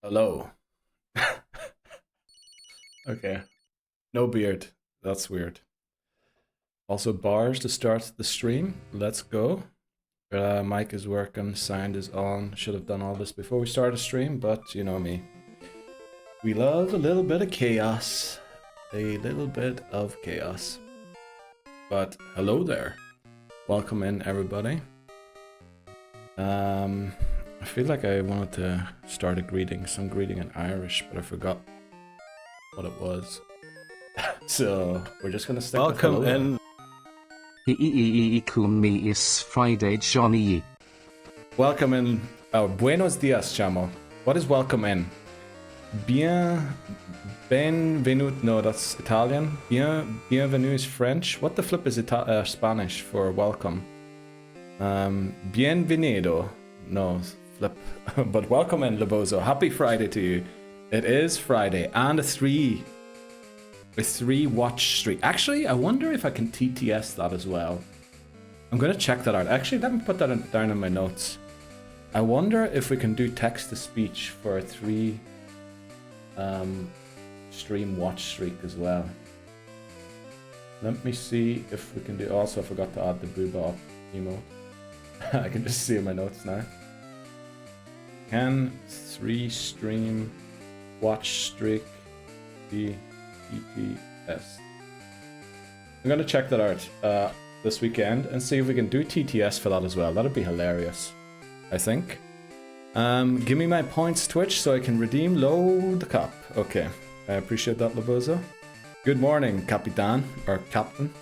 Hello. Okay. No beard. That's weird. Also bars to start the stream. Let's go. Mic is working, sound is on. Should have done all this before we start a stream, but you know me. We love a little bit of chaos. A little bit of chaos. But hello there. Welcome in, everybody. I feel like I wanted to start a greeting, some greeting in Irish, but I forgot what it was. So we're just gonna stick with hello. Welcome in. Me is Friday, Johnny. Welcome in. Oh, buenos dias, chamo. What is welcome in? Benvenuto. No, that's Italian. Bienvenue is French. What the flip is Spanish for welcome? Bienvenido. No, flip. But welcome in, Lobozo. Happy Friday to you. It is Friday and a three watch streak. Actually, I wonder if I can TTS that as well. I'm gonna check that out. Actually, let me put that down in my notes. I wonder if we can do text to speech for a 3 stream watch streak as well. Let me see if we can do. Also, I forgot to add the booba emote. I can just see in my notes now. Can 3 stream watch streak be TTS? I'm gonna check that out this weekend and see if we can do TTS for that as well. That'd be hilarious, I think. Give me my points, Twitch, so I can redeem load the cup. Okay, I appreciate that, Lobozo. Good morning, Capitan, or Captain.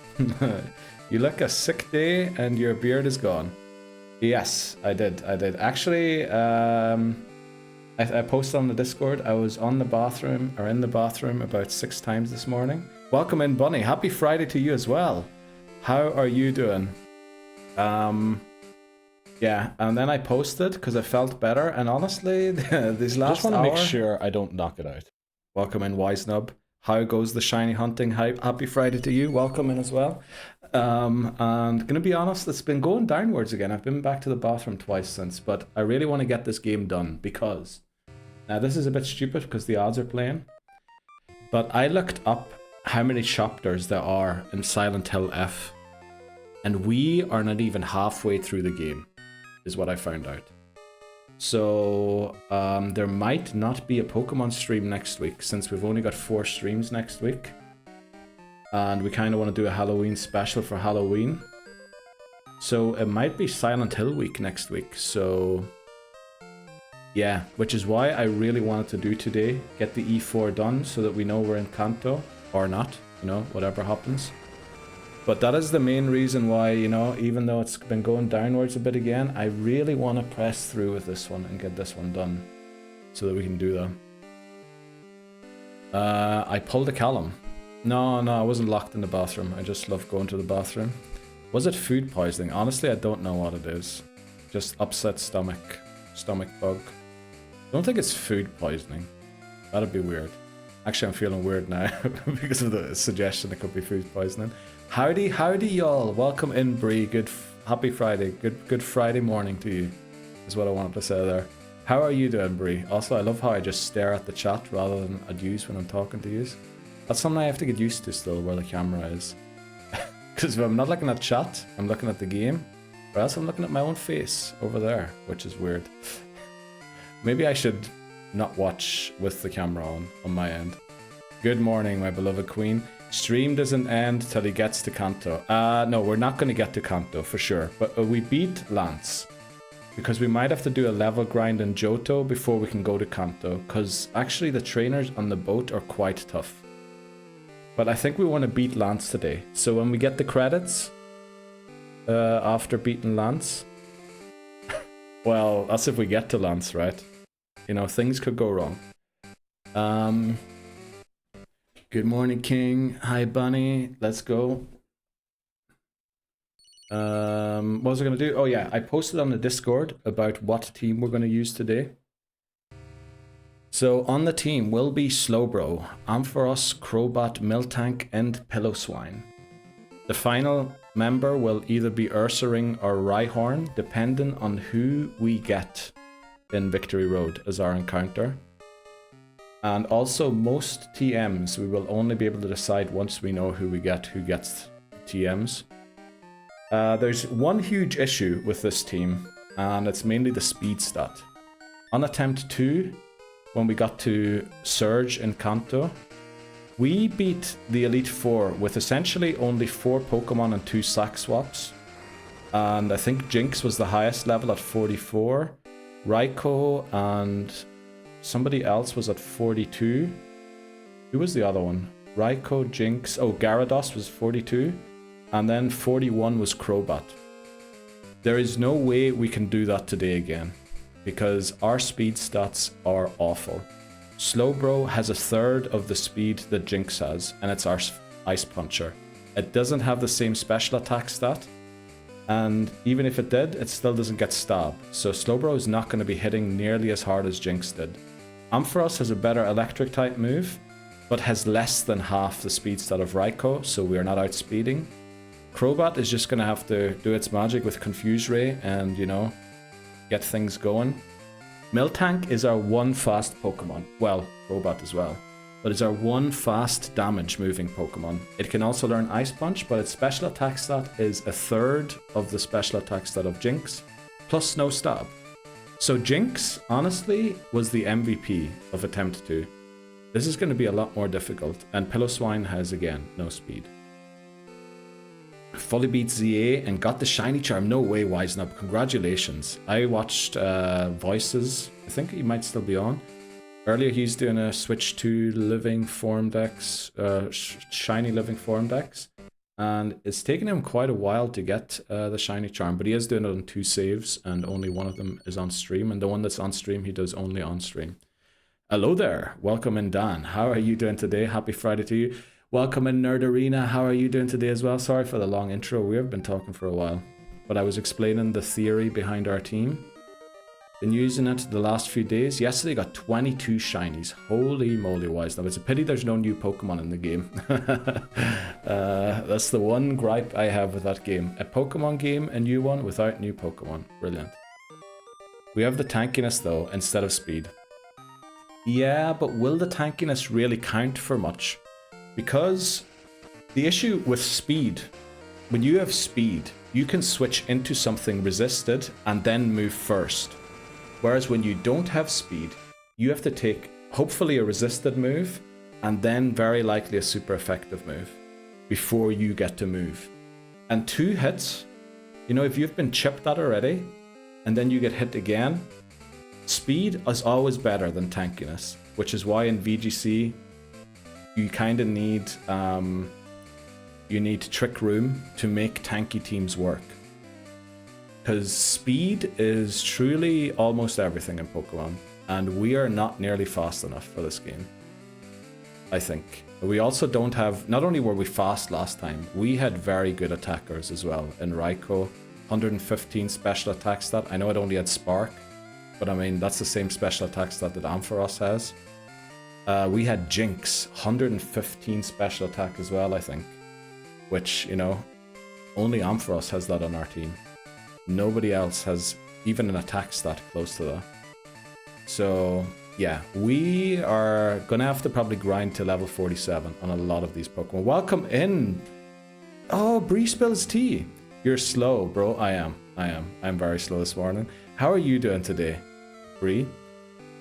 You look a sick day and your beard is gone. Yes, I did. Actually, I posted on the Discord. I was in the bathroom about 6 times this morning. Welcome in, Bunny. Happy Friday to you as well. How are you doing? Yeah, and then I posted because I felt better. And honestly, these last Just want to hour, make sure I don't knock it out. welcome in, Wisenub. How goes the shiny hunting hype? Happy Friday to you. Welcome in as well. And gonna be honest, it's been going downwards again. I've been back to the bathroom twice since, but I really want to get this game done because now this is a bit stupid because the odds are playing. But I looked up how many chapters there are in Silent Hill F, and we are not even halfway through the game, is what I found out. So there might not be a Pokemon stream next week since we've only got 4 streams next week. And we kind of want to do a Halloween special for Halloween. So it might be Silent Hill week next week. So yeah, which is why I really wanted to do today. Get the E4 done so that we know we're in Kanto. Or not, you know, whatever happens. But that is the main reason why, you know, even though it's been going downwards a bit again, I really want to press through with this one and get this one done. So that we can do that. I pulled a Callum. No, I wasn't locked in the bathroom. I just love going to the bathroom. Was it food poisoning? Honestly, I don't know what it is. Just upset stomach bug. Don't think it's food poisoning. That'd be weird. Actually, I'm feeling weird now because of the suggestion it could be food poisoning. Howdy y'all. Welcome in, Bree. Happy Friday. Good Friday morning to you, is what I wanted to say there. How are you doing, Bree? Also, I love how I just stare at the chat rather than at yous when I'm talking to yous. That's something I have to get used to still, where the camera is. Because if I'm not looking at chat, I'm looking at the game. Or else I'm looking at my own face over there, which is weird. Maybe I should not watch with the camera on my end. Good morning, my beloved queen. Stream doesn't end till he gets to Kanto. No, we're not going to get to Kanto for sure. But we beat Lance. Because we might have to do a level grind in Johto before we can go to Kanto. Because actually the trainers on the boat are quite tough. But I think we want to beat Lance today. So when we get the credits after beating Lance, well, that's if we get to Lance, right? You know, things could go wrong. Good morning, King. Hi, Bunny. Let's go. What was I going to do? Oh, yeah. I posted on the Discord about what team we're going to use today. So on the team will be Slowbro, Ampharos, Crobat, Miltank, and Pillowswine. The final member will either be Ursaring or Rhyhorn, depending on who we get in Victory Road as our encounter. And also most TMs, we will only be able to decide once we know who gets TMs. There's one huge issue with this team, and it's mainly the speed stat. On attempt 2, when we got to Surge and Kanto, we beat the Elite Four with essentially only 4 Pokemon and 2 sack swaps. And I think Jinx was the highest level at 44. Raikou and somebody else was at 42. Who was the other one? Raikou, Jinx, oh, Gyarados was 42. And then 41 was Crobat. There is no way we can do that today again, because our speed stats are awful. Slowbro has a third of the speed that Jinx has, and it's our Ice Puncher. It doesn't have the same special attack stat, and even if it did, it still doesn't get Stab. So Slowbro is not going to be hitting nearly as hard as Jinx did. Ampharos has a better electric type move, but has less than half the speed stat of Raikou, so we are not outspeeding. Crobat is just going to have to do its magic with Confuse Ray and, you know, get things going. Miltank is our one fast Pokemon. Well, Crobat as well. But it's our one fast damage moving Pokemon. It can also learn Ice Punch, but its special attack stat is a third of the special attack stat of Jinx, plus no Stab. So Jinx, honestly, was the MVP of Attempt 2. This is going to be a lot more difficult, and Piloswine has, again, no speed. Fully beat ZA and got the shiny charm. No way, Wisenub. Congratulations. I watched Voices. I think he might still be on. Earlier, he's doing a switch to Living Form Dex, shiny Living Form Dex. And it's taken him quite a while to get the shiny charm, but he is doing it on 2 saves, and only one of them is on stream. And the one that's on stream, he does only on stream. Hello there. Welcome in, Dan. How are you doing today? Happy Friday to you. Welcome in, Nerd Arena. How are you doing today as well? Sorry for the long intro. We have been talking for a while. But I was explaining the theory behind our team. Been using it the last few days. Yesterday got 22 shinies. Holy moly, Wisenub. It's a pity there's no new Pokemon in the game. That's the one gripe I have with that game. A Pokemon game, a new one, without new Pokemon. Brilliant. We have the tankiness though, instead of speed. Yeah, but will the tankiness really count for much? Because the issue with speed, when you have speed, you can switch into something resisted and then move first. Whereas when you don't have speed, you have to take hopefully a resisted move and then very likely a super effective move before you get to move. And 2 hits, you know, if you've been chipped at already and then you get hit again, speed is always better than tankiness, which is why in VGC, you kind of need Trick Room to make tanky teams work. Because speed is truly almost everything in Pokemon, and we are not nearly fast enough for this game, I think. We also don't have, not only were we fast last time, we had very good attackers as well. In Raikou, 115 special attack stat. I know it only had Spark, but I mean, that's the same special attack stat that Ampharos has. We had Jinx, 115 special attack as well, I think. Which, you know, only Ampharos has that on our team. Nobody else has even an attack stat close to that. So, yeah, we are gonna have to probably grind to level 47 on a lot of these Pokemon. Welcome in! Oh, Bree spills tea! You're slow, bro. I am. I'm very slow this morning. How are you doing today, Bree?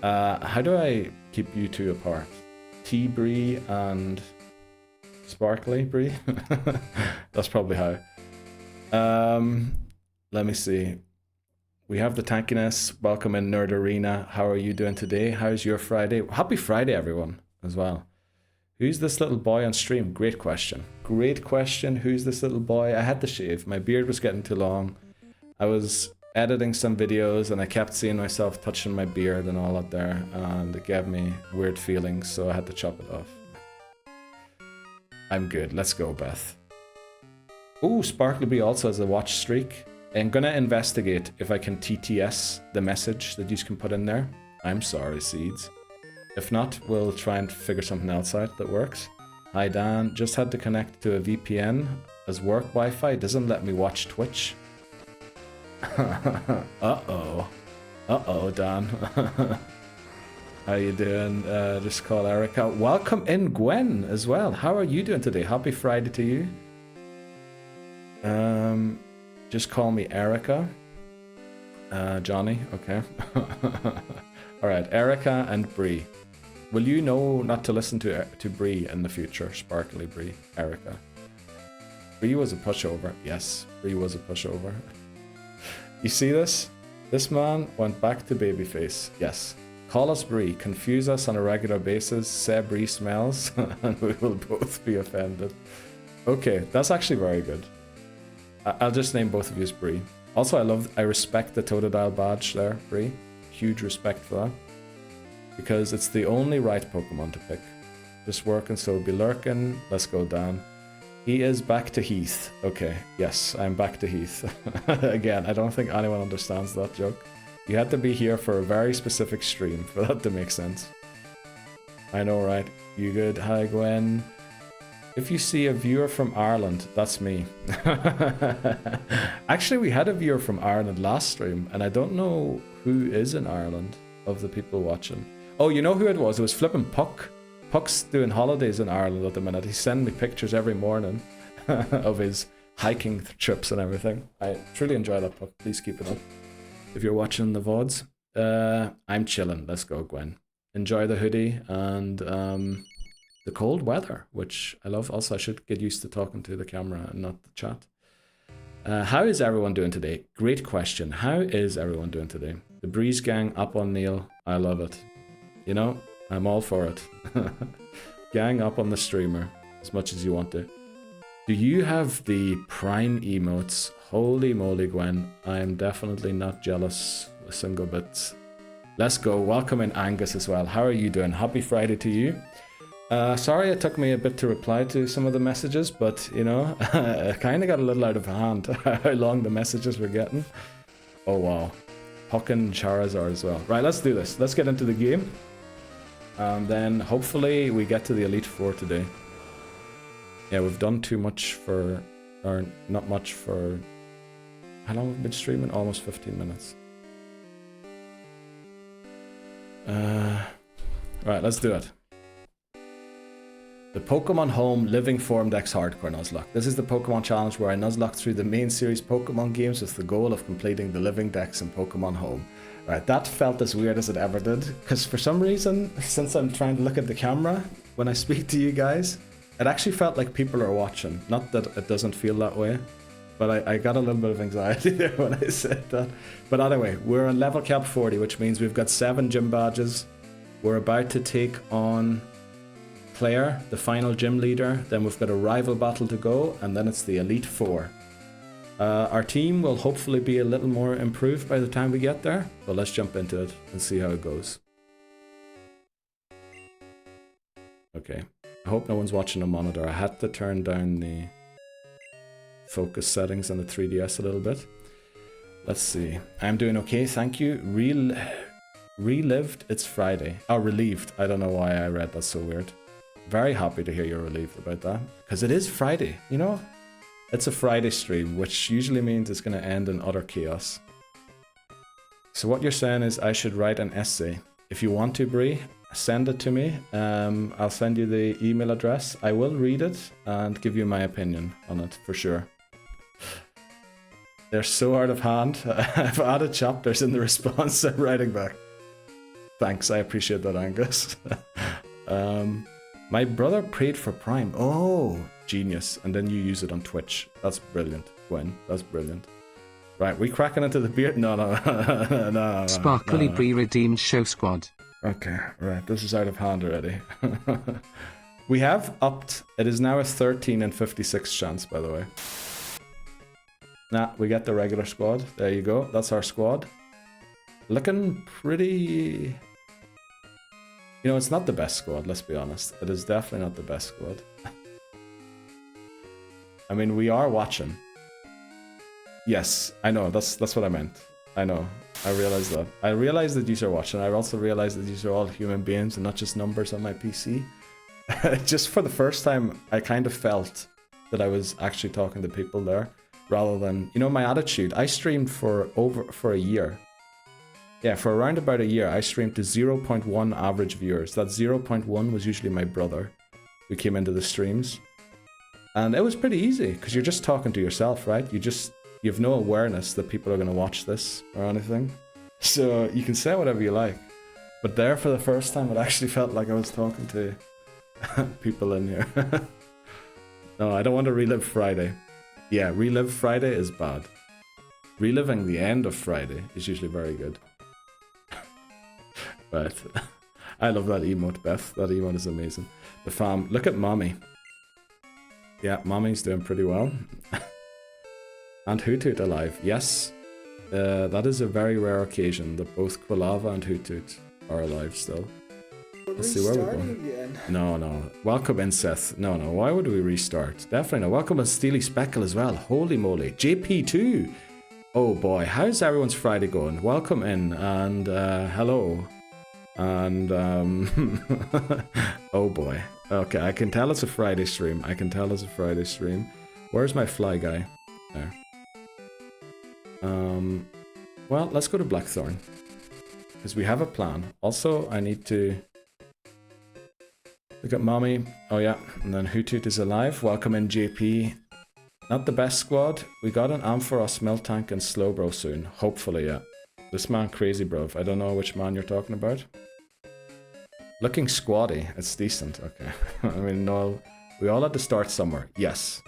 How do I keep you two apart? T-Bree and Sparkly Bree? That's probably how. Let me see. We have the tankiness. Welcome in, Nerd Arena. How are you doing today? How's your Friday? Happy Friday, everyone, as well. Who's this little boy on stream? Great question. Great question. Who's this little boy? I had to shave. My beard was getting too long. I was editing some videos and I kept seeing myself touching my beard and all that there, and it gave me weird feelings, so I had to chop it off. I'm good. Let's go, Beth. Ooh, Sparkly Bee also has a watch streak. I'm gonna investigate if I can TTS the message that you can put in there. I'm sorry, Seeds. If not, we'll try and figure something else out that works. Hi Dan, just had to connect to a VPN as work Wi-Fi doesn't let me watch Twitch. Uh-oh. Uh-oh, Dan. How you doing? Just call Erica. Welcome in, Gwen, as well. How are you doing today? Happy Friday to you. Just call me Erica. Johnny, okay. Alright, Erica and Bree. Will you know not to listen to Bree in the future? Sparkly Bree, Erica. Bree was a pushover. Yes, Bree was a pushover. You see this? This man went back to babyface. Yes. Call us Bree. Confuse us on a regular basis. Say Bree smells. And we will both be offended. Okay, that's actually very good. I'll just name both of you as Bree. Also, I respect the Totodile badge there, Bree. Huge respect for that. Because it's the only right Pokemon to pick. Just working, so be lurking. Let's go, Dan. He is back to Heath. Okay, yes, I'm back to Heath. Again, I don't think anyone understands that joke. You had to be here for a very specific stream for that to make sense. I know, right? You good? Hi, Gwen. If you see a viewer from Ireland, that's me. Actually, we had a viewer from Ireland last stream, and I don't know who is in Ireland of the people watching. Oh, you know who it was? It was flipping Puck. Puck's doing holidays in Ireland at the minute. He's sending me pictures every morning of his hiking trips and everything. I truly enjoy that, Puck. Please keep it up. If you're watching the VODs, I'm chilling. Let's go, Gwen. Enjoy the hoodie and the cold weather, which I love. Also, I should get used to talking to the camera and not the chat. How is everyone doing today? Great question. How is everyone doing today? The Breeze Gang up on Neil. I love it. You know, I'm all for it. Gang up on the streamer as much as you want to. Do you have the Prime emotes? Holy moly, Gwen. I am definitely not jealous a single bit. Let's go. Welcome in Angus as well. How are you doing? Happy Friday to you. Sorry it took me a bit to reply to some of the messages, but, you know, I kind of got a little out of hand how long the messages were getting. Oh, wow. Puck and Charizard as well. Right, let's do this. Let's get into the game. And then hopefully we get to the Elite Four today. Yeah, we've done too much for, or not much for, how long have we been streaming? Almost 15 minutes. Right, let's do it. The Pokémon Home Living Form Dex Hardcore Nuzlocke. This is the Pokemon challenge where I Nuzlocke through the main series Pokemon games with the goal of completing the Living Dex in Pokemon Home. Right, that felt as weird as it ever did, because for some reason, since I'm trying to look at the camera when I speak to you guys, it actually felt like people are watching. Not that it doesn't feel that way, but I got a little bit of anxiety there when I said that. But anyway, we're on level cap 40, which means we've got 7 gym badges. We're about to take on Clair, the final gym leader. Then we've got a rival battle to go, and then it's the Elite Four. Our team will hopefully be a little more improved by the time we get there, but let's jump into it and see how it goes. Okay, I hope no one's watching a monitor. I had to turn down the focus settings on the 3DS a little bit. Let's see. I'm doing okay, thank you. Relived, it's Friday. Oh, relieved. I don't know why I read that so weird. Very happy to hear you're relieved about that, because it is Friday, you know? It's a Friday stream, which usually means it's going to end in utter chaos. So what you're saying is I should write an essay. If you want to, Bree, send it to me. I'll send you the email address. I will read it and give you my opinion on it, for sure. They're so out of hand. I've added chapters in the response I'm writing back. Thanks, I appreciate that, Angus. My brother prayed for Prime. Oh, genius. And then you use it on Twitch. That's brilliant, Gwen. That's brilliant. Right, we cracking into the beard? No. Sparkly Bree redeemed show squad. Okay, right. This is out of hand already. We have upped. It is now a 13 and 56 chance, by the way. Nah, we get the regular squad. There you go. That's our squad. Looking pretty... You know, it's not the best squad, let's be honest. It is definitely not the best squad. I mean, we are watching. Yes, I know, that's what I meant. I know, I realized that. I realized that you are watching. I also realized that you are all human beings and not just numbers on my PC. Just for the first time, I kind of felt that I was actually talking to people there, rather than, you know, my attitude. I streamed for a year. Yeah, for around about a year, I streamed to 0.1 average viewers. That 0.1 was usually my brother who came into the streams. And it was pretty easy, because you're just talking to yourself, right? You have no awareness that people are going to watch this or anything. So you can say whatever you like. But there, for the first time, it actually felt like I was talking to people in here. No, I don't want to relive Friday. Yeah, relive Friday is bad. Reliving the end of Friday is usually very good. But I love that emote, Beth. That emote is amazing. The fam, look at mommy. Yeah, mommy's doing pretty well. And Hoothoot alive. Yes, that is a very rare occasion that both Quilava and Hoothoot are alive still. Let's see where we're going. Again. No. Welcome in, Seth. No. Why would we restart? Definitely no. Welcome in Steely Speckle as well. Holy moly. JP2. Oh boy, how's everyone's Friday going? Welcome in and hello. And oh boy. Okay, I can tell it's a Friday stream. Where's my fly guy? There. Well, let's go to Blackthorn. Because we have a plan. Also, I need to look at mommy. Oh yeah, and then Hoothoot is alive. Welcome in, JP. Not the best squad. We got an Ampharos, Miltank, and Slowbro soon. Hopefully, yeah. This man crazy, bruv. I don't know which man you're talking about. Looking squatty. It's decent. Okay. I mean, no, we all had to start somewhere. Yes.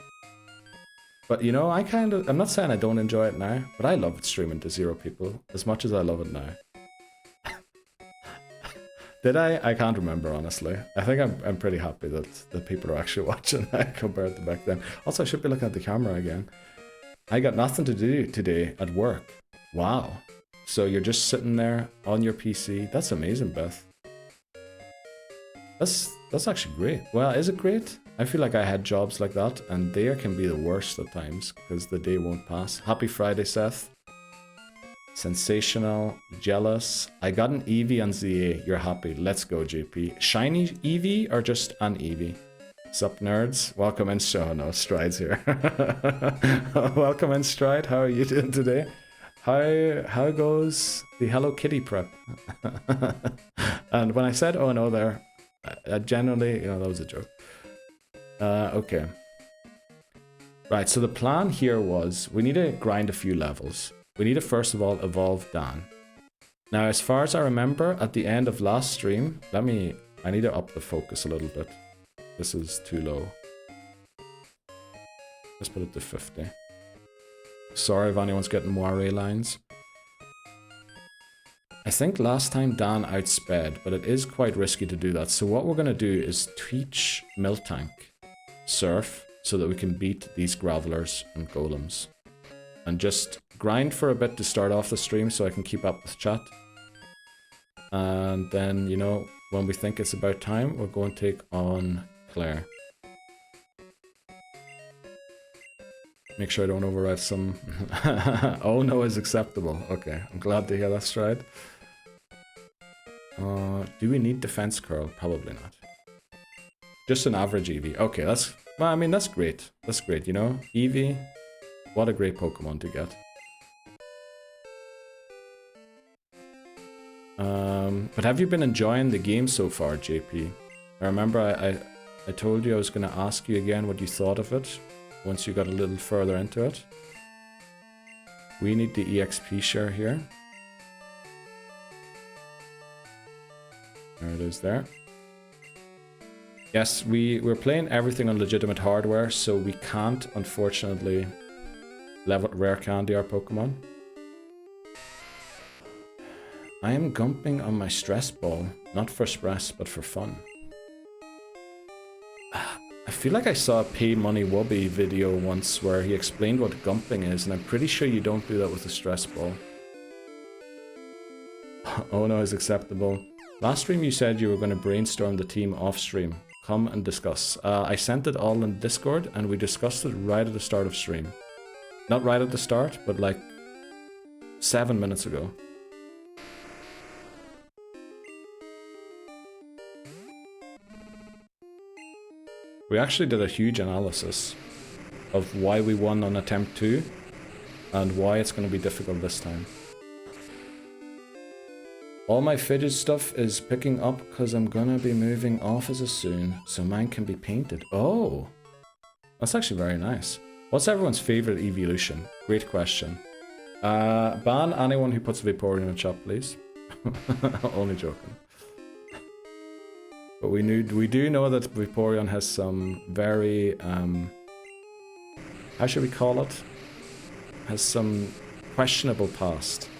But, you know, I'm not saying I don't enjoy it now, but I love streaming to 0 people as much as I love it now. Did I? I can't remember, honestly. I think I'm pretty happy that the people are actually watching now compared to back then. Also, I should be looking at the camera again. I got nothing to do today at work. Wow. So you're just sitting there on your PC. That's amazing, Beth. That's actually great. Well, is it great? I feel like I had jobs like that, and they can be the worst at times because the day won't pass. Happy Friday, Seth. Sensational, jealous. I got an Eevee on ZA. You're happy. Let's go, JP. Shiny Eevee or just an Eevee? Sup, nerds? Welcome in. Oh no, Stride's here. Welcome in, Stride. How are you doing today? How goes the Hello Kitty prep? And when I said oh no there, generally, you know, that was a joke. Okay. Right, so the plan here was we need to grind a few levels. We need to first of all evolve Dan. Now, as far as I remember, at the end of last stream, I need to up the focus a little bit. This is too low. Let's put it to 50. Sorry if anyone's getting moire lines. I think last time Dan outsped, but it is quite risky to do that. So what we're going to do is teach Miltank Surf so that we can beat these Gravelers and Golems. And just grind for a bit to start off the stream so I can keep up with chat. And then, you know, when we think it's about time, we're going to take on Clair. Make sure I don't override some... Oh no is acceptable. Okay, I'm glad to hear that, Stride. Do we need defense curl? Probably not. Just an average Eevee. Okay, that's... Well, I mean, that's great. That's great, you know? Eevee, what a great Pokemon to get. But have you been enjoying the game so far, JP? I remember I told you I was going to ask you again what you thought of it once you got a little further into it. We need the EXP share here. There it is there. Yes, we're playing everything on legitimate hardware, so we can't, unfortunately, level rare candy our Pokemon. I am gumping on my stress ball, not for stress, but for fun. I feel like I saw a Pay Money Wubby video once where he explained what gumping is, and I'm pretty sure you don't do that with a stress ball. Oh no is acceptable. Last stream you said you were going to brainstorm the team off stream. Come and discuss. I sent it all in Discord and we discussed it right at the start of stream. Not right at the start, but like 7 minutes ago. We actually did a huge analysis of why we won on attempt 2 and why it's going to be difficult this time. All my fidget stuff is picking up because I'm gonna be moving offices soon, so mine can be painted. Oh, that's actually very nice. What's everyone's favorite evolution? Great question. Ban anyone who puts Vaporeon in a shop, please. Only joking. But we do know that Vaporeon has some very how should we call it? Has some questionable past.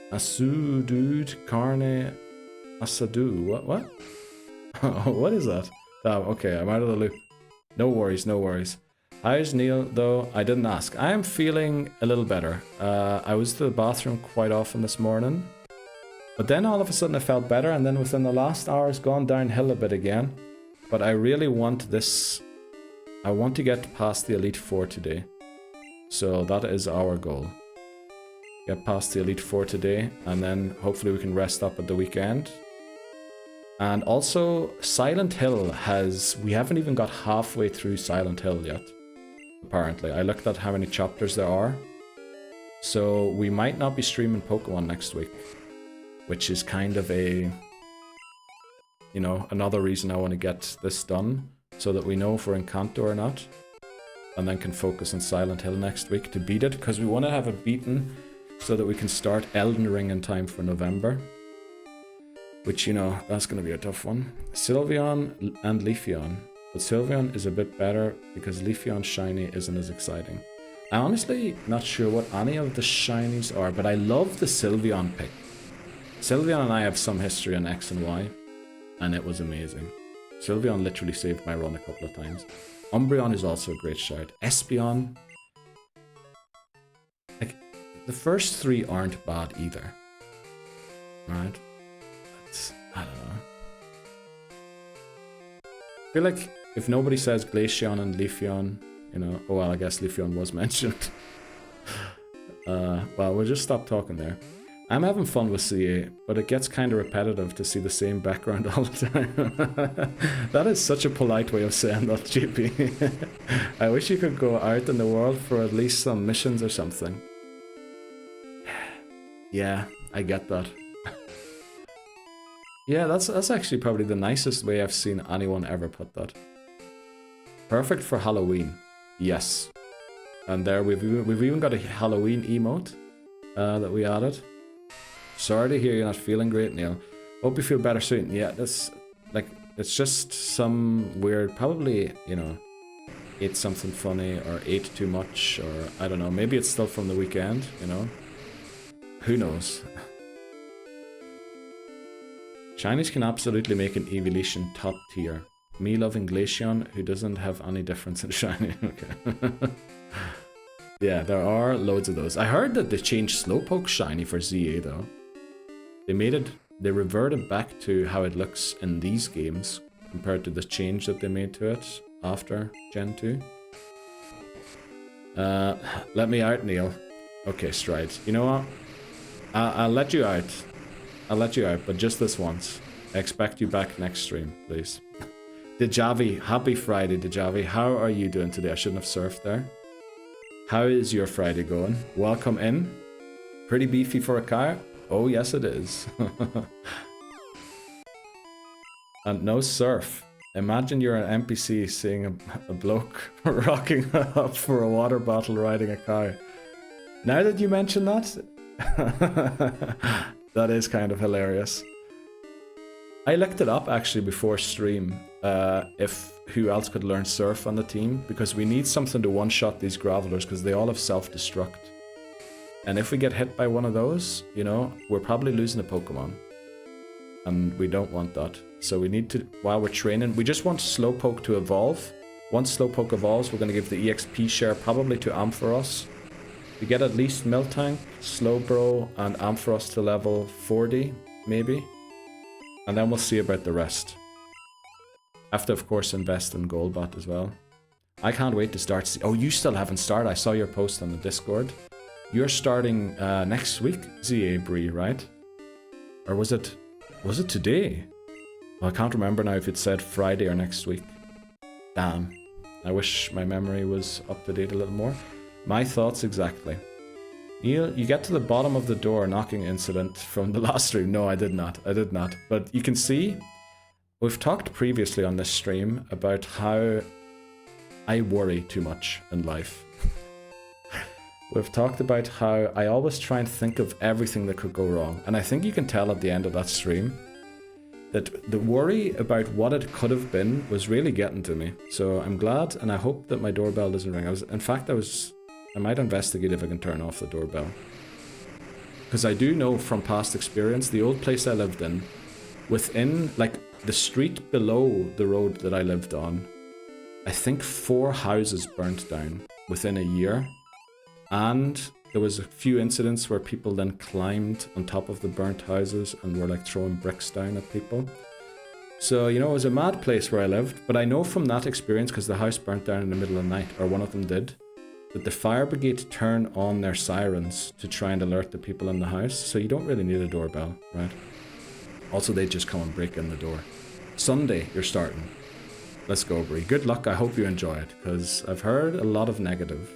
Asudud Carne Asadu. What? What is that? Oh, okay, I'm out of the loop. No worries, no worries. How's Neil, though? I didn't ask. I am feeling a little better. I was to the bathroom quite often this morning. But then all of a sudden I felt better, and then within the last hour it's gone downhill a bit again. But I really want this... I want to get past the Elite Four today. So that is our goal. Get past the Elite Four today, and then hopefully we can rest up at the weekend. And also, Silent Hill has... We haven't even got halfway through Silent Hill yet. Apparently. I looked at how many chapters there are. So we might not be streaming Pokemon next week. Which is kind of a... You know, another reason I want to get this done. So that we know if we're in Kanto or not. And then can focus on Silent Hill next week to beat it. Because we want to have it beaten so that we can start Elden Ring in time for November. Which, you know, that's going to be a tough one. Sylveon and Leafeon. But Sylveon is a bit better because Leafeon Shiny isn't as exciting. I'm honestly not sure what any of the Shinies are, but I love the Sylveon pick. Sylveon and I have some history on X and Y, and it was amazing. Sylveon literally saved my run a couple of times. Umbreon is also a great shout. Espeon... Like, the first three aren't bad either. Right? But, I don't know. I feel like if nobody says Glaceon and Leafeon, you know... Oh, well, I guess Leafeon was mentioned. Well, we'll just stop talking there. I'm having fun with CA, but it gets kind of repetitive to see the same background all the time. That is such a polite way of saying that, GP. I wish you could go out in the world for at least some missions or something. Yeah, I get that. Yeah, that's actually probably the nicest way I've seen anyone ever put that. Perfect for Halloween. Yes. And there we've even got a Halloween emote that we added. Sorry to hear you're not feeling great, Neil. Hope you feel better soon. Yeah, that's like, it's just some weird, probably, you know, ate something funny or ate too much, or I don't know, maybe it's still from the weekend, you know? Who knows? Shinies can absolutely make an evolution top tier. Me loving Glaceon, who doesn't have any difference in shiny. Okay. Yeah, there are loads of those. I heard that they changed Slowpoke shiny for ZA though. They reverted back to how it looks in these games compared to the change that they made to it after Gen 2. Let me out, Neil. Okay, Stride. You know what? I'll let you out. I'll let you out, but just this once. I expect you back next stream, please. Dejavi, happy Friday, Dejavi. How are you doing today? I shouldn't have surfed there. How is your Friday going? Welcome in. Pretty beefy for a car? Oh, yes it is. And no surf. Imagine you're an NPC seeing a bloke rocking up for a water bottle riding a cow. Now that you mention that, that is kind of hilarious. I looked it up actually before stream, if who else could learn surf on the team, because we need something to one-shot these gravelers because they all have self-destruct. And if we get hit by one of those, you know, we're probably losing a Pokemon. And we don't want that. So we need to, while we're training, we just want Slowpoke to evolve. Once Slowpoke evolves, we're going to give the EXP share probably to Ampharos. We get at least Miltank, Slowbro, and Ampharos to level 40, maybe. And then we'll see about the rest. Have to, of course, invest in Golbat as well. I can't wait to start. Oh, you still haven't started. I saw your post on the Discord. You're starting next week, ZA Bree, right? Or was it today? Well, I can't remember now if it said Friday or next week. Damn. I wish my memory was up to date a little more. My thoughts exactly. Neil, you get to the bottom of the door knocking incident from the last stream. No, I did not. I did not. But you can see, we've talked previously on this stream about how I worry too much in life. We've talked about how I always try and think of everything that could go wrong. And I think you can tell at the end of that stream that the worry about what it could have been was really getting to me. So I'm glad, and I hope that my doorbell doesn't ring. I might investigate if I can turn off the doorbell. Because I do know from past experience, the old place I lived in, within, like, the street below the road that I lived on, I think 4 houses burnt down within a year. And there was a few incidents where people then climbed on top of the burnt houses and were, like, throwing bricks down at people. So, you know, it was a mad place where I lived. But I know from that experience, because the house burnt down in the middle of the night, or one of them did, that the fire brigade turn on their sirens to try and alert the people in the house, so you don't really need a doorbell, right? Also, they just come and break in the door. Sunday, you're starting. Let's go, Bree. Good luck, I hope you enjoy it, because I've heard a lot of negative.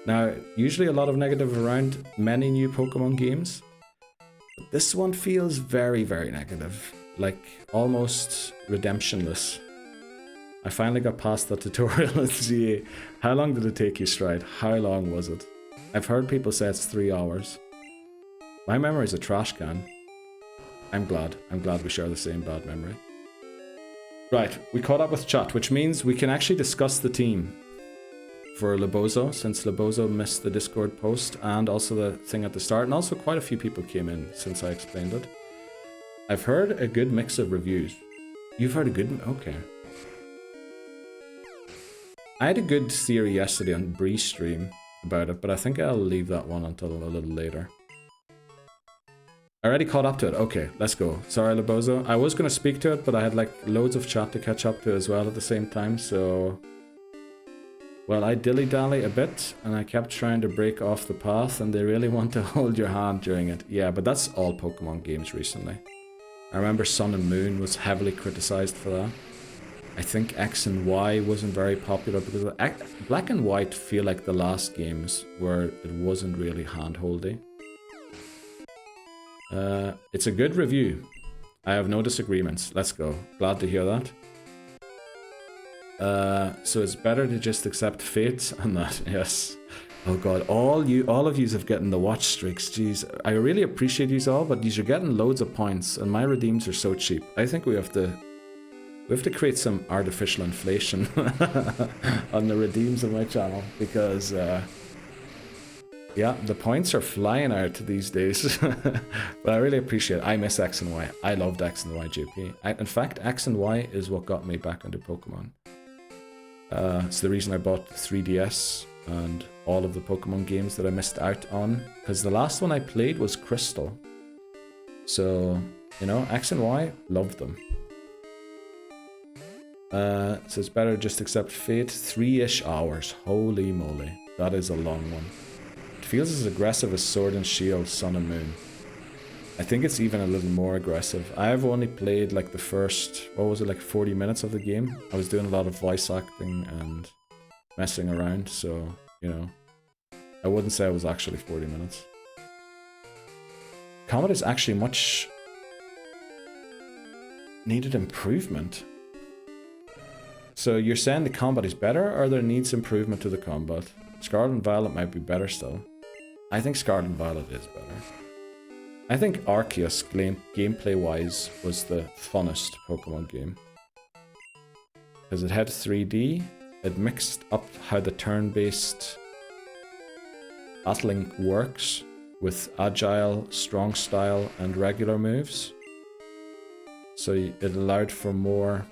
Now, usually a lot of negative around many new Pokemon games, but this one feels very, very negative. Like, almost redemptionless. I finally got past that tutorial in GA. How long did it take you, Stride? How long was it? I've heard people say it's 3 hours. My memory's a trash can. I'm glad we share the same bad memory. Right, we caught up with chat, which means we can actually discuss the team for Lebozo, since Lebozo missed the Discord post and also the thing at the start, and also quite a few people came in since I explained it. I've heard a good mix of reviews. You've heard a good... okay. I had a good theory yesterday on Bree's stream about it, but I think I'll leave that one until a little later. I already caught up to it. Okay, let's go. Sorry, Lebozo. I was going to speak to it, but I had like loads of chat to catch up to as well at the same time, so... Well, I dilly-dally a bit, and I kept trying to break off the path, and they really want to hold your hand during it. Yeah, but that's all Pokemon games recently. I remember Sun and Moon was heavily criticized for that. I think X and Y wasn't very popular because Black and White feel like the last games where it wasn't really hand-holdy. It's a good review. I have no disagreements. Let's go. Glad to hear that. So it's better to just accept fate on that. Yes. Oh god, all of yous have gotten the watch streaks. Jeez, I really appreciate yous all, but yous are getting loads of points, and my redeems are so cheap. I think we have to create some artificial inflation on the redeems on my channel, because yeah, the points are flying out these days. But I really appreciate it. I miss X and Y. I loved X and Y GP. In fact, X and Y is what got me back into Pokemon. It's the reason I bought 3DS and all of the Pokemon games that I missed out on, because the last one I played was Crystal. So, you know, X and Y, loved them. So it's better just accept fate. 3-ish hours. Holy moly. That is a long one. It feels as aggressive as Sword and Shield, Sun and Moon. I think it's even a little more aggressive. I've only played like the first, what was it, like 40 minutes of the game. I was doing a lot of voice acting and messing around, so, you know, I wouldn't say it was actually 40 minutes. Combat is actually much needed improvement. So you're saying the combat is better, or there needs improvement to the combat? Scarlet and Violet might be better still. I think Scarlet and Violet is better. I think Arceus, gameplay-wise, was the funnest Pokemon game. Because it had 3D, it mixed up how the turn-based battling works with agile, strong style, and regular moves. So it allowed for more,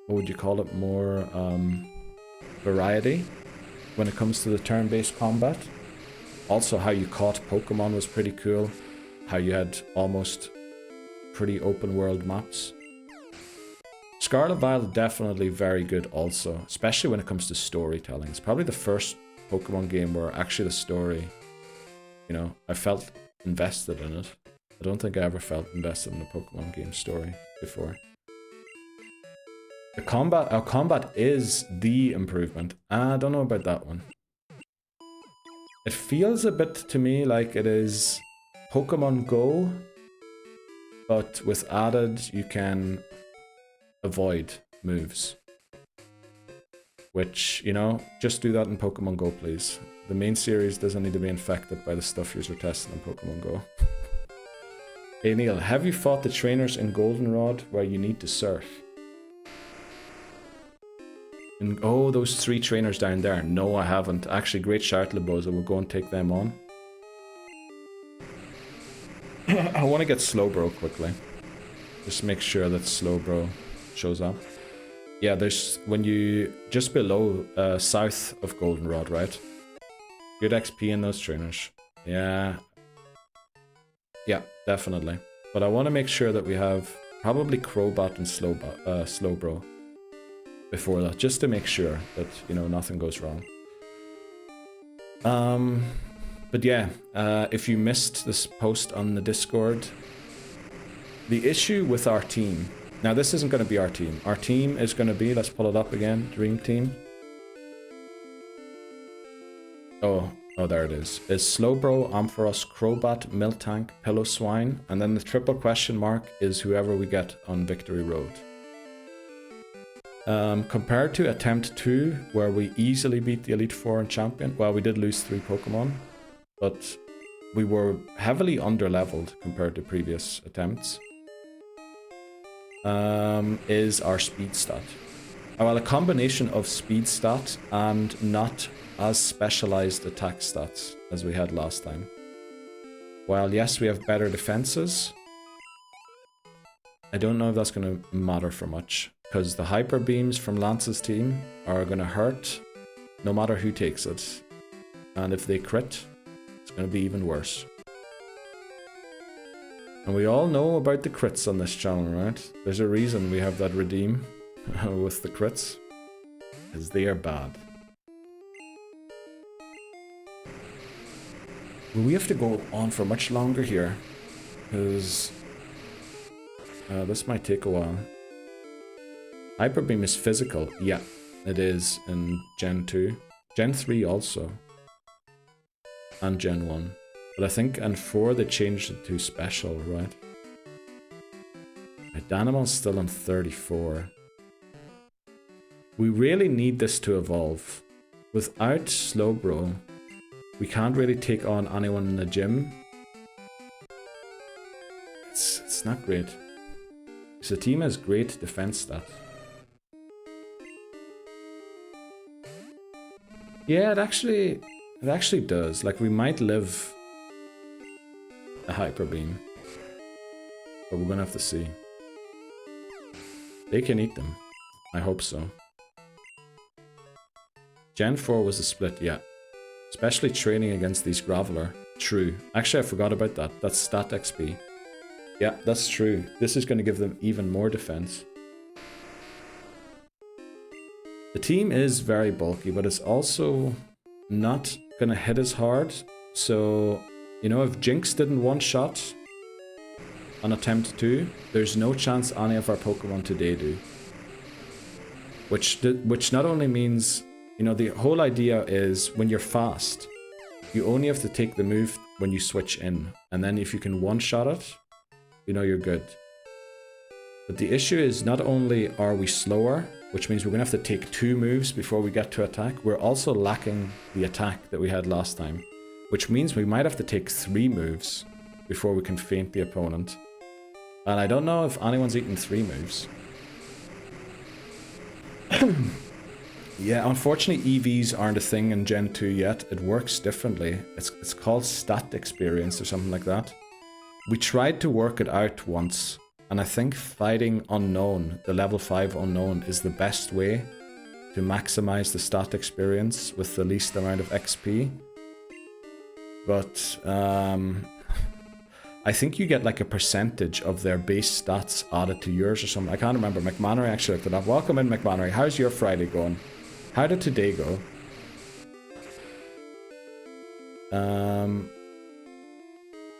what would you call it, more variety when it comes to the turn-based combat. Also, how you caught Pokemon was pretty cool. How you had almost pretty open world maps. Scarlet Violet definitely very good also, especially when it comes to storytelling. It's probably the first Pokemon game where actually the story, you know, I felt invested in it. I don't think I ever felt invested in a Pokemon game story before. The combat, our combat is the improvement. I don't know about that one. It feels a bit to me like it is Pokemon Go, but with added, you can avoid moves. Which, you know, just do that in Pokemon Go, please. The main series doesn't need to be infected by the stuff you're testing in Pokemon Go. Hey Neil, have you fought the trainers in Goldenrod where you need to surf? And, oh, those 3 trainers down there. No, I haven't. Actually, great shout, Leboza. We'll go and take them on. I want to get Slowbro quickly. Just make sure that Slowbro shows up. Yeah, there's when you just below south of Goldenrod, right? Good XP in those trainers. Yeah. Yeah, definitely. But I want to make sure that we have probably Crobat and Slowbro before that, just to make sure that, you know, nothing goes wrong. But yeah, if you missed this post on the Discord, the issue with our team. Now, this isn't going to be our team. Our team is going to be, let's pull it up again, Dream Team. Oh, there it is. Is Slowbro, Ampharos, Crobat, Miltank, Pillow-Swine, and then the triple question mark is whoever we get on Victory Road. Compared to Attempt 2, where we easily beat the Elite Four and Champion, well, we did lose 3 Pokemon, but we were heavily under-leveled compared to previous attempts. Is our speed stat. Well, a combination of speed stat and not as specialized attack stats as we had last time. While yes, we have better defenses, I don't know if that's going to matter for much, because the Hyper Beams from Lance's team are going to hurt no matter who takes it. And if they crit, it's going to be even worse. And we all know about the crits on this channel, right? There's a reason we have that redeem with the crits. Because they are bad. Will we have to go on for much longer here? Because this might take a while. Hyper Beam is physical. Yeah, it is in Gen 2. Gen 3 also. And Gen 1. But I think in 4 they changed it to special, right? Danimal's still on 34. We really need this to evolve. Without Slowbro, we can't really take on anyone in the gym. It's not great. So the team has great defense stats. Yeah, it actually does. Like, we might live a Hyper Beam, but we're gonna have to see. They can eat them. I hope so. Gen 4 was a split, yeah. Especially training against these Graveler. True. Actually, I forgot about that. That's stat XP. Yeah, that's true. This is going to give them even more defense. The team is very bulky, but it's also not going to hit as hard. So, you know, if Jinx didn't one-shot on Attempt 2, there's no chance any of our Pokemon today do. Which not only means, you know, the whole idea is when you're fast, you only have to take the move when you switch in. And then if you can one-shot it, you know you're good. But the issue is not only are we slower, which means we're going to have to take 2 moves before we get to attack, we're also lacking the attack that we had last time. Which means we might have to take 3 moves before we can feint the opponent. And I don't know if anyone's eaten 3 moves. Yeah, unfortunately EVs aren't a thing in Gen 2 yet. It works differently. It's called stat experience or something like that. We tried to work it out once, and I think fighting Unknown, the level 5 Unknown, is the best way to maximize the stat experience with the least amount of XP. But I think you get like a percentage of their base stats added to yours or something. I can't remember. McMannery actually looked it up. Welcome in, McMannery. How's your Friday going? How did today go?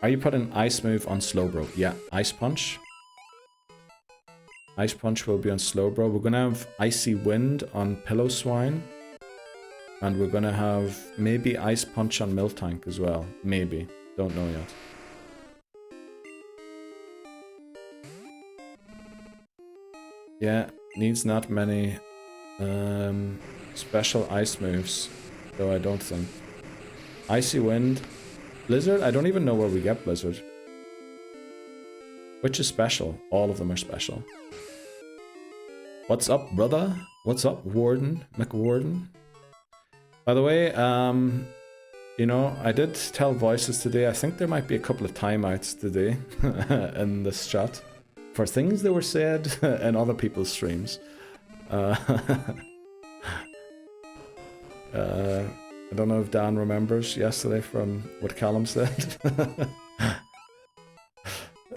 Are you putting Ice Move on Slowbro? Yeah, Ice Punch. Ice Punch will be on Slowbro. We're gonna have Icy Wind on Pillow Swine. And we're gonna have maybe Ice Punch on Miltank as well. Maybe. Don't know yet. Yeah, needs not many special ice moves, though I don't think. Icy Wind. Blizzard? I don't even know where we get Blizzard. Which is special? All of them are special. What's up, brother? What's up, Warden? McWarden? By the way, you know, I did tell voices today. I think there might be a couple of timeouts today in this chat for things that were said in other people's streams. I don't know if Dan remembers yesterday from what Callum said.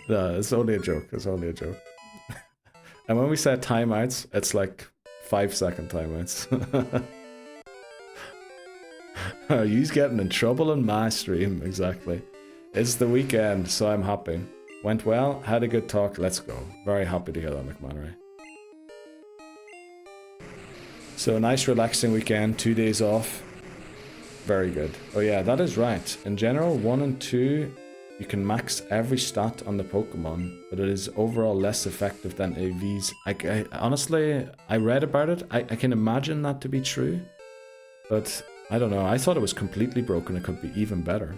No, it's only a joke. It's only a joke. And when we say timeouts, it's like 5-second timeouts. You's getting in trouble in my stream, exactly. It's the weekend, so I'm happy. Went well, had a good talk, let's go. Very happy to hear that, McManary. So a nice relaxing weekend, 2 days off. Very good. Oh yeah, that is right. In general, 1 and 2, you can max every stat on the Pokemon, but it is overall less effective than AVs. Honestly, I read about it. I can imagine that to be true, but I don't know. I thought it was completely broken. It could be even better.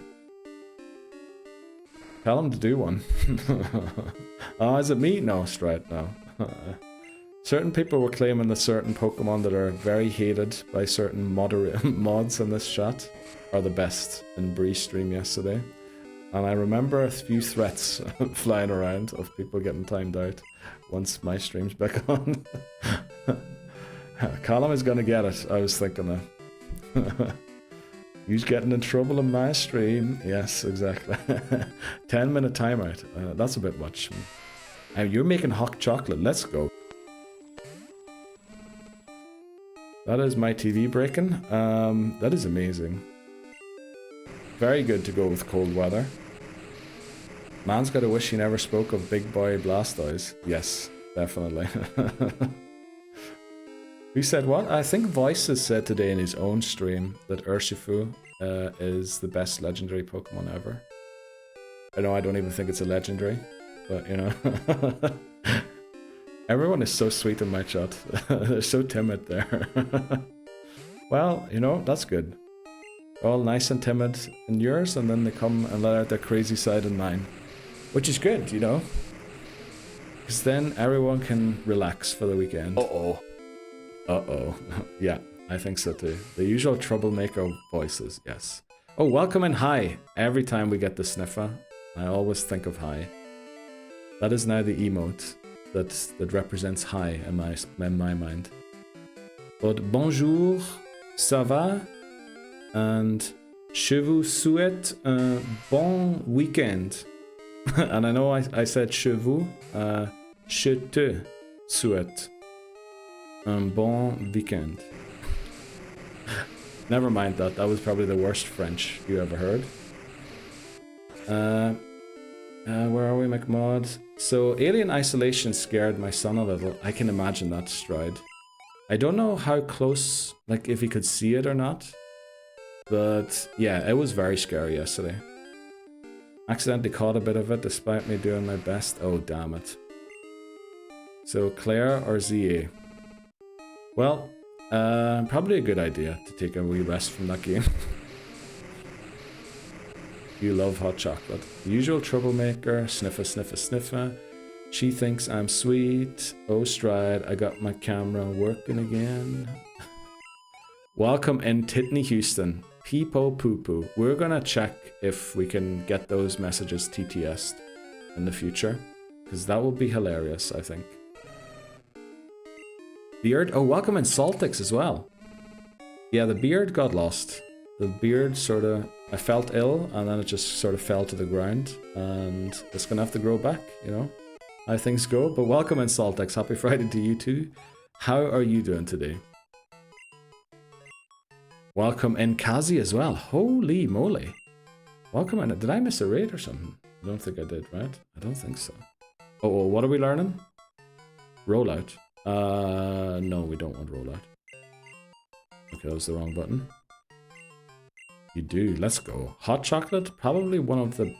Tell him to do one. Oh, is it me? No, straight now. Certain people were claiming that certain Pokemon that are very hated by certain mods in this chat are the best in Bree's stream yesterday. And I remember a few threats flying around of people getting timed out once my stream's back on. Callum is gonna get it, I was thinking that. He's getting in trouble in my stream. Yes, exactly. 10-minute timeout. That's a bit much. You're making hot chocolate. Let's go. That is my TV breaking. That is amazing. Very good to go with cold weather. Man's gotta wish he never spoke of Big Boy Blastoise. Yes, definitely. Who said what? I think Voices said today in his own stream that Urshifu is the best legendary Pokemon ever. I know I don't even think it's a legendary, but you know. Everyone is so sweet in my chat. They're so timid there. Well, you know, that's good. All nice and timid in yours, and then they come and let out their crazy side in mine. Which is good, you know? Because then everyone can relax for the weekend. Uh-oh. Uh-oh. Yeah, I think so too. The usual troublemaker voices, yes. Oh, welcome and hi. Every time we get the sniffer, I always think of hi. That is now the emote that represents hi in my mind. But bonjour, ça va? And je vous souhaite un bon weekend. And I know I said je vous, je te souhaite un bon weekend. Never mind that. That was probably the worst French you ever heard. Where are we, McMod? So, Alien Isolation scared my son a little. I can imagine that, Stride. I don't know how close, like, if he could see it or not. But, yeah, it was very scary yesterday. Accidentally caught a bit of it, despite me doing my best. Oh, damn it. So, Clair or ZA? Well, probably a good idea to take a wee rest from that game. You love hot chocolate. The usual troublemaker, sniffer, sniffer, sniffer. She thinks I'm sweet. Oh, Stride, I got my camera working again. Welcome in Titney Houston. Peepo poo poo. We're gonna check if we can get those messages TTS'd in the future, because that will be hilarious, I think. Beard? Oh, welcome in Saltix as well. Yeah, the beard got lost. The beard sort of, I felt ill, and then it just sort of fell to the ground, and it's gonna have to grow back, you know, how things go. But welcome in Saltix. Happy Friday to you too. How are you doing today? Welcome in Kazi as well. Holy moly. Welcome in. Did I miss a raid or something? I don't think I did, right? I don't think so. Oh, what are we learning? Rollout. No, we don't want rollout. Okay, that was the wrong button. You do. Let's go. Hot chocolate, probably one of the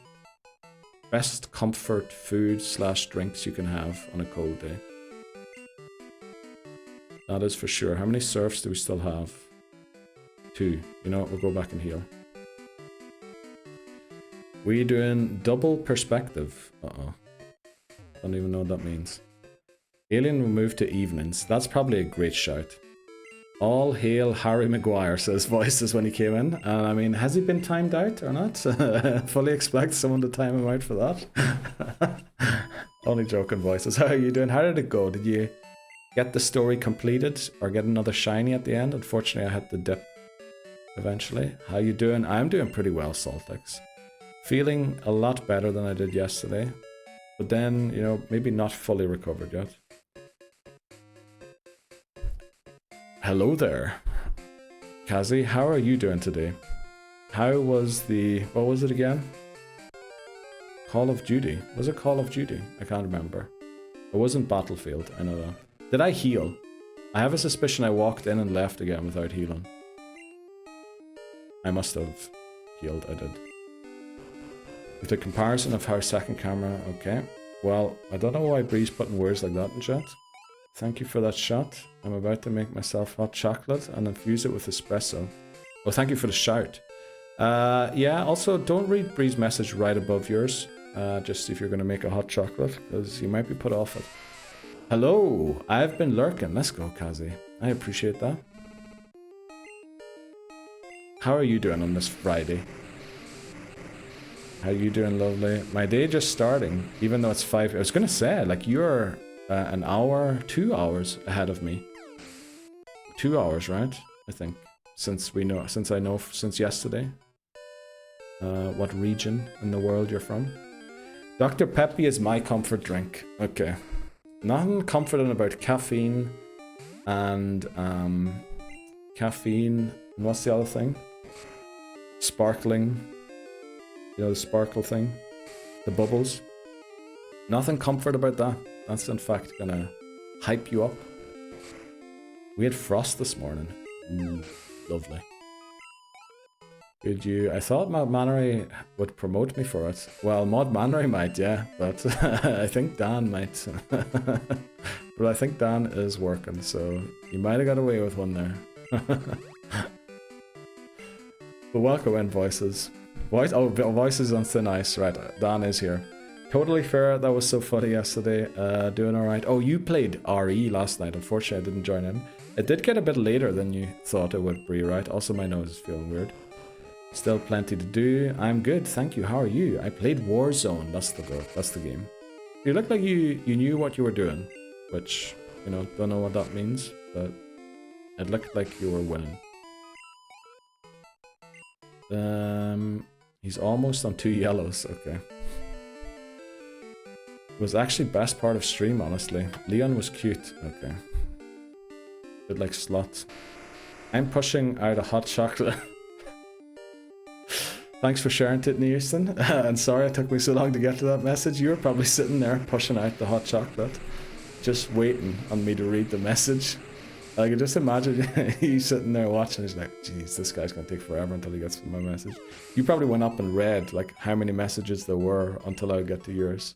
best comfort food slash drinks you can have on a cold day. That is for sure. How many surfs do we still have? 2. You know what? We'll go back and heal. We doing double perspective. Uh-oh. Don't even know what that means. Alien will move to evenings. That's probably a great shout. All hail Harry Maguire, says Voices when he came in. And I mean, has he been timed out or not? Fully expect someone to time him out for that. Only joking, Voices. How are you doing? How did it go? Did you get the story completed or get another shiny at the end? Unfortunately, I had to dip eventually. How you doing? I'm doing pretty well, Saltix. Feeling a lot better than I did yesterday. But then, you know, maybe not fully recovered yet. Hello there, Kazi. How are you doing today? How was the... what was it again? Call of Duty. Was it Call of Duty? I can't remember. It wasn't Battlefield, I know that. Did I heal? I have a suspicion I walked in and left again without healing. I must have healed, I did. With the comparison of how second camera... okay. Well, I don't know why Bree's putting words like that in chat. Thank you for that shot. I'm about to make myself hot chocolate and infuse it with espresso. Oh, thank you for the shout. Yeah, also don't read Bree's message right above yours. Just if you're going to make a hot chocolate, because you might be put off it. Hello, I've been lurking. Let's go, Kazi. I appreciate that. How are you doing on this Friday? How are you doing, lovely? My day just starting, even though it's 5. I was going to say, like, you're... an hour, 2 hours ahead of me. 2 hours, right? I think. Since I know since yesterday. What region in the world you're from. Dr. Peppy is my comfort drink. Okay. Nothing comforting about caffeine and caffeine. And what's the other thing? Sparkling. You know, the sparkle thing. The bubbles. Nothing comfort about that. That's in fact gonna hype you up. We had frost this morning. Lovely. Could you... I thought Mod Mannery would promote me for it. Well, Mod Mannery might, yeah, but I think Dan might. But I think Dan is working, so you might have got away with one there. But welcome in, Voices. Voices on thin ice, right? Dan is here. Totally fair, that was so funny yesterday. Doing alright. Oh, you played RE last night. Unfortunately, I didn't join in. It did get a bit later than you thought it would, Bree, right? Also, my nose is feeling weird. Still plenty to do. I'm good, thank you. How are you? I played Warzone. That's the game. You look like you knew what you were doing. Which, you know, don't know what that means. But it looked like you were winning. He's almost on 2 yellows. Okay. Was actually best part of stream, honestly. Leon was cute. Okay. Good like slots. I'm pushing out a hot chocolate. Thanks for sharing it, Houston. And sorry it took me so long to get to that message. You were probably sitting there pushing out the hot chocolate. Just waiting on me to read the message. I could just imagine you sitting there watching. He's like, geez, this guy's gonna take forever until he gets to my message. You probably went up and read like how many messages there were until I would get to yours.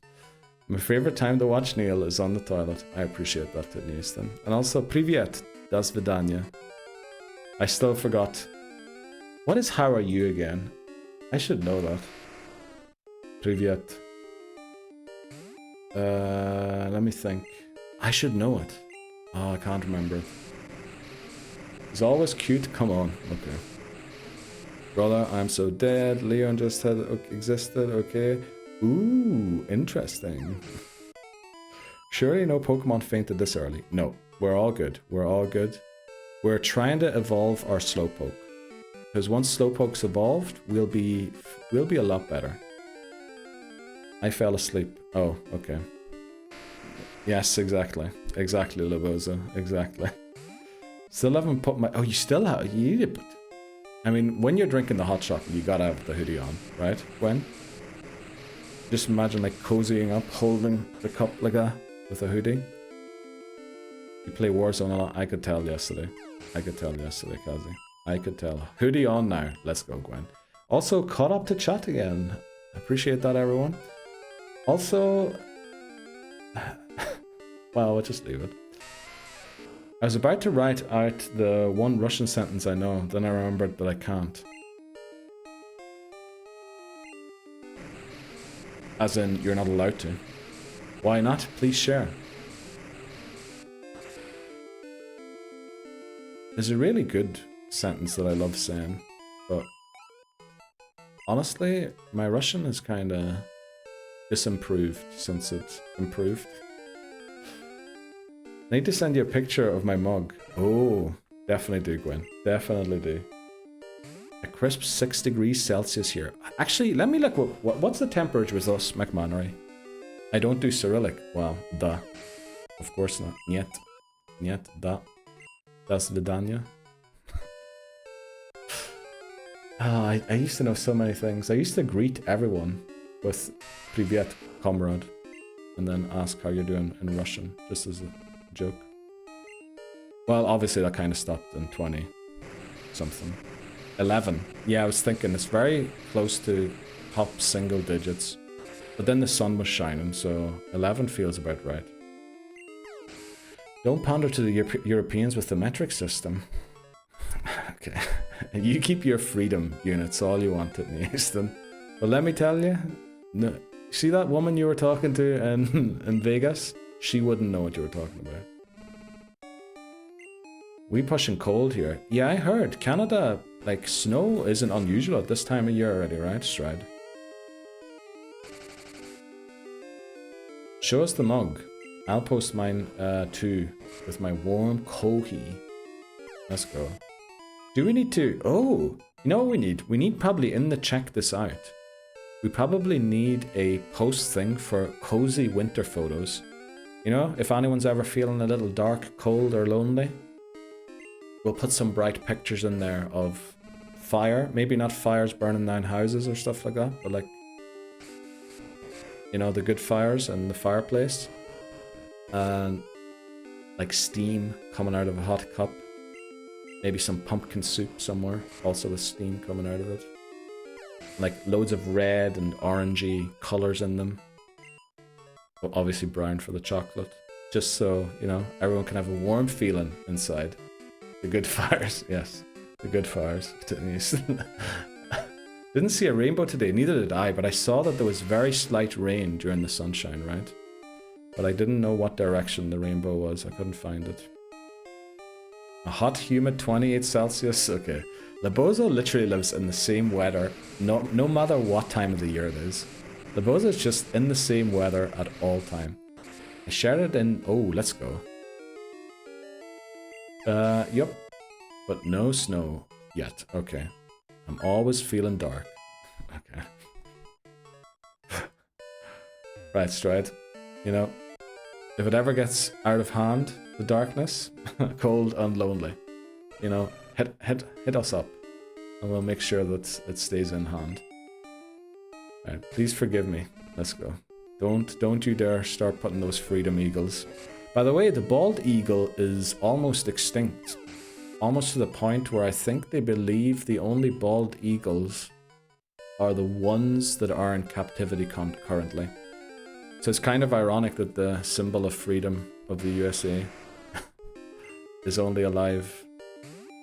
My favorite time to watch Neil is on the toilet. I appreciate that, Houston. And also, Privyet, das vidanya. I still forgot. What is how are you again? I should know that. Privyet. Let me think. I should know it. Oh, I can't remember it. He's always cute. Come on. Okay. Brother, I'm so dead. Leon just had existed. Okay. Ooh, interesting. Surely no Pokemon fainted this early. No, we're all good. We're all good. We're trying to evolve our Slowpoke. Because once Slowpoke's evolved, we'll be a lot better. I fell asleep. Oh, okay. Yes, exactly. Exactly, Laboza. Exactly. Still haven't put my... Oh, you still have... You need it. I mean, when you're drinking the hot chocolate, you gotta have the hoodie on, right? When? Just imagine like cozying up, holding the cup like that with a hoodie. You play Warzone a lot? I could tell yesterday. I could tell yesterday, Kazi. I could tell. Hoodie on now. Let's go, Gwen. Also, caught up to chat again. Appreciate that, everyone. Also... well, we'll just leave it. I was about to write out the one Russian sentence I know, then I remembered that I can't. As in, you're not allowed to. Why not? Please share. There's a really good sentence that I love saying, but honestly, my Russian is kinda disimproved since it's improved. I need to send you a picture of my mug. Oh, definitely do, Gwen. Definitely do. A crisp 6 degrees Celsius here. Actually, let me look. What's the temperature with us, McMannery? I don't do Cyrillic. Well, da. Of course not. Niet. Niet, da. Das vidanya. I used to know so many things. I used to greet everyone with Privyet, comrade, and then ask how you're doing in Russian, just as a joke. Well, obviously that kind of stopped in 20 something. 11. Yeah, I was thinking it's very close to top single digits. But then the sun was shining, so 11 feels about right. Don't pander to the Europeans with the metric system. Okay. You keep your freedom units all you want at Easton. But let me tell you, no, see that woman you were talking to in Vegas? She wouldn't know what you were talking about. We pushing cold here. Yeah, I heard. Canada, like, snow isn't unusual at this time of year already, right, Stride? Show us the mug. I'll post mine too, with my warm Kogi. Let's go. Do we need to... Oh! You know what we need? We need probably in the check this out. We probably need a post thing for cozy winter photos. You know, if anyone's ever feeling a little dark, cold, or lonely, we'll put some bright pictures in there of fire. Maybe not fires burning down houses or stuff like that, but like, you know, the good fires in the fireplace. And like steam coming out of a hot cup. Maybe some pumpkin soup somewhere, also with steam coming out of it. Like loads of red and orangey colours in them. But obviously brown for the chocolate. Just so, you know, everyone can have a warm feeling inside. The good fires, yes. The good fires. Didn't see a rainbow today, neither did I, but I saw that there was very slight rain during the sunshine, right? But I didn't know what direction the rainbow was, I couldn't find it. A hot, humid 28 Celsius, okay. Lebozo literally lives in the same weather, no matter what time of the year it is. Lebozo is just in the same weather at all time. I shared it in, oh, let's go. Yep. But no snow yet, okay. I'm always feeling dark. Okay. Right, Stride. You know, if it ever gets out of hand, the darkness, cold and lonely, you know, hit us up, and we'll make sure that it stays in hand. Right, please forgive me. Let's go. Don't you dare start putting those freedom eagles. By the way, the bald eagle is almost extinct. Almost to the point where I think they believe the only bald eagles are the ones that are in captivity currently. So it's kind of ironic that the symbol of freedom of the USA is only alive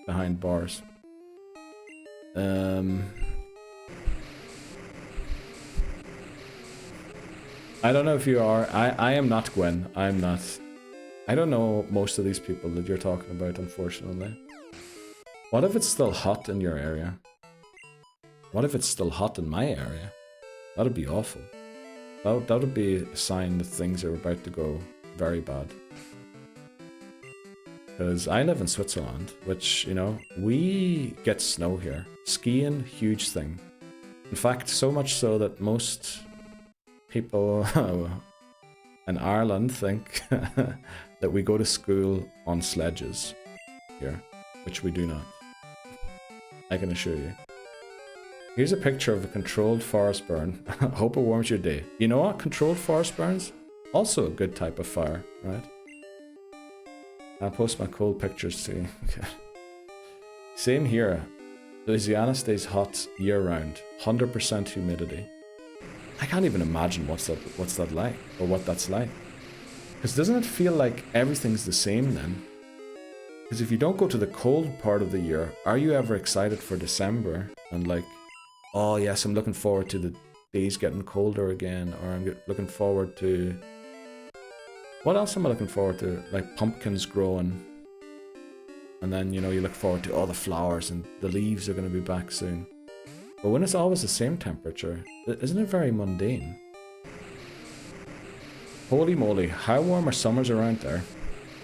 behind bars. I don't know if you are. I am not Gwen. I'm not. I don't know most of these people that you're talking about, unfortunately. What if it's still hot in your area? What if it's still hot in my area? That'd be awful. That would be a sign that things are about to go very bad. Because I live in Switzerland, which, you know, we get snow here. Skiing, huge thing. In fact, so much so that most people in Ireland think that we go to school on sledges here, which we do not. I can assure you. Here's a picture of a controlled forest burn. Hope it warms your day. You know what? Controlled forest burns? Also a good type of fire, right? I'll post my cold pictures too. Okay. Same here. Louisiana stays hot year-round. 100% humidity. I can't even imagine what's that like, or what that's like. Because doesn't it feel like everything's the same then? Because if you don't go to the cold part of the year, are you ever excited for December? And like, oh yes, I'm looking forward to the days getting colder again, or I'm looking forward to... What else am I looking forward to? Like pumpkins growing. And then, you know, you look forward to all the flowers and the leaves are going to be back soon. But when it's always the same temperature, isn't it very mundane? Holy moly, how warm are summers around there?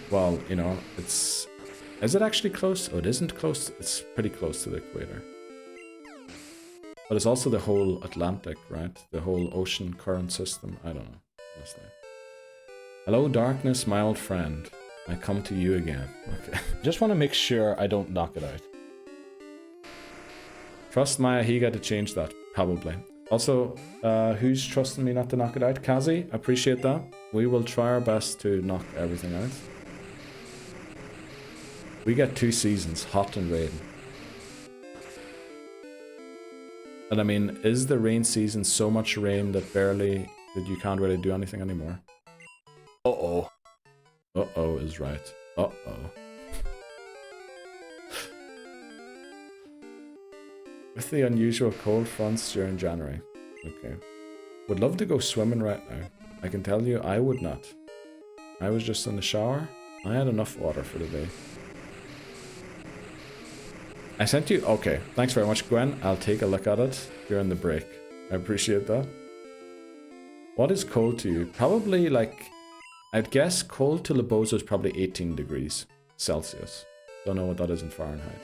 Well, you know, it's... Is it actually close? Oh, it isn't close. It's pretty close to the equator. But it's also the whole Atlantic, right? The whole ocean current system. I don't know, honestly. Hello, darkness, my old friend. I come to you again. Okay. Just want to make sure I don't knock it out. Trust Maya Higa to change that, probably. Also, who's trusting me not to knock it out? Kazi, appreciate that. We will try our best to knock everything out. We get 2 seasons, hot and rain. And I mean, is the rain season so much rain that you can't really do anything anymore? Uh-oh. Uh-oh is right. Uh-oh. With the unusual cold fronts during January. Okay. Would love to go swimming right now. I can tell you I would not. I was just in the shower. I had enough water for the day. I sent you... Okay. Thanks very much, Gwen. I'll take a look at it during the break. I appreciate that. What is cold to you? Probably like... I'd guess cold to Lebozo is probably 18 degrees Celsius. Don't know what that is in Fahrenheit.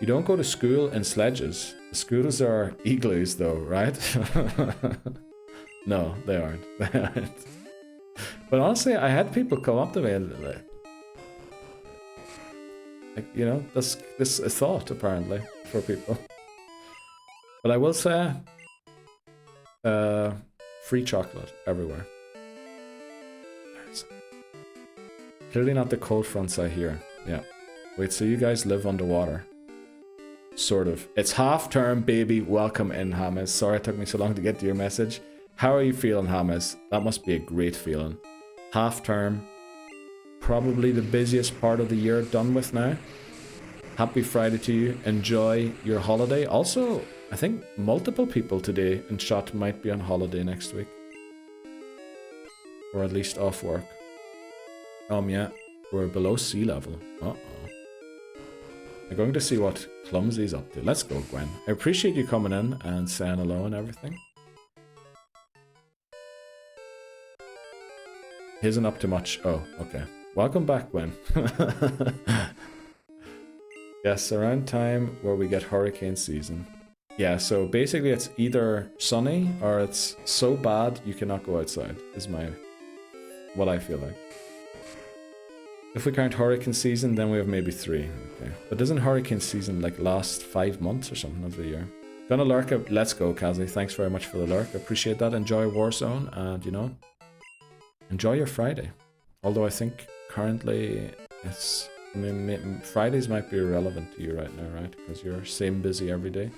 You don't go to school in sledges. The schools are igloos though, right? No, they aren't. They aren't. But honestly, I had people come up to me and like, you know, this is a thought apparently for people. But I will say, free chocolate everywhere. Clearly not the cold fronts I hear. Yeah. Wait, so you guys live underwater? Sort of. It's half term, baby. Welcome in, Hamas. Sorry it took me so long to get to your message. How are you feeling, Hamas? That must be a great feeling. Half term. Probably the busiest part of the year done with now. Happy Friday to you. Enjoy your holiday. Also, I think multiple people today in chat might be on holiday next week. Or at least off work. Yeah, we're below sea level. Uh-oh. I'm going to see what Clumsy's up to. Let's go, Gwen. I appreciate you coming in and saying hello and everything. He isn't up to much. Oh, okay. Welcome back, Gwen. Yes, around time where we get hurricane season. Yeah, so basically it's either sunny or it's so bad you cannot go outside, is what I feel like. If we count hurricane season, then we have maybe 3. Okay. But doesn't hurricane season like last 5 months or something of the year? Gonna lurk up. Let's go, Kazi. Thanks very much for the lurk. Appreciate that. Enjoy Warzone and, you know, enjoy your Friday. Although I think currently it's... I mean, Fridays might be irrelevant to you right now, right? Because you're same busy every day.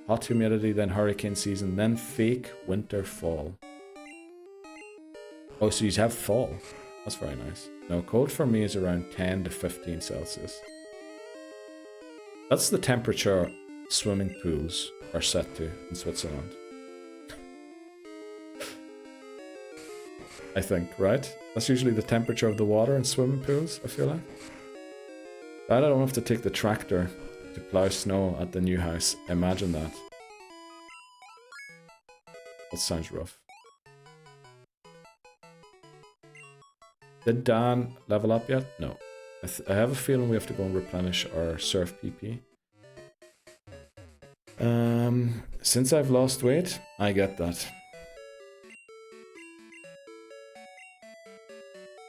Hot humidity, then hurricane season, then fake winter fall. Oh, so you have fall. That's very nice. No, cold for me is around 10 to 15 Celsius. That's the temperature swimming pools are set to in Switzerland. I think, right? That's usually the temperature of the water in swimming pools, I feel like. I don't have to take the tractor to plow snow at the new house. Imagine that. That sounds rough. Did Dan level up yet? No. I have a feeling we have to go and replenish our surf PP. Since I've lost weight, I get that.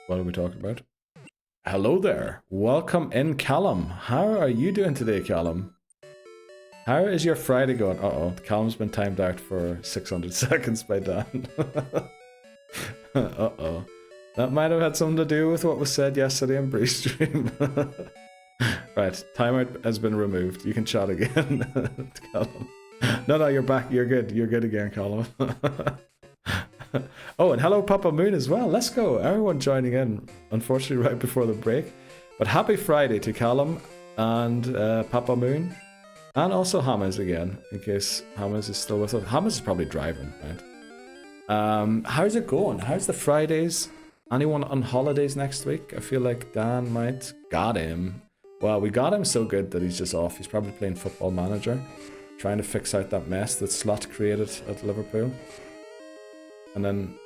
What are we talking about? Hello there. Welcome in, Callum. How are you doing today, Callum? How is your Friday going? Uh-oh, Callum's been timed out for 600 seconds by Dan. Uh-oh. That might have had something to do with what was said yesterday in pre-stream. Right, timeout has been removed. You can chat again, Callum. No, you're back. You're good. You're good again, Callum. Oh, and hello, Papa Moon as well. Let's go. Everyone joining in. Unfortunately, right before the break. But happy Friday to Callum and Papa Moon. And also Hammers again, in case Hammers is still with us. Hammers is probably driving, right? How's it going? How's the Fridays? Anyone on holidays next week? I feel like Dan might. Got him. Well, we got him so good that he's just off. He's probably playing Football Manager, trying to fix out that mess that Slot created at Liverpool. And then,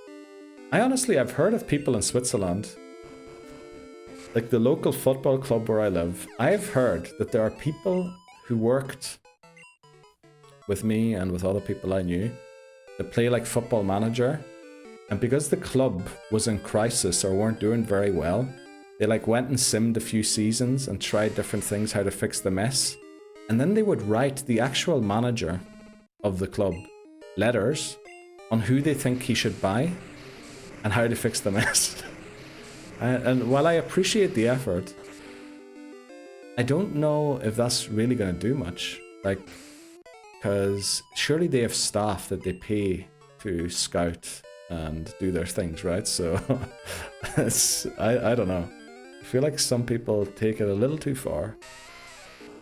I've heard of people in Switzerland, like the local football club where I live. I've heard that there are people who worked with me and with other people I knew that play like Football Manager, and because the club was in crisis or weren't doing very well, they like went and simmed a few seasons and tried different things how to fix the mess, and then they would write the actual manager of the club letters on who they think he should buy and how to fix the mess. And while I appreciate the effort, I don't know if that's really going to do much. Like, because surely they have staff that they pay to scout and do their things, right? So, I don't know. I feel like some people take it a little too far.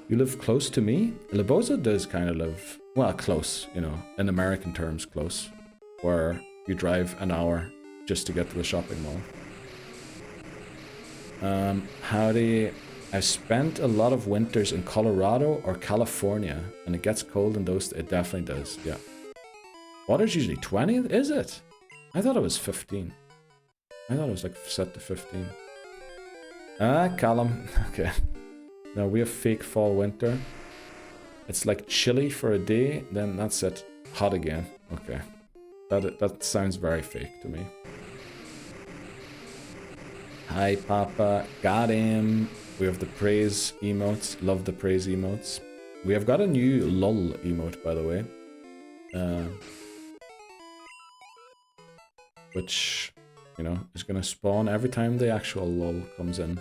You live close to me? Libozo does kind of live, well, close, you know, in American terms, close. Where you drive an hour just to get to the shopping mall. Howdy. I've spent a lot of winters in Colorado or California, and it gets cold in those. It definitely does, yeah. Water's usually 20, is it? I thought it was 15. I thought it was like set to 15. Callum. Okay. No, we have fake fall winter. It's like chilly for a day, then that's it. Hot again. Okay. That sounds very fake to me. Hi, Papa. Got him. We have the praise emotes. Love the praise emotes. We have got a new lol emote, by the way. Which, you know, is going to spawn every time the actual lol comes in.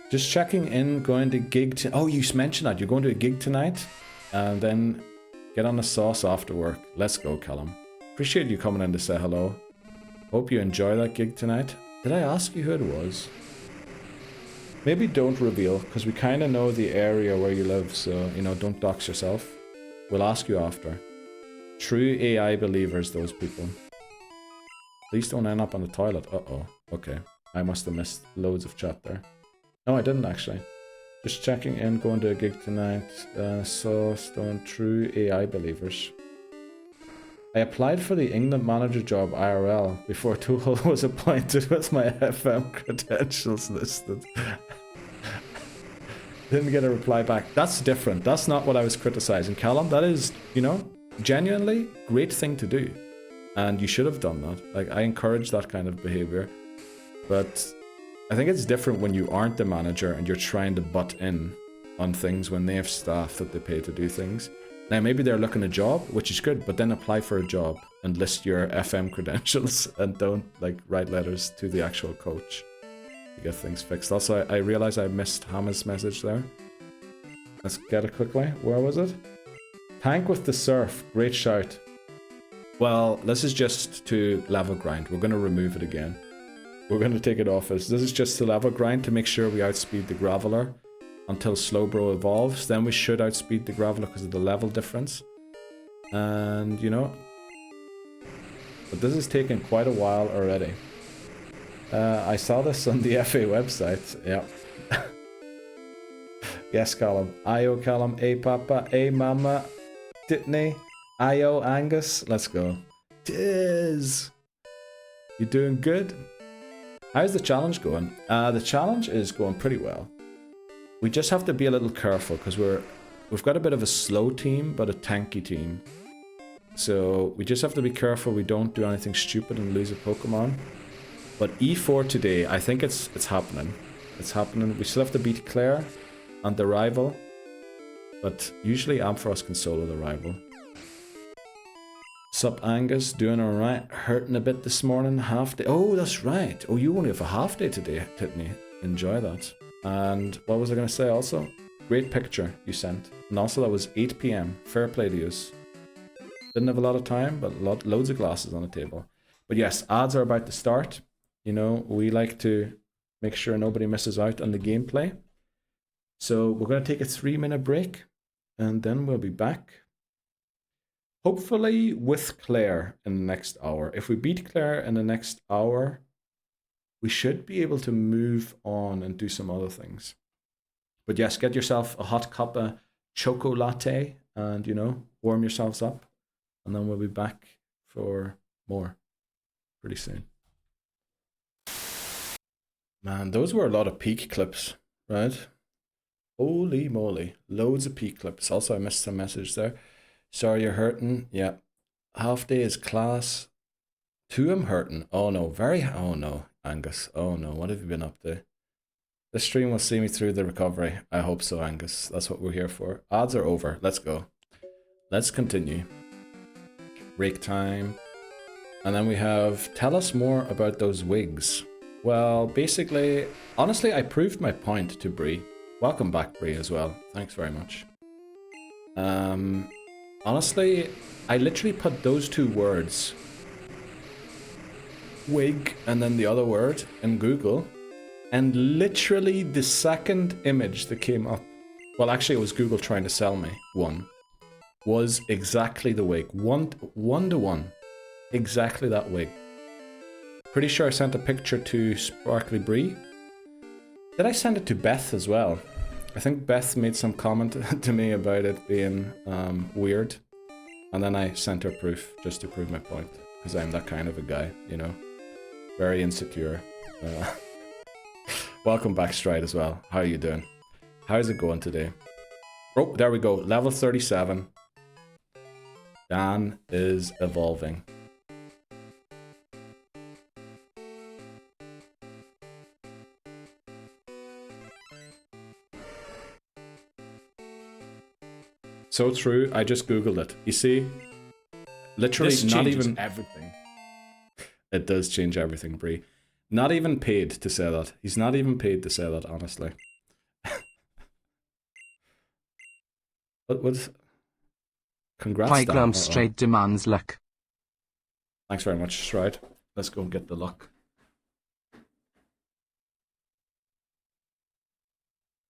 Just checking in, going to gig oh, you mentioned that. You're going to a gig tonight? And then get on the sauce after work. Let's go, Callum. Appreciate you coming in to say hello. Hope you enjoy that gig tonight. Did I ask you who it was? Maybe don't reveal, because we kind of know the area where you live, so, you know, don't dox yourself. We'll ask you after. True AI believers, those people. Please don't end up on the toilet. Uh-oh. Okay. I must have missed loads of chat there. No, I didn't actually. Just checking in, going to a gig tonight. Stone, true AI believers. I applied for the England manager job IRL before Tohjo was appointed with my FM credentials listed. Didn't get a reply back. That's different. That's not what I was criticizing, Callum. That is, you know, genuinely great thing to do. And you should have done that. Like, I encourage that kind of behavior. But I think it's different when you aren't the manager and you're trying to butt in on things when they have staff that they pay to do things. Now, maybe they're looking a job, which is good, but then apply for a job and list your FM credentials and don't, like, write letters to the actual coach to get things fixed. Also, I realize I missed Hammer's message there. Let's get it quickly. Where was it? Tank with the surf. Great shout. Well, this is just to level grind. We're going to remove it again. We're going to take it off. This is just to level grind to make sure we outspeed the Graveler until Slowbro evolves. Then we should outspeed the Graveler because of the level difference. And, you know, but this has taken quite a while already. I saw this on the FA website. Yeah. Yes, Callum. Ayo, Callum. A Papa. A Mama. Ditney. Ayo, Angus. Let's go. Tiz. You doing good? How's the challenge going? The challenge is going pretty well. We just have to be a little careful because we've got a bit of a slow team, but a tanky team. So we just have to be careful we don't do anything stupid and lose a Pokemon. But E4 today, I think it's happening. It's happening. We still have to beat Clair and the rival. But usually Ampharos can solo the rival. Sup, Angus? Doing alright? Hurting a bit this morning? Half day? Oh, that's right. Oh, you only have a half day today, Titney. Enjoy that. And what was I going to say also? Great picture you sent. And also that was 8 p.m. Fair play to you. Didn't have a lot of time, but loads of glasses on the table. But yes, ads are about to start. You know, we like to make sure nobody misses out on the gameplay. So we're going to take a 3-minute break and then we'll be back. Hopefully with Clair in the next hour. If we beat Clair in the next hour, we should be able to move on and do some other things. But yes, get yourself a hot cup of choco latte and, you know, warm yourselves up. And then we'll be back for more pretty soon. Man, those were a lot of peak clips, right? Holy moly, loads of peak clips. Also, I missed some message there. Sorry you're hurting. Yeah. Half day is class. 2 I'm hurting. Oh no, oh no, Angus. Oh no, what have you been up to? This stream will see me through the recovery. I hope so, Angus. That's what we're here for. Ads are over. Let's go. Let's continue. Break time. And then we have, tell us more about those wigs. Well, basically, honestly, I proved my point to Bree. Welcome back, Bree, as well. Thanks very much. Honestly, I literally put those 2 words, wig and then the other word, in Google, and literally the second image that came up, well, actually it was Google trying to sell me one, was exactly the wig. One to one. Exactly that wig. Pretty sure I sent a picture to Sparkly Bree. Did I send it to Beth as well? I think Beth made some comment to me about it being weird. And then I sent her proof, just to prove my point. Because I'm that kind of a guy, you know. Very insecure. Welcome back, Stride, as well. How are you doing? How's it going today? Oh, there we go. Level 37. Dan is evolving. So true, I just googled it. You see, literally This not changes even everything. It does change everything, Bree. Not even paid to say that. He's not even paid to say that, honestly. What? Congrats, Dan. Playground straight demands luck. Thanks very much, Stride. Let's go and get the luck.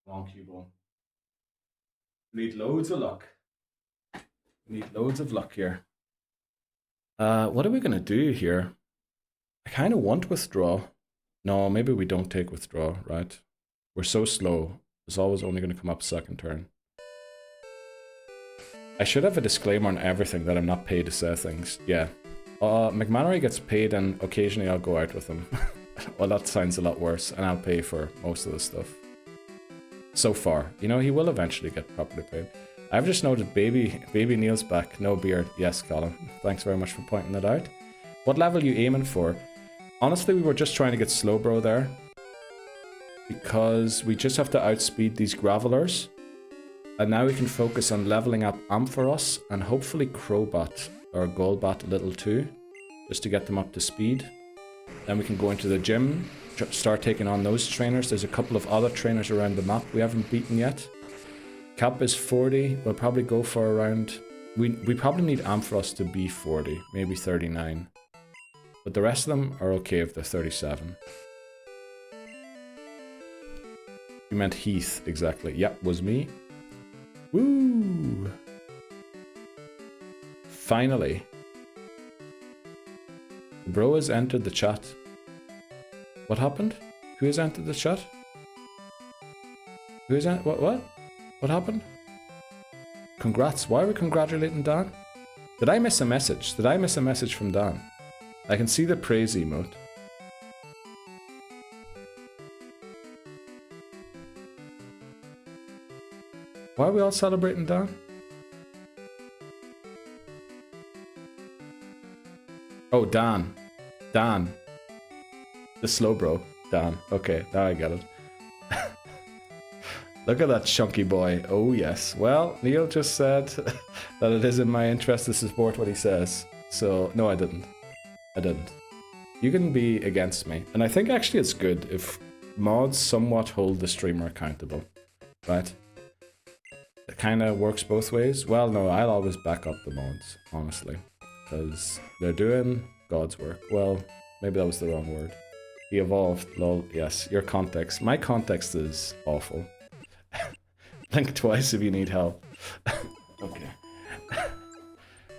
Come on, Cubone. We need loads of luck. We need loads of luck here. What are we going to do here? I kind of want withdraw. No, maybe we don't take withdraw, right? We're so slow. It's always only going to come up second turn. I should have a disclaimer on everything that I'm not paid to say things. Yeah. McMannery gets paid and occasionally I'll go out with him. Well, that sounds a lot worse, and I'll pay for most of the stuff. So far. You know, he will eventually get properly paid. I've just noted baby Neil's back. No beard. Yes, Colin. Thanks very much for pointing that out. What level are you aiming for? Honestly, we were just trying to get Slowbro there. Because we just have to outspeed these Gravelers. And now we can focus on leveling up Ampharos and hopefully Crobat or Golbat a little too. Just to get them up to speed. Then we can go into the gym. Start taking on those trainers. There's a couple of other trainers around the map we haven't beaten yet. Cap is 40. We'll probably go for around... We probably need Ampharos to be 40. Maybe 39. But the rest of them are okay if they're 37. You meant Heath, exactly. Yep, was me. Woo! Finally. Bro has entered the chat. What happened? Who has entered the chat? Who has what? What happened? Congrats. Why are we congratulating Dan? Did I miss a message? Did I miss a message from Dan? I can see the praise emote. Why are we all celebrating Dan? Oh, Dan. Dan. The slow bro. Dan. Okay, now I get it. Look at that chunky boy. Oh, yes. Well, Neil just said that it is in my interest to support what he says. So, no, I didn't. I didn't. You can be against me. And I think actually it's good if mods somewhat hold the streamer accountable, right? It kind of works both ways. Well, no, I'll always back up the mods, honestly, because they're doing God's work. Well, maybe that was the wrong word. He evolved, lol. Yes, your context. My context is awful. Blink twice if you need help. Okay.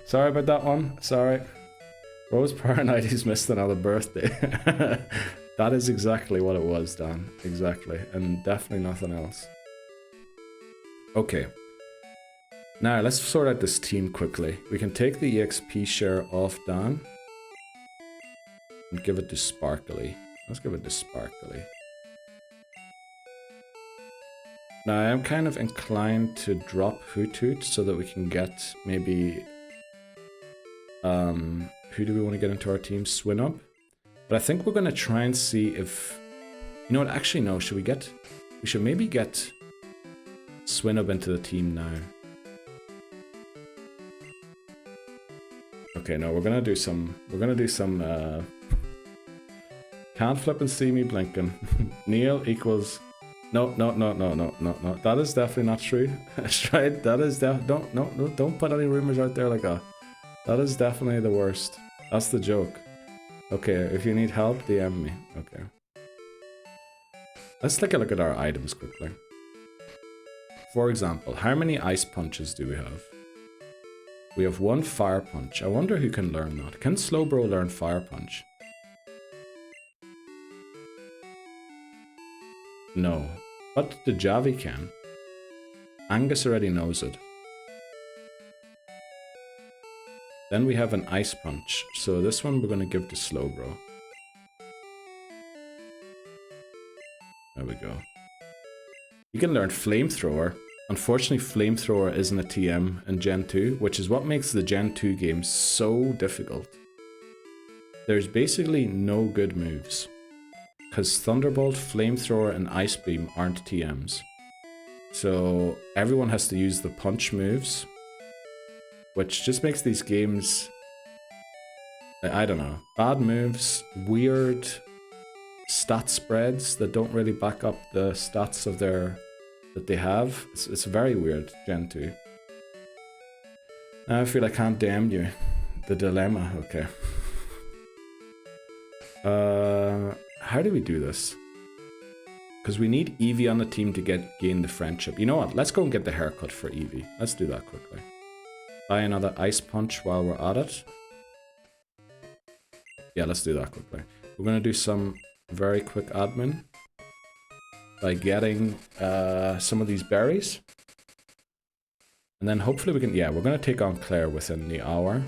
Sorry about that one. Sorry. Rose Paranites missed another birthday. That is exactly what it was, Dan. Exactly. And definitely nothing else. Okay. Now, let's sort out this team quickly. We can take the EXP share off Dan. And give it to Sparkly. Let's give it to Sparkly. Now, I am kind of inclined to drop Hoothoot so that we can get maybe... who do we want to get into our team? Swinub. But I think we're going to try and see if... You know what? Actually, no. Should we get... We should maybe get Swinub into the team now. Okay, no. We're going to do some... Can't flip and see me blinking. Neil equals... No. That is definitely not true. Right? That is don't put any rumors out there like that. That is definitely the worst. That's the joke. Okay, if you need help, DM me. Okay. Let's take a look at our items quickly. For example, how many ice punches do we have? We have 1 fire punch. I wonder who can learn that. Can Slowbro learn fire punch? No. But the Javi can. Angus already knows it. Then we have an ice punch. So this one we're going to give to Slowbro. There we go. You can learn flamethrower. Unfortunately, flamethrower isn't a TM in Gen 2, which is what makes the Gen 2 games so difficult. There's basically no good moves. Because Thunderbolt, Flamethrower, and Ice Beam aren't TMs. So everyone has to use the punch moves. Which just makes these games... I don't know. Bad moves, weird stat spreads that don't really back up the stats of that they have. It's very weird, Gen 2. Now I feel I can't damn you. The dilemma, okay. How do we do this? Because we need Eevee on the team to gain the friendship. You know what? Let's go and get the haircut for Eevee. Let's do that quickly. Buy another ice punch while we're at it. Yeah, let's do that quickly. We're going to do some very quick admin by getting some of these berries. And then hopefully we can... Yeah, we're going to take on Clair within the hour.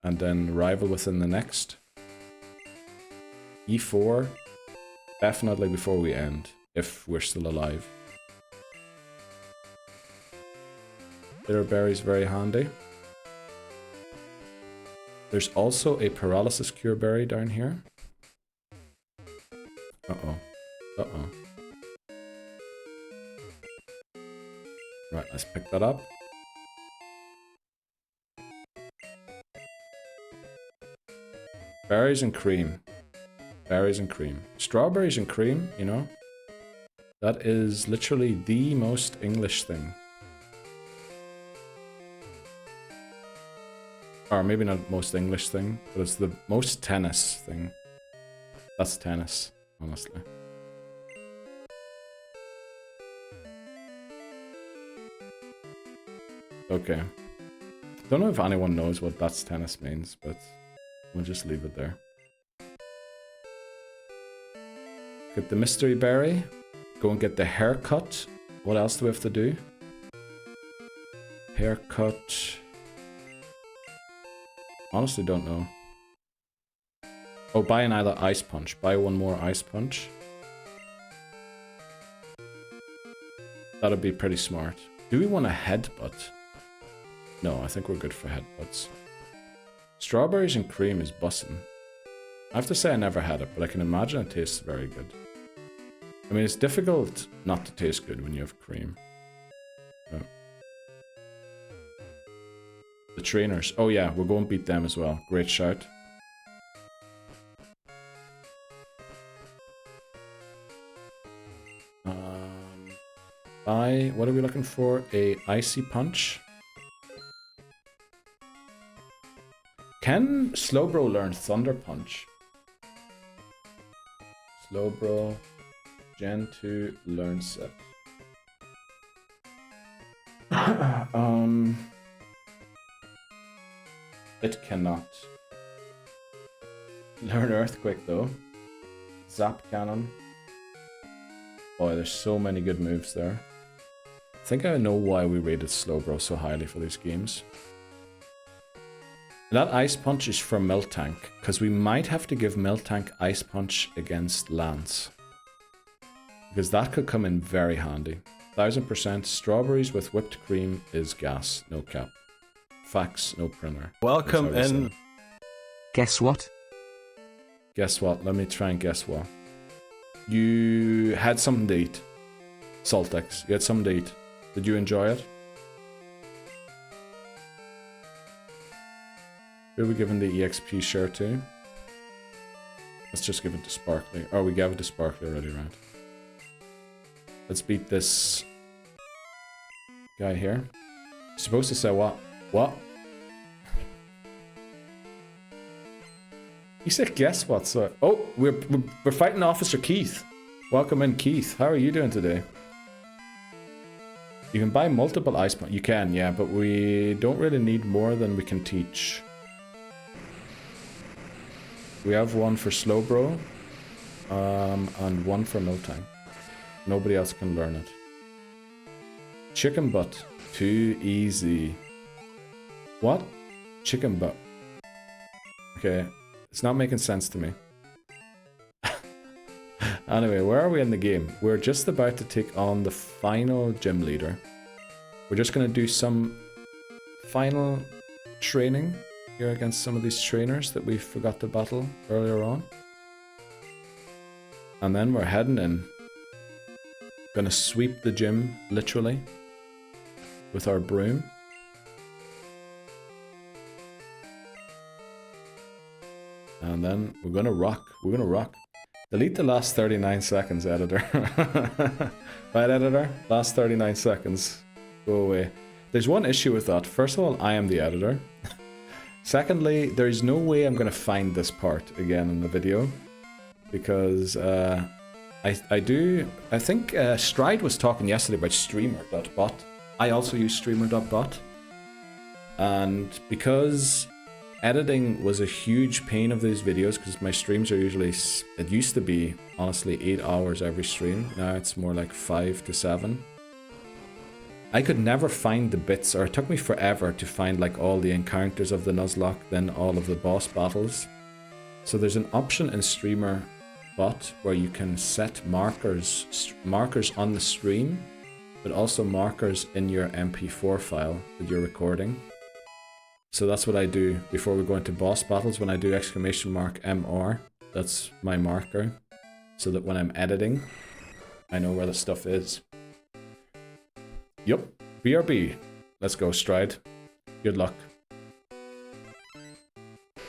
And then rival within the next. E4, definitely before we end, if we're still alive. Bitterberry's very handy. There's also a paralysis cure berry down here. Uh-oh. Uh-oh. Right, let's pick that up. Berries and cream. Berries and cream. Strawberries and cream, you know? That is literally the most English thing. Or maybe not most English thing, but it's the most tennis thing. That's tennis, honestly. Okay. Don't know if anyone knows what that's tennis means, but we'll just leave it there. Get the mystery berry. Go and get the haircut. What else do we have to do? Haircut. Honestly, don't know. Oh, buy another ice punch. Buy one more ice punch. That'd be pretty smart. Do we want a headbutt? No, I think we're good for headbutts. Strawberries and cream is bussin'. I have to say I never had it, but I can imagine it tastes very good. I mean, it's difficult not to taste good when you have cream. Oh. The trainers. Oh yeah, we'll go and beat them as well. Great shout. What are we looking for? A icy punch. Can Slowbro learn Thunder Punch? Slowbro Gen 2 learn set. It cannot. Learn Earthquake though. Zap Cannon. Oh, there's so many good moves there. I think I know why we rated Slowbro so highly for these games. That Ice Punch is for Miltank, because we might have to give Miltank Ice Punch against Lance. Because that could come in very handy. 1000% strawberries with whipped cream is gas, no cap. Facts, no printer. Welcome in. Guess what? Guess what? Let me try and guess what. You had something to eat. Saltex, you had something to eat. Did you enjoy it? Who are we giving the EXP share to? Let's just give it to Sparkly. Oh, we gave it to Sparkly already, right? Let's beat this guy here. You're supposed to say what? What? You said guess what, so... Oh, we're fighting Officer Keith. Welcome in, Keith. How are you doing today? You can buy multiple ice punch. You can, yeah, but we don't really need more than we can teach. We have one for Slowbro, and one for Miltank. Nobody else can learn it. Chicken butt. Too easy. What? Chicken butt. Okay, it's not making sense to me. Anyway, where are we in the game? We're just about to take on the final gym leader. We're just going to do some final training here against some of these trainers that we forgot to battle earlier on. And then we're heading in. Gonna sweep the gym, literally, with our broom. And then we're gonna rock. We're gonna rock. Delete the last 39 seconds, editor. Right, editor? Last 39 seconds. Go away. There's one issue with that. First of all, I am the editor. Secondly, there's no way I'm gonna find this part again in the video. Because I think Stride was talking yesterday about streamer.bot. I also use streamer.bot. And because editing was a huge pain of these videos, because my streams are usually, it used to be honestly 8 hours every stream. Now it's more like 5 to 7. I could never find the bits, or it took me forever to find like all the encounters of the Nuzlocke, then all of the boss battles. So there's an option in streamer.bot where you can set markers on the stream, but also markers in your MP4 file that you're recording. So that's what I do before we go into boss battles. When I do !MR, that's my marker, so that when I'm editing, I know where the stuff is. Yup, BRB. Let's go, Stride. Good luck.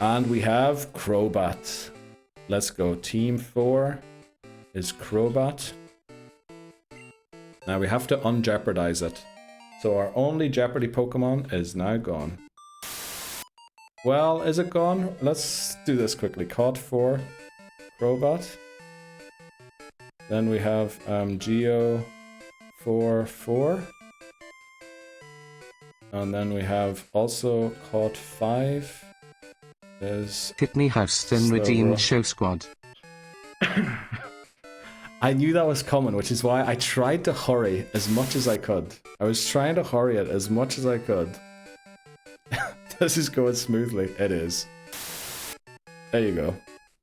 And we have Crobat. Let's go. Team 4 is Crobat. Now we have to unjeopardize it. So our only Jeopardy Pokemon is now gone. Well, is it gone? Let's do this quickly. COD 4, Crobat. Then we have Geo 4. And then we have also COD 5. There's Pitney Houston redeemed show squad. I knew that was coming, which is why I tried to hurry as much as I could. I was trying to hurry it as much as I could. This is going smoothly. It is. There you go.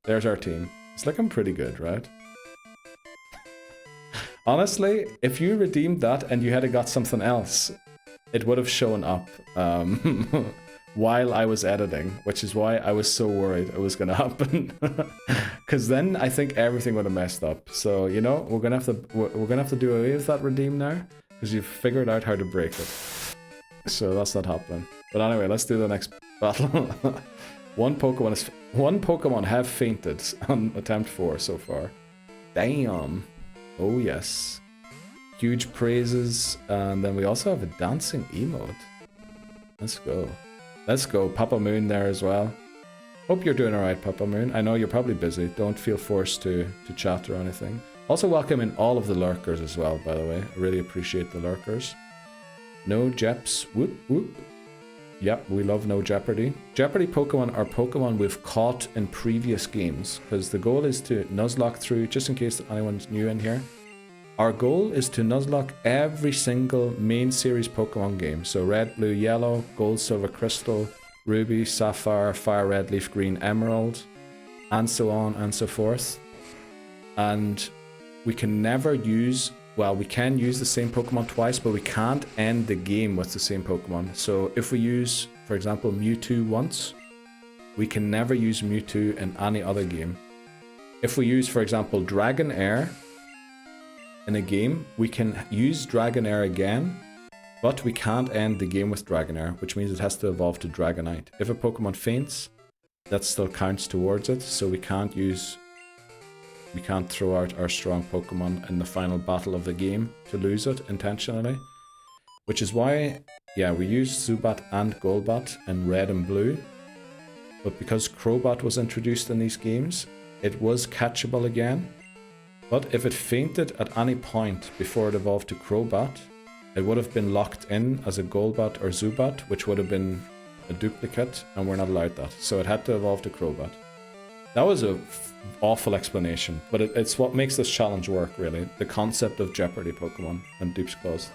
There's our team. It's looking pretty good, right? Honestly, if you redeemed that and you had got something else, it would have shown up while I was editing, which is why I was so worried it was going to happen. Because then I think everything would have messed up. So, you know, we're gonna have to do away with that redeem now, because you've figured out how to break it. So that's not happening. But anyway, let's do the next battle. One Pokemon have fainted on attempt 4 so far. Damn. Oh yes. Huge praises, and then we also have a dancing emote. Let's go. Let's go. Papa Moon there as well. Hope you're doing alright, Papa Moon. I know you're probably busy. Don't feel forced to chat or anything. Also welcome in all of the lurkers as well, by the way. I really appreciate the lurkers. No Jeps. Whoop whoop. Yep, we love no Jeopardy. Jeopardy Pokemon are Pokemon we've caught in previous games, because the goal is to Nuzlocke through, just in case anyone's new in here, our goal is to Nuzlocke every single main series Pokemon game. So Red, Blue, Yellow, Gold, Silver, Crystal, Ruby, Sapphire, Fire Red, Leaf Green, Emerald, and so on and so forth. And we can never use, well, we can use the same Pokemon twice, but we can't end the game with the same Pokemon. So if we use, for example, Mewtwo once, we can never use Mewtwo in any other game. If we use, for example, Dragonair in a game, we can use Dragonair again, but we can't end the game with Dragonair, which means it has to evolve to Dragonite. If a Pokemon faints, that still counts towards it, so we can't throw out our strong Pokemon in the final battle of the game to lose it intentionally. Which is why, yeah, we used Zubat and Golbat in Red and Blue, but because Crobat was introduced in these games, it was catchable again. But if it fainted at any point before it evolved to Crobat, it would have been locked in as a Golbat or Zubat, which would have been a duplicate, and we're not allowed that. So it had to evolve to Crobat. That was a awful explanation, but it's what makes this challenge work, really. The concept of Jeopardy Pokemon and dupes clause.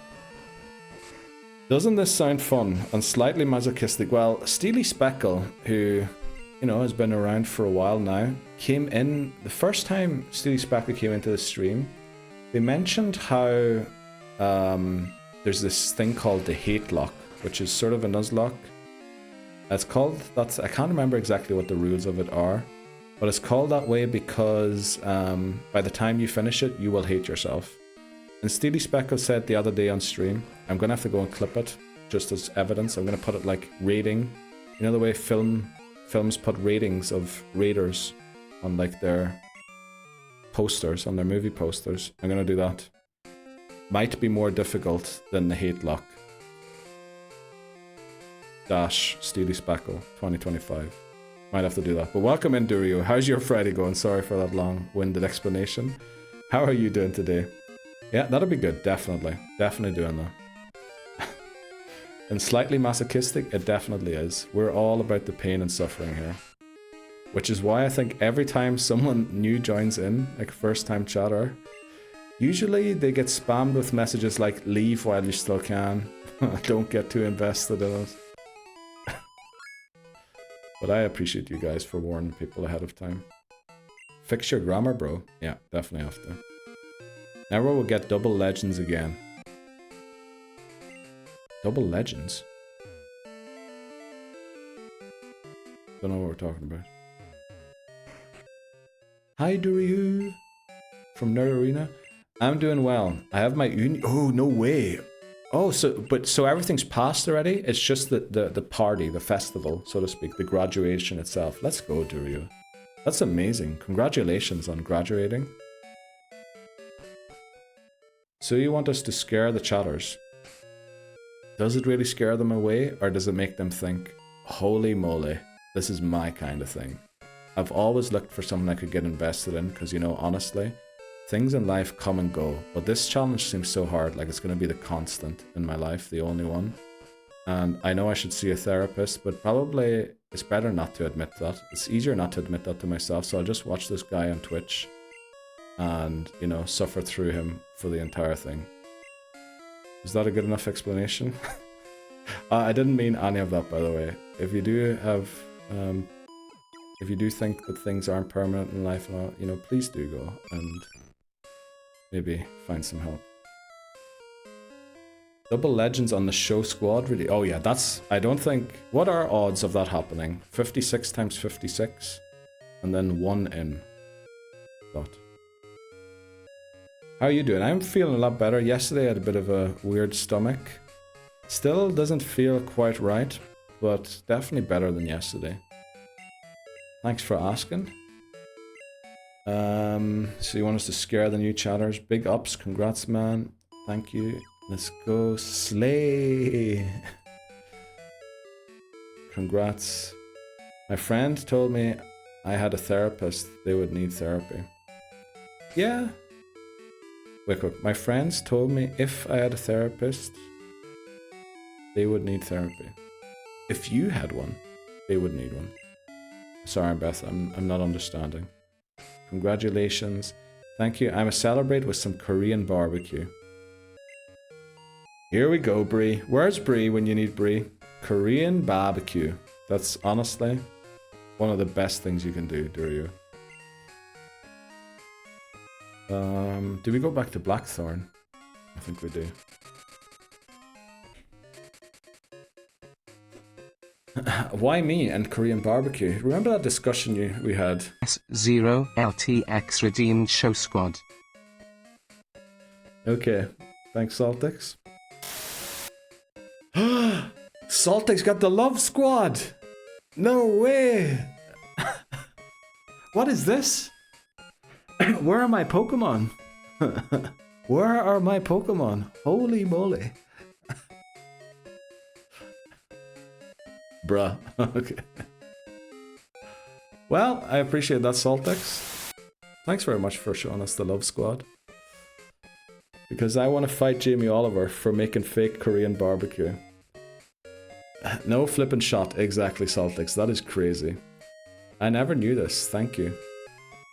Doesn't this sound fun and slightly masochistic? Well, Steely Speckle, who, you know, has been around for a while now, came in, the first time Steely Speckle came into the stream, they mentioned how there's this thing called the Hate Lock, which is sort of a Nuzlocke. It's called, I can't remember exactly what the rules of it are, but it's called that way because by the time you finish it, you will hate yourself. And Steely Speckle said the other day on stream, I'm going to have to go and clip it just as evidence. I'm going to put it like rating. You know the way films put ratings of raters on like their posters, on their movie posters. I'm going to do that. Might be more difficult than the Hate Lock. Dash Steely Speckle 2025. Might have to do that. But welcome in, Durio. How's your Friday going? Sorry for that long-winded explanation. How are you doing today? Yeah, that'll be good. Definitely. Definitely doing that. And slightly masochistic, it definitely is. We're all about the pain and suffering here. Which is why I think every time someone new joins in, like first-time chatter, usually they get spammed with messages like, leave while you still can. Don't get too invested in it. But I appreciate you guys for warning people ahead of time. Fix your grammar, bro. Yeah, definitely have to. Never will get double legends again. Double legends? Don't know what we're talking about. Hi, Duryu. From Nerd Arena. I'm doing well. I have my uni. Oh, no way. Oh, so everything's passed already? It's just the party, the festival, so to speak, the graduation itself. Let's go, Duryu. That's amazing. Congratulations on graduating. So you want us to scare the chatters? Does it really scare them away, or does it make them think, holy moly, this is my kind of thing? I've always looked for someone I could get invested in, because, you know, honestly, things in life come and go, but this challenge seems so hard, like it's going to be the constant in my life, the only one. And I know I should see a therapist, but probably it's better not to admit that. It's easier not to admit that to myself, so I'll just watch this guy on Twitch and, you know, suffer through him for the entire thing. Is that a good enough explanation? I didn't mean any of that, by the way. If you do have, if you do think that things aren't permanent in life, you know, please do go and maybe find some help. Double legends on the show squad, really? Oh yeah, that's, I don't think, what are odds of that happening? 56 times 56, and then 1 in. Dot. How are you doing? I'm feeling a lot better. Yesterday I had a bit of a weird stomach. Still doesn't feel quite right. but definitely better than yesterday. Thanks for asking. So you want us to scare the new chatters? Big ups, congrats, man. Thank you. Let's go slay. Congrats. My friend told me I had a therapist. They would need therapy. Yeah. Wait. My friends told me if I had a therapist, they would need therapy. If you had one, they would need one. Sorry, Beth, I'm not understanding. Congratulations. Thank you. I'm a celebrate with some Korean barbecue. Here we go, Bree. Where's Bree when you need Bree? Korean barbecue. That's honestly one of the best things you can do you? Do we go back to Blackthorn? I think we do. Why me and Korean barbecue? Remember that discussion we had? S0 LTX redeemed show squad. Okay, thanks Saltix. Saltix got the love squad! No way! What is this? Where are my Pokemon? Where are my Pokemon? Holy moly. Bruh. Okay. Well, I appreciate that, Saltix. Thanks very much for showing us the love squad. Because I want to fight Jamie Oliver for making fake Korean barbecue. No flippin' shot, exactly, Saltix. That is crazy. I never knew this. Thank you.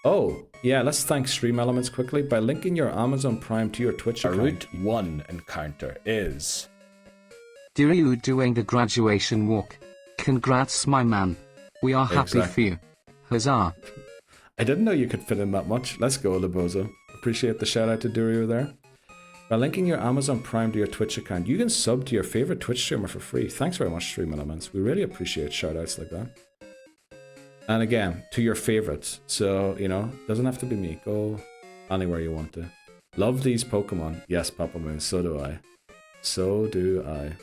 Oh, yeah, let's thank Stream Elements quickly by linking your Amazon Prime to your Twitch account. Route 1 encounter is... Diryu doing the graduation walk. Congrats, my man. We are happy for you. Huzzah. I didn't know you could fit in that much. Let's go, Lebozo. Appreciate the shout out to Diryu there. By linking your Amazon Prime to your Twitch account, you can sub to your favorite Twitch streamer for free. Thanks very much, Stream Elements. We really appreciate shout outs like that. And again, to your favorites. So, you know, doesn't have to be me. Go anywhere you want to. Love these Pokemon. Yes, Papa Moon, so do I. So do I.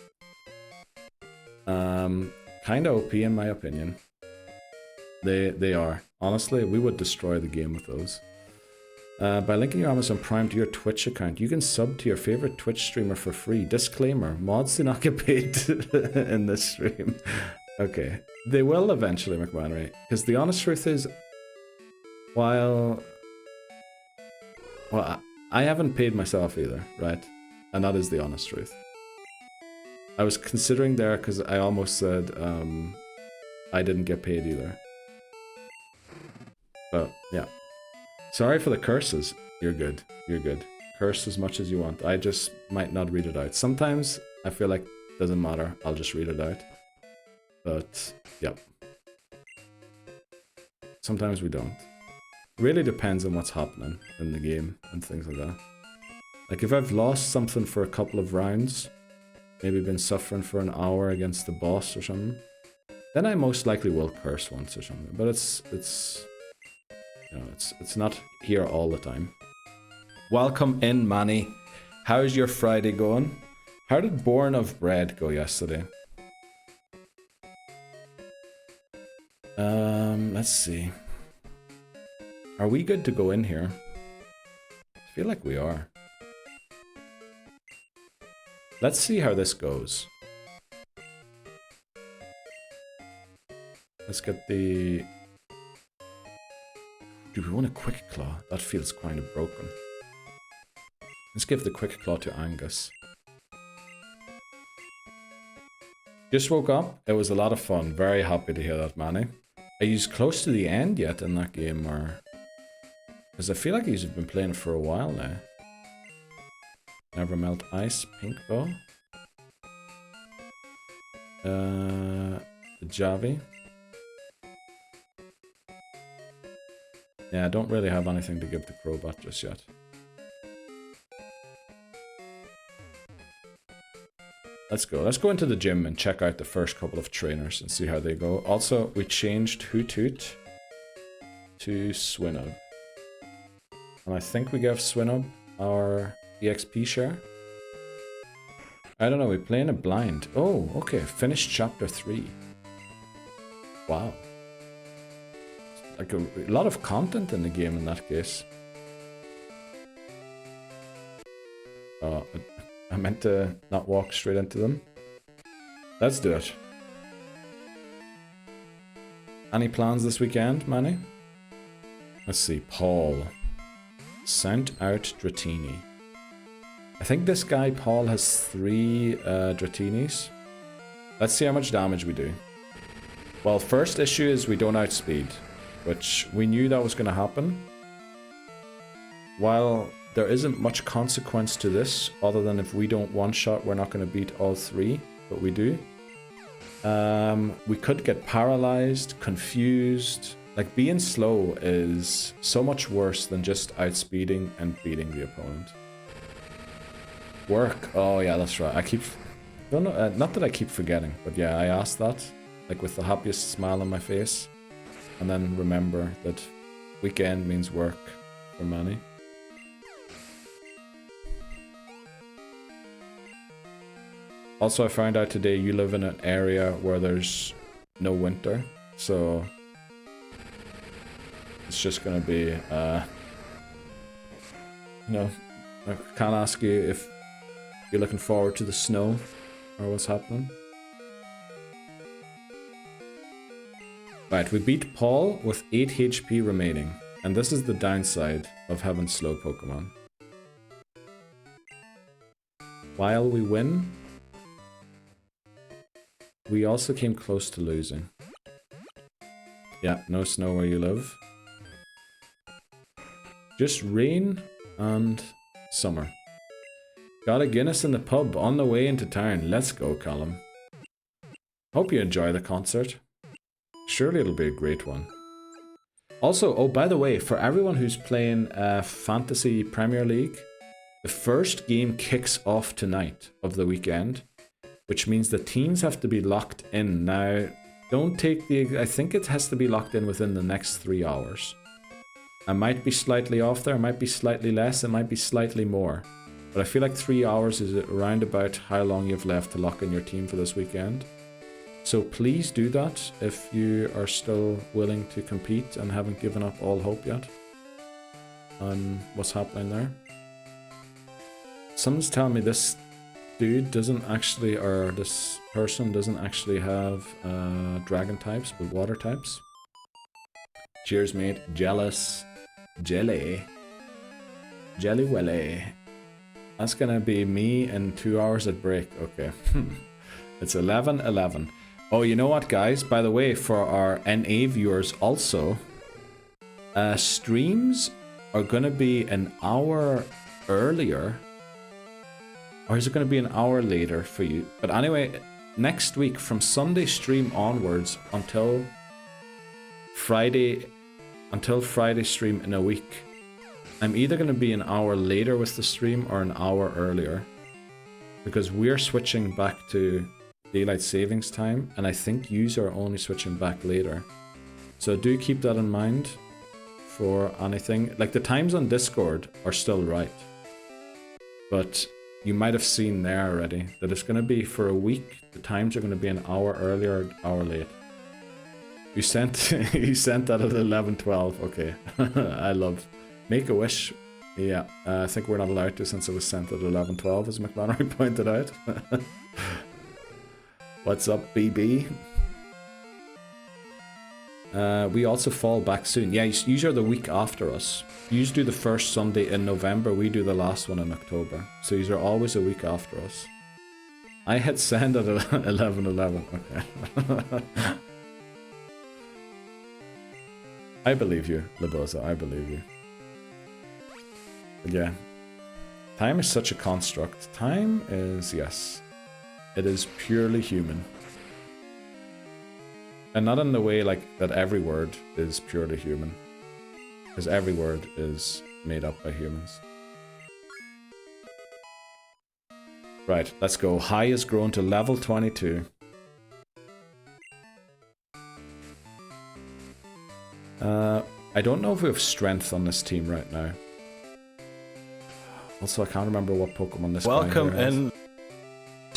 Kinda OP in my opinion. They are. Honestly, we would destroy the game with those. By linking your Amazon Prime to your Twitch account, you can sub to your favorite Twitch streamer for free. Disclaimer, mods do not get paid in this stream. Okay, they will eventually, McMahonry. Because the honest truth is, while I haven't paid myself either, right? And that is the honest truth. I was considering there because I almost said I didn't get paid either. But yeah. Sorry for the curses. You're good. You're good. Curse as much as you want. I just might not read it out. Sometimes I feel like it doesn't matter. I'll just read it out. But yeah. Sometimes we don't. Really depends on what's happening in the game and things like that. Like if I've lost something for a couple of rounds, maybe been suffering for an hour against the boss or something, then I most likely will curse once or something. But it's you know, it's not here all the time. Welcome in, Manny. How's your Friday going? How did Born of Bread go yesterday? Let's see. Are we good to go in here? I feel like we are. Let's see how this goes. Let's get the... Do we want a Quick Claw? That feels kind of broken. Let's give the Quick Claw to Angus. Just woke up. It was a lot of fun. Very happy to hear that, Manny. Are you close to the end yet in that game, or... Because I feel like you've been playing for a while now. Never Melt Ice, Pink Ball. The Javi. Yeah, I don't really have anything to give to Crobat just yet. Let's go. Let's go into the gym and check out the first couple of trainers and see how they go. Also, we changed Hoot Hoot to Swinub. And I think we gave Swinub our EXP share. I don't know, we're playing it blind. Oh, okay, finished chapter 3. Wow. Like a lot of content in the game in that case. I meant to not walk straight into them. Let's do it. Any plans this weekend, Manny? Let's see, Paul. Sent out Dratini. I think this guy, Paul, has 3 Dratinis. Let's see how much damage we do. Well, first issue is we don't outspeed, which we knew that was going to happen. While there isn't much consequence to this, other than if we don't one-shot, we're not going to beat all 3, but we do. We could get paralyzed, confused. Like, being slow is so much worse than just outspeeding and beating the opponent. Work. Oh yeah, that's right. I keep... don't know, not that I keep forgetting, but yeah, I asked that, like with the happiest smile on my face. And then remember that weekend means work for Manny. Also, I found out today you live in an area where there's no winter, so it's just gonna be, you know, I can't ask you if you're looking forward to the snow or what's happening. Right, we beat Paul with 8 HP remaining, and this is the downside of having slow Pokemon. While we win, we also came close to losing. Yeah, no snow where you live. Just rain and summer. Got a Guinness in the pub on the way into town. Let's go, Callum. Hope you enjoy the concert. Surely it'll be a great one. Also, oh, by the way, for everyone who's playing Fantasy Premier League, the first game kicks off tonight of the weekend, which means the teams have to be locked in. Now, don't take the... I think it has to be locked in within the next 3 hours. I might be slightly off there, it might be slightly less, it might be slightly more. But I feel like 3 hours is around about how long you've left to lock in your team for this weekend. So please do that if you are still willing to compete and haven't given up all hope yet on what's happening there. Someone's telling me this dude doesn't actually, or this person doesn't actually have dragon types, but water types. Cheers, mate. Jealous. Jelly. Jelly welly. That's gonna be me in 2 hours at break. Okay. It's 11:11. Oh, you know what, guys? By the way, for our NA viewers also, streams are gonna be an hour earlier. Or is it gonna be an hour later for you? But anyway, next week from Sunday stream onwards until Friday stream in a week, I'm either going to be an hour later with the stream or an hour earlier, because we're switching back to daylight savings time, and I think yous are only switching back later. So do keep that in mind for anything. Like, the times on Discord are still right, but you might have seen there already that it's going to be for a week. The times are going to be an hour earlier, an hour late. You sent you sent that at 11:12. Okay. I love Make-A-Wish. Yeah, I think we're not allowed to since it was sent at 11:12, as McLaren pointed out. What's up, BB? We also fall back soon. Yeah, you are the week after us. You do the first Sunday in November, we do the last one in October. So you are always a week after us. I had send at 11:11. Okay. I believe you, Labosa, I believe you. But yeah, time is such a construct. Time is, yes, it is purely human. And not in the way like that every word is purely human. Because every word is made up by humans. Right, let's go. High has grown to level 22. I don't know if we have strength on this team right now. Also, I can't remember what Pokemon this guy Welcome here has. in.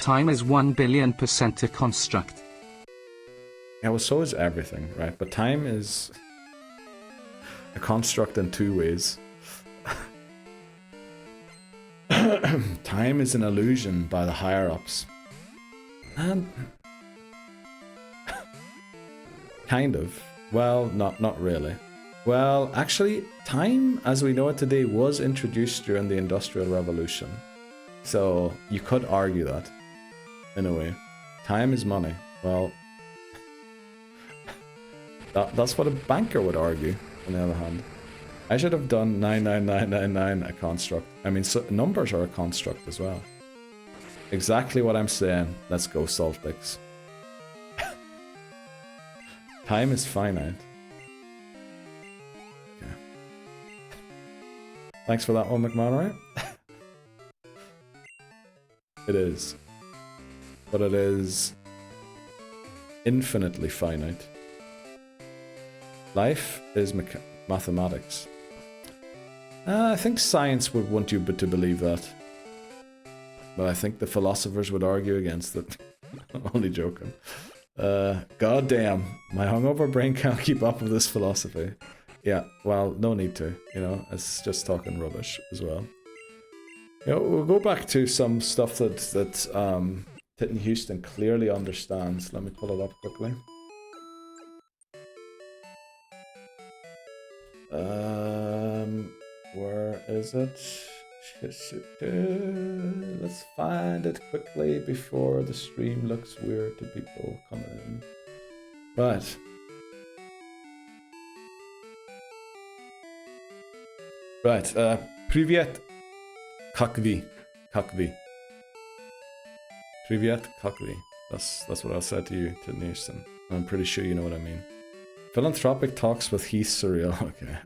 Time is 1,000,000,000% a construct. Yeah, well, so is everything, right? But time is a construct in two ways. Time is an illusion by the higher-ups. And... kind of. Well, not really. Well, actually, time, as we know it today, was introduced during the Industrial Revolution. So, you could argue that, in a way. Time is money. Well, that's what a banker would argue, on the other hand. I should have done 99999 a construct. I mean, so numbers are a construct as well. Exactly what I'm saying. Let's go, Saltix. Time is finite. Okay. Thanks for that one, McMahon. It is. But it is infinitely finite. Life is mathematics. I think science would want you to believe that. But I think the philosophers would argue against it. Only joking. God damn, my hungover brain can't keep up with this philosophy. Yeah, well, no need to, you know, it's just talking rubbish as well. You know, we'll go back to some stuff that Titten Houston clearly understands. Let me pull it up quickly. Where is it? Let's find it quickly before the stream looks weird to people coming in. Right. Right. Привет, как вы? Как вы? Привет, как вы? That's what I said to you, to Nathan. I'm pretty sure you know what I mean. Philanthropic talks with Heath Surreal. Okay.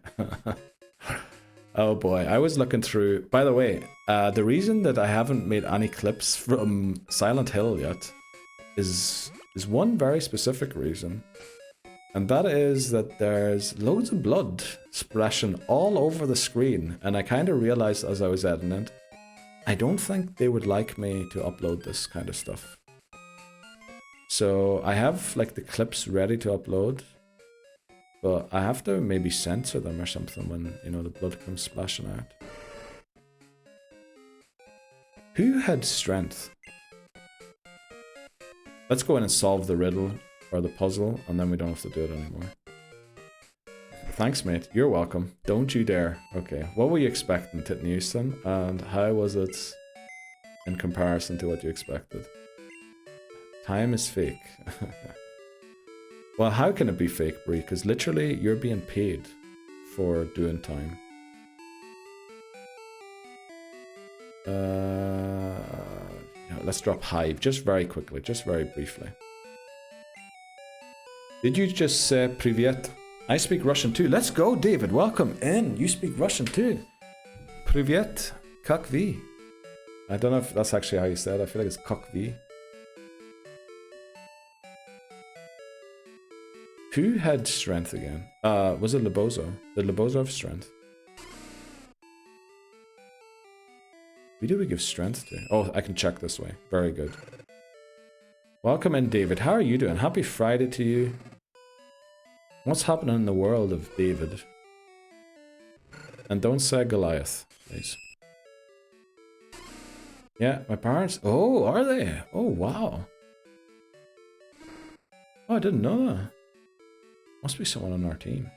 Oh boy, I was looking through... By the way, the reason that I haven't made any clips from Silent Hill yet is one very specific reason. And that is that there's loads of blood splashing all over the screen. And I kind of realized as I was editing it, I don't think they would like me to upload this kind of stuff. So I have like the clips ready to upload. But I have to maybe censor them or something when, you know, the blood comes splashing out. Who had strength? Let's go in and solve the riddle or the puzzle, and then we don't have to do it anymore. Thanks, mate. You're welcome. Don't you dare. Okay. What were you expecting, Titten Houston? And how was it in comparison to what you expected? Time is fake. Well, how can it be fake, Brie? Because literally, you're being paid for doing time. Let's drop Hive, just very quickly, just very briefly. Did you just say Privyet? I speak Russian too. Let's go, David. Welcome in. You speak Russian too. Privyet, как вы? I don't know if that's actually how you say it. I feel like it's как вы. Who had strength again? Was it Lebozo? Did Lebozo have strength? Who do we give strength to? Oh, I can check this way. Very good. Welcome in, David. How are you doing? Happy Friday to you. What's happening in the world of David? And don't say Goliath, please. Yeah, my parents... Oh, are they? Oh, wow. Oh, I didn't know that. Must be someone on our team.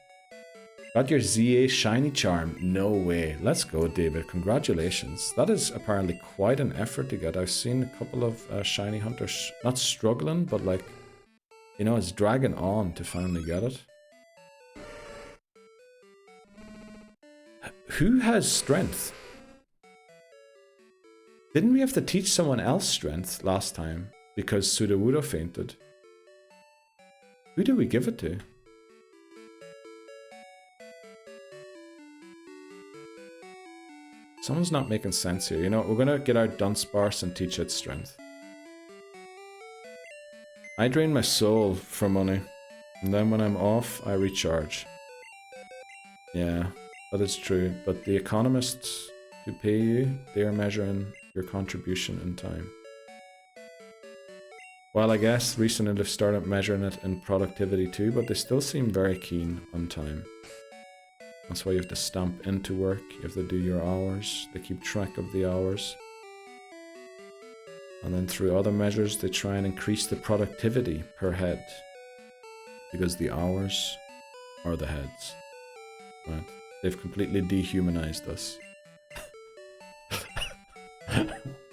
Got your ZA shiny charm? No way. Let's go, David. Congratulations. That is apparently quite an effort to get. I've seen a couple of shiny hunters not struggling, but like, you know, it's dragging on to finally get it. Who has strength? Didn't we have to teach someone else strength last time because Sudowoodo fainted? Who did we give it to? Someone's not making sense here. You know, we're gonna get out Dunsparce and teach it strength. I drain my soul for money, and then when I'm off, I recharge. Yeah, that is true. But the economists who pay you, they are measuring your contribution in time. Well, I guess recently they've started measuring it in productivity too, but they still seem very keen on time. That's why you have to stamp into work, you have to do your hours, they keep track of the hours. And then through other measures, they try and increase the productivity per head. Because the hours are the heads. Right? They've completely dehumanized us.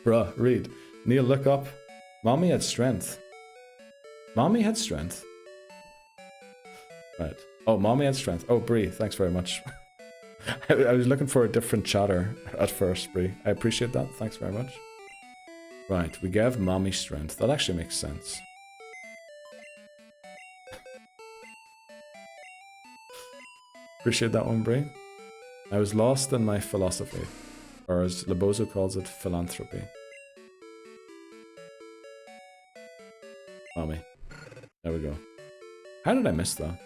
Bruh, read. Neil, look up. Mommy had strength. Mommy had strength. Right. Oh, Mommy had strength. Oh, Bree, thanks very much. I was looking for a different chatter at first, Bree. I appreciate that. Thanks very much. Right, we gave Mommy strength. That actually makes sense. Appreciate that one, Bree. I was lost in my philosophy. Or as Labozo calls it, philanthropy. Mommy. There we go. How did I miss that?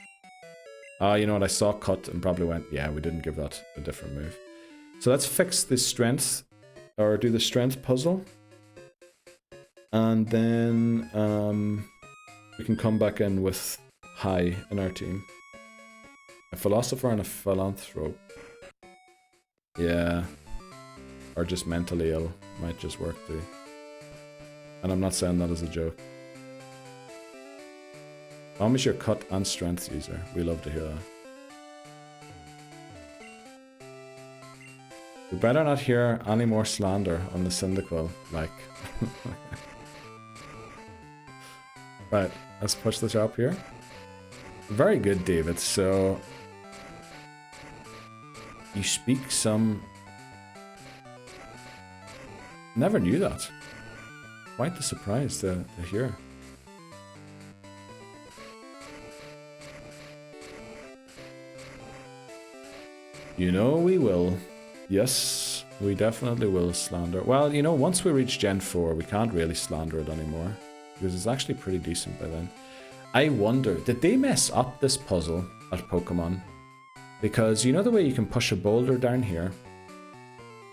You know what, I saw cut and probably went, yeah, we didn't give that a different move. So let's fix the strength, or do the strength puzzle. And then we can come back in with high in our team. A philosopher and a philanthrope. Yeah. Or just mentally ill. Might just work too. And I'm not saying that as a joke. Mommy's your cut and strength user. We love to hear that. We better not hear any more slander on the Cyndaquil, like. Right, let's push this up here. Very good, David. So you speak some... Never knew that. Quite the surprise to hear. You know we will. Yes, we definitely will slander. Well, you know, once we reach Gen 4, we can't really slander it anymore. Because it's actually pretty decent by then. I wonder, did they mess up this puzzle at Pokemon? Because you know the way you can push a boulder down here?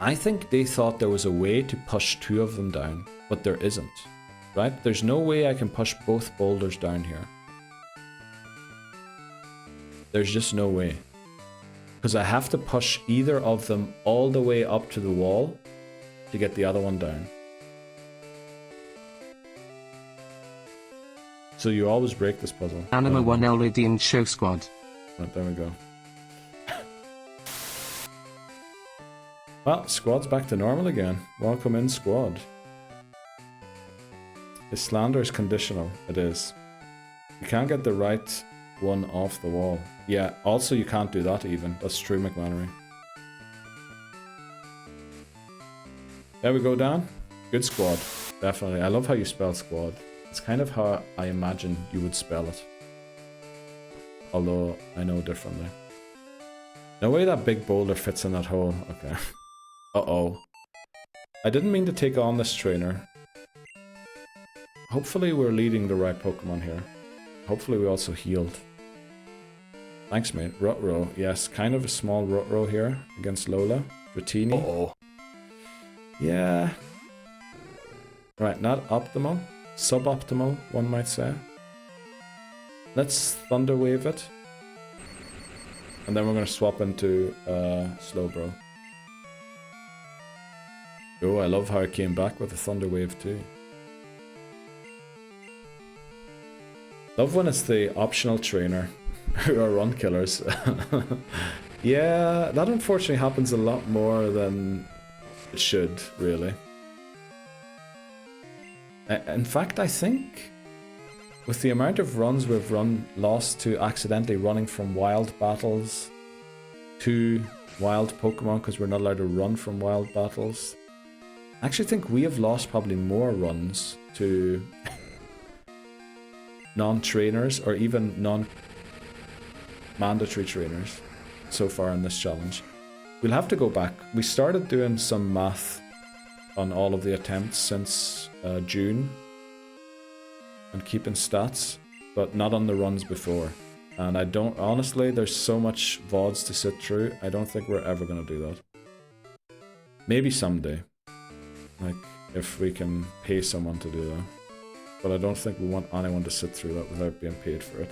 I think they thought there was a way to push two of them down, but there isn't. Right? There's no way I can push both boulders down here. There's just no way. Because I have to push either of them all the way up to the wall to get the other one down. So you always break this puzzle. Anima 1 Elridian Show Squad. Right, there we go. Well, squad's back to normal again. Welcome in, squad. The slander is conditional. It is. You can't get the right one off the wall. Yeah, also you can't do that even. That's true, McMannery. There we go, Dan. Good squad. Definitely. I love how you spell squad. It's kind of how I imagine you would spell it. Although, I know differently. No way that big boulder fits in that hole. Okay. Uh-oh. I didn't mean to take on this trainer. Hopefully we're leading the right Pokemon here. Hopefully we also healed. Thanks, mate. Rutro. Yes, kind of a small Rutro here against Lola. Dratini. Uh-oh. Yeah. Right, not optimal. Suboptimal, one might say. Let's Thunder Wave it. And then we're going to swap into Slowbro. Oh, I love how it came back with a Thunder Wave too. Love when it's the optional trainer who are run killers. Yeah, that unfortunately happens a lot more than it should, really. In fact, I think with the amount of runs we've lost to accidentally running from wild battles to wild Pokemon because we're not allowed to run from wild battles, I actually think we have lost probably more runs to non-trainers or even non-mandatory trainers so far in this challenge. We'll have to go back. We started doing some math on all of the attempts since June and keeping stats, but not on the runs before. And I don't, honestly, there's so much VODs to sit through, I don't think we're ever going to do that. Maybe someday. Like, if we can pay someone to do that. but I don't think we want anyone to sit through that without being paid for it.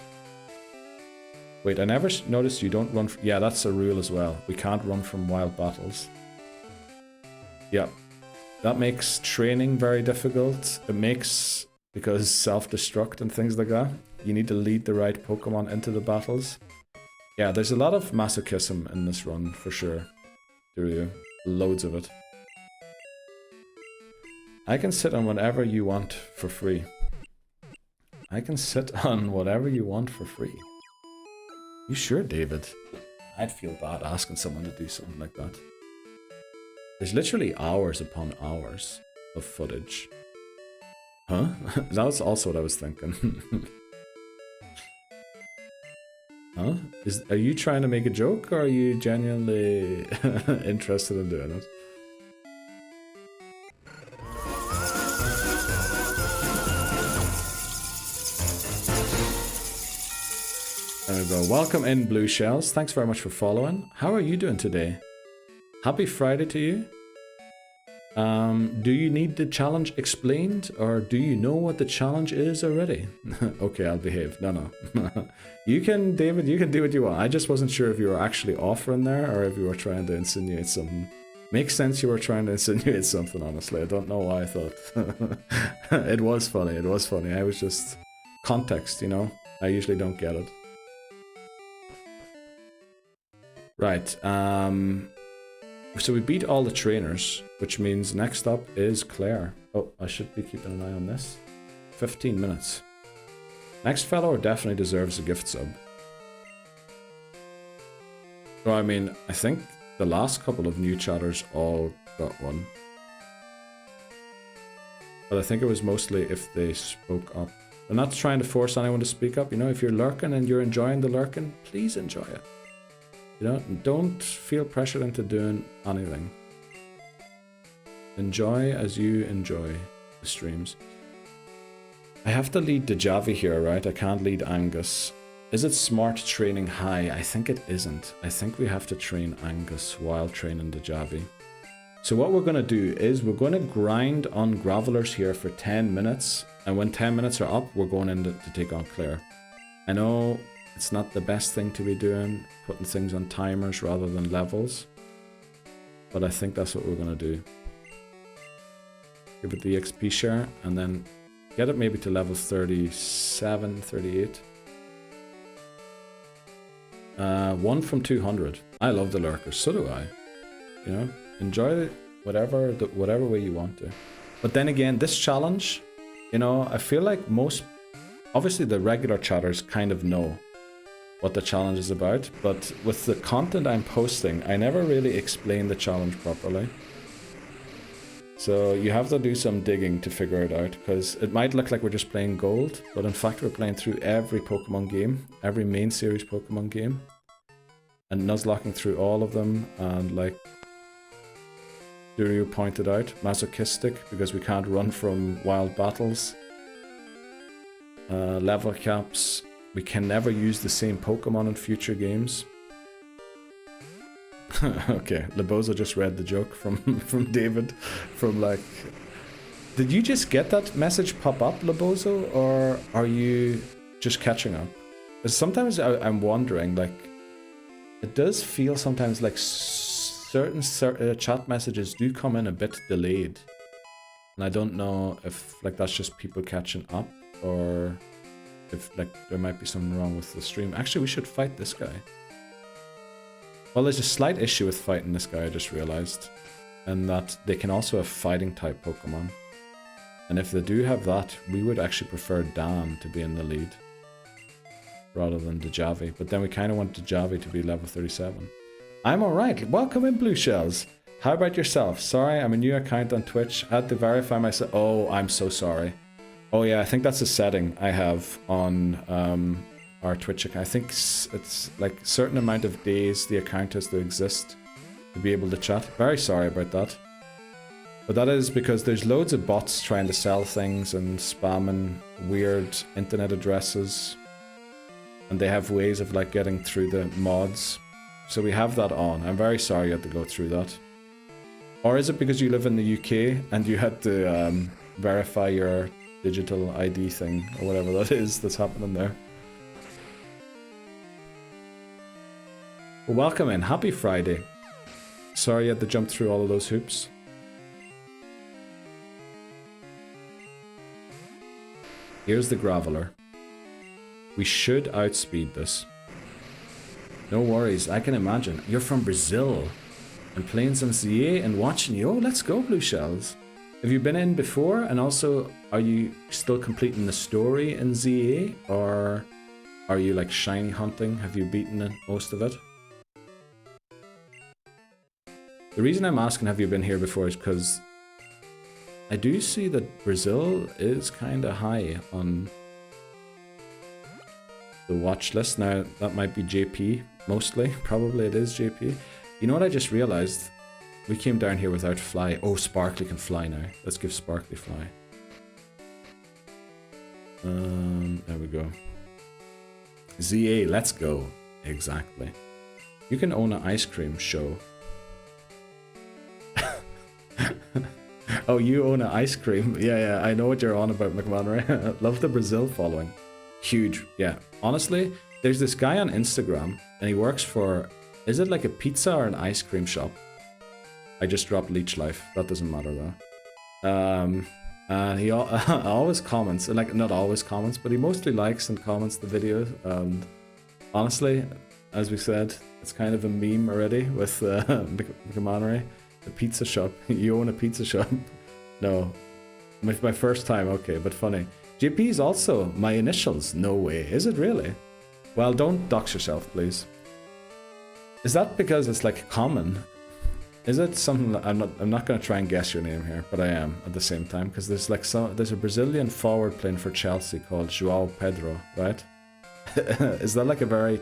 Wait, I never noticed you don't run... Yeah, that's a rule as well. We can't run from wild battles. Yeah. That makes training very difficult. It makes... Because self-destruct and things like that. You need to lead the right Pokemon into the battles. Yeah, there's a lot of masochism in this run, for sure. There you loads of it. I can sit on whatever you want for free. I can sit on whatever you want for free. You sure, David? I'd feel bad asking someone to do something like that. There's literally hours upon hours of footage. Huh? That was also what I was thinking. Huh? Are you trying to make a joke, or are you genuinely interested in doing it? There we go. Welcome in, Blue Shells. Thanks very much for following. How are you doing today? Happy Friday to you. Do you need the challenge explained, or do you know what the challenge is already? Okay, I'll behave. No. You can, David, you can do what you want. I just wasn't sure if you were actually offering there, or if you were trying to insinuate something. Makes sense you were trying to insinuate something, honestly. I don't know why I thought. It was funny, it was funny. I was just... Context, you know? I usually don't get it. Right, so we beat all the trainers, which means next up is Clair. Oh, I should be keeping an eye on this. 15 minutes. Next fellow definitely deserves a gift sub. So, I mean, I think the last couple of new chatters all got one. But I think it was mostly if they spoke up. I'm not trying to force anyone to speak up. You know, if you're lurking and you're enjoying the lurking, please enjoy it. You know, don't feel pressured into doing anything. Enjoy as you enjoy the streams. I have to lead Djavi here, right? I can't lead Angus. Is it smart training high? I think it isn't. I think we have to train Angus while training Djavi. So what we're going to do is we're going to grind on Gravelers here for 10 minutes. And when 10 minutes are up, we're going in to take on Clair. I know it's not the best thing to be doing, putting things on timers rather than levels. But I think that's what we're going to do. Give it the XP share and then get it maybe to level 37, 38. 1 from 200. I love the lurkers, so do I. You know, enjoy it whatever way you want to. But then again, this challenge, you know, I feel like obviously the regular chatters kind of know what the challenge is about, but with the content I'm posting, I never really explain the challenge properly. So you have to do some digging to figure it out, because it might look like we're just playing gold, but in fact we're playing through every Pokemon game, every main series Pokemon game, and nuzlocking through all of them, and like Duryu pointed out, masochistic, because we can't run from wild battles. Level caps, we can never use the same Pokemon in future games. Okay, Lebozo just read the joke from David, from like... Did you just get that message pop up, Lebozo, or are you just catching up? Because sometimes I'm wondering, like, it does feel sometimes like certain chat messages do come in a bit delayed. And I don't know if like that's just people catching up, or if like there might be something wrong with the stream. Actually, we should fight this guy. Well, there's a slight issue with fighting this guy, I just realized. And that they can also have fighting type Pokemon. And if they do have that, we would actually prefer Dan to be in the lead rather than Djavi. But then we kind of want Djavi to be level 37. I'm alright. Welcome in, Blue Shells. How about yourself? Sorry, I'm a new account on Twitch. I had to verify myself. Oh, I'm so sorry. Oh yeah, I think that's a setting I have on our Twitch account. I think it's like a certain amount of days the account has to exist to be able to chat. Very sorry about that. But that is because there's loads of bots trying to sell things and spamming weird internet addresses. And they have ways of like getting through the mods. So we have that on. I'm very sorry you had to go through that. Or is it because you live in the UK and you had to verify your digital ID thing, or whatever that is that's happening there. Well, welcome in. Happy Friday. Sorry you had to jump through all of those hoops. Here's the Graveler. We should outspeed this. No worries, I can imagine. You're from Brazil and playing some ZA and watching you. Oh, let's go, Blue Shells. Have you been in before? And also, are you still completing the story in ZA? Or are you like shiny hunting? Have you beaten most of it? The reason I'm asking have you been here before is because I do see that Brazil is kind of high on the watch list. Now, that might be JP, mostly. Probably it is JP. You know what I just realized? We came down here without Fly. Oh, Sparkly can fly now. Let's give Sparkly Fly. There we go. ZA, let's go. Exactly. You can own an ice cream show. Oh, you own an ice cream. Yeah, I know what you're on about, McMahon. Love the Brazil following. Huge, yeah. Honestly, there's this guy on Instagram, and he works for, is it like a pizza or an ice cream shop? I just dropped Leech Life. That doesn't matter though. And he always comments, like not always comments, but he mostly likes and comments the video. And honestly, as we said, it's kind of a meme already with McMahon. The pizza shop. You own a pizza shop? No. My first time, okay, but funny. JP is also my initials. No way. Is it really? Well, don't dox yourself, please. Is that because it's like common? Is it something that I'm not gonna try and guess your name here, but I am at the same time, because there's like there's a Brazilian forward playing for Chelsea called João Pedro, right? Is that like a very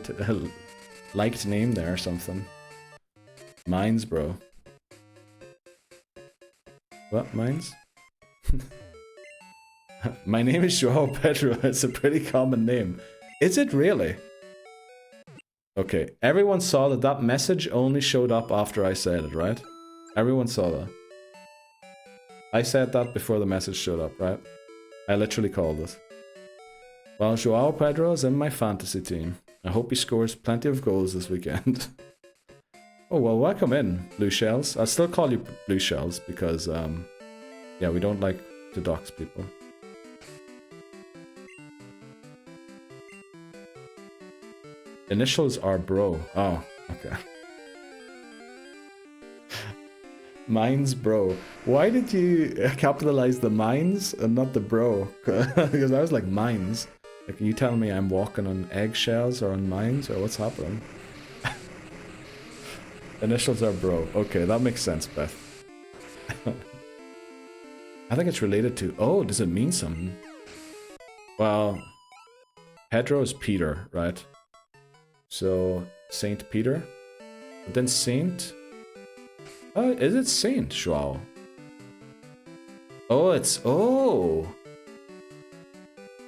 liked name there or something? Mines, bro. What, mines? My name is João Pedro. It's a pretty common name. Is it really? Okay, everyone saw that message only showed up after I said it, right? Everyone saw that. I said that before the message showed up, right? I literally called it. Well, João Pedro is in my fantasy team. I hope he scores plenty of goals this weekend. Oh, well, welcome in, Blue Shells. I'll still call you Blue Shells because, yeah, we don't like to dox people. Initials are bro. Oh, okay. Mines bro. Why did you capitalize the mines and not the bro? Because I was like, mines. Like, are you telling me I'm walking on eggshells or on mines or what's happening? Initials are bro. Okay, that makes sense, Beth. I think it's related to... Oh, does it mean something? Well, Pedro is Peter, right? So, Saint Peter. But then Saint... Oh, is it Saint Joao? Oh, it's... Oh!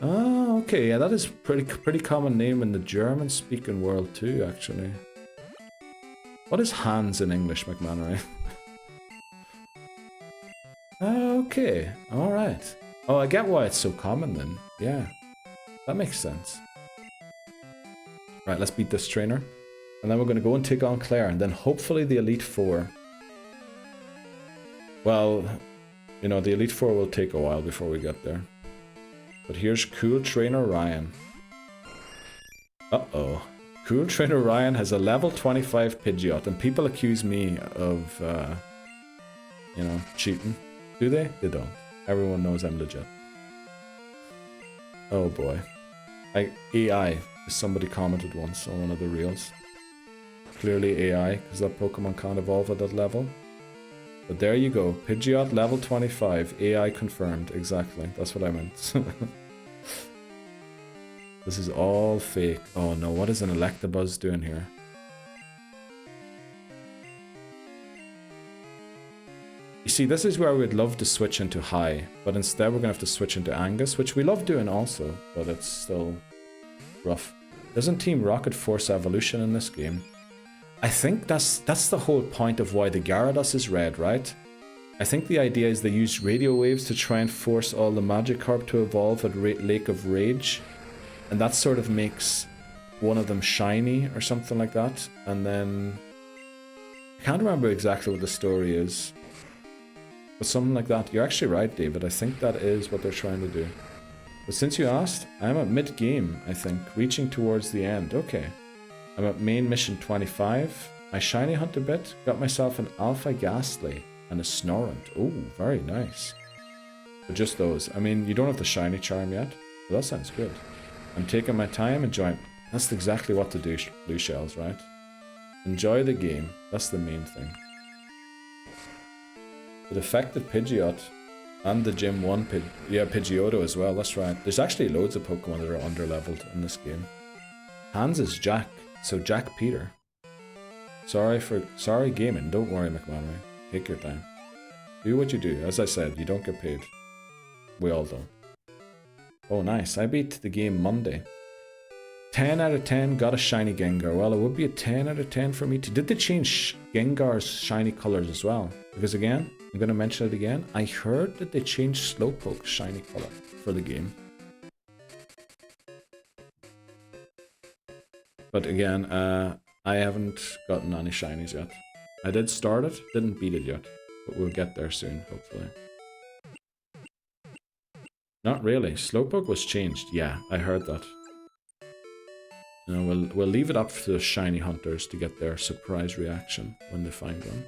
Oh, okay. Yeah, that is pretty common name in the German-speaking world too, actually. What is Hans in English, McMahon? Okay, alright. Oh, I get why it's so common then. Yeah, that makes sense. Right, let's beat this trainer. And then we're going to go and take on Clair, and then hopefully the Elite Four. Well, you know, the Elite Four will take a while before we get there. But here's Cool Trainer Ryan. Uh-oh. Cool Trainer Ryan has a level 25 Pidgeot, and people accuse me of, you know, cheating. Do they? They don't. Everyone knows I'm legit. Oh boy. AI, somebody commented once on one of the reels. Clearly AI, because that Pokemon can't evolve at that level. But there you go. Pidgeot level 25. AI confirmed. Exactly. That's what I meant. This is all fake. Oh no, what is an Electabuzz doing here? You see, this is where we'd love to switch into high, but instead we're going to have to switch into Angus, which we love doing also, but it's still rough. Doesn't Team Rocket force evolution in this game? I think that's the whole point of why the Gyarados is red, right? I think the idea is they use radio waves to try and force all the Magikarp to evolve at Lake of Rage. And that sort of makes one of them shiny or something like that. And then... I can't remember exactly what the story is. But something like that. You're actually right, David. I think that is what they're trying to do. But since you asked, I'm at mid-game, I think. Reaching towards the end. Okay. I'm at main mission 25. I shiny hunt a bit. Got myself an Alpha Ghastly and a Snorunt. Oh, very nice. But just those. I mean, you don't have the shiny charm yet. But that sounds good. I'm taking my time, enjoying... That's exactly what to do, Blue Shells, right? Enjoy the game. That's the main thing. The defected Pidgeot and the Gym 1 Pidgeotto as well, that's right. There's actually loads of Pokemon that are underleveled in this game. Hans is Jack, so Jack Peter. Sorry gaming, don't worry McManary. Take your time. Do what you do. As I said, you don't get paid. We all don't. Oh nice, I beat the game Monday. 10 out of 10, got a shiny Gengar. Well, it would be a 10 out of 10 for me too. Did they change Gengar's shiny colors as well? Because again, I'm going to mention it again. I heard that they changed Slowpoke's shiny color for the game. But again, I haven't gotten any shinies yet. I did start it, didn't beat it yet. But we'll get there soon, hopefully. Not really. Slowpoke was changed. Yeah, I heard that. You know, we'll leave it up to the shiny hunters to get their surprise reaction when they find one.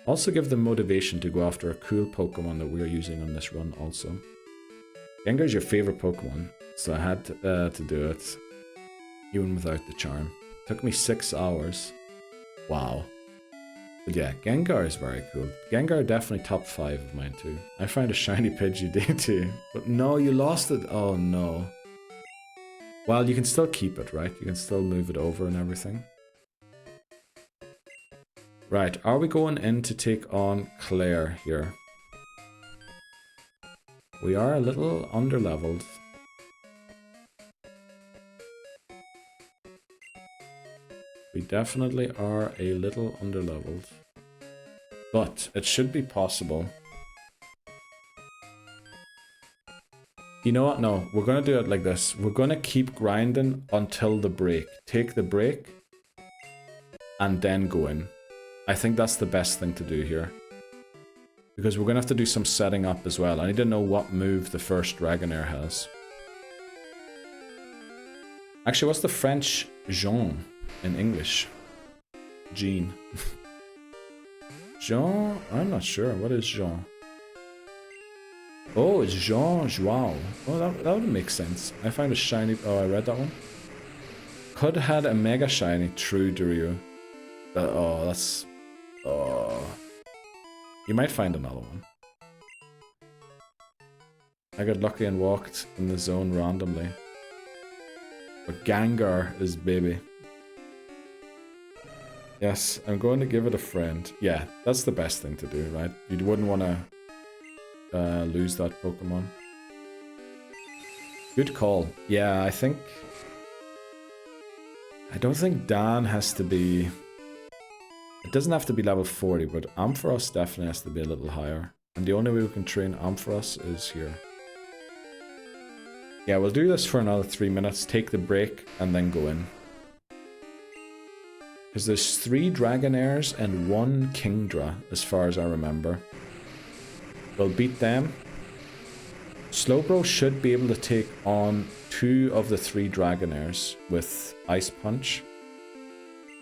Also give them motivation to go after a cool Pokemon that we're using on this run also. Gengar's your favorite Pokemon, so I had to do it, even without the charm. Took me 6 hours. Wow. But yeah, Gengar is very cool. Gengar definitely top 5 of mine too. I found a shiny Pidgey too. But no, you lost it. Oh no. Well, you can still keep it, right? You can still move it over and everything. Right, are we going in to take on Clair here? We are a little underleveled. We definitely are a little underleveled. But it should be possible. You know what? No, we're going to do it like this. We're going to keep grinding until the break. Take the break and then go in. I think that's the best thing to do here. Because we're going to have to do some setting up as well. I need to know what move the first Dragonair has. Actually, what's the French Jean in English? Jean. Jean? I'm not sure. What is Jean? Oh, it's Jean Joao. Oh, that would make sense. I found a shiny... Oh, I read that one. Could had a mega shiny. True, Dario. Oh, that's... Oh. You might find another one. I got lucky and walked in the zone randomly. But Gengar is baby. Yes, I'm going to give it a friend. Yeah, that's the best thing to do, right? You wouldn't want to lose that Pokemon. Good call. Yeah, I don't think Dan has to be... It doesn't have to be level 40, but Ampharos definitely has to be a little higher. And the only way we can train Ampharos is here. Yeah, we'll do this for another 3 minutes, take the break, and then go in. Because there's 3 Dragonairs and 1 Kingdra, as far as I remember. We'll beat them. Slowbro should be able to take on 2 of the 3 Dragonairs with Ice Punch.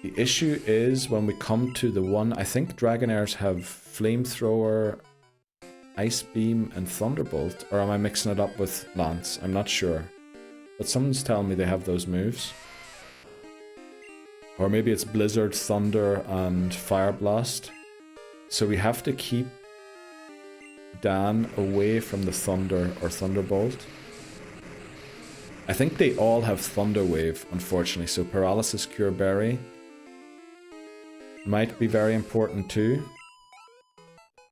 The issue is when we come to the one... I think Dragonairs have Flamethrower, Ice Beam, and Thunderbolt. Or am I mixing it up with Lance? I'm not sure. But someone's telling me they have those moves. Or maybe it's Blizzard, Thunder, and Fire Blast. So we have to keep Dan away from the Thunder or Thunderbolt. I think they all have Thunder Wave, unfortunately, so Paralysis Cure Berry might be very important too.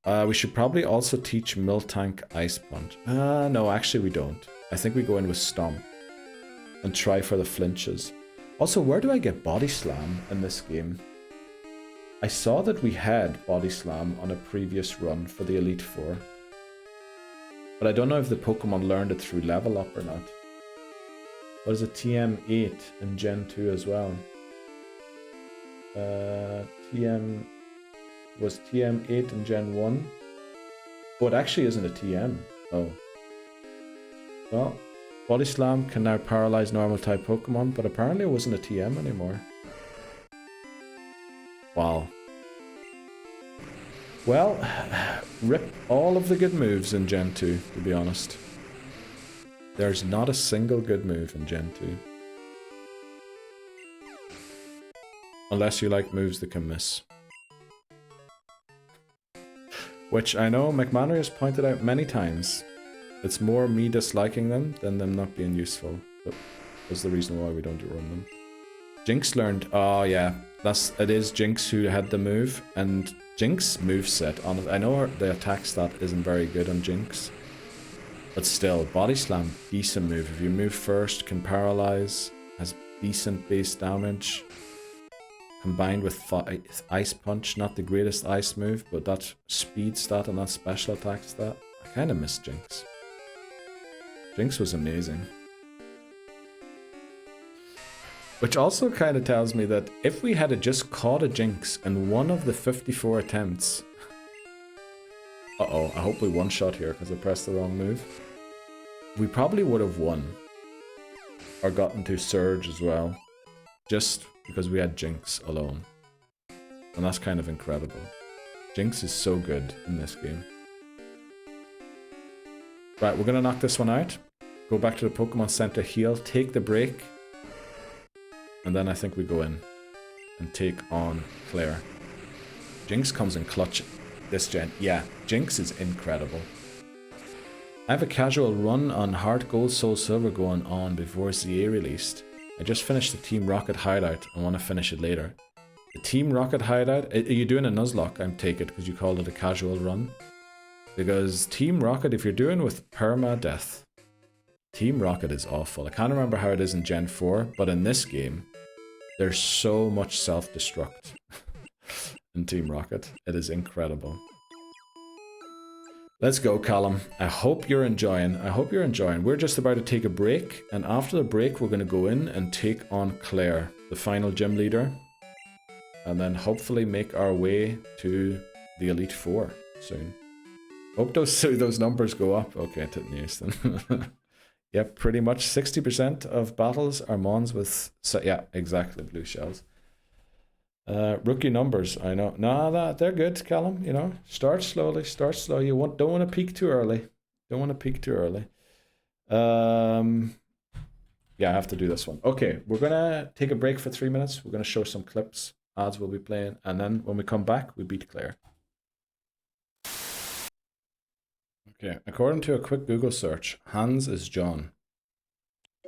We should probably also teach Miltank Ice Punch. No, actually we don't. I think we go in with Stomp and try for the flinches. Also, where do I get Body Slam in this game? I saw that we had Body Slam on a previous run for the Elite Four. But I don't know if the Pokemon learned it through level up or not. Was it TM8 in Gen 2 as well? Was TM8 in Gen 1? Oh, it actually isn't a TM. Oh. Well, Body Slam can now paralyze normal type Pokemon, but apparently it wasn't a TM anymore. Wow. Well, rip all of the good moves in Gen 2, to be honest. There's not a single good move in Gen 2. Unless you like moves that can miss. Which I know McManary has pointed out many times. It's more me disliking them than them not being useful. That was the reason why we don't run them. Jinx learned, oh yeah, it is Jinx who had the move, and Jinx moveset, honestly, I know the attack stat isn't very good on Jinx, but still, Body Slam, decent move. If you move first, can paralyze, has decent base damage, combined with Ice Punch, not the greatest ice move, but that speed stat and that special attack stat, I kind of miss Jinx. Jinx was amazing. Which also kind of tells me that if we had just caught a Jinx in one of the 54 attempts... Uh-oh, I hope we one-shot here because I pressed the wrong move. We probably would have won. Or gotten to Surge as well. Just because we had Jinx alone. And that's kind of incredible. Jinx is so good in this game. Right, we're going to knock this one out. Go back to the Pokemon Center, heal, take the break. And then I think we go in and take on Clair. Jinx comes in clutch this gen. Yeah, Jinx is incredible. I have a casual run on Heart Gold Soul Silver going on before ZA released. I just finished the Team Rocket hideout and want to finish it later. The Team Rocket hideout? Are you doing a Nuzlocke? I take it because you called it a casual run. Because Team Rocket, if you're doing with perma-death, Team Rocket is awful. I can't remember how it is in Gen 4, but in this game, there's so much self-destruct in Team Rocket. It is incredible. Let's go, Callum. I hope you're enjoying. We're just about to take a break, and after the break, we're going to go in and take on Clair, the final gym leader, and then hopefully make our way to the Elite Four soon. Hope those numbers go up. Okay, it didn't use them. Yep, pretty much 60% of battles are mons with... So, yeah, exactly, blue shells. Rookie numbers, I know. Nah, they're good, Callum, you know. Start slowly, start slow. You don't want to peak too early. Yeah, I have to do this one. Okay, we're going to take a break for 3 minutes. We're going to show some clips. Ads will be playing. And then when we come back, we beat Clair. Okay, according to a quick Google search, Hans is John.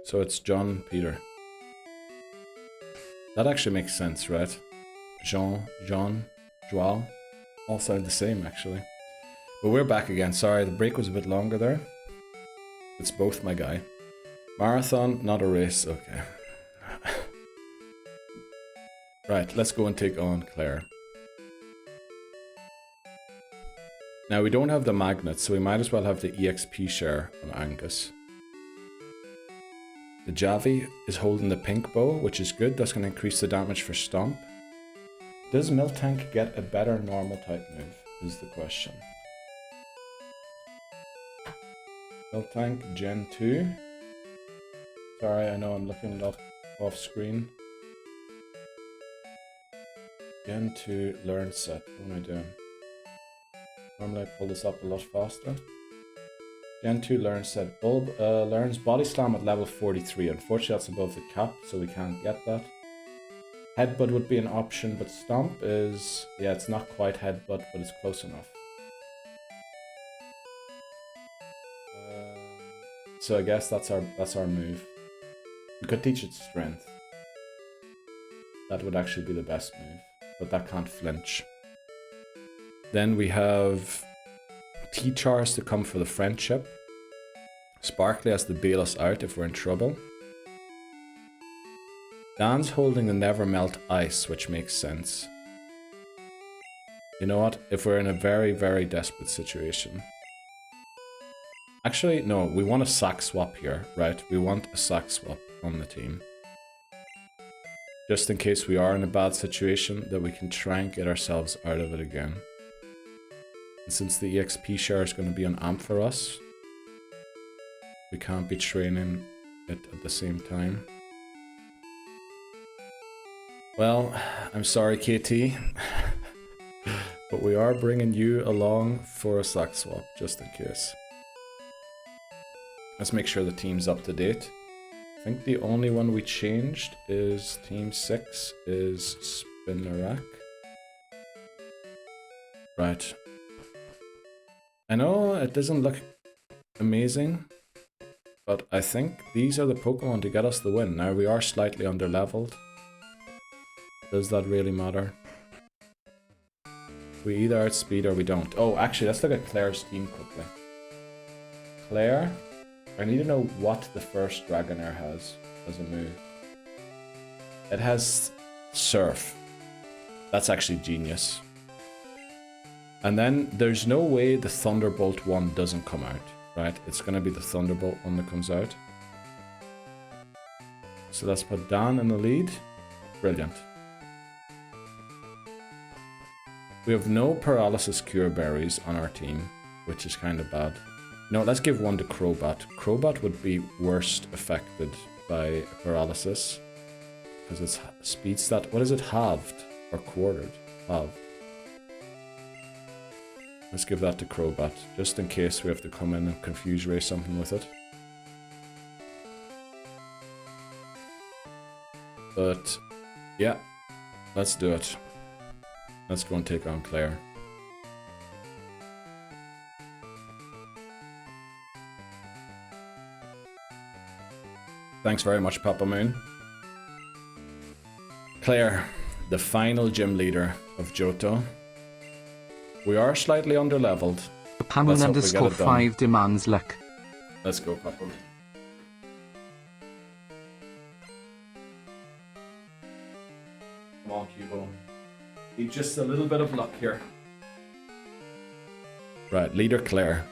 So it's John Peter. That actually makes sense, right? Jean, Joao, all sound the same actually. But we're back again. Sorry, the break was a bit longer there. It's both my guy. Marathon, not a race. Okay. Right, let's go and take on Clair. Now we don't have the magnets, so we might as well have the EXP share on Angus. The Javi is holding the pink bow, which is good. That's going to increase the damage for Stomp. Does Miltank get a better normal type move, is the question. Miltank Gen 2. Sorry, I know I'm looking off screen. Gen 2 learn set. What am I doing? Normally I pull this up a lot faster. Gen 2 learn set. Bulb learns Body Slam at level 43. Unfortunately that's above the cap, so we can't get that. Headbutt would be an option, but Stomp is... Yeah, it's not quite Headbutt, but it's close enough. So I guess that's our move. We could teach it Strength. That would actually be the best move, but that can't flinch. Then we have T-Chars to come for the friendship. Sparkly has to bail us out if we're in trouble. Dan's holding the Never Melt Ice, which makes sense. You know what? If we're in a very, very desperate situation. Actually, no, we want a sack swap here, right? We want a sack swap on the team. Just in case we are in a bad situation, that we can try and get ourselves out of it again. And since the EXP share is going to be an amp for us, we can't be training it at the same time. Well, I'm sorry, KT, but we are bringing you along for a sack swap, just in case. Let's make sure the team's up to date. I think the only one we changed is Team 6 is Spinarak. Right. I know it doesn't look amazing, but I think these are the Pokemon to get us the win. Now we are slightly underleveled. Does that really matter? We either outspeed or we don't. Oh, actually, let's look at Clair's team quickly. Clair, I need to know what the first Dragonair has as a move. It has Surf. That's actually genius. And then there's no way the Thunderbolt one doesn't come out, right? It's going to be the Thunderbolt one that comes out. So let's put Dan in the lead. Brilliant. We have no Paralysis Cure Berries on our team, which is kind of bad. No, let's give one to Crobat. Crobat would be worst affected by Paralysis. Because its speed stat... What is it? Halved? Or quartered? Halved. Let's give that to Crobat, just in case we have to come in and Confuse Ray something with it. But, yeah. Let's do it. Let's go and take on Clair. Thanks very much, Papa Moon. Clair, the final gym leader of Johto. We are slightly underleveled. Pamela _5 demands luck. Let's go, Papa. Come on, Cubo. Need just a little bit of luck here. Right, leader Clair.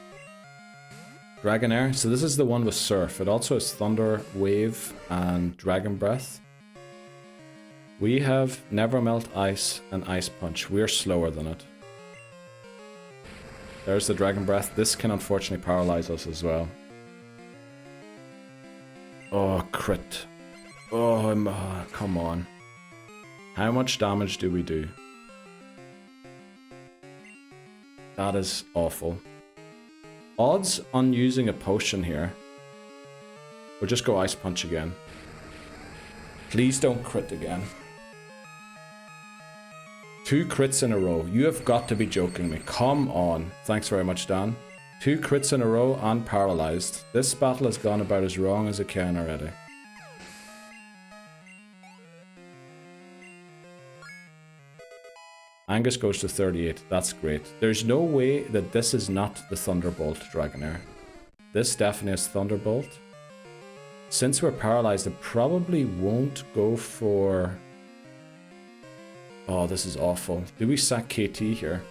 Dragonair. So this is the one with Surf. It also has Thunder, Wave, and Dragon Breath. We have Never Melt, Ice, and Ice Punch. We're slower than it. There's the Dragon Breath. This can unfortunately paralyze us as well. Oh, crit. Oh, come on. How much damage do we do? That is awful. Odds on using a potion here. We'll just go Ice Punch again. Please don't crit again. 2 crits in a row. You have got to be joking me. Come on. Thanks very much, Dan. 2 crits in a row and paralyzed. This battle has gone about as wrong as it can already. Angus goes to 38. That's great. There's no way that this is not the Thunderbolt Dragonair. This definitely is Thunderbolt. Since we're paralyzed, it probably won't go for... Oh, this is awful. Do we sack KT here?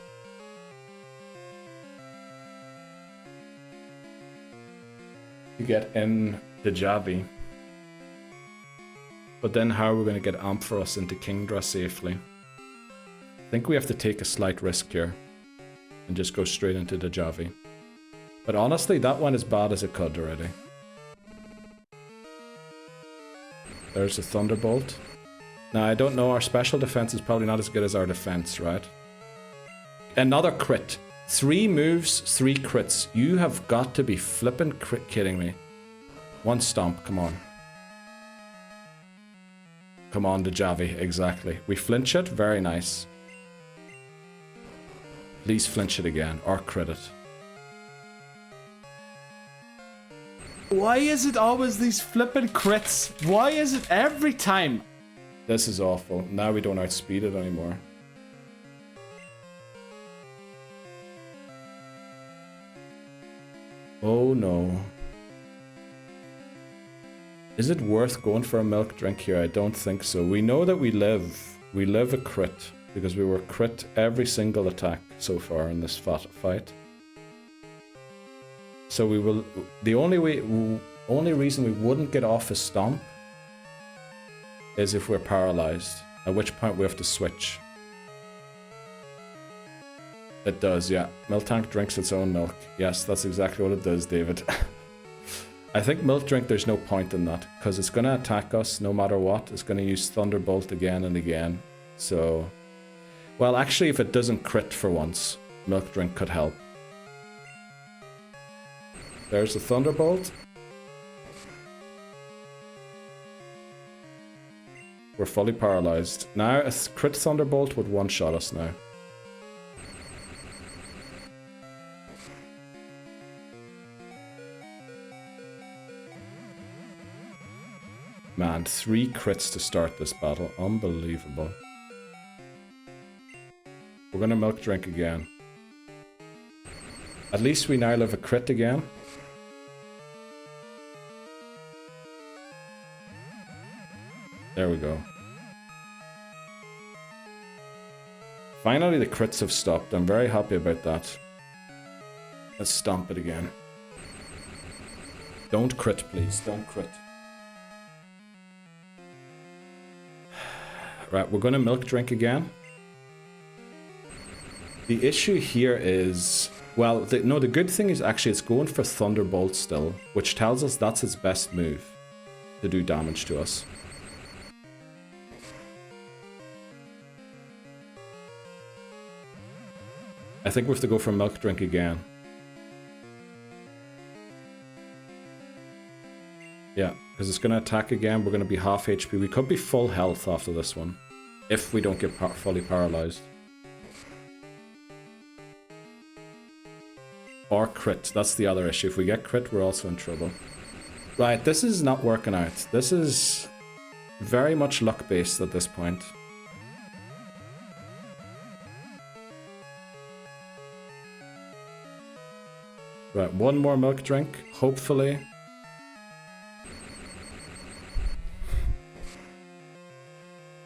To get in the Javi. But then how are we going to get Ampharos into Kingdra safely? I think we have to take a slight risk here. And just go straight into the Javi. But honestly, that went as bad as it could already. There's the Thunderbolt. Now, I don't know, our special defense is probably not as good as our defense, right? Another crit. 3 moves, 3 crits. You have got to be flippin' kidding me. 1 stomp, come on. Come on, the Javi, exactly. We flinch it, very nice. Please flinch it again, or crit it. Why is it always these flippin' crits? Why is it every time? This is awful. Now we don't outspeed it anymore. Oh no. Is it worth going for a milk drink here? I don't think so. We know that we live a crit. because we were crit every single attack so far in this fight. So we will. The only reason we wouldn't get off a stomp is if we're paralyzed, at which point we have to switch. It does, yeah. Miltank drinks its own milk. Yes, that's exactly what it does, David. I think Milk Drink, there's no point in that, because it's going to attack us no matter what. It's going to use Thunderbolt again and again. So, well, actually, if it doesn't crit for once, Milk Drink could help. There's the Thunderbolt. We're fully paralyzed. Now, a crit Thunderbolt would one-shot us now. Man, 3 crits to start this battle. Unbelievable. We're gonna Milk Drink again. At least we now have a crit again. There we go. Finally, the crits have stopped. I'm very happy about that. Let's stomp it again. Don't crit, please. Don't crit. Right, we're gonna Milk Drink again. The issue here is... Well, no, the good thing is actually it's going for Thunderbolt still, which tells us that's its best move to do damage to us. I think we have to go for Milk Drink again. Yeah, because it's going to attack again. We're going to be half HP. We could be full health after this one, if we don't get fully paralyzed. Or crit. That's the other issue. If we get crit, we're also in trouble. Right, this is not working out. This is very much luck-based at this point. Right, one more Milk Drink, hopefully.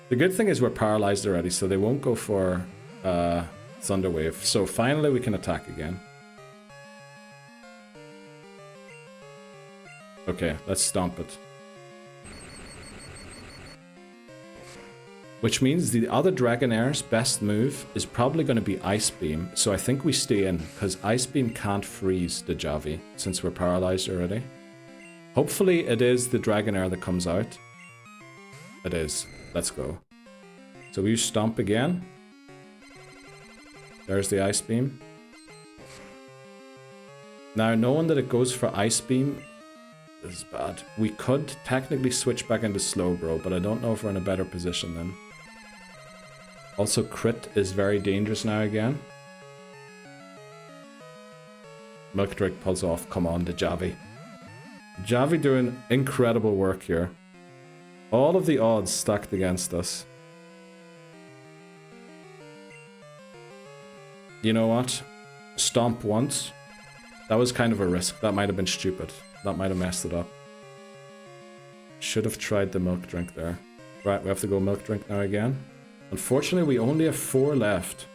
The good thing is we're paralyzed already, so they won't go for Thunder Wave. So finally we can attack again. Okay, let's stomp it. Which means the other Dragonair's best move is probably going to be Ice Beam, so I think we stay in, because Ice Beam can't freeze the Javi, since we're paralyzed already. Hopefully it is the Dragonair that comes out. It is. Let's go. So we use Stomp again. There's the Ice Beam. Now, knowing that it goes for Ice Beam is bad. We could technically switch back into Slowbro, but I don't know if we're in a better position then. Also, crit is very dangerous now again. Milk Drink pulls off. Come on, the Javi. Javi doing incredible work here. All of the odds stacked against us. You know what? Stomp once. That was kind of a risk. That might have been stupid. That might have messed it up. Should have tried the Milk Drink there. Right, we have to go Milk Drink now again. Unfortunately, we only have 4 left.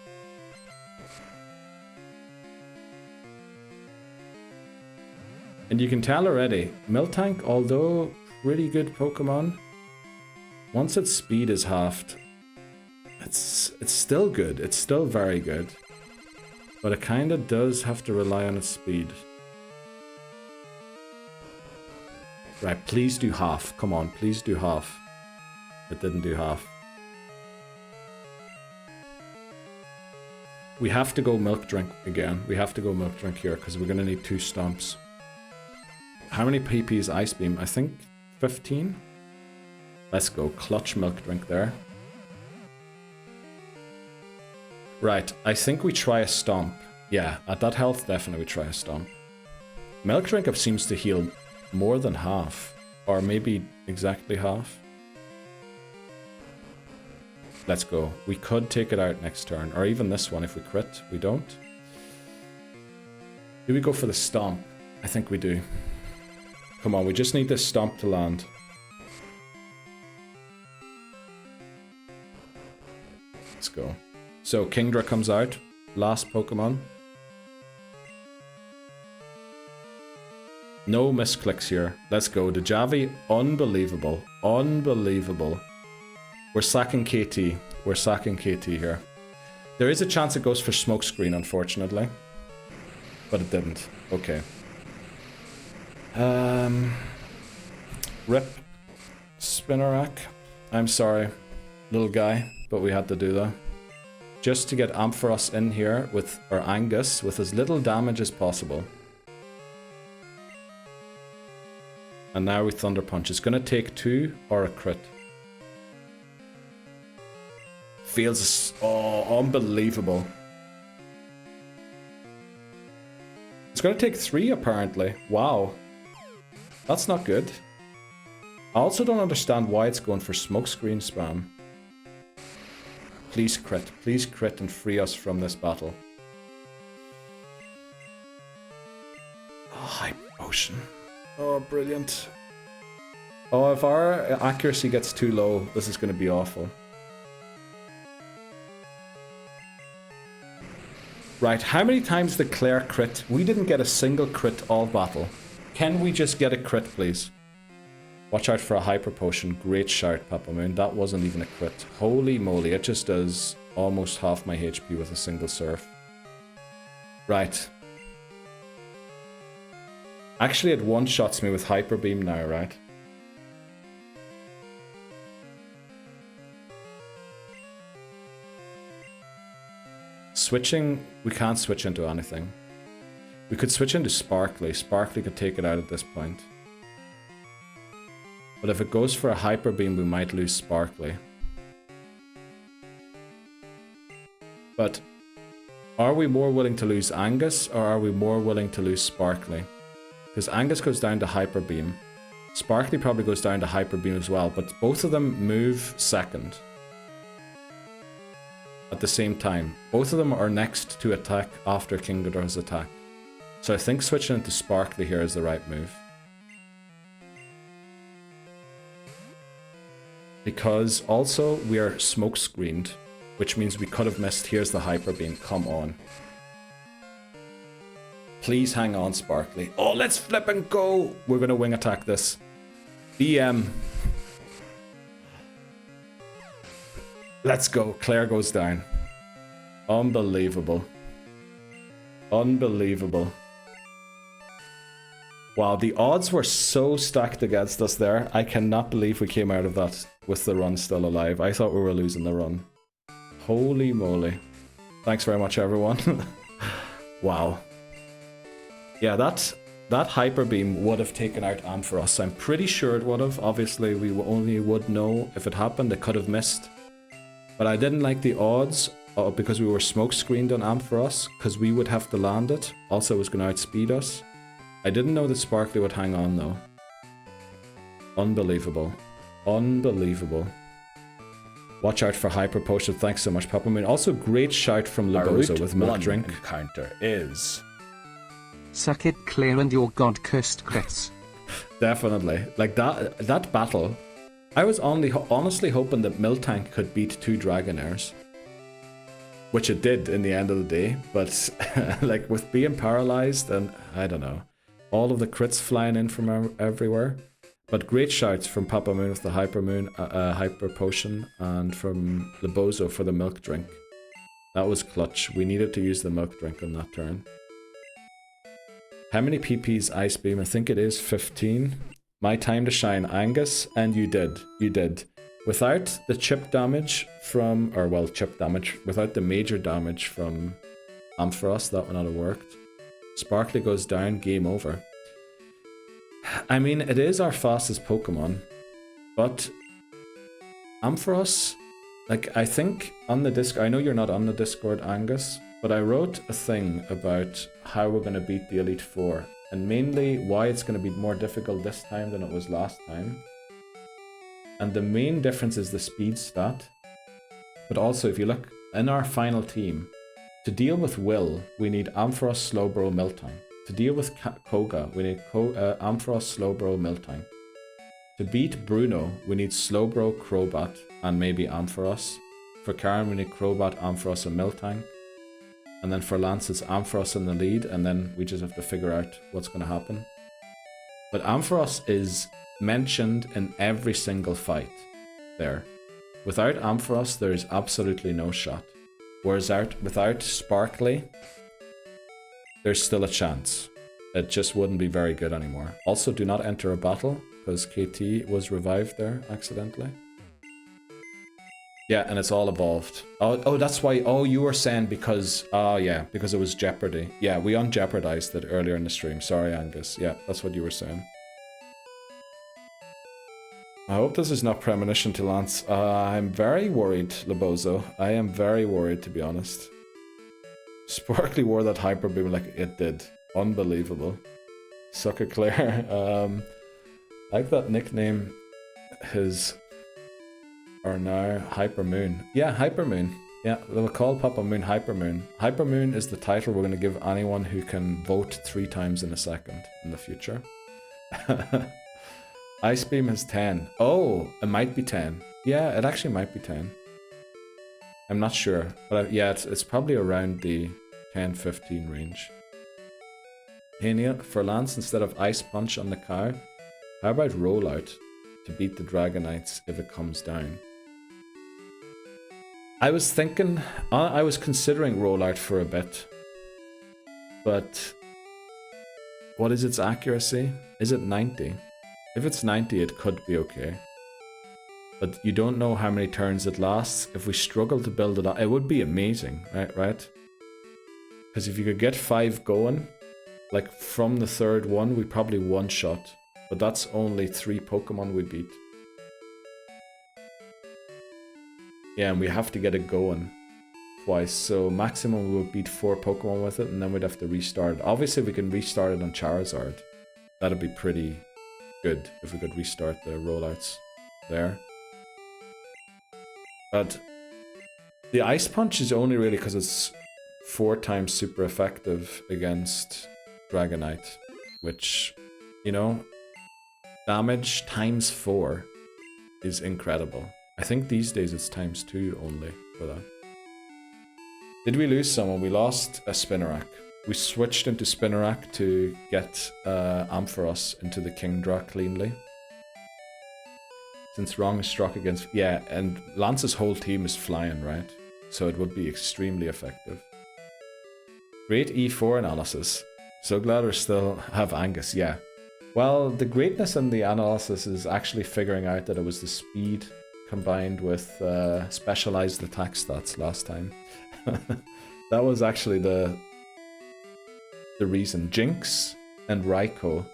And you can tell already, Miltank, although pretty good Pokemon, once its speed is halved, it's still good. It's still very good. But it kind of does have to rely on its speed. Right, please do half. Come on, please do half. It didn't do half. We have to go Milk Drink again. We have to go Milk Drink here because we're going to need 2 stomps. How many PP is Ice Beam? I think 15? Let's go. Clutch Milk Drink there. Right, I think we try a Stomp. Yeah, at that health, definitely we try a Stomp. Milk Drink seems to heal more than half. Or maybe exactly half. Let's go. We could take it out next turn. Or even this one if we crit. We don't. Do we go for the Stomp? I think we do. Come on, we just need this Stomp to land. Let's go. So Kingdra comes out. Last Pokemon. No misclicks here. Let's go. The Javi, unbelievable. Unbelievable. We're sacking KT. We're sacking KT here. There is a chance it goes for Smokescreen, unfortunately. But it didn't. Okay. Rip. Spinnerack. I'm sorry, little guy, but we had to do that. Just to get Ampharos in here with our Angus with as little damage as possible. And now we Thunder Punch. It's gonna take 2 or a crit. Feels unbelievable. It's gonna take 3 apparently. Wow. That's not good. I also don't understand why it's going for Smokescreen spam. Please crit and free us from this battle. Oh, Hyper Potion. Oh, brilliant. Oh, if our accuracy gets too low, this is going to be awful. Right, how many times did Clair crit? We didn't get a single crit all battle. Can we just get a crit, please? Watch out for a Hyper Potion. Great shout, Papa Moon. That wasn't even a crit. Holy moly, it just does almost half my HP with a single surf. Right. Actually, it one-shots me with Hyper Beam now, right? Switching, we can't switch into anything. We could switch into Sparkly. Sparkly could take it out at this point. But if it goes for a Hyper Beam, we might lose Sparkly. But are we more willing to lose Angus, or are we more willing to lose Sparkly? Because Angus goes down to Hyper Beam. Sparkly probably goes down to Hyper Beam as well, but both of them move second. At the same time. Both of them are next to attack after King Ghidorah's attack. So I think switching into Sparkly here is the right move. Because also we are smoke screened, which means we could have missed. Here's the Hyper Beam. Come on. Please hang on, Sparkly. Oh, let's flip and go. We're going to wing attack this. BM. Let's go. Clair goes down. Unbelievable. Unbelievable. Wow, the odds were so stacked against us there. I cannot believe we came out of that with the run still alive. I thought we were losing the run. Holy moly. Thanks very much, everyone. Wow. Yeah, that Hyper Beam would have taken out Ampharos. I'm pretty sure it would have. Obviously, we only would know if it happened. It could have missed. But I didn't like the odds because we were smoke screened on Ampharos, because we would have to land it. Also, it was going to outspeed us. I didn't know that Sparkly would hang on though. Unbelievable. Unbelievable. Watch out for Hyper Potion. Thanks so much, Papa Moon. Also, great shout from Labozo with Milk Drink. Encounter is... Suck it, Clair, and your god-cursed crits. Definitely. Like that battle, I was honestly hoping that Miltank could beat 2 Dragonairs. Which it did in the end of the day, but like with being paralyzed and I don't know. All of the crits flying in from everywhere. But great shouts from Papa Moon with the Hyper Potion, and from Labozo for the Milk Drink. That was clutch. We needed to use the Milk Drink on that turn. How many PP's Ice Beam? I think it is 15. My time to shine, Angus, and you did. You did. Without the chip damage from, without the major damage from Ampharos, that would not have worked. Sparkly goes down, game over. I mean, it is our fastest Pokemon, but Ampharos, like, I think on the Discord, I know you're not on the Discord, Angus, but I wrote a thing about how we're going to beat the Elite Four, and mainly why it's going to be more difficult this time than it was last time. And the main difference is the speed stat, but also if you look in our final team, to deal with Will, we need Ampharos, Slowbro, Miltank. To deal with Koga, we need Ampharos, Slowbro, Miltank. To beat Bruno, we need Slowbro, Crobat, and maybe Ampharos. For Karen, we need Crobat, Ampharos, and Miltank. And then for Lance, it's Ampharos in the lead, and then we just have to figure out what's going to happen. But Ampharos is mentioned in every single fight there. Without Ampharos, there is absolutely no shot. Whereas without Sparkly, there's still a chance. It just wouldn't be very good anymore. Also, do not enter a battle, because KT was revived there accidentally. Yeah, and it's all evolved. Oh, that's why. Oh, you were saying because. Oh, yeah, because it was Jeopardy. Yeah, we unjeopardized it earlier in the stream. Sorry, Angus. Yeah, that's what you were saying. I hope this is not premonition to Lance. I'm very worried, Lebozo. I am very worried, to be honest. Sparkly wore that Hyper Beam like it did. Unbelievable. Sucker Clair. I like that nickname. His. Or now Hyper Moon. Yeah, Hyper Moon. Yeah, we'll call Papa Moon Hyper Moon. Hyper Moon is the title we're going to give anyone who can vote 3 times in a second in the future. Ice Beam has 10. Oh, it might be 10. Yeah, it actually might be 10. I'm not sure. But yeah, it's probably around the 10-15 range. Hey Neil, for Lance, instead of Ice Punch on the car, how about Rollout to beat the Dragonites if it comes down? I was thinking, I was considering Rollout for a bit, but what is its accuracy? Is it 90? If it's 90, it could be okay. But you don't know how many turns it lasts. If we struggle to build it up, it would be amazing, right? Because if you could get 5 going, like from the 3rd one, we probably one-shot. But that's only 3 Pokemon we beat. Yeah, and we have to get it going twice. So maximum we would beat 4 Pokemon with it, and then we'd have to restart it. Obviously, we can restart it on Charizard. That'd be pretty good if we could restart the rollouts there. But the Ice Punch is only really because it's 4 times super effective against Dragonite, which, you know, damage times 4 is incredible. I think these days it's times 2 only for that. Did we lose someone? We lost a Spinarak. We switched into Spinarak to get Ampharos into the Kingdra cleanly. Since Wrong is struck against... Yeah, and Lance's whole team is flying, right? So it would be extremely effective. Great E4 analysis. So glad we still have Angus, yeah. Well, the greatness in the analysis is actually figuring out that it was the speed combined with specialized attack stats last time. That was actually the reason. Jinx and Raikou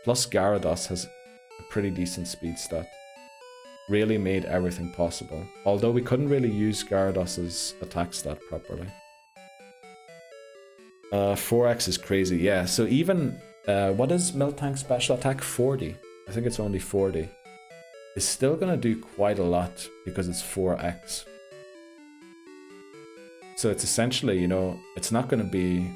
plus Gyarados has a pretty decent speed stat. Really made everything possible. Although we couldn't really use Gyarados' attack stat properly. 4x is crazy, yeah. So even, what is Miltank's special attack? 40. I think it's only 40. It's still gonna do quite a lot because it's 4x. So it's essentially, you know, it's not gonna be...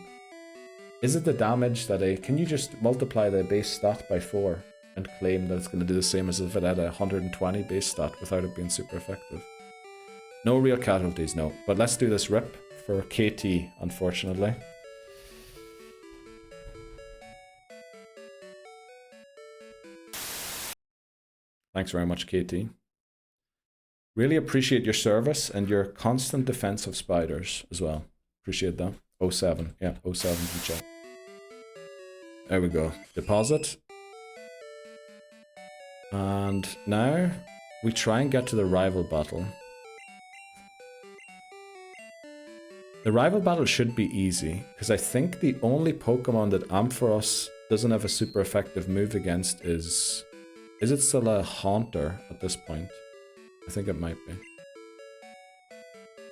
Is it the damage that can you just multiply the base stat by 4 and claim that it's gonna do the same as if it had a 120 base stat without it being super effective? No real casualties, no. But let's do this rip for KT, unfortunately. Thanks very much, KT. Really appreciate your service and your constant defense of spiders as well. Appreciate that. 07. Yeah, 07 in chat. There we go. Deposit. And now we try and get to the rival battle. The rival battle should be easy, because I think the only Pokemon that Ampharos doesn't have a super effective move against is... Is it still a Haunter at this point? I think it might be.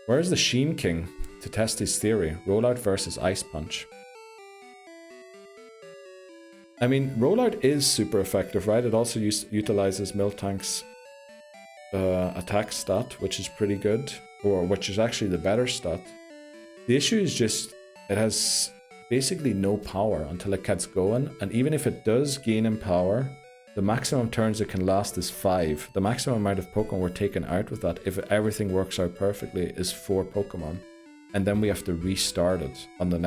Where's the Sheen King to test his theory? Rollout versus Ice Punch. I mean, Rollout is super effective, right? It also utilizes Miltank's attack stat, which is pretty good, or which is actually the better stat. The issue is just it has basically no power until it gets going, and even if it does gain in power, The maximum turns it can last is 5. The maximum amount of Pokemon we're taking out with that, if everything works out perfectly, is 4 Pokemon. And then we have to restart it on the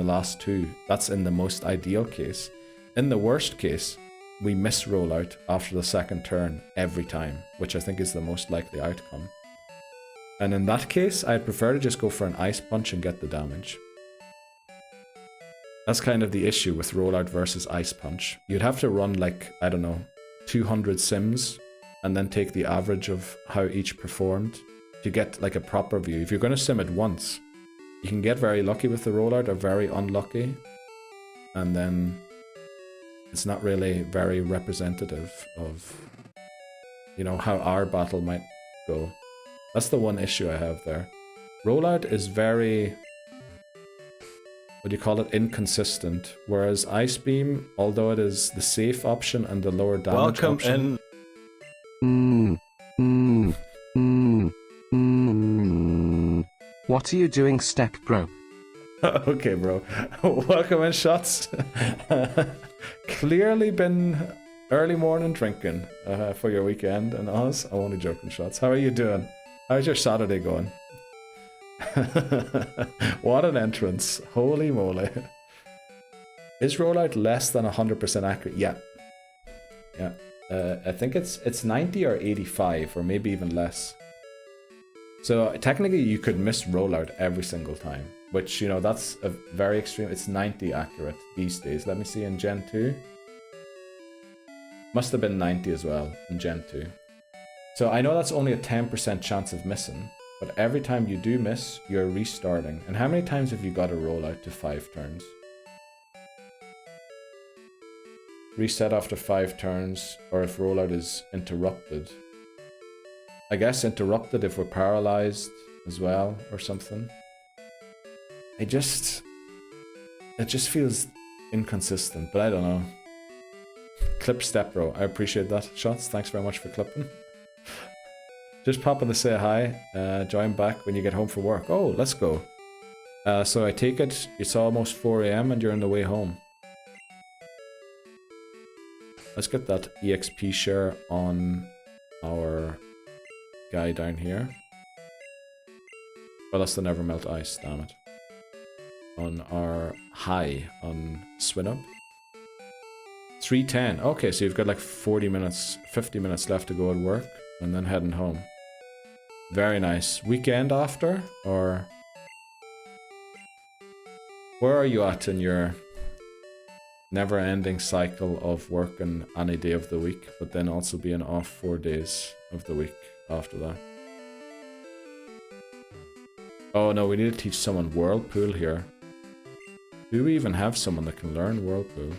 last 2. That's in the most ideal case. In the worst case, we miss rollout after the second turn every time, which I think is the most likely outcome. And in that case, I'd prefer to just go for an Ice Punch and get the damage. That's kind of the issue with rollout versus Ice Punch. You'd have to run like, I don't know, 200 sims and then take the average of how each performed to get like a proper view. If you're going to sim it once, you can get very lucky with the rollout or very unlucky, and then it's not really very representative of, you know, how our battle might go. That's the one issue I have there. Rollout is very, what do you call it, inconsistent, whereas Ice Beam, although it is the safe option and the lower damage option... What are you doing, Step Bro? Okay, bro. Welcome in, Shots. Clearly been early morning drinking for your weekend, and Oz, I'm only joking, Shots. How are you doing? How's your Saturday going? What an entrance. Holy moly. Is rollout less than 100% accurate? Yeah. Yeah. I think it's 90 or 85, or maybe even less. So technically you could miss rollout every single time, which, you know, that's a very extreme. It's 90 accurate these days. Let me see, in Gen 2. Must have been 90 as well in Gen 2. So I know that's only a 10% chance of missing, but every time you do miss, you're restarting. And how many times have you got a rollout to 5 turns? Reset after 5 turns, or if rollout is interrupted. I guess interrupted if we're paralyzed as well, or something. It just feels inconsistent, but I don't know. Clip Step Bro, I appreciate that. Shots, thanks very much for clipping. Just popping to say hi. Join back when you get home from work. Oh, let's go. So I take it it's almost 4 AM and you're on the way home. Let's get that EXP share on our guy down here. Well, that's the Never Melt Ice, damn it. On our high on Swinub. 3:10. Okay, so you've got like 40 minutes, 50 minutes left to go at work and then heading home. Very nice. Weekend after, or where are you at in your never-ending cycle of working any day of the week, but then also being off 4 days of the week after that? Oh no, we need to teach someone Whirlpool here. Do we even have someone that can learn Whirlpool?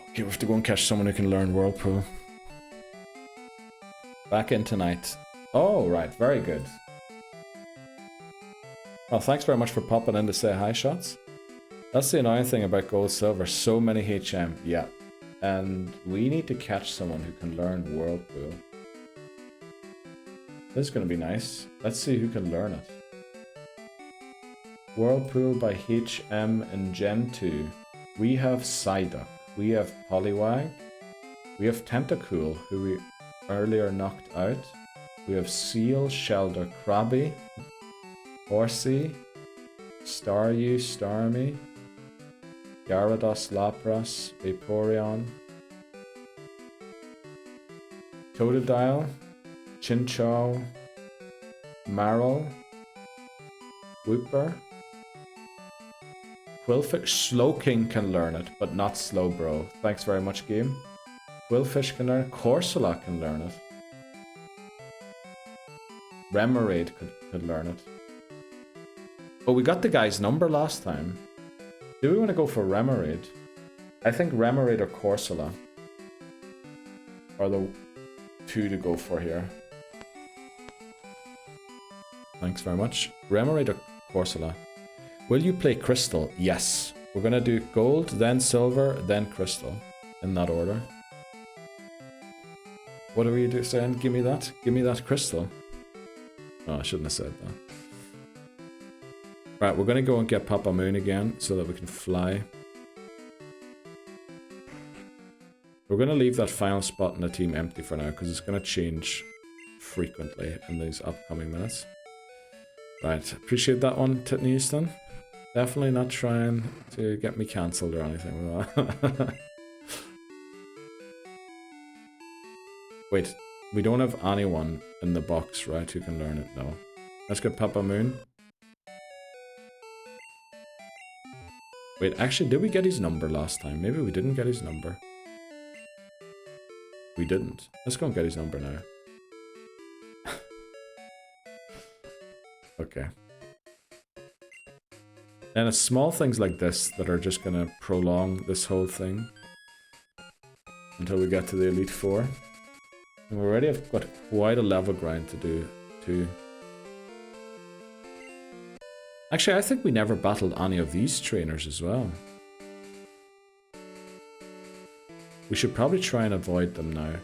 Okay, we have to go and catch someone who can learn Whirlpool. Back in tonight. Oh, right, very good. Well, thanks very much for popping in to say hi, Shots. That's the annoying thing about Gold Silver, so many HM, yeah. And we need to catch someone who can learn Whirlpool. This is going to be nice. Let's see who can learn it. Whirlpool by HM in Gen 2. We have Psyduck. We have Poliwag. We have Tentacool, who we earlier knocked out. We have Seal, Shelder, Krabby, Horsey, Staryu, Starmie, Gyarados, Lapras, Vaporeon, Totodile, Chinchou, Marill, Wooper, Quillfish. Slowking can learn it, but not Slowbro. Thanks very much, game. Quillfish can learn it. Corsola can learn it. Remoraid could learn it. Oh, we got the guy's number last time. Do we want to go for Remoraid? I think Remoraid or Corsola are the two to go for here. Thanks very much. Remoraid or Corsola? Will you play Crystal? Yes. We're going to do Gold, then Silver, then Crystal. In that order. What are we saying? Give me that. Give me that Crystal. Oh, I shouldn't have said that. Right, we're gonna go and get Papa Moon again so that we can fly. We're gonna leave that final spot in the team empty for now because it's gonna change frequently in these upcoming minutes. Right, appreciate that one, Titney Easton. Definitely not trying to get me cancelled or anything with that. Wait, we don't have anyone in the box, right, who can learn it? No. Let's get Papa Moon. Wait, actually, did we get his number last time? Maybe we didn't get his number. We didn't. Let's go and get his number now. Okay. And it's small things like this that are just gonna prolong this whole thing until we get to the Elite Four. And we already have got quite a level grind to do too. Actually, I think we never battled any of these trainers as well. We should probably try and avoid them now.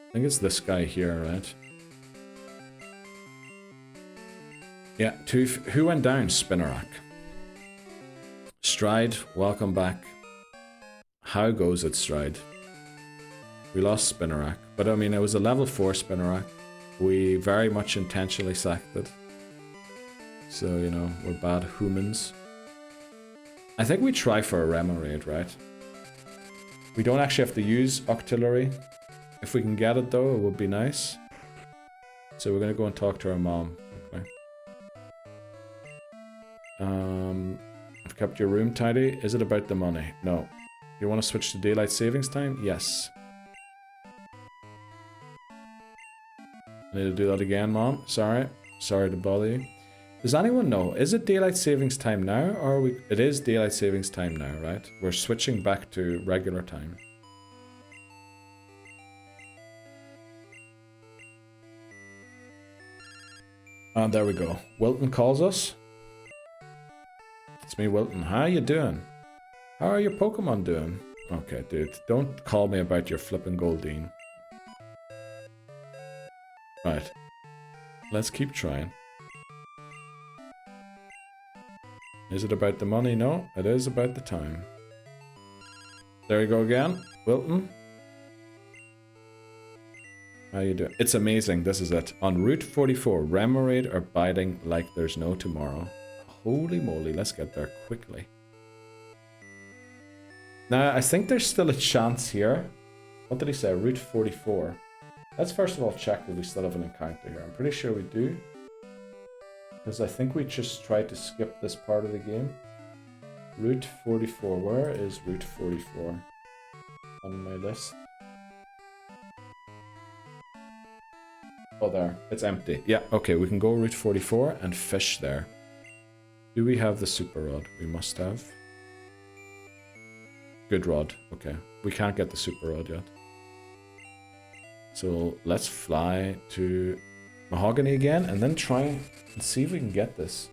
I think it's this guy here, right? Yeah, who went down? Spinnerack. Stride, welcome back. How goes it, Stride? We lost Spinnerack, but I mean, it was a level 4 Spinnerack. We very much intentionally sacked it. So, you know, we're bad humans. I think we try for a Remoraid, right? We don't actually have to use Octillery. If we can get it though, it would be nice. So we're gonna go and talk to our mom. Okay. I've kept your room tidy. Is it about the money? No. You want to switch to daylight savings time? Yes. I need to do that again, Mom. Sorry. Sorry to bother you. Does anyone know? Is it daylight savings time now, or are we? It is daylight savings time now, right? We're switching back to regular time. And there we go. Wilton calls us. It's me, Wilton. How you doing? How are your Pokemon doing? Okay, dude. Don't call me about your flipping Goldeen. Right. Let's keep trying. Is it about the money? No, it is about the time. There you go again. Wilton. How you doing? It's amazing. This is it. On Route 44, Remoraid are biting like there's no tomorrow. Holy moly, let's get there quickly. Now, I think there's still a chance here. What did he say? Route 44. Let's first of all check if we still have an encounter here. I'm pretty sure we do. Because I think we just tried to skip this part of the game. Route 44. Where is Route 44? On my list. Oh, there. It's empty. Yeah, okay. We can go Route 44 and fish there. Do we have the Super Rod? We must have. Good Rod. Okay. We can't get the Super Rod yet. So let's fly to Mahogany again and then try and see if we can get this.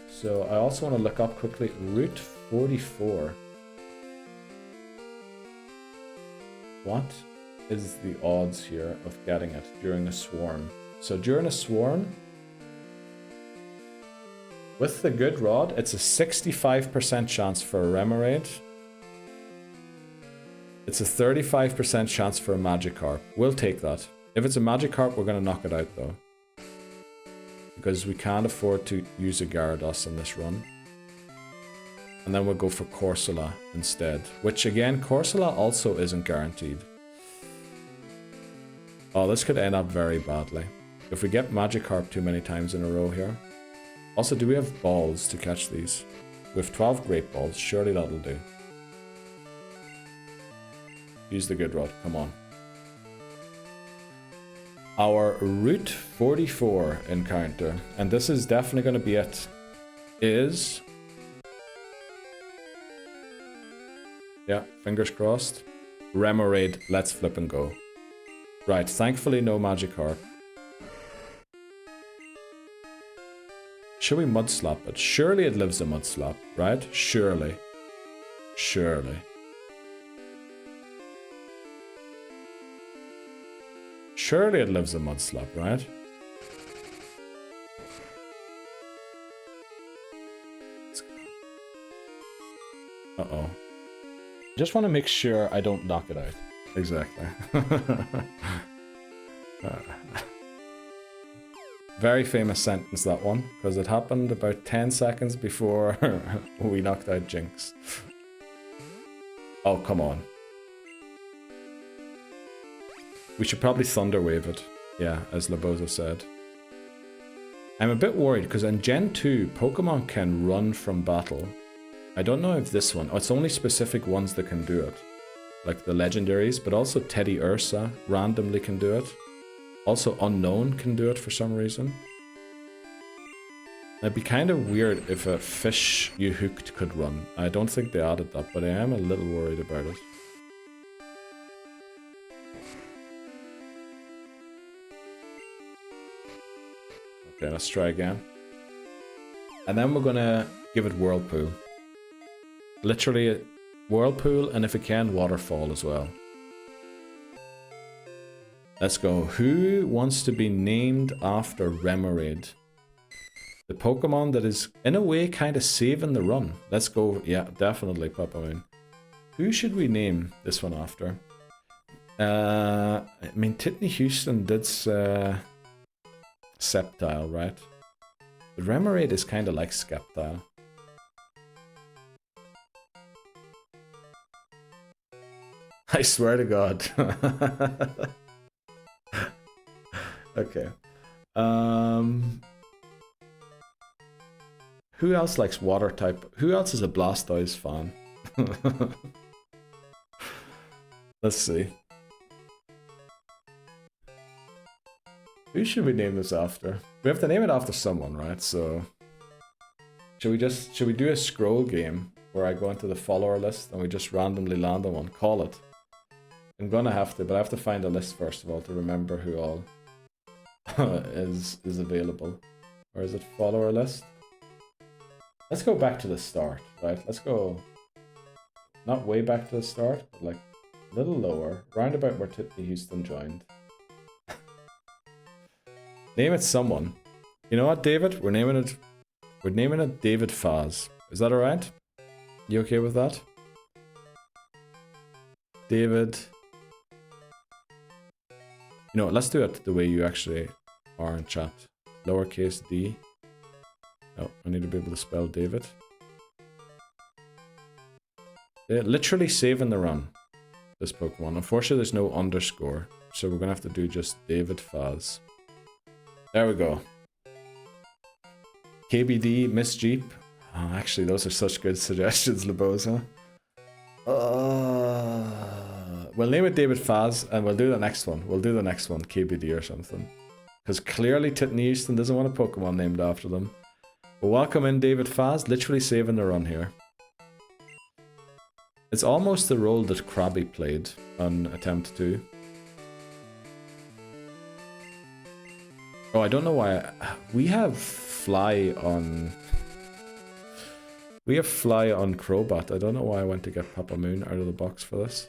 So I also want to look up quickly Route 44. What is the odds here of getting it during a swarm? So during a swarm, with the Good Rod, it's a 65% chance for a Remoraid. It's a 35% chance for a Magikarp. We'll take that. If it's a Magikarp, we're going to knock it out though. Because we can't afford to use a Gyarados in this run. And then we'll go for Corsola instead. Which again, Corsola also isn't guaranteed. Oh, this could end up very badly. If we get Magikarp too many times in a row here. Also, do we have balls to catch these? We have 12 Great Balls. Surely that'll do. Use the Good Rod. Come on. Our Route 44 encounter, and this is definitely going to be it, is... Yeah, fingers crossed. Remoraid, let's flip and go. Right, thankfully no Magikarp. Should we Mud Slap it? Surely it lives a Mud Slap, right? Surely. Surely. Surely it lives in Nuzlocke, right? Uh-oh. Just want to make sure I don't knock it out. Exactly. Very famous sentence, that one, because it happened about 10 seconds before we knocked out Jinx. Oh, come on. We should probably Thunderwave it. Yeah, as Labozo said. I'm a bit worried, because in Gen 2, Pokemon can run from battle. I don't know if this one... Oh, it's only specific ones that can do it. Like the legendaries, but also Teddy Ursa randomly can do it. Also Unknown can do it for some reason. It'd be kind of weird if a fish you hooked could run. I don't think they added that, but I am a little worried about it. Okay, let's try again. And then we're gonna give it Whirlpool. Literally Whirlpool, and if it can, Waterfall as well. Let's go. Who wants to be named after Remoraid? The Pokemon that is, in a way, kind of saving the run. Let's go. Yeah, definitely, Papa Moon. Who should we name this one after? I mean, Titney Houston did Sceptile, right? The Remoraid is kind of like Sceptile. I swear to God. Okay. Who else likes water type? Who else is a Blastoise fan? Let's see. Who should we name this after? We have to name it after someone, right? So should we do a scroll game where I go into the follower list and we just randomly land on one? Call it. I'm gonna have to, but I have to find a list first of all to remember who all is available. Or is it follower list? Let's go back to the start, right? Let's go not way back to the start, but like a little lower, round about where Titney Houston joined. Name it someone. You know what, David? We're naming it David Faz. Is that alright? You okay with that? David. You know what, let's do it the way you actually are in chat. Lowercase d. Oh, I need to be able to spell David. They're literally saving the run, this Pokemon. Unfortunately, there's no underscore, so we're going to have to do just David Faz. There we go. KBD, Miss Jeep. Oh, actually, those are such good suggestions, Laboza. We'll name it David Faz, and we'll do the next one. We'll do the next one, KBD or something. Because clearly Titney Houston doesn't want a Pokemon named after them. But welcome in David Faz, literally saving the run here. It's almost the role that Krabby played on Attempt 2. Oh, I don't know why. We have Fly on... We have Fly on Crobat. I don't know why I went to get Papa Moon out of the box for this.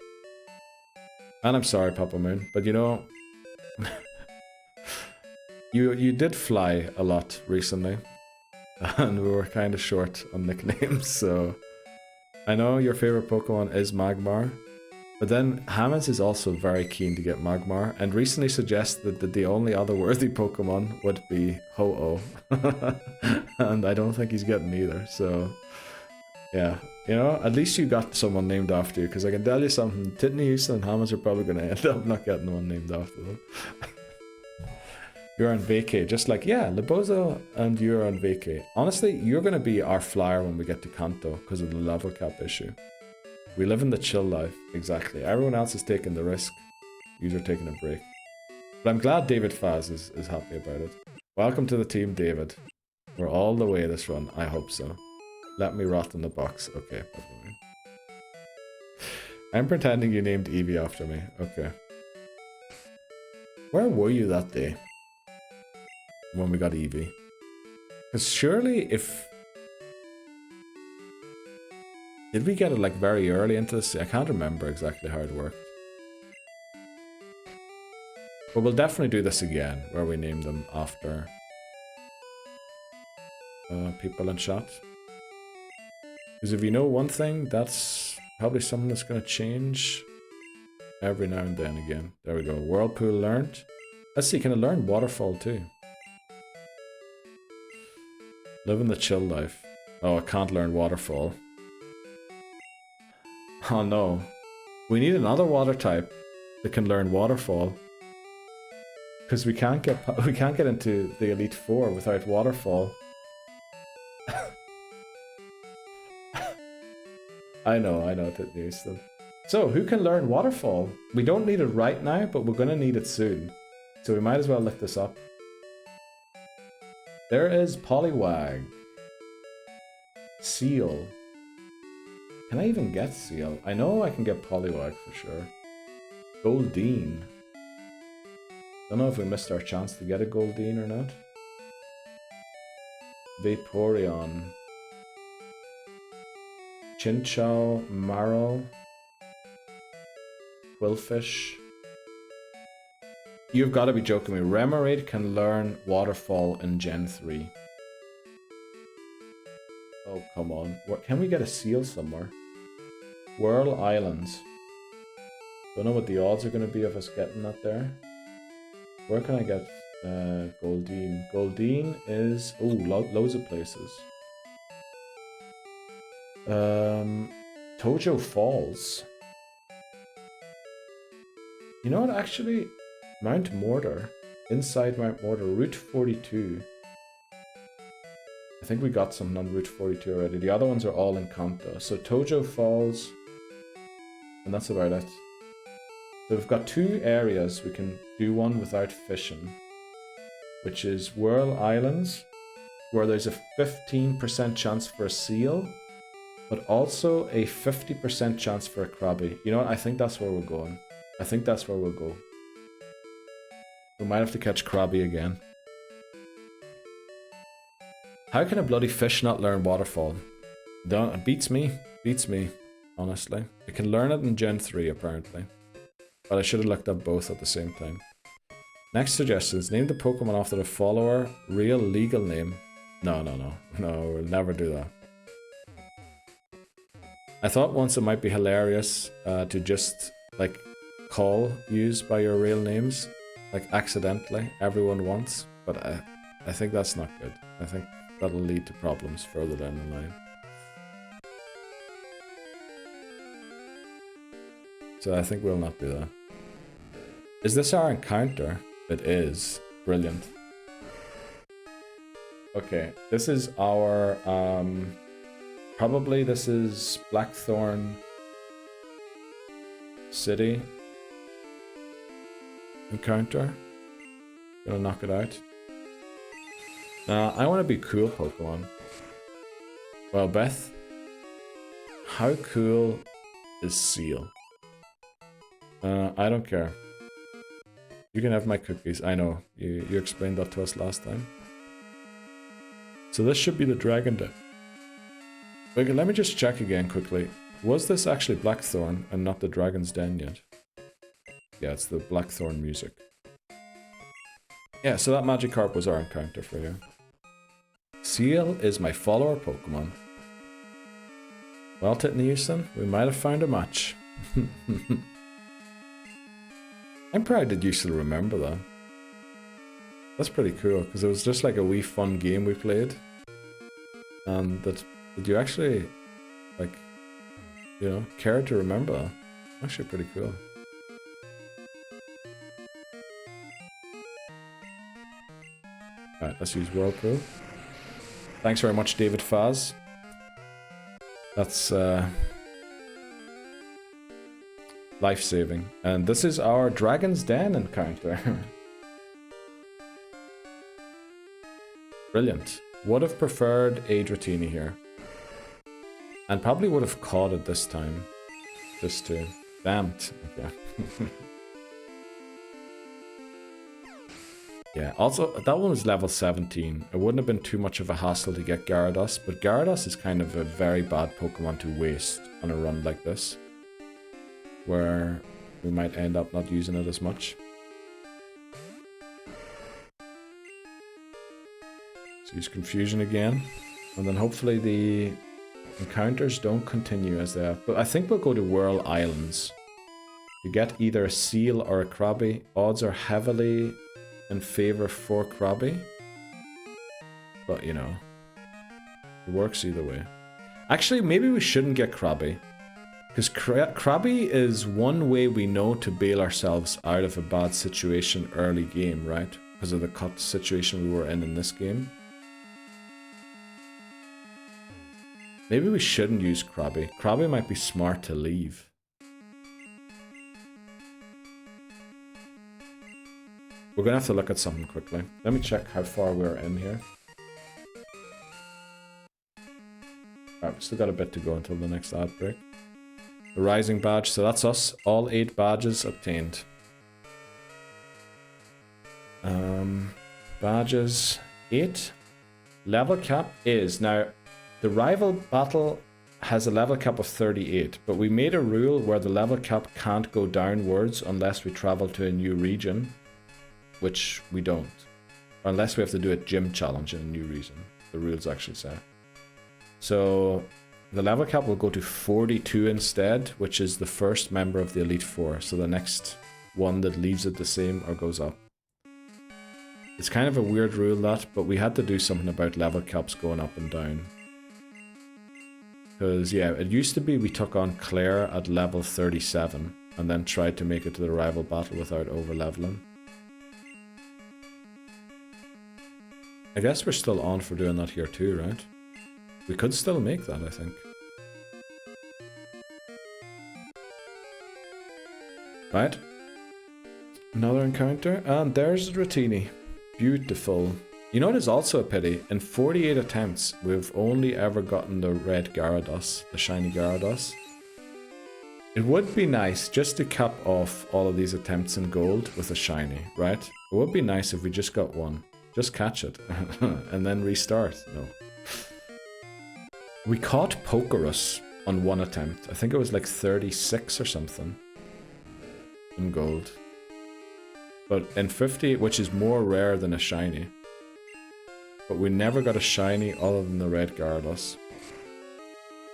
And I'm sorry, Papa Moon, but you know... you did Fly a lot recently. And we were kind of short on nicknames, so... I know your favorite Pokemon is Magmar. But then Hammonds is also very keen to get Magmar, and recently suggested that the only other worthy Pokemon would be Ho-Oh. And I don't think he's getting either, so... Yeah, you know, at least you got someone named after you, because I can tell you something, Titney Houston and Hammonds are probably going to end up not getting one named after them. You're on vacay, just like, yeah, Labozo and you're on vacay. Honestly, you're going to be our flyer when we get to Kanto, because of the level cap issue. We live in the chill life, exactly. Everyone else is taking the risk. You're taking a break. But I'm glad David Faz is happy about it. Welcome to the team, David. We're all the way this run, I hope so. Let me rot in the box. Okay. I'm pretending you named Eevee after me. Okay. Where were you that day? When we got Eevee? Because surely if... Did we get it like very early into this? I can't remember exactly how it worked. But we'll definitely do this again, where we name them after people in chat. Because if you know one thing, that's probably something that's going to change every now and then again. There we go. Whirlpool learned. Let's see, can I learn waterfall too? Living the chill life. Oh, I can't learn waterfall. Oh no. We need another water type that can learn waterfall. Because we can't get into the Elite Four without waterfall. I know, that news them. So, who can learn waterfall? We don't need it right now, but we're gonna need it soon. So we might as well look this up. There is Poliwag. Seal. Can I even get Seal? I know I can get Poliwag for sure. Goldeen. Don't know if we missed our chance to get a Goldeen or not. Vaporeon. Chinchou, Marrow. Quillfish. You've got to be joking me. Remoraid can learn Waterfall in Gen 3. Oh, come on. What, can we get a seal somewhere? Whirl Islands. Don't know what the odds are going to be of us getting that there. Where can I get Goldeen? Goldeen is... Oh, loads of places. Tohjo Falls. You know what, actually... Mount Mortar. Inside Mount Mortar. Route 42. I think we got something on Route 42 already. The other ones are all in Kanto. So Tohjo Falls. And that's about it. So we've got two areas we can do one without fishing. Which is Whirl Islands. Where there's a 15% chance for a seal. But also a 50% chance for a Krabby. You know what? I think that's where we're going. I think that's where we'll go. We might have to catch Krabby again. How can a bloody fish not learn waterfall? It beats me. Beats me, honestly. It can learn it in Gen 3, apparently. But I should have looked up both at the same time. Next suggestions. Name the Pokemon after the follower. Real legal name. No, we'll never do that. I thought once it might be hilarious to just, like, call yous by your real names. Like, accidentally, everyone once. But I think that's not good. I think that'll lead to problems further down the line. So I think we'll not do that. Is this our encounter? It is. Brilliant. Okay, this is our, probably this is Blackthorn City encounter. Gonna knock it out. I want to be cool Pokemon. Well, Beth, how cool is Seal? I don't care. You can have my cookies. I know, you explained that to us last time. So this should be the Dragon Den. Okay, let me just check again quickly. Was this actually Blackthorn and not the Dragon's Den yet? Yeah, it's the Blackthorn music. Yeah, so that Magikarp was our encounter for you. Seal is my follower Pokemon. Well, Titnewson, we might have found a match. I'm proud that you still remember that. That's pretty cool, because it was just like a wee fun game we played. And that you actually, like, you know, care to remember that. Actually pretty cool. Alright, let's use Whirlpool. Thanks very much, David Faz. That's life-saving. And this is our Dragon's Den encounter. Brilliant. Would have preferred a Dratini here. And probably would have caught it this time. Just to... Damned. Okay. Yeah, also, that one was level 17. It wouldn't have been too much of a hassle to get Gyarados, but Gyarados is kind of a very bad Pokemon to waste on a run like this. Where we might end up not using it as much. So use confusion again. And then hopefully the encounters don't continue as they have. But I think we'll go to Whirl Islands. You get either a seal or a Krabby. Odds are heavily in favor for Krabby. But, you know, it works either way. Actually, maybe we shouldn't get Krabby. Because Krabby is one way we know to bail ourselves out of a bad situation early game, right? Because of the cut situation we were in this game. Maybe we shouldn't use Krabby. Krabby might be smart to leave. We're gonna have to look at something quickly. Let me check how far we're in here. Alright, we still got a bit to go until the next ad break. The Rising badge, so that's us. All 8 badges obtained. Badges 8. Level cap is now. The rival battle has a level cap of 38, but we made a rule where the level cap can't go downwards unless we travel to a new region, which we don't. Or unless we have to do a gym challenge in a new region, the rules actually say. So the level cap will go to 42 instead, which is the first member of the Elite Four, so the next one that leaves it the same or goes up. It's kind of a weird rule that, but we had to do something about level caps going up and down. Because, yeah, it used to be we took on Clair at level 37 and then tried to make it to the rival battle without over-leveling. I guess we're still on for doing that here too, right? We could still make that, I think. Right. Another encounter. And there's Dratini. Beautiful. You know what is also a pity? In 48 attempts, we've only ever gotten the red Gyarados, the shiny Gyarados. It would be nice just to cap off all of these attempts in gold with a shiny, right? It would be nice if we just got one. Just catch it and then restart. No. We caught Pokerus on one attempt. I think it was like 36 or something in gold. But in 50, which is more rare than a shiny. But we never got a shiny other than the red Gyarados.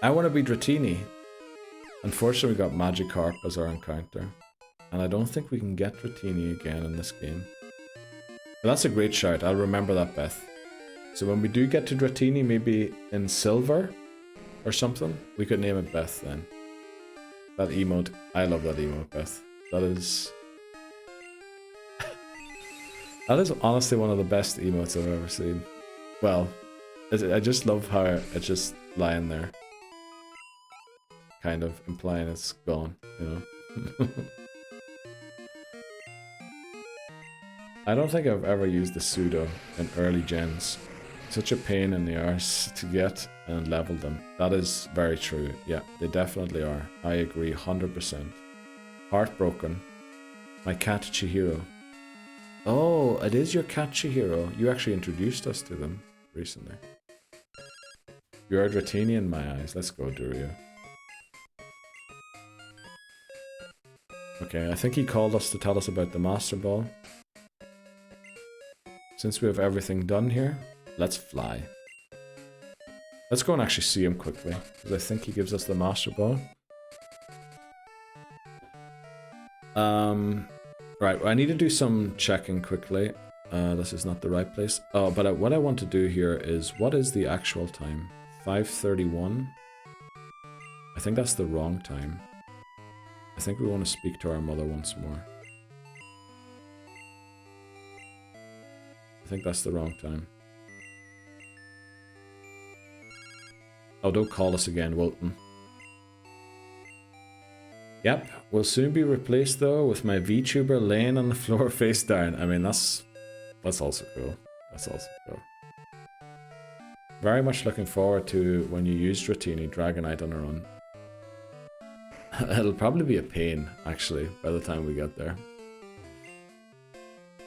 I want to be Dratini. Unfortunately, we got Magikarp as our encounter. And I don't think we can get Dratini again in this game. But that's a great shout. I'll remember that, Beth. So when we do get to Dratini, maybe in silver or something, we could name it Beth then. That emote. I love that emote, Beth. That is... that is honestly one of the best emotes I've ever seen. Well, I just love how it's just lying there. Kind of implying it's gone, you know? I don't think I've ever used the pseudo in early gens. Such a pain in the arse to get and level them. That is very true. Yeah, they definitely are. I agree 100%. Heartbroken. My cat Chihiro. Oh, it is your cat Chihiro. You actually introduced us to them recently. You're a Dratini in my eyes. Let's go, Durio. Okay, I think he called us to tell us about the Master Ball. Since we have everything done here, let's fly. Let's go and actually see him quickly, because I think he gives us the Master Ball. Right, I need to do some checking quickly. This is not the right place. Oh, but what I want to do here is, what is the actual time? 5:31? I think that's the wrong time. I think we want to speak to our mother once more. I think that's the wrong time. Oh, don't call us again, Wilton. Yep, we'll soon be replaced though with my VTuber laying on the floor face down. I mean, that's also cool. That's also cool. Very much looking forward to when you use Dratini, Dragonite on her own. It'll probably be a pain, actually, by the time we get there.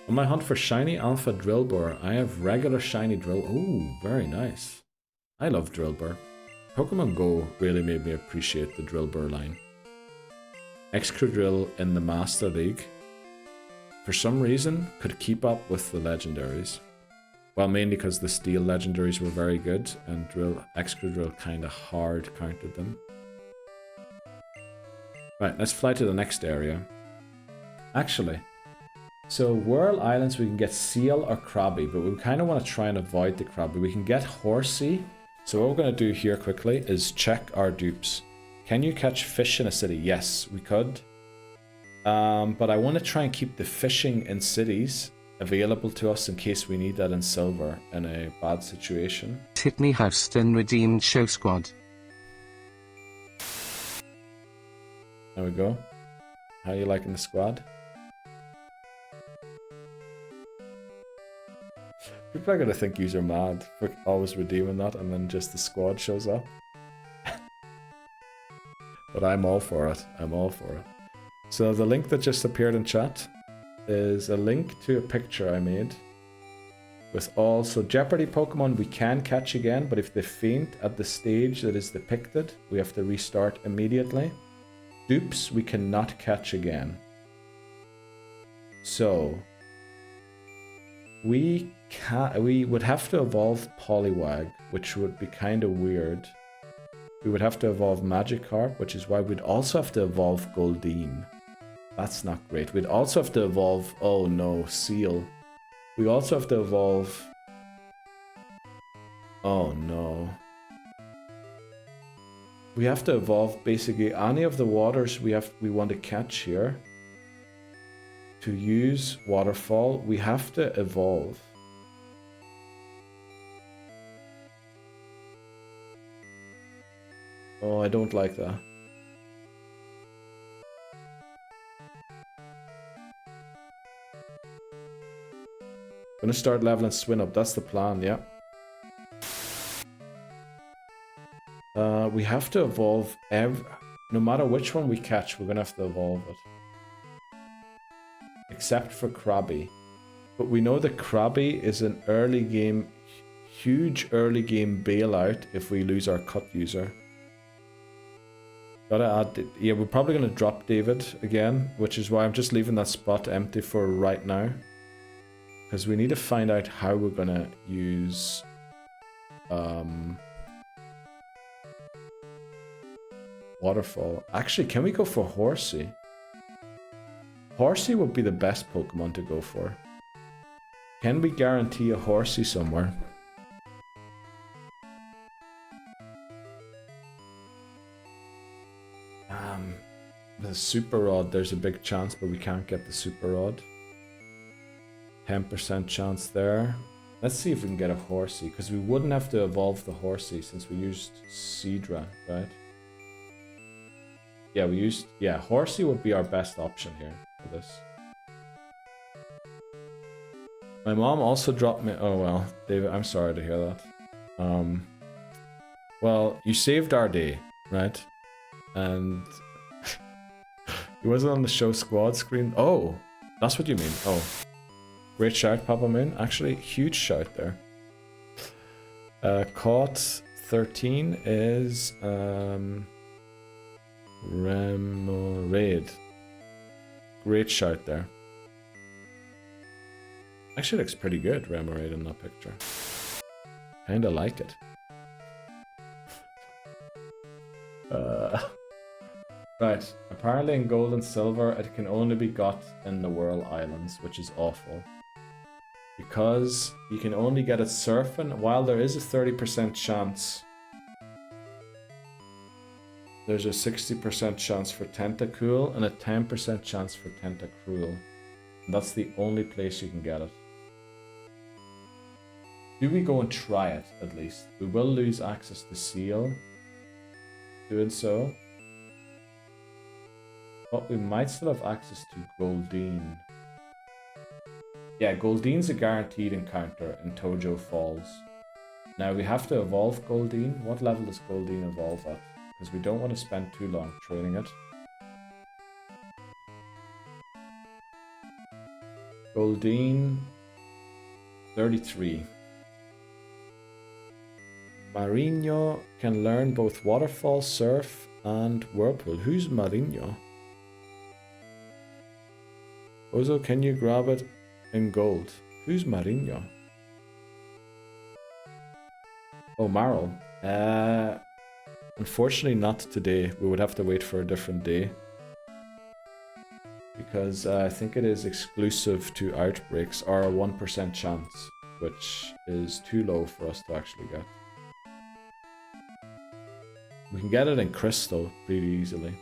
On my hunt for shiny alpha Drillbur, I have regular shiny Drill. Ooh, very nice. I love Drillbur. Pokemon Go really made me appreciate the Drillbur line. Excadrill in the Master League, for some reason, could keep up with the legendaries. Well, mainly because the steel legendaries were very good and extra drill kind of hard countered them. Right, let's fly to the next area. Actually, so Whirl Islands we can get seal or crabby, but we kind of want to try and avoid the crabby. We can get horsey. So what we're going to do here quickly is check our dupes. Can you catch fish in a city? Yes, we could. But I want to try and keep the fishing in cities available to us in case we need that in silver in a bad situation. Titney Houston redeemed show squad. There we go. How are you liking the squad? People are gonna think you're mad for always redeeming that and then just the squad shows up. But I'm all for it. I'm all for it. So the link that just appeared in chat is a link to a picture I made with all. So Jeopardy Pokemon we can catch again, but if they faint at the stage that is depicted, we have to restart immediately. Dupes we cannot catch again. So we would have to evolve Poliwag, which would be kind of weird. We would have to evolve Magikarp, which is why we'd also have to evolve Goldeen. That's not great. We'd also have to evolve, oh no, Seal. We also have to evolve, oh no. We have to evolve basically any of the waters we want to catch here. To use Waterfall, we have to evolve. Oh, I don't like that. Gonna start leveling Swinub, that's the plan, yeah. We have to evolve no matter which one we catch, we're gonna have to evolve it. Except for Krabby. But we know that Krabby is an early game, huge early game bailout if we lose our cut user. Gotta add, yeah, we're probably gonna drop David again, which is why I'm just leaving that spot empty for right now. Because we need to find out how we're gonna use Waterfall. Actually, can we go for Horsey? Horsey would be the best Pokemon to go for. Can we guarantee a Horsey somewhere? The Super Rod, there's a big chance, but we can't get the Super Rod. 10% chance there. Let's see if we can get a Horsey, because we wouldn't have to evolve the Horsey since we used Seadra, right? Yeah, Horsey would be our best option here for this. My mom also dropped me. Oh well, David, I'm sorry to hear that. Well, you saved our day, right? And he wasn't on the show squad screen. Oh, that's what you mean. Oh, great shout, Papa Moon. Actually, huge shout there. Caught 13 is Remoraid. Great shout there. Actually looks pretty good, Remoraid, in that picture. Kinda like it. Right, apparently in gold and silver it can only be got in the Whirl Islands, which is awful. Because you can only get it surfing, while there is a 30% chance. There's a 60% chance for Tentacool and a 10% chance for Tentacruel. And that's the only place you can get it. Do we go and try it, at least? We will lose access to Seal. Doing so. But we might still have access to Goldeen. Yeah, Goldeen's a guaranteed encounter in Tohjo Falls. Now we have to evolve Goldeen. What level does Goldeen evolve at? Because we don't want to spend too long training it. Goldeen 33. Marino can learn both Waterfall, Surf, and Whirlpool. Who's Marino? Ozo, can you grab it in gold? Who's Marino? Oh, Marl. Unfortunately not today. We would have to wait for a different day. Because I think it is exclusive to outbreaks, or a 1% chance, which is too low for us to actually get. We can get it in Crystal pretty easily,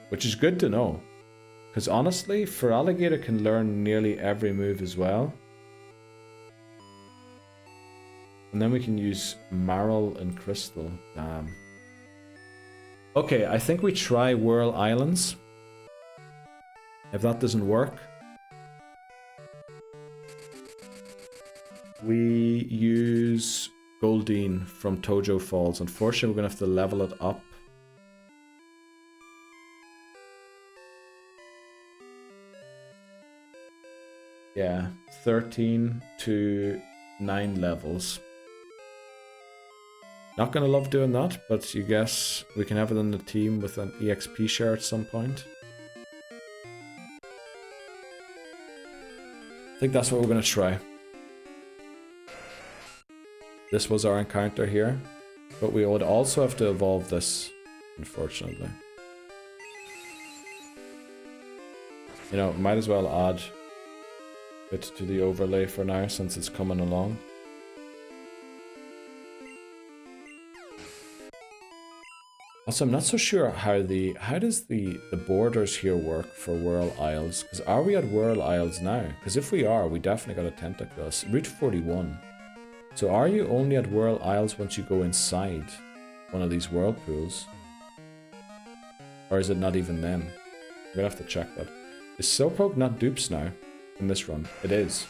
which is good to know. Because honestly, Feraligatr can learn nearly every move as well. And then we can use Marl and Crystal. Damn. Okay, I think we try Whirl Islands. If that doesn't work, we use Goldeen from Tohjo Falls. Unfortunately, we're going to have to level it up. Yeah, 13 to 9 levels. Not going to love doing that, but you guess we can have it in the team with an EXP share at some point. I think that's what we're going to try. This was our encounter here, but we would also have to evolve this, unfortunately. You know, might as well add it to the overlay for now since it's coming along. Also, I'm not so sure how does the borders here work for Whirl Isles? Because are we at Whirl Isles now? Because if we are, we definitely got a Tentacles. Route 41. So are you only at Whirl Isles once you go inside one of these whirlpools? Or is it not even then? We're gonna have to check that. Is Slowpoke not dupes now in this run? It is.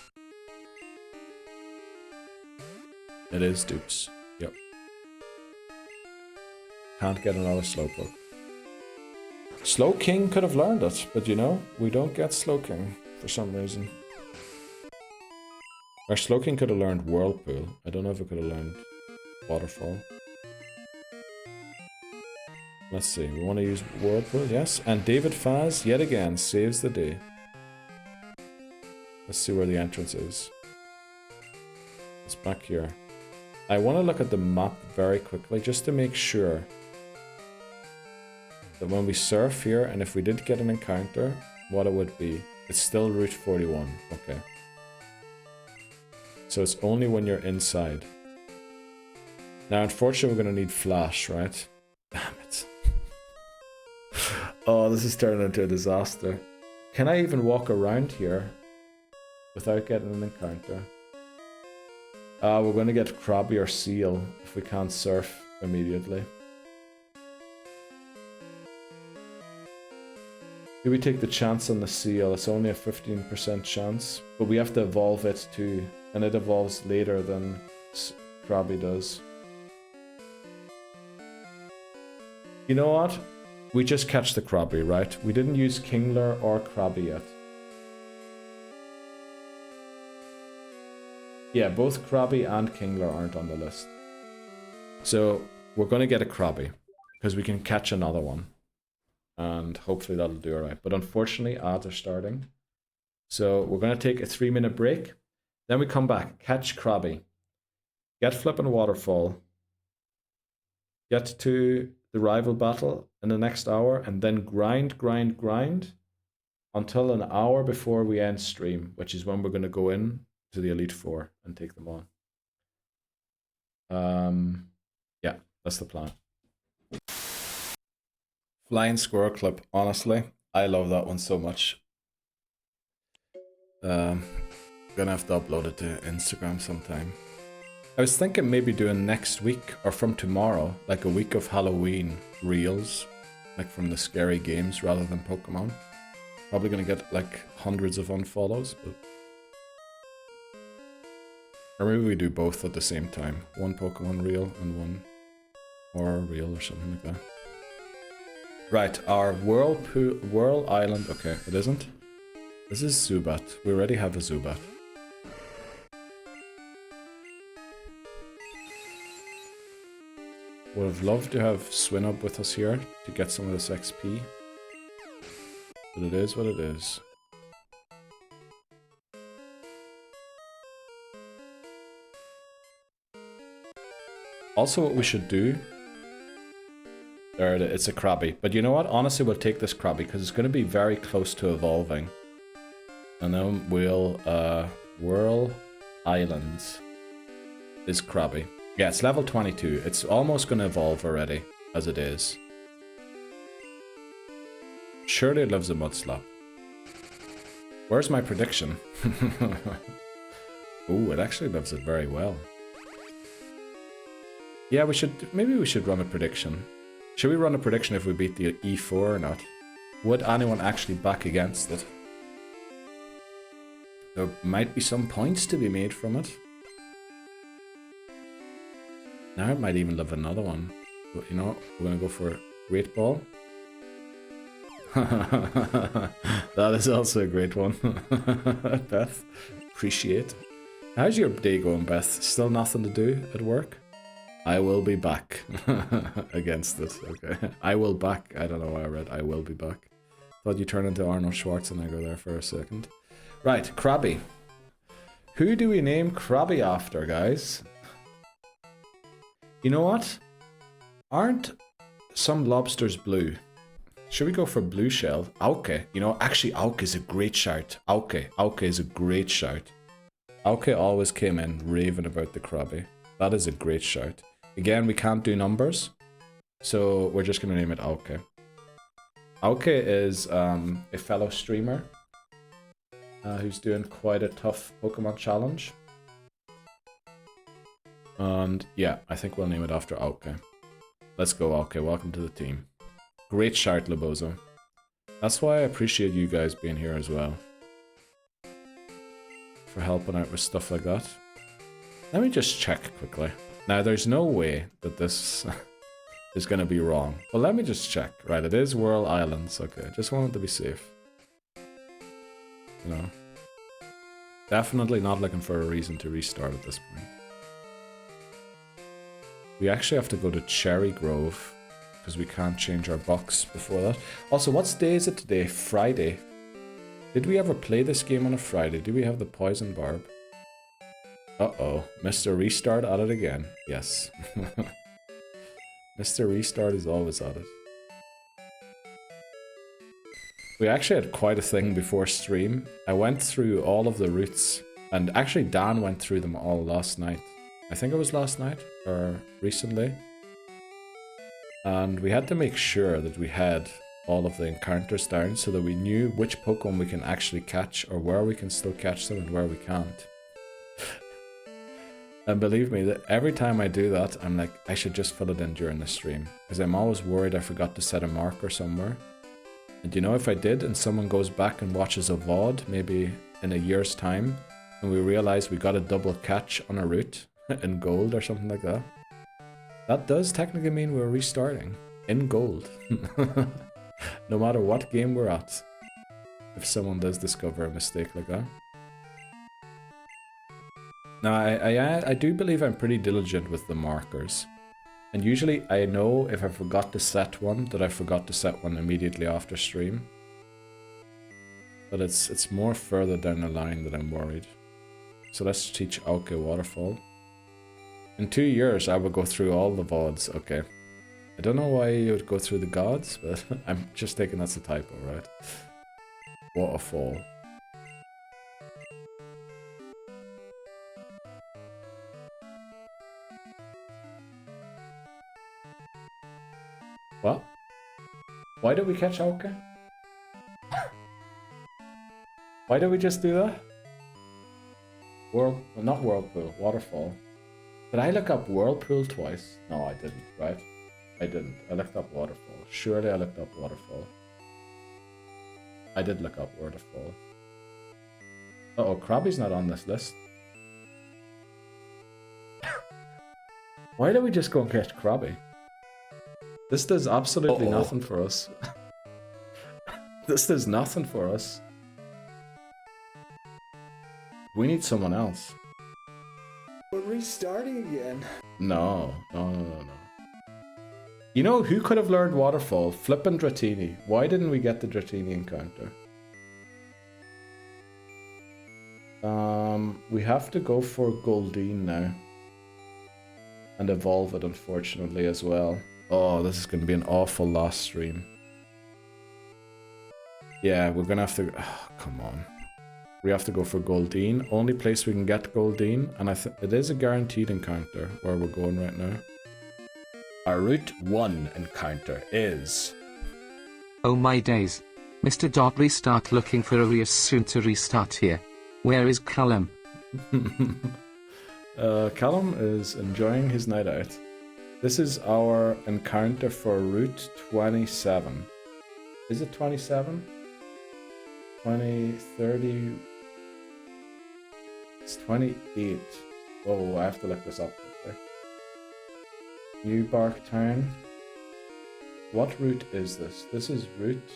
It is dupes. Yep. Can't get another Slowpoke. Slowking could have learned it, but you know, we don't get Slowking for some reason. Our Slowking could have learned Whirlpool. I don't know if it could have learned Waterfall. Let's see, we want to use Whirlpool, yes. And David Faz, yet again, saves the day. Let's see where the entrance is. It's back here. I want to look at the map very quickly, just to make sure that when we surf here, and if we did get an encounter, what it would be. It's still Route 41, okay. So it's only when you're inside. Now, unfortunately, we're going to need Flash, right? Damn it. Oh, this is turning into a disaster. Can I even walk around here without getting an encounter? We're going to get Krabby or Seal if we can't surf immediately. Do we take the chance on the Seal? It's only a 15% chance, but we have to evolve it too, and it evolves later than Krabby does. You know what? We just catch the Krabby, right? We didn't use Kingler or Krabby yet. Yeah, both Krabby and Kingler aren't on the list. So we're going to get a Krabby, because we can catch another one. And hopefully that'll do alright. But unfortunately, ads are starting. So we're going to take a 3-minute break. Then we come back, catch Krabby, get Flippin' Waterfall, get to the rival battle in the next hour, and then grind until an hour before we end stream, which is when we're going to go in to the Elite Four and take them on. Yeah, that's the plan. Flying Squirrel clip, honestly, I love that one so much. Gonna have to upload it to Instagram sometime. I was thinking maybe doing next week or from tomorrow, like a week of Halloween reels, like from the scary games rather than Pokemon. Probably gonna get like hundreds of unfollows, but... Or maybe we do both at the same time. One Pokemon reel and one horror reel or something like that. Right, our Whirl Island... Okay, it isn't. This is Zubat. We already have a Zubat. Would have loved to have Swinub with us here to get some of this XP. But it is what it is. Also, what we should do... There it is, it's a Krabby. But you know what? Honestly, we'll take this Krabby because it's going to be very close to evolving. And then we'll, Whirl Islands is Krabby. Yeah, it's level 22. It's almost going to evolve already, as it is. Surely it loves a mud slap. Where's my prediction? Ooh, it actually loves it very well. Yeah, maybe we should run a prediction. Should we run a prediction if we beat the E4 or not? Would anyone actually back against it? There might be some points to be made from it. Now it might even love another one. But you know what? We're gonna go for Great Ball. That is also a great one. Beth, appreciate. How's your day going, Beth? Still nothing to do at work? I will be back against it. Okay. I will back. I don't know why I read I will be back. Thought you turned into Arnold Schwarzenegger there for a second. Right, Krabby. Who do we name Krabby after, guys? You know what? Aren't some lobsters blue? Should we go for blue shell? Auke. You know, actually Auke is a great shout. Auke is a great shout. Auke always came in raving about the Krabby. That is a great shout. Again, we can't do numbers, so we're just going to name it Auke. Auke is a fellow streamer who's doing quite a tough Pokemon challenge. And yeah, I think we'll name it after Auke. Let's go, Auke. Welcome to the team. Great shout, Lobozo. That's why I appreciate you guys being here as well. For helping out with stuff like that. Let me just check quickly. Now, there's no way that this is going to be wrong. But let me just check. Right, it is Whirl Islands. Okay, just wanted to be safe. You know. Definitely not looking for a reason to restart at this point. We actually have to go to Cherry Grove. Because we can't change our box before that. Also, what day is it today? Friday. Did we ever play this game on a Friday? Do we have the Poison Barb? Uh-oh. Mr. Restart at it again. Yes. Mr. Restart is always at it. We actually had quite a thing before stream. I went through all of the routes. And actually Dan went through them all last night. I think it was last night. Or recently. And we had to make sure that we had all of the encounters down so that we knew which Pokemon we can actually catch or where we can still catch them and where we can't. And believe me, that every time I do that, I'm like, I should just fill it in during the stream. Because I'm always worried I forgot to set a marker somewhere. And you know, if I did and someone goes back and watches a VOD, maybe in a year's time, and we realize we got a double catch on a route in gold or something like that, that does technically mean we're restarting in gold. No matter what game we're at. If someone does discover a mistake like that. Now, I do believe I'm pretty diligent with the markers. And usually I know if I forgot to set one, that I forgot to set one immediately after stream. But it's more further down the line that I'm worried. So let's teach Auke Waterfall. In 2 years, I will go through all the VODs. Okay. I don't know why you would go through the gods, but I'm just thinking that's a typo, right? Waterfall. What? Why did we catch Auke? Why did we just do that? Not Whirlpool, Waterfall. Did I look up Whirlpool twice? No, I didn't, right? I didn't. I looked up Waterfall. Surely I looked up Waterfall. I did look up Waterfall. Uh-oh, Krabby's not on this list. Why did we just go and catch Krabby? This does absolutely nothing for us. This does nothing for us. We need someone else. We're restarting again. No. You know who could have learned Waterfall? Flippin' Dratini. Why didn't we get the Dratini encounter? We have to go for Goldeen now. and evolve it, unfortunately, as well. Oh, this is going to be an awful last stream. Yeah, we're going to have to... Oh, come on. We have to go for Goldeen. Only place we can get Goldeen, and it is a guaranteed encounter where we're going right now. Our Route 1 encounter is... Oh my days. Mr. Dot restart looking for a race soon to restart here. Where is Callum? Callum is enjoying his night out. This is our encounter for Route 27. Is it 27? 20, 30... It's 28. Oh, I have to look this up quickly. New Bark Town. What route is this? This is Route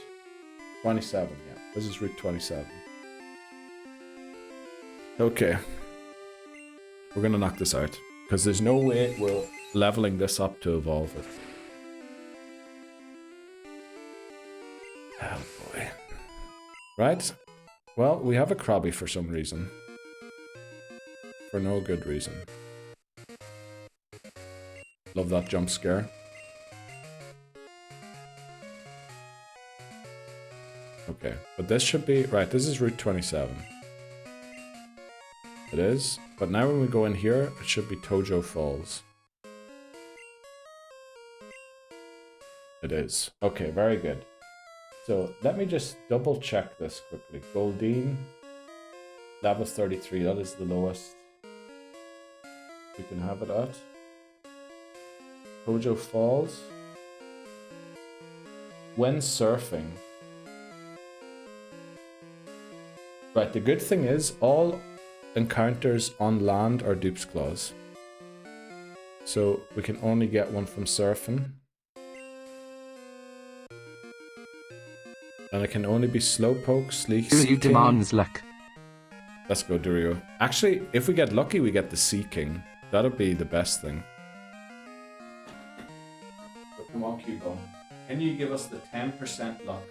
27, yeah. This is Route 27. Okay. We're gonna knock this out. Because there's no way we're leveling this up to evolve it. Oh boy. Right. Well, we have a Krabby for some reason. For no good reason. Love that jump scare. Okay, but this should be... Right, this is Route 27. It is. But now when we go in here, it should be Tohjo Falls. It is. Okay, very good. So, let me just double check this quickly. Goldeen. Level 33, that is the lowest we can have it at. Tohjo Falls. When surfing. Right, the good thing is all encounters on land are dupes claws. So we can only get one from surfing. And it can only be Slowpoke, Sleek, Do you demands luck? Let's go, Durio. Actually, if we get lucky, we get the Sea King. That'll be the best thing. So come on, Cubone. Can you give us the 10% luck?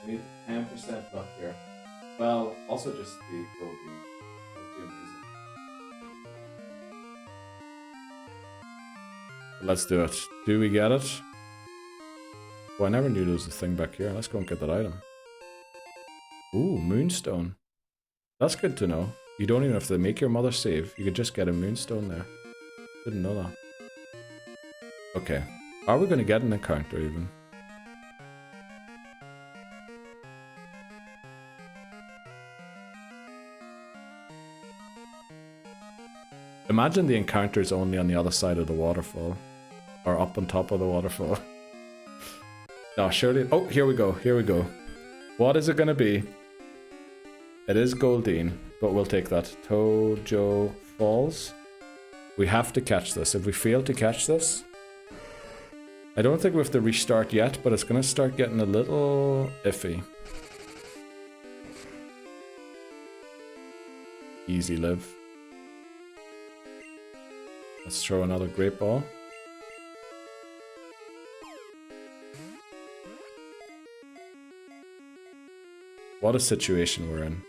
We need 10% luck here. Well, also just the Goldeen. That'd be amazing. Let's do it. Do we get it? Oh, I never knew there was a thing back here. Let's go and get that item. Ooh, Moonstone. That's good to know. You don't even have to make your mother save. You could just get a Moonstone there. Didn't know that. Okay. Are we going to get an encounter even? Imagine the encounter is only on the other side of the waterfall. Or up on top of the waterfall. No, surely... Oh, here we go. Here we go. What is it going to be? It is Goldeen, but we'll take that. Tohjo Falls. We have to catch this. If we fail to catch this... I don't think we have to restart yet, but it's going to start getting a little iffy. Easy live. Let's throw another Great Ball. What a situation we're in.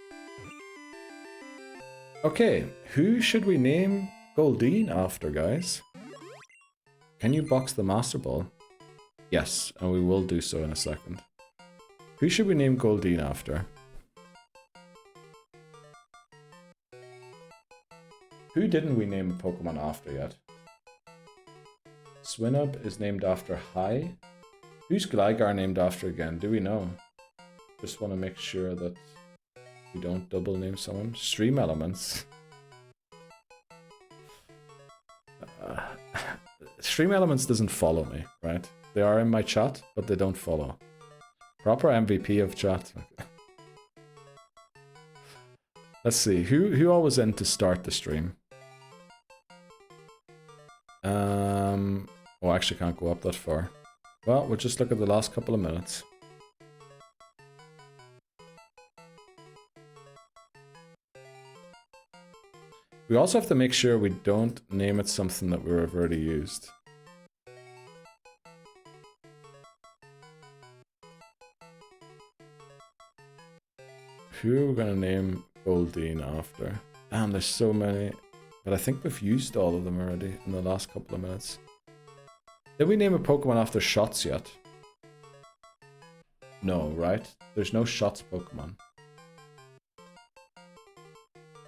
Okay, who should we name Goldeen after, guys? Can you box the Master Ball? Yes, and we will do so in a second. Who should we name Goldeen after? Who didn't we name a Pokemon after yet? Swinub is named after Hai. Who's Gligar named after again? Do we know? Just want to make sure that we don't double name someone. Stream Elements. Stream Elements doesn't follow me, right? They are in my chat, but they don't follow. Proper MVP of chat. Let's see, who all was in to start the stream? Oh, I actually can't go up that far. Well, we'll just look at the last couple of minutes. We also have to make sure we don't name it something that we've already used. Who are we gonna name Goldeen after? Damn, there's so many But I think we've used all of them already in the last couple of minutes. Did we name a Pokemon after Shots yet? No, right? There's no Shots Pokemon.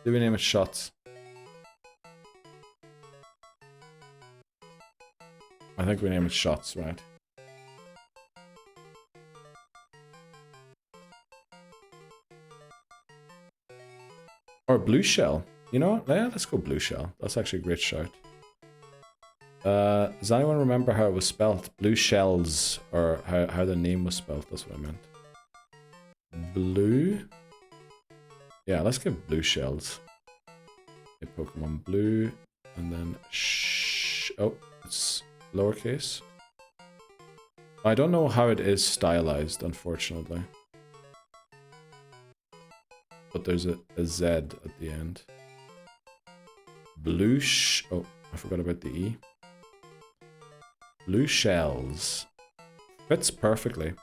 Did we name it Shots? I think we name it Shots, right? Or Blue Shell. You know what? Yeah, let's go Blue Shell. That's actually a great shout. Does anyone remember how it was spelled? Blue Shells, or how the name was spelled? That's what I meant. Blue? Yeah, let's give Blue Shells. A Pokemon Blue, and then oh, it's lowercase. I don't know how it is stylized, unfortunately. But there's a Z at the end. Blue oh, I forgot about the E. Blue Shells. Fits perfectly.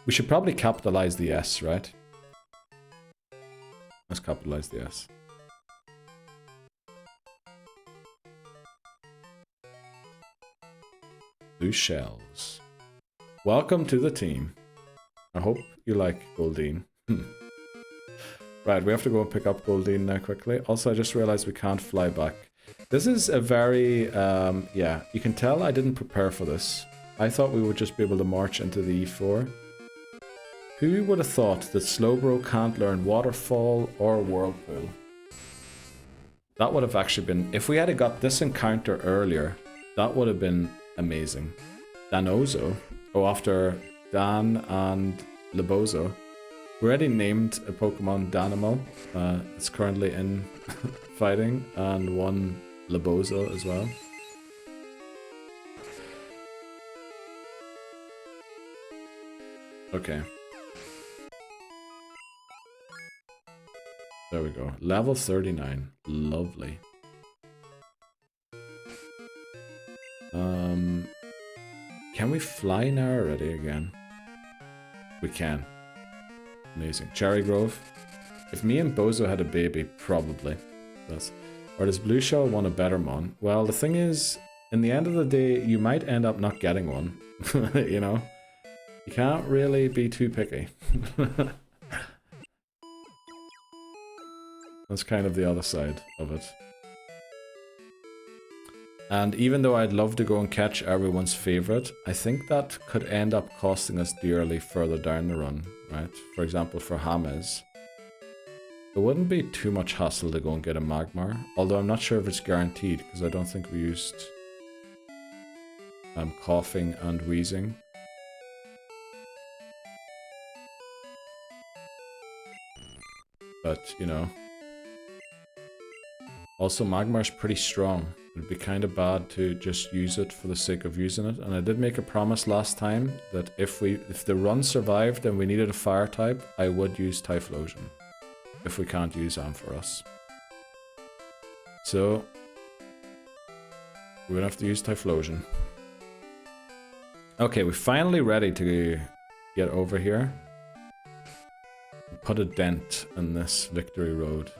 We should probably capitalize the S, right? Let's capitalize the S. Blue Shells. Welcome to the team. I hope you like Goldeen. Right, we have to go and pick up Goldeen now quickly. Also, I just realized we can't fly back. This is a very, yeah, you can tell I didn't prepare for this. I thought we would just be able to march into the E4. Who would have thought that Slowbro can't learn Waterfall or Whirlpool? That would have actually been, if we had got this encounter earlier, that would have been amazing. Danozo, oh, after Dan and Lebozo. We already named a Pokemon Danimal. It's currently in fighting, and one Lebozo as well. Okay. There we go. Level 39. Lovely. Can we fly now already again? We can. Amazing. Cherry Grove. If me and Bozo had a baby, probably. Or does Blue Shell want a better mon? Well, the thing is, in the end of the day, you might end up not getting one. You know? You can't really be too picky. That's kind of the other side of it. And even though I'd love to go and catch everyone's favorite, I think that could end up costing us dearly further down the run, right? For example, for James. It wouldn't be too much hassle to go and get a Magmar, although I'm not sure if it's guaranteed, because I don't think we used coughing and wheezing. But, you know. Also, Magmar's pretty strong. It'd be kind of bad to just use it for the sake of using it. And I did make a promise last time that if the run survived and we needed a fire type, I would use Typhlosion. If we can't use Ampharos. So, we're gonna have to use Typhlosion. Okay, we're finally ready to get over here. Put a dent in this victory road.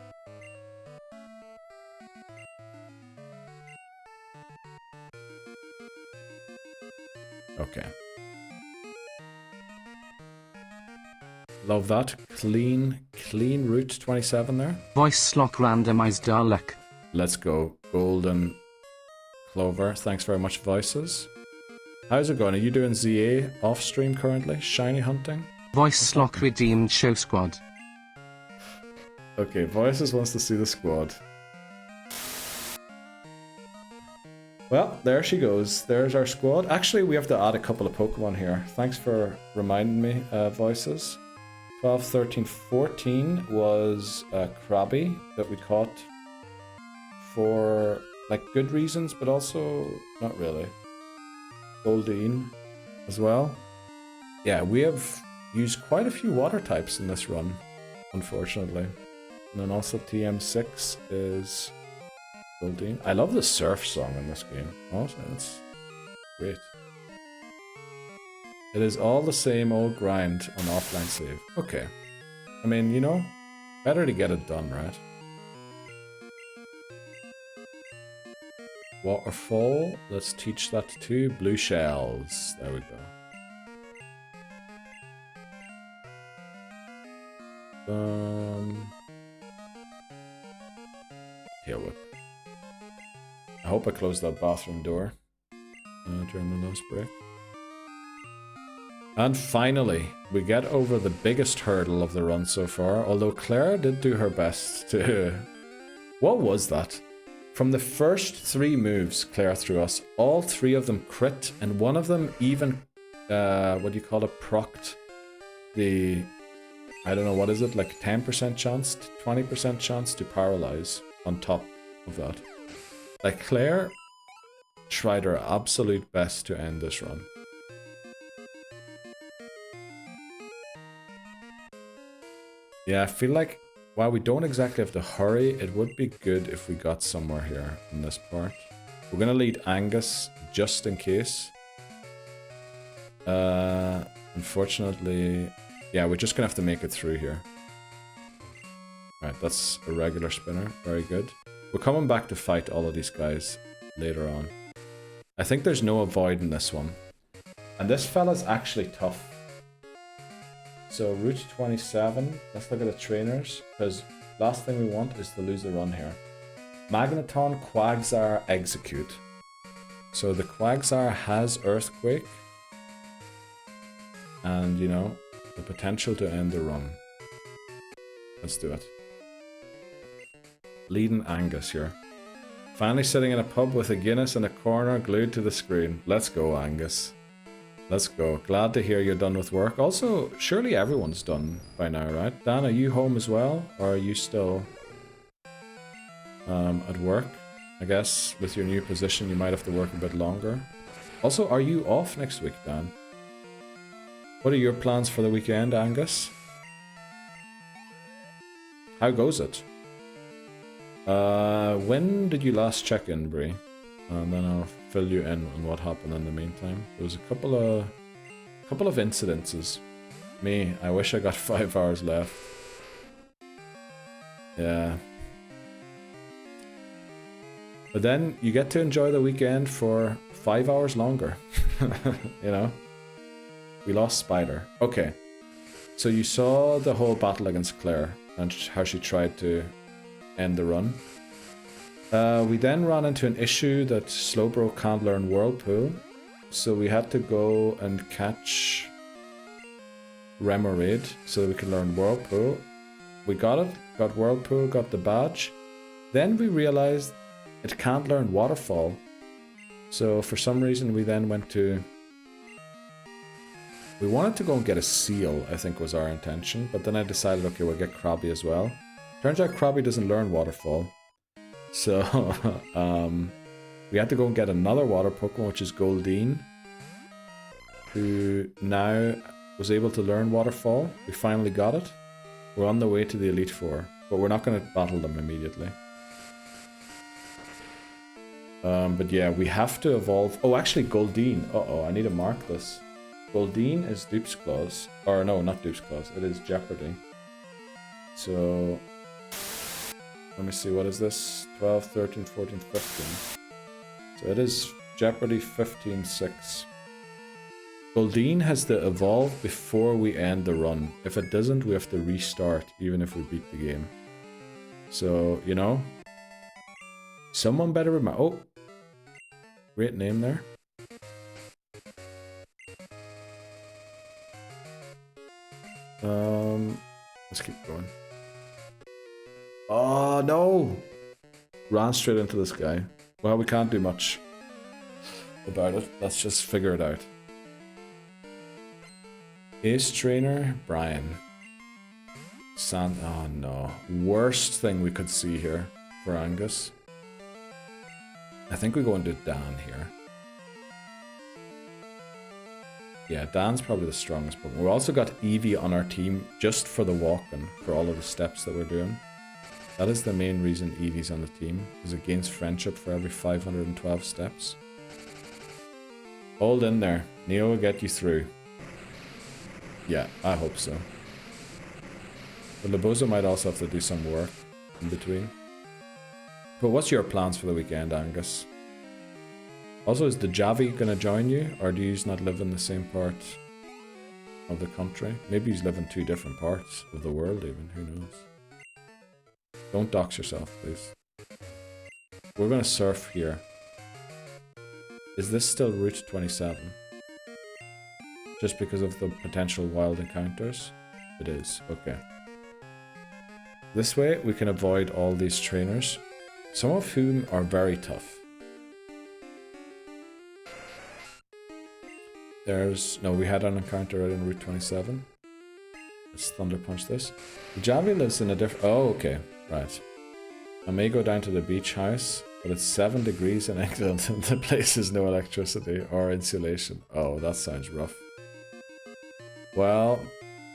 Okay. Love that. Clean route 27 there. Voice lock randomized Dalek. Let's go. Golden Clover. Thanks very much, Voices. How's it going? Are you doing ZA off stream currently? Shiny hunting? Voice lock redeemed show squad. Okay, Voices wants to see the squad. Well, there she goes. There's our squad. Actually, we have to add a couple of Pokemon here. Thanks for reminding me, Voices. 12, 13, 14 was Krabby that we caught for like good reasons, but also not really. Goldeen as well. Yeah, we have used quite a few water types in this run, unfortunately. And then also TM6 is Goldeen. I love the surf song in this game. Also, it's great. It is all the same old grind on offline save. Okay. I mean, you know, better to get it done, right? Waterfall. Let's teach that to blue shells. There we go. Tail whip. I hope I closed that bathroom door during the lunch break. And finally, we get over the biggest hurdle of the run so far, although Claire did do her best to... What was that? From the first 3 moves Claire threw us, all 3 of them crit, and one of them even, what do you call it, procced the... I don't know, what is it, like 10% chance, 20% chance to paralyze on top of that. Like, Claire tried her absolute best to end this run. Yeah, I feel like while we don't exactly have to hurry, it would be good if we got somewhere here in this part. We're going to lead Angus just in case. Unfortunately, yeah, we're just going to have to make it through here. Right, that's a regular spinner. Very good. We're coming back to fight all of these guys later on. I think there's no avoiding this one. And this fella's actually tough. So Route 27, let's look at the trainers, because last thing we want is to lose the run here. Magneton, Quagsire, Execute. So the Quagsire has Earthquake. And, you know, the potential to end the run. Let's do it. Leading Angus here. Finally sitting in a pub with a Guinness in a corner glued to the screen. Let's go, Angus. Let's go. Glad to hear you're done with work. Also, surely everyone's done by now, right? Dan, are you home as well? Or are you still at work? I guess with your new position you might have to work a bit longer. Also, are you off next week, Dan? What are your plans for the weekend, Angus? How goes it? When did you last check in, Bree? And then I'll fill you in on what happened in the meantime. There was a couple of incidences. Me, I wish I got 5 hours left. Yeah. But then you get to enjoy the weekend for 5 hours longer. You know? We lost Spider. Okay. So you saw the whole battle against Claire and how she tried to end the run. We then ran into an issue that Slowbro can't learn Whirlpool, so we had to go and catch Remoraid so that we could learn Whirlpool. We got it, got Whirlpool, got the badge. Then we realized it can't learn Waterfall, so for some reason we then went to... We wanted to go and get a seal, I think was our intention, but then I decided, okay, we'll get Krabby as well. Turns out Krabby doesn't learn Waterfall. So, we had to go and get another water Pokemon, which is Goldeen, who now was able to learn Waterfall. We finally got it. We're on the way to the Elite Four, but we're not going to battle them immediately. But yeah, we have to evolve. Oh, actually, Goldeen. Uh-oh, I need to mark this. Goldeen is Dupe's Claws. Or no, not Dupe's Claws. It is Jeopardy. So... Let me see, what is this? 12, 13, 14, 15. So it is Jeopardy 15-6. Goldeen has to evolve before we end the run. If it doesn't, we have to restart, even if we beat the game. So, you know, someone better remember. Oh, great name there. Let's keep going. Oh no! Ran straight into this guy. Well, we can't do much about it. Let's just figure it out. Ace Trainer, Brian. Oh no. Worst thing we could see here for Angus. I think we go into Dan here. Yeah, Dan's probably the strongest Pokemon. We've also got Eevee on our team just for the walking, for all of the steps that we're doing. That is the main reason Eevee's on the team, is it gains friendship for every 512 steps. Hold in there. Neo will get you through. Yeah, I hope so. But Laboza might also have to do some work in between. But what's your plans for the weekend, Angus? Also, is the Javi gonna join you, or do you not live in the same part of the country? Maybe you live in 2 different parts of the world even, who knows? Don't dox yourself, please. We're gonna surf here. Is this still Route 27? Just because of the potential wild encounters? It is, okay. This way we can avoid all these trainers, some of whom are very tough. No, we had an encounter right in Route 27. Let's Thunder Punch this. The Javi lives in a different... Oh, okay, right. I may go down to the beach house, but it's 7 degrees in England and the place has no electricity or insulation. Oh, that sounds rough. Well,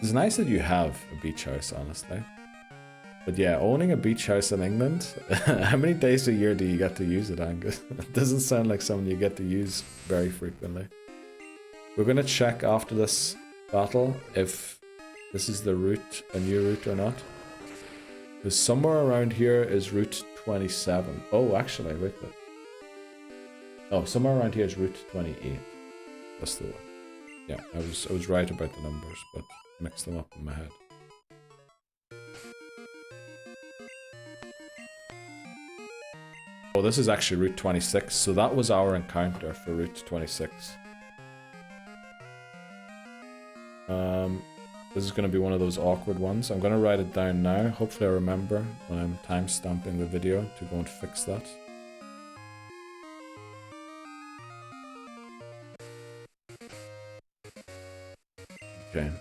it's nice that you have a beach house, honestly. But yeah, owning a beach house in England, how many days a year do you get to use it, Angus? It doesn't sound like something you get to use very frequently. We're going to check after this battle if this is the route, a new route or not. Because somewhere around here is Route 27. Oh, actually, wait. Oh, somewhere around here is Route 28. That's the one. Yeah, I was right about the numbers, but mixed them up in my head. Oh, this is actually Route 26, so that was our encounter for Route 26. This is going to be one of those awkward ones. I'm going to write it down now. Hopefully I remember when I'm time-stamping the video to go and fix that. Okay.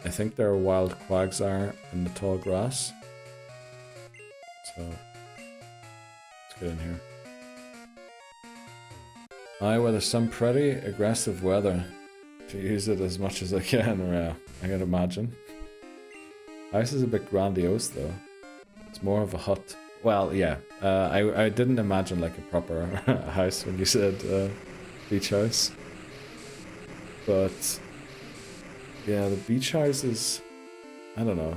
I think there are wild quagsire in the tall grass. So, let's get in here. Aye, well, there's some pretty aggressive weather to use it as much as I can, I can imagine. House is a bit grandiose though. It's more of a hut. Well, yeah, I didn't imagine like a proper house when you said beach house. But yeah, the beach houses, I don't know.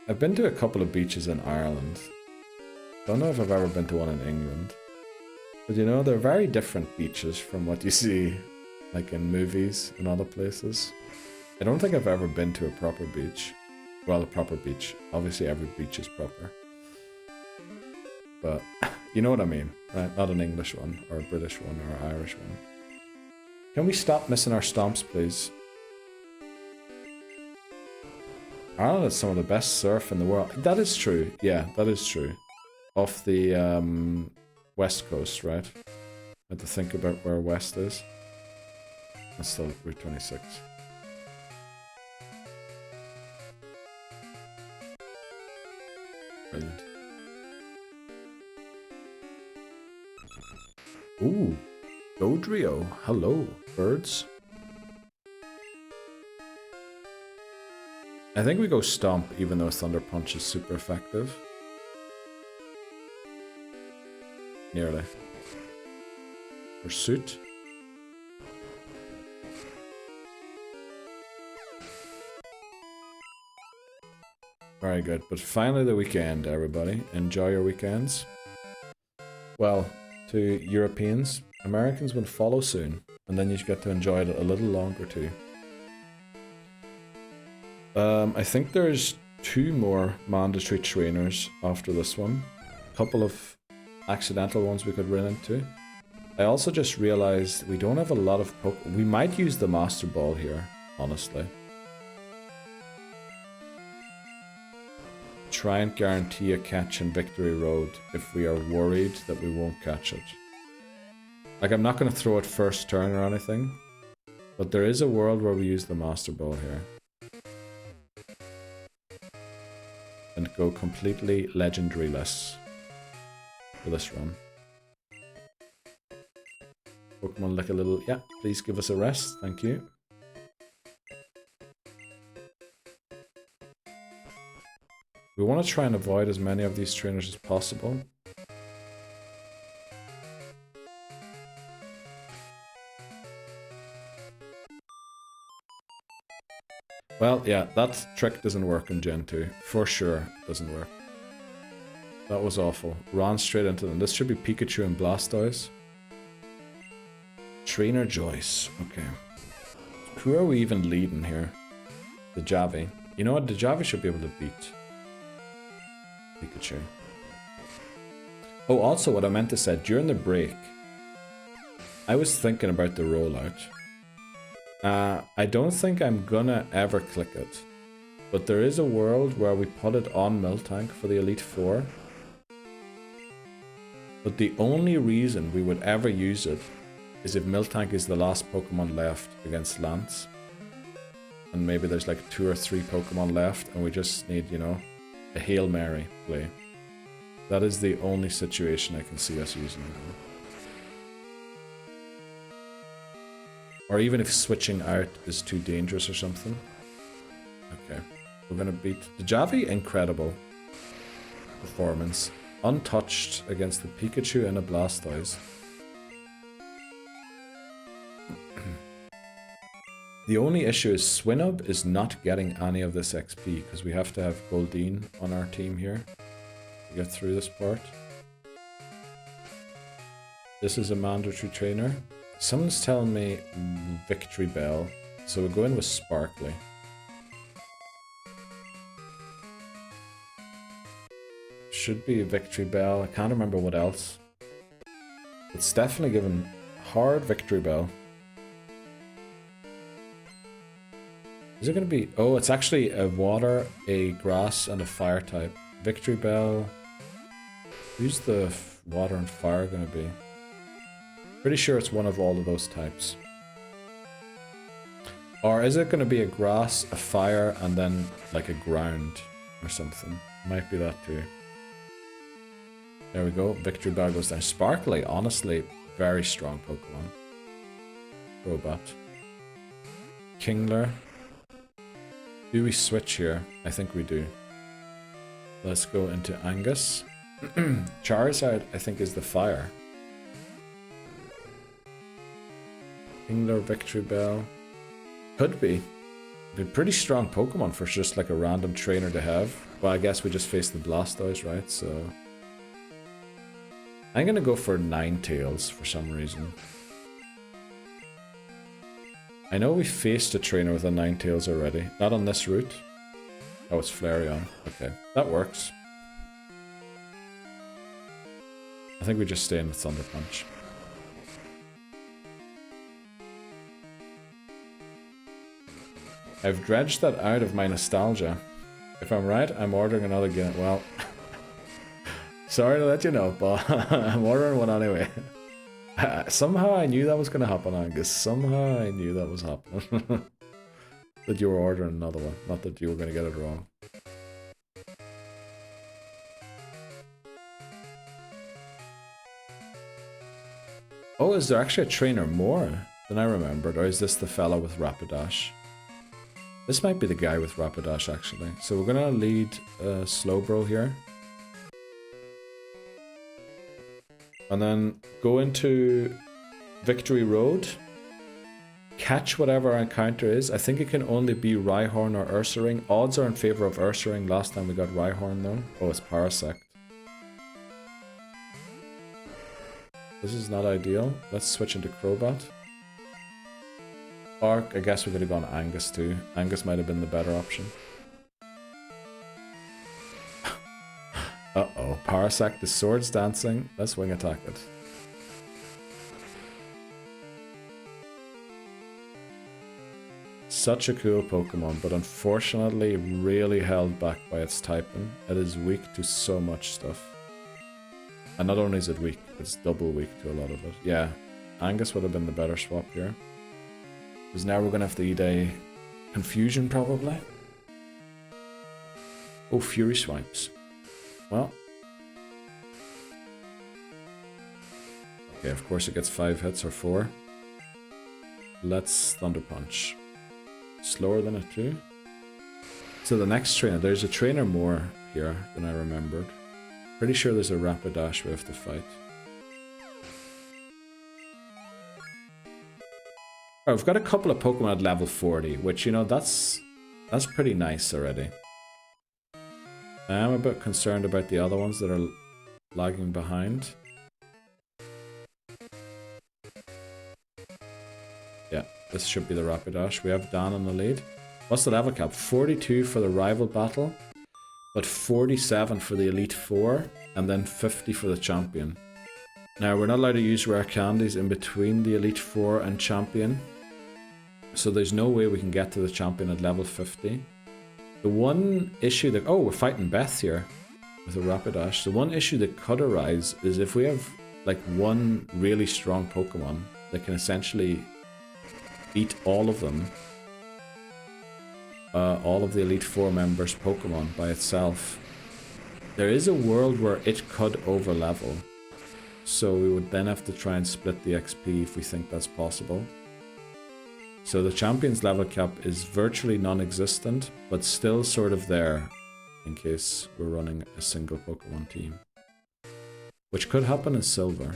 I've been to a couple of beaches in Ireland. Don't know if I've ever been to one in England. But you know, they're very different beaches from what you see like in movies and other places. I don't think I've ever been to a proper beach. Well, a proper beach. Obviously every beach is proper. But you know what I mean, right? Not an English one, or a British one, or an Irish one. Can we stop missing our stomps, please? Ireland has some of the best surf in the world. That is true, yeah, that is true. Off the west coast, right? I have to think about where west is. That's still Route 26. Brilliant. Ooh, Dodrio. Hello, birds. I think we go Stomp, even though Thunder Punch is super effective. Nearly. Pursuit. Very good, but finally the weekend, everybody. Enjoy your weekends. Well, to Europeans, Americans will follow soon, and then you get to enjoy it a little longer too. I think there's 2 more mandatory trainers after this one. A couple of accidental ones we could run into. I also just realized we don't have a lot of we might use the Master Ball here, honestly. Try and guarantee a catch in Victory Road if we are worried that we won't catch it. Like, I'm not going to throw it first turn or anything, but there is a world where we use the Master Ball here. And go completely legendary-less for this run. Pokemon like a little... Yeah, please give us a rest. Thank you. We want to try and avoid as many of these trainers as possible. Well, yeah, that trick doesn't work in Gen 2. For sure, it doesn't work. That was awful. Ran straight into them. This should be Pikachu and Blastoise. Trainer Joyce. Okay. Who are we even leading here? The Javi. You know what? The Javi should be able to beat Pikachu. Oh, also what I meant to say, during the break, I was thinking about the rollout. I don't think I'm gonna ever click it. But there is a world where we put it on Miltank for the Elite Four. But the only reason we would ever use it is if Miltank is the last Pokemon left against Lance. And maybe there's like 2 or 3 Pokemon left and we just need, you know, a Hail Mary play. That is the only situation I can see us using it. Or even if switching out is too dangerous or something. Okay, we're gonna beat the Javi. Incredible performance. Untouched against the Pikachu and a Blastoise. The only issue is Swinub is not getting any of this XP because we have to have Goldeen on our team here to get through this part. This is a mandatory trainer. Someone's telling me Victory Bell, so we'll go in with Sparkly. Should be a Victory Bell. I can't remember what else. It's definitely given hard Victory Bell. Is it going to be... Oh, it's actually a water, a grass, and a fire type. Victory Bell. Who's the water and fire going to be? Pretty sure it's one of all of those types. Or is it going to be a grass, a fire, and then like a ground or something? Might be that too. There we go. Victory Bell goes down. Sparkly, honestly, very strong Pokemon. Robot. Kingler. Do we switch here? I think we do. Let's go into Angus. Charizard, I think, is the fire. Kingler, Victory Bell. Could be. Be pretty strong Pokemon for just like a random trainer to have. Well, I guess we just face the Blastoise, right? So I'm gonna go for Ninetales for some reason. I know we faced a trainer with a Ninetales already. Not on this route. Oh, it's Flareon. Okay, that works. I think we just stay in with Thunder Punch. I've dredged that out of my nostalgia. If I'm right, I'm ordering another game. Well, sorry to let you know, but I'm ordering one anyway. Somehow I knew that was going to happen, Angus. Somehow I knew that was happening. That you were ordering another one. Not that you were going to get it wrong. Oh, is there actually a trainer more than I remembered? Or is this the fella with Rapidash? This might be the guy with Rapidash, actually. So we're gonna lead Slowbro here. And then go into Victory Road. Catch whatever our encounter is. I think it can only be Rhyhorn or Ursaring. Odds are in favor of Ursaring. Last time we got Rhyhorn though. Oh, it's Parasect. This is not ideal. Let's switch into Crobat. Or I guess we could have gone Angus too. Angus might have been the better option. Uh-oh. Parasect, the sword's dancing. Let's wing attack it. Such a cool Pokemon, but unfortunately really held back by its typing. It is weak to so much stuff. And not only is it weak, it's double weak to a lot of it. Yeah, Angus would have been the better swap here. Because now we're going to have to eat a Confusion, probably. Oh, Fury Swipes. Well. Okay, of course it gets 5 hits or 4. Let's Thunder Punch. Slower than it too. So the next trainer, there's a trainer more here than I remembered. Pretty sure there's a Rapidash we have to fight. Oh, we've got a couple of Pokemon at level 40, which, you know, that's pretty nice already. I am a bit concerned about the other ones that are lagging behind. This should be the Rapidash. We have Dan on the lead. What's the level cap? 42 for the rival battle, but 47 for the Elite Four, and then 50 for the champion. Now, we're not allowed to use rare candies in between the Elite Four and champion, so there's no way we can get to the champion at level 50. The one issue that... Oh, we're fighting Beth here with a Rapidash. The one issue that could arise is if we have like one really strong Pokemon that can essentially beat all of them, all of the Elite Four members' Pokemon by itself, there is a world where it could over-level. So we would then have to try and split the XP if we think that's possible. So the champion's level cap is virtually non-existent, but still sort of there in case we're running a single Pokemon team. Which could happen in Silver.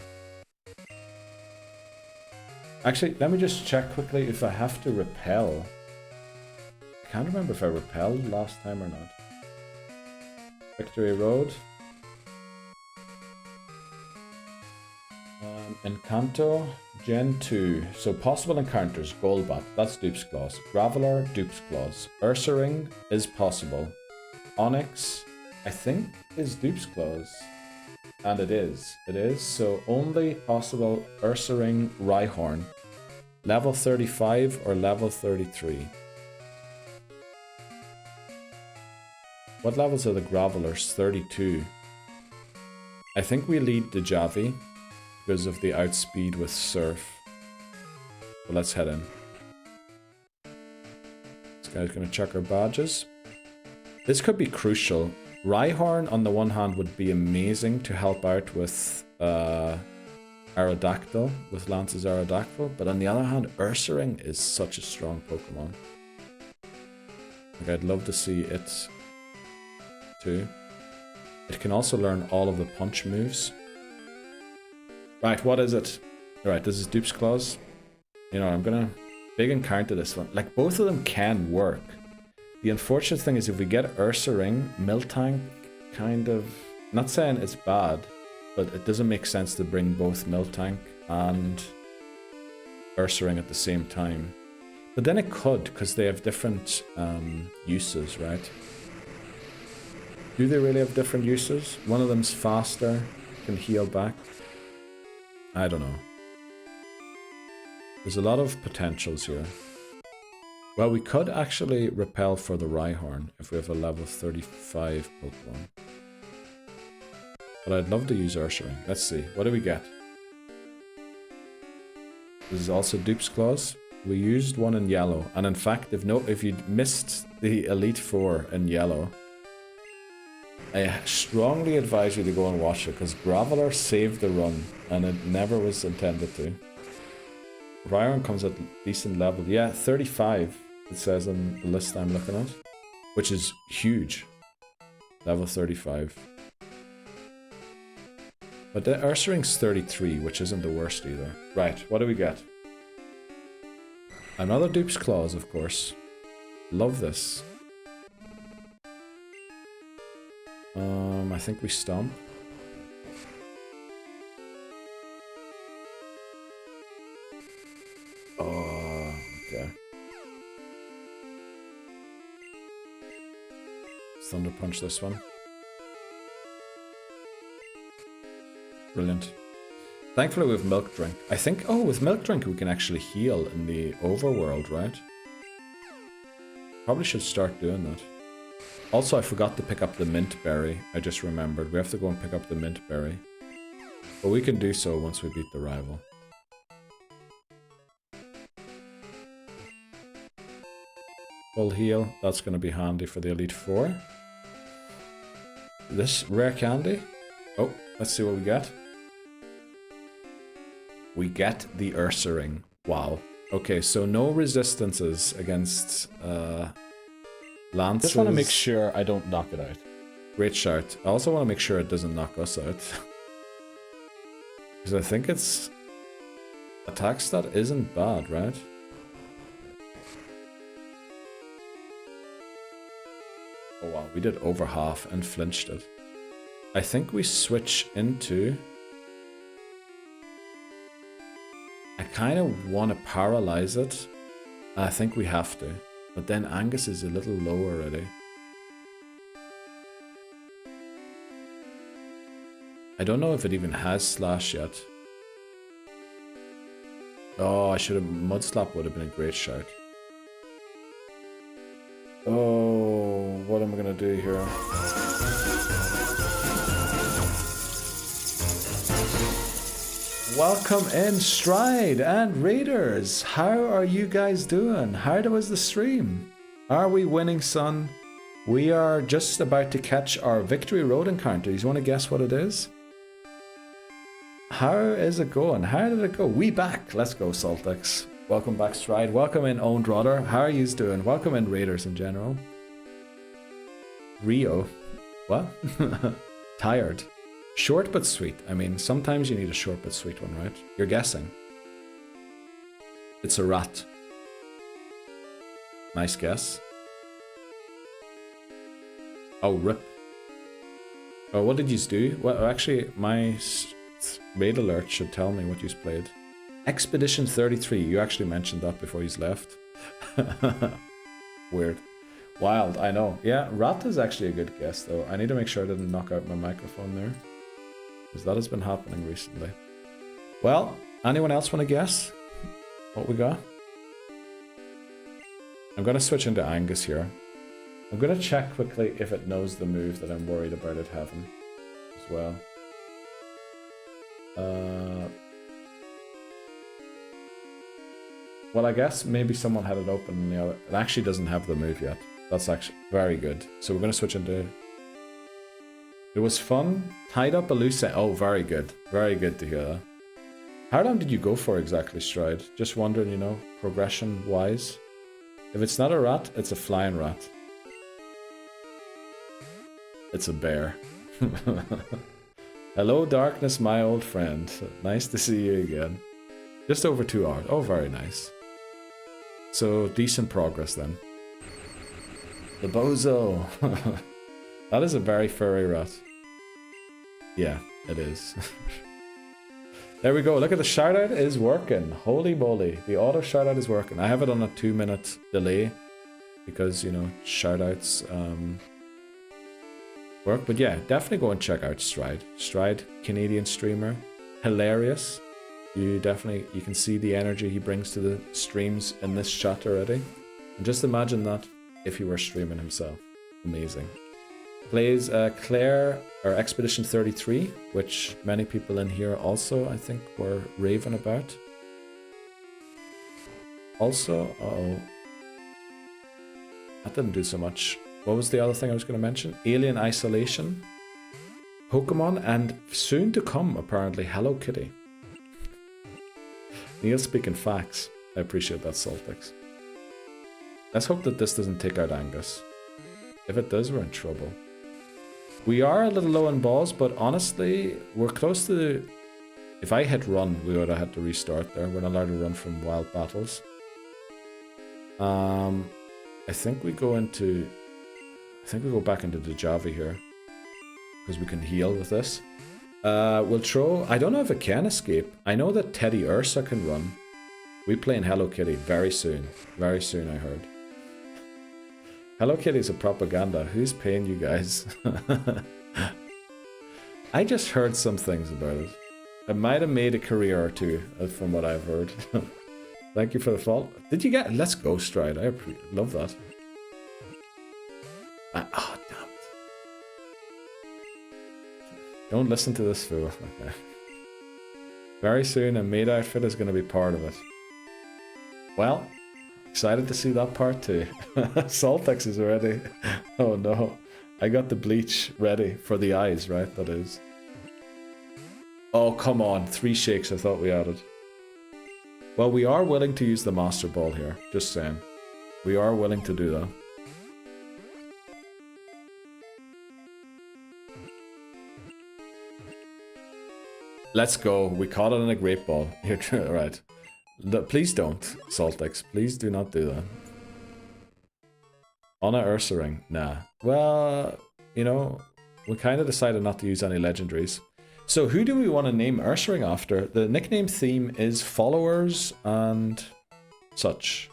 Actually, let me just check quickly if I have to repel. I can't remember if I repelled last time or not. Victory Road. Encanto, Gen 2. So possible encounters, Golbat, that's Dupe's Claws. Graveler, Dupe's Claws. Ursaring is possible. Onyx, I think, is Dupe's Claws. And it is. It is. So only possible Ursaring, Rhyhorn. Level 35 or level 33. What levels are the Gravelers? 32. I think we lead the Javi because of the outspeed with Surf. So let's head in. This guy's going to check our badges. This could be crucial. Rhyhorn on the one hand would be amazing to help out with Aerodactyl, with Lance's Aerodactyl, but on the other hand, Ursaring is such a strong Pokemon. Like, I'd love to see it too. It can also learn all of the punch moves. Right, what is it? Alright, this is Dupe's Claws. You know, I'm gonna big encounter this one. Like, both of them can work. The unfortunate thing is if we get Ursaring, Miltank kind of... Not saying it's bad, but it doesn't make sense to bring both Miltank and Ursaring at the same time. But then it could, because they have different uses, right? Do they really have different uses? One of them's faster, can heal back. I don't know. There's a lot of potentials here. Well, we could actually repel for the Rhyhorn if we have a level 35 Pokemon. But I'd love to use Ursaring. Let's see. What do we get? This is also Dupe's Claws. We used one in yellow. And in fact, if you missed the Elite Four in yellow, I strongly advise you to go and watch it, because Graveler saved the run, and it never was intended to. Rhyhorn comes at decent level. Yeah, 35, it says on the list I'm looking at, which is huge. Level 35. But the Ursaring's 33, which isn't the worst either. Right, what do we get? Another Dupe's Claws, of course. Love this. I think we stomp. Oh, okay. Thunder Punch this one. Brilliant. Thankfully we have Milk Drink. I think, oh, with Milk Drink we can actually heal in the overworld, right? Probably should start doing that. Also, I forgot to pick up the Mint Berry. I just remembered. We have to go and pick up the Mint Berry. But we can do so once we beat the rival. Full heal. That's going to be handy for the Elite Four. This rare candy. Oh, let's see what we get. We get the Ursaring. Wow. Okay, so no resistances against... Lance. Just want to make sure I don't knock it out. Great shout. I also want to make sure it doesn't knock us out. Because I think its attack stat isn't bad, right? Oh wow, we did over half and flinched it. I think we switch into... I kind of want to paralyze it I think we have to. But then Angus is a little low already. I don't know if it even has slash yet. Oh, I should have... Mudslap would have been a great shout. Oh, what am I going to do here? Welcome in, Stride and Raiders. How are you guys doing? How was the stream? Are we winning, son? We are just about to catch our Victory Road encounter. You want to guess what it is? How is it going? How did it go? We back. Let's go, Saltix. Welcome back, Stride. Welcome in, Owned Rodder. How are you doing? Welcome in, Raiders in general. Rio. What? Tired. Short but sweet. I mean, sometimes you need a short but sweet one, right? You're guessing. It's a rat. Nice guess. Oh, rip. Oh, what did you do? Well, actually, my raid alert should tell me what you played. Expedition 33. You actually mentioned that before you left. Weird. Wild, I know. Yeah, rat is actually a good guess, though. I need to make sure I didn't knock out my microphone there, because that has been happening recently. Well, anyone else want to guess what we got? I'm going to switch into Angus here. I'm going to check quickly if it knows the move that I'm worried about it having as well. Well, I guess maybe someone had it open in the other... It actually doesn't have the move yet. That's actually very good. So we're going to switch into... It was fun. Tied up a loose end. Oh, very good. Very good to hear that. How long did you go for exactly, Stride? Just wondering, you know, progression-wise. If it's not a rat, it's a flying rat. It's a bear. Hello, darkness, my old friend. Nice to see you again. Just over 2 hours. Oh, very nice. So, decent progress then. The bozo. That is a very furry rat. Yeah, it is. There we go. Look at the shoutout is working. Holy moly. The auto shoutout is working. I have it on a 2-minute delay because, you know, shoutouts work. But yeah, definitely go and check out Stride. Stride, Canadian streamer. Hilarious. You can see the energy he brings to the streams in this chat already. And just imagine that if he were streaming himself. Amazing. Plays Clair, or Expedition 33, which many people in here also, I think, were raving about. Also, uh-oh. That didn't do so much. What was the other thing I was going to mention? Alien Isolation, Pokémon, and soon to come, apparently, Hello Kitty. Neil speaking facts. I appreciate that, Saltix. Let's hope that this doesn't take out Angus. If it does, we're in trouble. We are a little low on balls, but honestly, we're close to... If I hit run, we would have had to restart there. We're not allowed to run from wild battles. I think we go into... I think we go back into the Javi here. Because we can heal with this. We'll throw... I don't know if it can escape. I know that Teddy Ursa can run. We playing Hello Kitty very soon. Very soon, I heard. Hello Kitty is a propaganda. Who's paying you guys? I just heard some things about it. I might have made a career or two, from what I've heard. Thank you for the fault. Did you get... Let's go, Stride. I love that. Oh, damn it. Don't listen to this fool. Okay. Very soon, a maid outfit is going to be part of it. Well... Excited to see that part too. Saltex is ready. Oh no. I got the bleach ready for the eyes, right? That is. Oh, come on. 3 shakes I thought we added. Well, we are willing to use the Master Ball here. Just saying. We are willing to do that. Let's go. We caught it in a great ball. Here, right. Please don't, Saltex. Please do not do that. On a Ursaring? Nah. Well, you know, we kind of decided not to use any legendaries. So who do we want to name Ursaring after? The nickname theme is followers and such.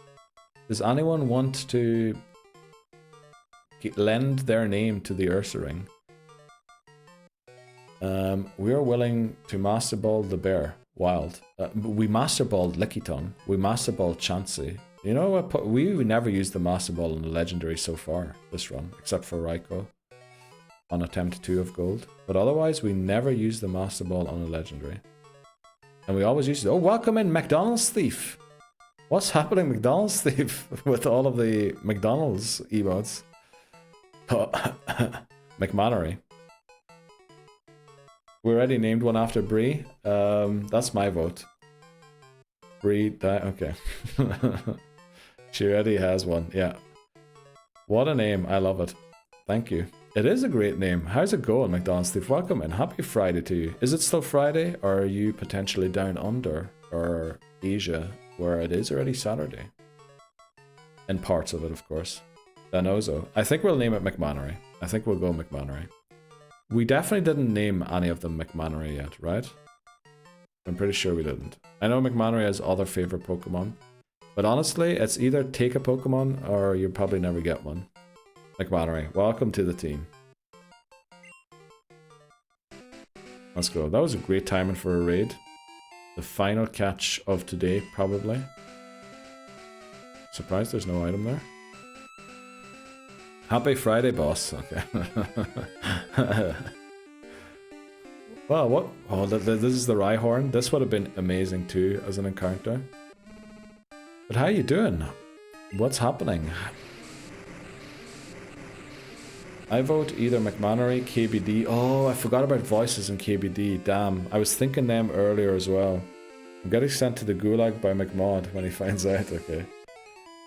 Does anyone want to lend their name to the Ursa Ring? We are willing to Master Ball the Bear. Wild. We Master Balled Lickitung. We Master Balled Chansey. You know what? We never used the Master Ball in the Legendary so far this run, except for Raikou on attempt 2 of gold. But otherwise, we never used the Master Ball on a Legendary. And we always used it. Oh, welcome in, McDonald's Thief. What's happening, McDonald's Thief, with all of the McDonald's emotes? McMannery. We already named one after Bree. That's my vote. Bree, okay. She already has one, yeah. What a name, I love it. Thank you. It is a great name. How's it going, McDonald's Thief? Welcome and happy Friday to you. Is it still Friday, or are you potentially down under, or Asia, where it is already Saturday? In parts of it, of course. Danozo. I think we'll name it McMannery. I think we'll go McMannery. We definitely didn't name any of them McMannery yet, right? I'm pretty sure we didn't. I know McMannery has other favorite Pokemon, but honestly, it's either take a Pokemon or you'll probably never get one. McMannery, welcome to the team. Let's go. That was a great timing for a raid. The final catch of today, probably. Surprised there's no item there. Happy Friday, boss. Okay. Well, what? Oh, this is the Rhyhorn. This would have been amazing too as an encounter. But how you doing? What's happening? I vote either McMannery, KBD. Oh, I forgot about voices in KBD. Damn, I was thinking them earlier as well. I'm getting sent to the gulag by McMaud when he finds out. Okay.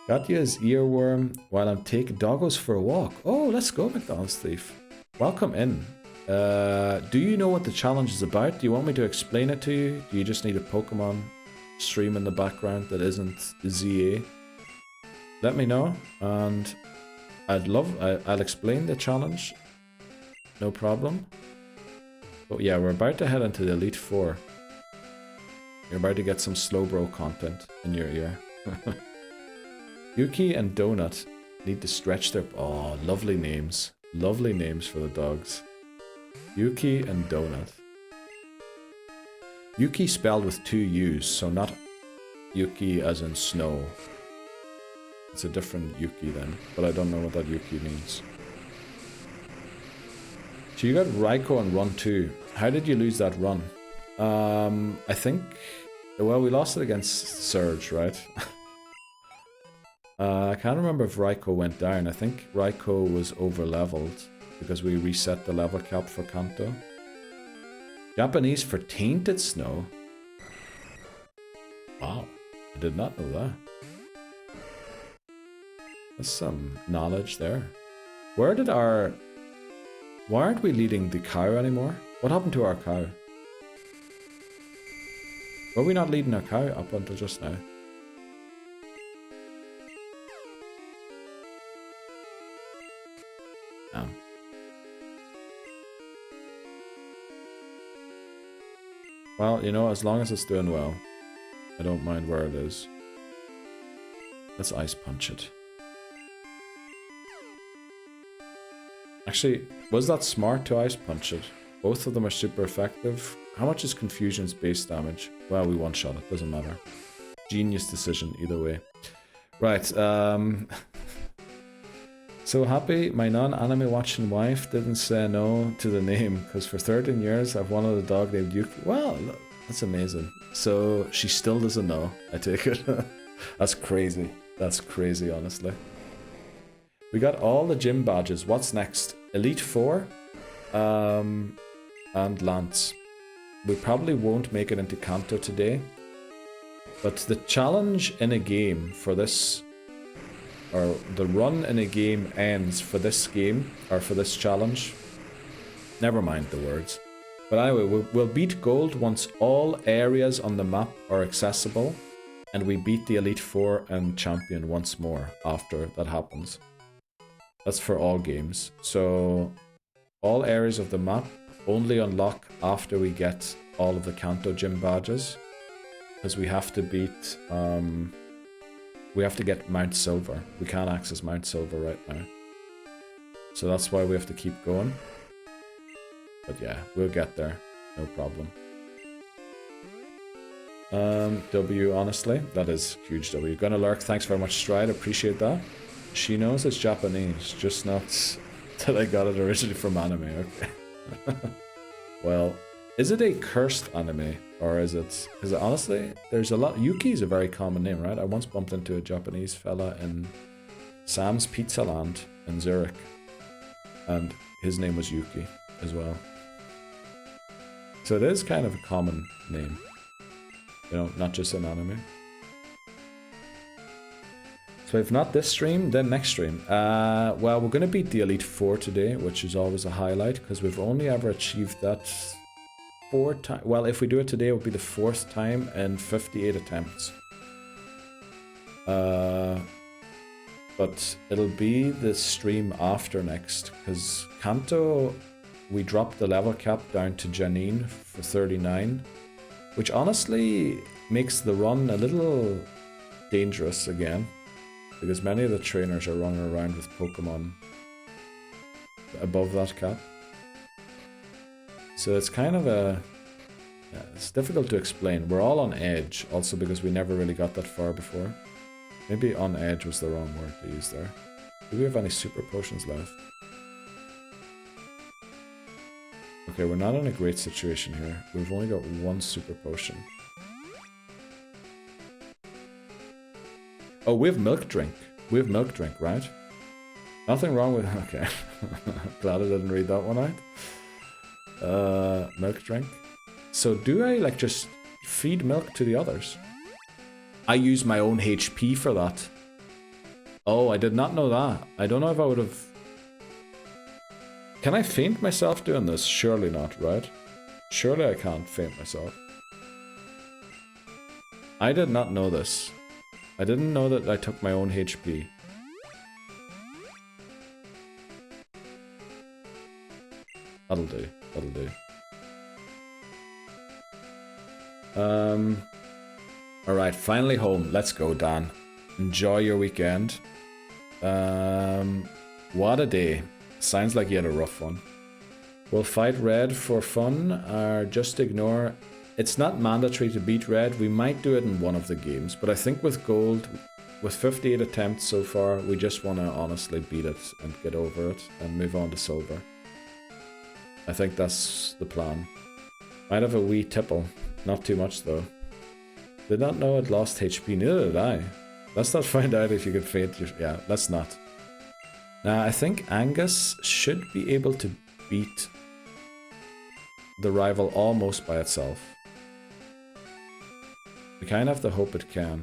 Got you as earworm while I'm taking doggos for a walk. Oh, let's go, McDonald's Thief. Welcome in. Do you know what the challenge is about? Do you want me to explain it to you? Do you just need a Pokemon stream in the background that isn't ZA? Let me know, and I'll explain the challenge. No problem. But yeah, we're about to head into the Elite Four. You're about to get some Slowbro content in your ear. Yuki and Donut need to stretch their... Oh, lovely names. Lovely names for the dogs. Yuki and Donut. Yuki spelled with 2 U's, so not Yuki as in snow. It's a different Yuki then, but I don't know what that Yuki means. So you got Raikou on run 2. How did you lose that run? I think... Well, we lost it against Surge, right? I can't remember if Raikou went down. I think Raikou was over-leveled because we reset the level cap for Kanto. Japanese for Tainted Snow? Wow, I did not know that. There's some knowledge there. Where did our... Why aren't we leading the cow anymore? What happened to our cow? Were we not leading our cow up until just now? Well, you know, as long as it's doing well, I don't mind where it is. Let's Ice Punch it. Actually, was that smart to Ice Punch it? Both of them are super effective. How much is Confusion's base damage? Well, we one-shot it, doesn't matter. Genius decision, either way. Right, so happy my non-anime watching wife didn't say no to the name, because for 13 years I've wanted a dog named Yuki. Well, that's amazing. So she still doesn't know, I take it. That's crazy. That's crazy, honestly. We got all the gym badges. What's next? Elite Four and Lance. We probably won't make it into Kanto today, but the challenge in a game for this, or the run in a game ends for this game, or for this challenge. Never mind the words. But anyway, we'll beat gold once all areas on the map are accessible, and we beat the Elite Four and Champion once more after that happens. That's for all games. So all areas of the map only unlock after we get all of the Kanto gym badges, because we have to beat we have to get Mount Silver. We can't access Mount Silver right now. So that's why we have to keep going. But yeah, we'll get there. No problem. W, honestly, that is huge W. Gonna lurk, thanks very much, Stride, appreciate that. She knows it's Japanese, just not that I got it originally from anime, okay. Well, is it a cursed anime, or is it, because honestly, there's a lot, Yuki is a very common name, right? I once bumped into a Japanese fella in Sam's Pizza Land in Zurich, and his name was Yuki as well. So it is kind of a common name. You know, not just in anime. So if not this stream, then next stream. Well, we're going to beat the Elite Four today, which is always a highlight, because we've only ever achieved that 4 times. Well, if we do it today, it will be the 4th time in 58 attempts. But it'll be the stream after next, because Kanto, we dropped the level cap down to Janine for 39. Which honestly makes the run a little dangerous again, because many of the trainers are running around with Pokemon above that cap. So it's kind of a... Yeah, it's difficult to explain. We're all on edge, also because we never really got that far before. Maybe on edge was the wrong word to use there. Do we have any super potions left? Okay, we're not in a great situation here. We've only got 1 super potion. Oh, we have milk drink. We have milk drink, right? Nothing wrong with... Okay. Glad I didn't read that one out. Milk drink. So do I, like, just feed milk to the others? I use my own HP for that. Oh, I did not know that. I don't know if I would have... Can I feint myself doing this? Surely not, right? Surely I can't feint myself. I did not know this. I didn't know that I took my own HP. That'll do. That'll do. Alright, finally home. Let's go, Dan. Enjoy your weekend. What a day. Sounds like you had a rough one. We'll fight Red for fun, or just ignore. It's not mandatory to beat Red. We might do it in one of the games, but I think with Gold, with 58 attempts so far, we just want to honestly beat it and get over it and move on to Silver. I think that's the plan. Might have a wee tipple. Not too much though. Did not know it lost HP, neither did I. Let's not find out if you could faint your... Yeah, let's not. Now, I think Angus should be able to beat the rival almost by itself. We kind of have to hope it can.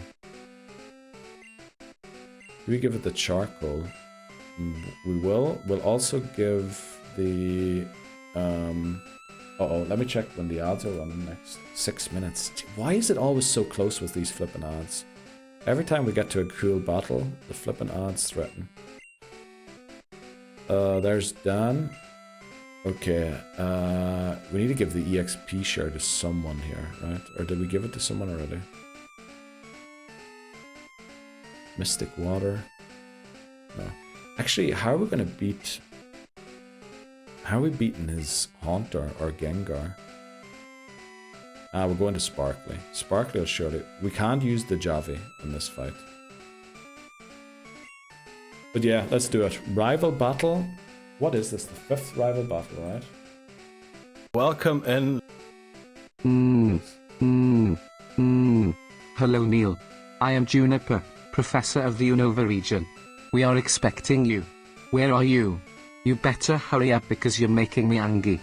We give it the charcoal. We will. We'll also give the... Uh-oh, let me check when the ads are running next. 6 minutes. Why is it always so close with these flippin' ads? Every time we get to a cool battle, the flippin' ads threaten. There's Dan. Okay, we need to give the EXP share to someone here, right? Or did we give it to someone already? Mystic Water. No. Actually, how are we gonna beat... How are we beating his Haunter or Gengar? We're going to Sparkly. Sparkly will surely... We can't use the Javi in this fight. But yeah, let's do it. Rival battle. What is this? The 5th rival battle, right? Welcome in. Hello, Neil. I am Juniper, Professor of the Unova region. We are expecting you. Where are you? You better hurry up because you're making me angry.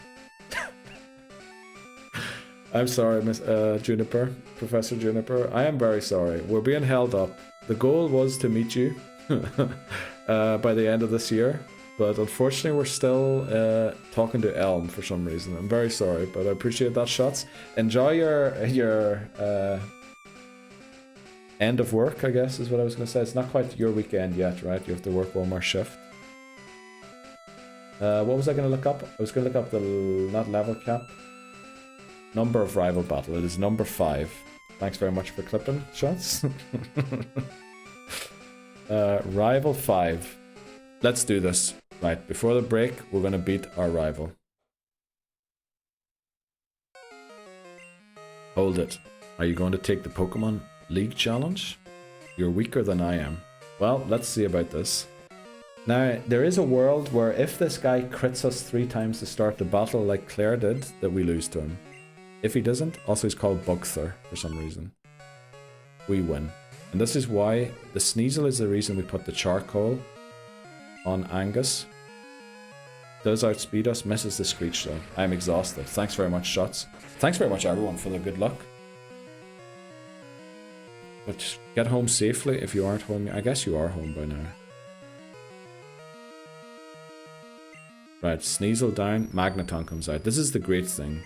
I'm sorry, Miss Juniper, Professor Juniper. I am very sorry. We're being held up. The goal was to meet you by the end of this year, but unfortunately we're still talking to Elm for some reason. I'm very sorry, but I appreciate that, Shots. Enjoy your end of work, I guess is what I was going to say. It's not quite your weekend yet, right? You have to work one more shift. What was I going to look up? I was going to look up the not level cap. Number of rival battle. It is number 5. Thanks very much for clipping, Shots. Rival 5. Let's do this. Right, before the break, we're going to beat our rival. Hold it. Are you going to take the Pokemon League Challenge? You're weaker than I am. Well, let's see about this. Now, there is a world where if this guy crits us 3 times to start the battle like Clair did, that we lose to him. If he doesn't, also he's called Bugthor for some reason, we win. And this is why the Sneasel is the reason we put the charcoal on Angus. Does outspeed us, misses the Screech though. I'm exhausted. Thanks very much, Shots. Thanks very much everyone for the good luck. But get home safely if you aren't home. I guess you are home by now. Right, Sneasel down, Magneton comes out. This is the great thing.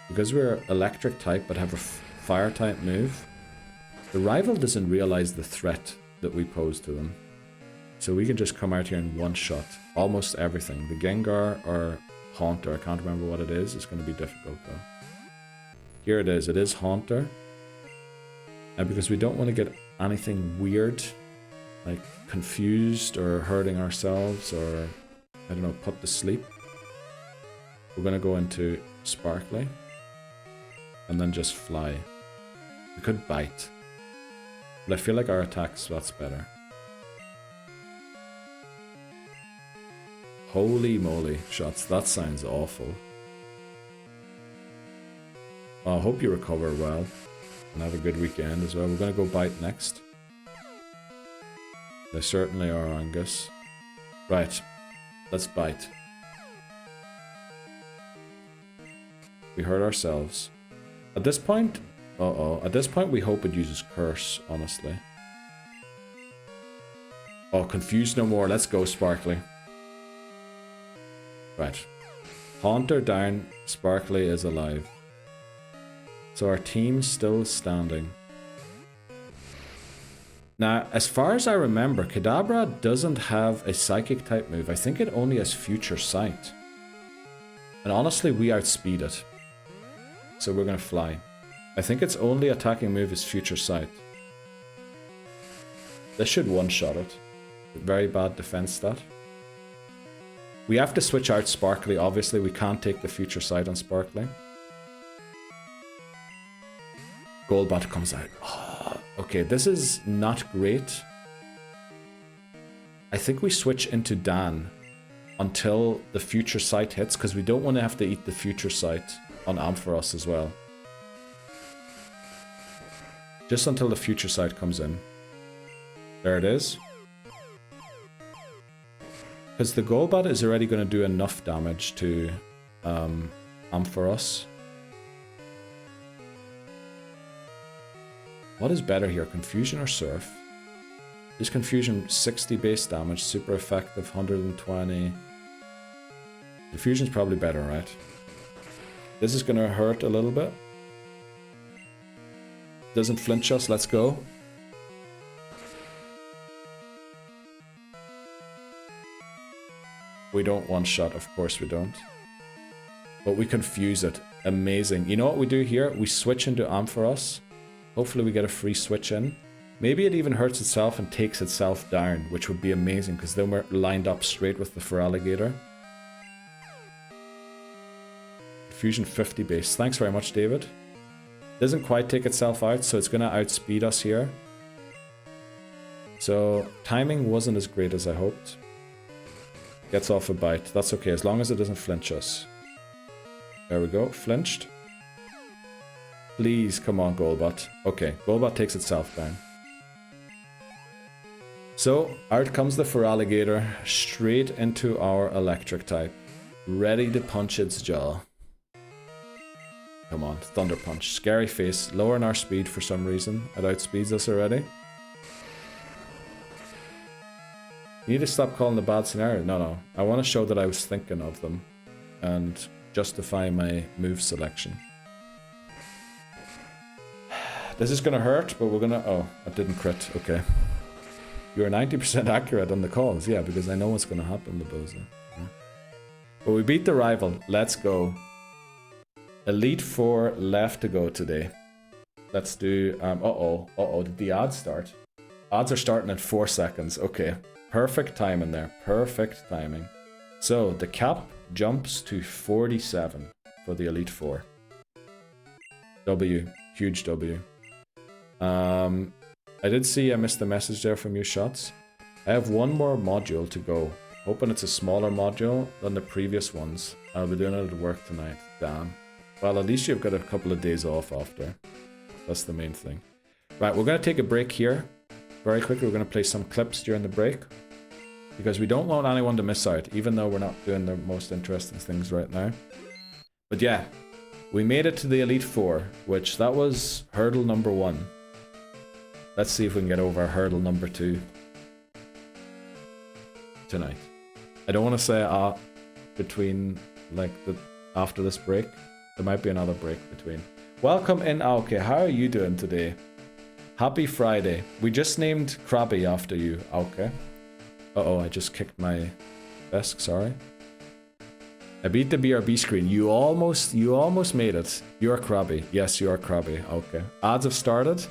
Because we're electric type but have a fire type move, the rival doesn't realize the threat that we pose to them. So we can just come out here and one-shot almost everything. The Gengar or Haunter, I can't remember what it is. It's going to be difficult though. Here it is Haunter. And because we don't want to get anything weird, like confused or hurting ourselves or, I don't know, put to sleep, we're going to go into Sparkly and then just fly. We could bite, but I feel like our attacks, that's better. Holy moly, Shots, that sounds awful. I hope you recover well and have a good weekend as well. We're going to go bite next. They certainly are, Angus. Right, let's bite. We hurt ourselves. At this point, at this point we hope it uses Curse, honestly. Oh, confuse no more, let's go Sparkly. Right. Haunter down, Sparkly is alive. So our team's still standing. Now, as far as I remember, Kadabra doesn't have a Psychic type move. I think it only has Future Sight. And honestly, we outspeed it. So we're gonna fly. I think its only attacking move is Future Sight. This should one-shot it. Very bad defense stat. We have to switch out Sparkly, obviously. We can't take the Future Sight on Sparkly. Golbat comes out. Oh, okay, this is not great. I think we switch into Dan until the Future Sight hits, because we don't want to have to eat the Future Sight on Ampharos as well. Just until the Future Sight comes in. There it is. Because the Golbat is already going to do enough damage to Ampharos. What is better here, Confusion or Surf? Is Confusion 60 base damage, super effective, 120. Confusion's probably better, right? This is going to hurt a little bit. Doesn't flinch us, let's go. We don't one-shot, of course we don't. But we confuse it. Amazing. You know what we do here? We switch into Ampharos. Hopefully we get a free switch in. Maybe it even hurts itself and takes itself down, which would be amazing, because then we're lined up straight with the Feraligatr. Fusion 50 base. Thanks very much, David. Doesn't quite take itself out, so it's going to outspeed us here. So timing wasn't as great as I hoped. Gets off a bite. That's okay, as long as it doesn't flinch us. There we go. Flinched. Please, come on, Golbat. Okay, Golbat takes itself down. So, out comes the Feraligatr, straight into our electric type. Ready to punch its jaw. Come on, Thunder Punch. Scary face, lowering our speed for some reason. It outspeeds us already. You need to stop calling the bad scenario. No. I want to show that I was thinking of them and justify my move selection. This is going to hurt, but we're going to... Oh, it didn't crit. Okay. You're 90% accurate on the calls. Yeah, because I know what's going to happen, Laboza. Yeah. But we beat the rival. Let's go. Elite 4 left to go today. Let's do... Uh-oh. Did the ad start? Odds are starting at 4 seconds. Okay. Perfect timing there. Perfect timing. So the cap jumps to 47 for the Elite Four. W. Huge W. I did see I missed the message there from you, Shots. I have one more module to go. Hoping it's a smaller module than the previous ones. I'll be doing it at work tonight. Damn. Well, at least you've got a couple of days off after. That's the main thing. Right, we're going to take a break here. Very quickly, we're going to play some clips during the break. Because we don't want anyone to miss out, even though we're not doing the most interesting things right now. But yeah, we made it to the Elite Four, which that was hurdle number 1. Let's see if we can get over hurdle number 2 tonight. I don't want to say between, like, after this break. There might be another break between. Welcome in, Aoke. How are you doing today? Happy Friday. We just named Krabby after you, Aoke. Uh-oh, I just kicked my desk, sorry. I beat the BRB screen. You almost made it. You're Krabby. Yes, you are Krabby. Okay. Ads have started.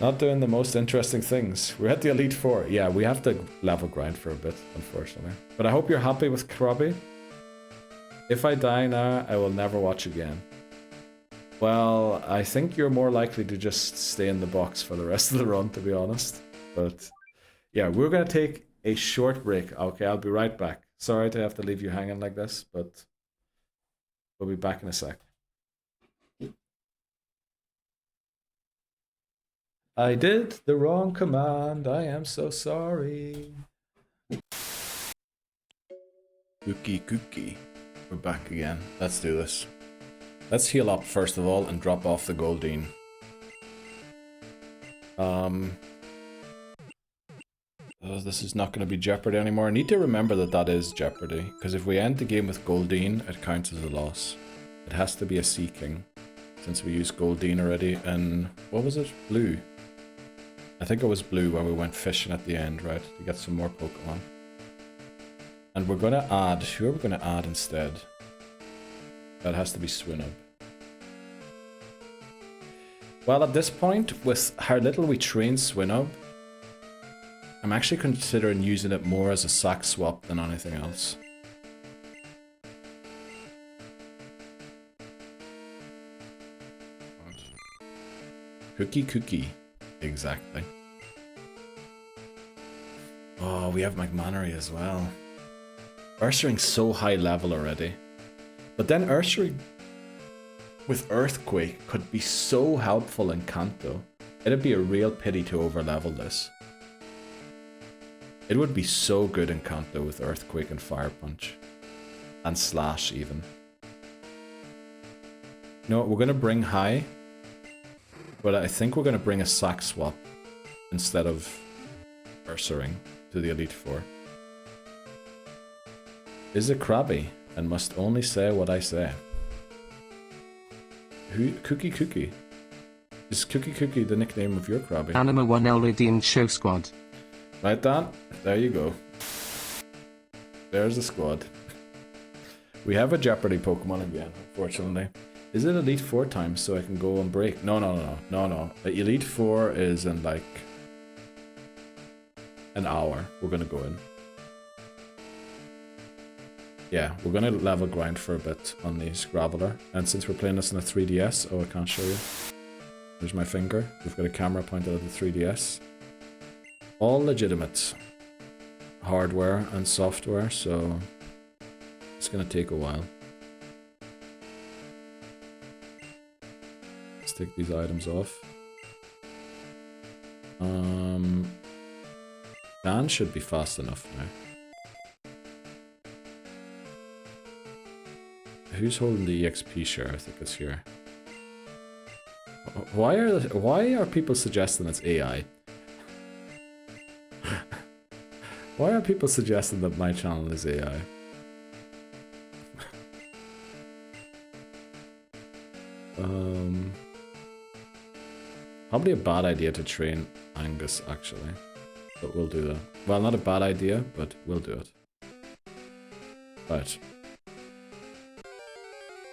Not doing the most interesting things. We're at the Elite Four. Yeah, we have to level grind for a bit, unfortunately. But I hope you're happy with Krabby. If I die now, I will never watch again. Well, I think you're more likely to just stay in the box for the rest of the run, to be honest. But yeah, we're going to take a short break. Okay, I'll be right back. Sorry to have to leave you hanging like this, but we'll be back in a sec. I did the wrong command. I am so sorry. Cookie. We're back again. Let's do this. Let's heal up first of all and drop off the Goldeen. This is not going to be Jeopardy anymore. I need to remember that that is Jeopardy, because if we end the game with Goldeen, it counts as a loss. It has to be a Sea King, since we used Goldeen already. And what was it? Blue. I think it was blue where we went fishing at the end, right? To get some more Pokemon. And we're going to add... Who are we going to add instead? That has to be Swinub. Well, at this point, with how little we train Swinub, I'm actually considering using it more as a sack swap than anything else. Cookie. Exactly. Oh, we have McMannery as well. Ursaring's so high level already. But then Ursaring with Earthquake could be so helpful in Kanto. It'd be a real pity to overlevel this. It would be so good in Kanto with Earthquake and Fire Punch. And Slash even. You know what, we're going to bring high. But I think we're going to bring a sack swap instead of Ursaring to the Elite Four. Is it Krabby and must only say what I say? Cookie. Is Cookie the nickname of your Krabby? Anima 1L Redeemed Show Squad. Right, Dan? There you go. There's the squad. We have a Jeopardy Pokemon again, unfortunately. Is it Elite Four time so I can go on break? No. Elite Four is in like an hour. We're gonna go in. Yeah, we're gonna level grind for a bit on the Scrabbler. And since we're playing this on a 3DS, oh, I can't show you. There's my finger. We've got a camera pointed at the 3DS. All legitimate hardware and software, so it's gonna take a while. Let's take these items off. Dan should be fast enough now. Who's holding the EXP share? I think it's here. Why are people suggesting it's AI? Why are people suggesting that my channel is AI? Probably a bad idea to train Angus, actually. But we'll do that. Well, not a bad idea, but we'll do it. Right.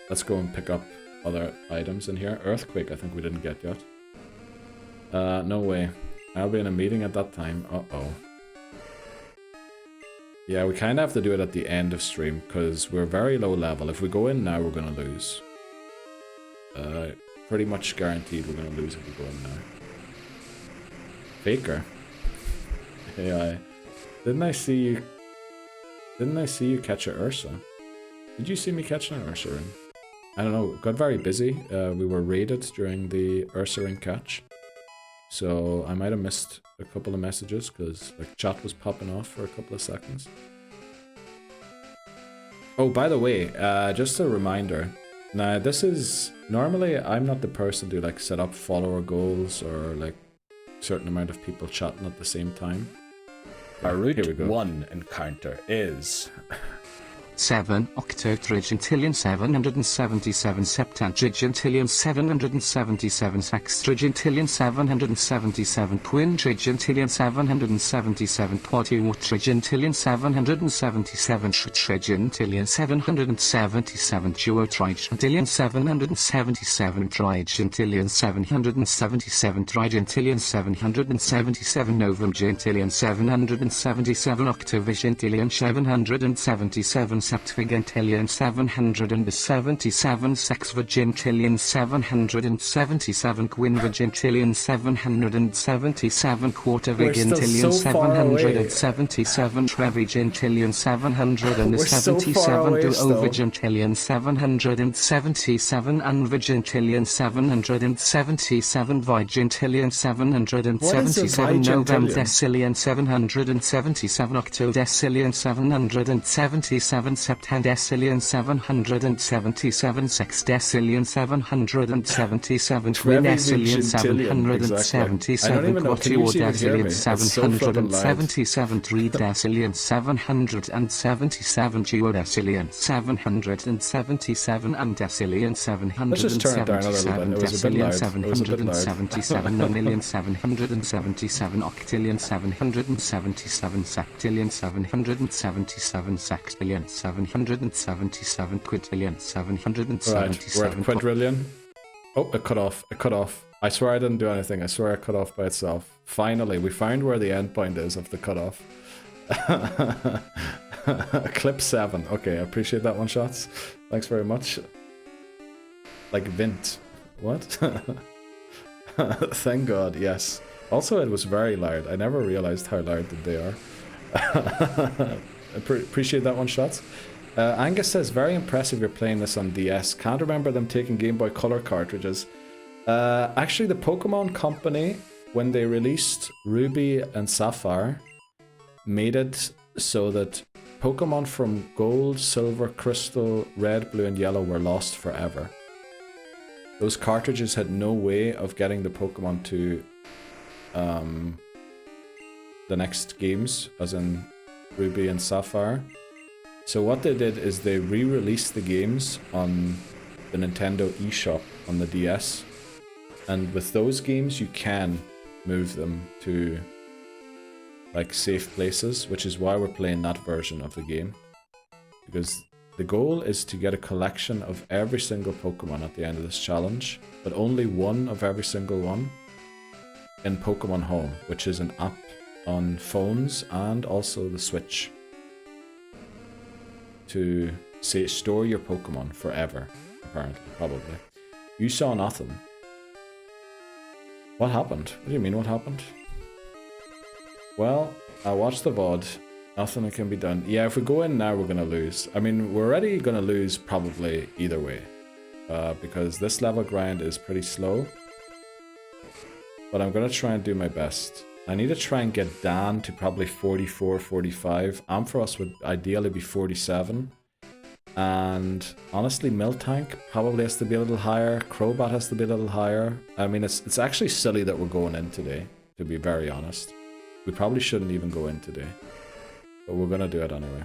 Let's go and pick up other items in here. Earthquake, I think we didn't get yet. No way. I'll be in a meeting at that time. Uh-oh. Yeah, we kind of have to do it at the end of stream, because we're very low level. If we go in now, we're going to lose. Pretty much guaranteed we're going to lose if we go in now. Faker. Yeah, didn't I see you catch a Ursa? Did you see me catching an Ursa ring? I don't know, got very busy. We were raided during the Ursa ring catch. So I might have missed a couple of messages because like chat was popping off for a couple of seconds. Oh, by the way, just a reminder. Now this is, normally I'm not the person to like set up follower goals or like certain amount of people chatting at the same time. Our Route 1 encounter is 7 octotrigintillion 777 septantrigintillion 777 sextrigintillion 777 quintrigintillion 777 quadrigintillion 777 trigintillion 777 duotrigintillion 777 trigintillion 777 trigintillion 777 novemgentillion 777 octovigintillion 777 septvigintillion 777 sexvigintillion 777 quinvigintillion 777 quartervigintillion 777 trevigintillion 777 duovigintillion 777 unvigintillion 777 vigintillion 777 novemdecillion 777 octodecillion 777 septandecillion 777 sexdecillion 777 twinecillion 777 quatuordecillion 777 tridecillion 777 duodecillion 777 undecillion 777 decillion 777 nonillion 777 octillion 777 septillion 777 sextillion 777 quintillion 777 right, we're at quadrillion. Oh, it cut off. It cut off. I swear I didn't do anything. I swear it cut off by itself. Finally, we found where the end point is of the cutoff. Clip 7. Okay, I appreciate that one, shots. Thanks very much. Like Vint. What? Thank God, yes. Also, it was very loud. I never realized how loud they are. Appreciate that one, shots. Angus says, very impressive you're playing this on DS. Can't remember them taking Game Boy Color cartridges. Actually, the Pokemon Company, when they released Ruby and Sapphire, made it so that Pokemon from Gold, Silver, Crystal, Red, Blue, and Yellow were lost forever. Those cartridges had no way of getting the Pokemon to the next games, as in Ruby and Sapphire. So what they did is they re-released the games on the Nintendo eShop on the DS, and with those games you can move them to like safe places, which is why we're playing that version of the game, because the goal is to get a collection of every single Pokemon at the end of this challenge, but only one of every single one in Pokémon Home, which is an app on phones and also the Switch to say store your Pokemon forever, apparently, probably. You saw nothing. What happened? What do you mean what happened? Well, I watched the VOD. Nothing can be done. Yeah, if we go in now, we're gonna lose. I mean, we're already gonna lose probably either way, because this level grind is pretty slow. But I'm gonna try and do my best. I need to try and get Dan to probably 44, 45. Ampharos would ideally be 47. And honestly, Miltank probably has to be a little higher. Crobat has to be a little higher. I mean, it's actually silly that we're going in today, to be very honest. We probably shouldn't even go in today. But we're gonna do it anyway.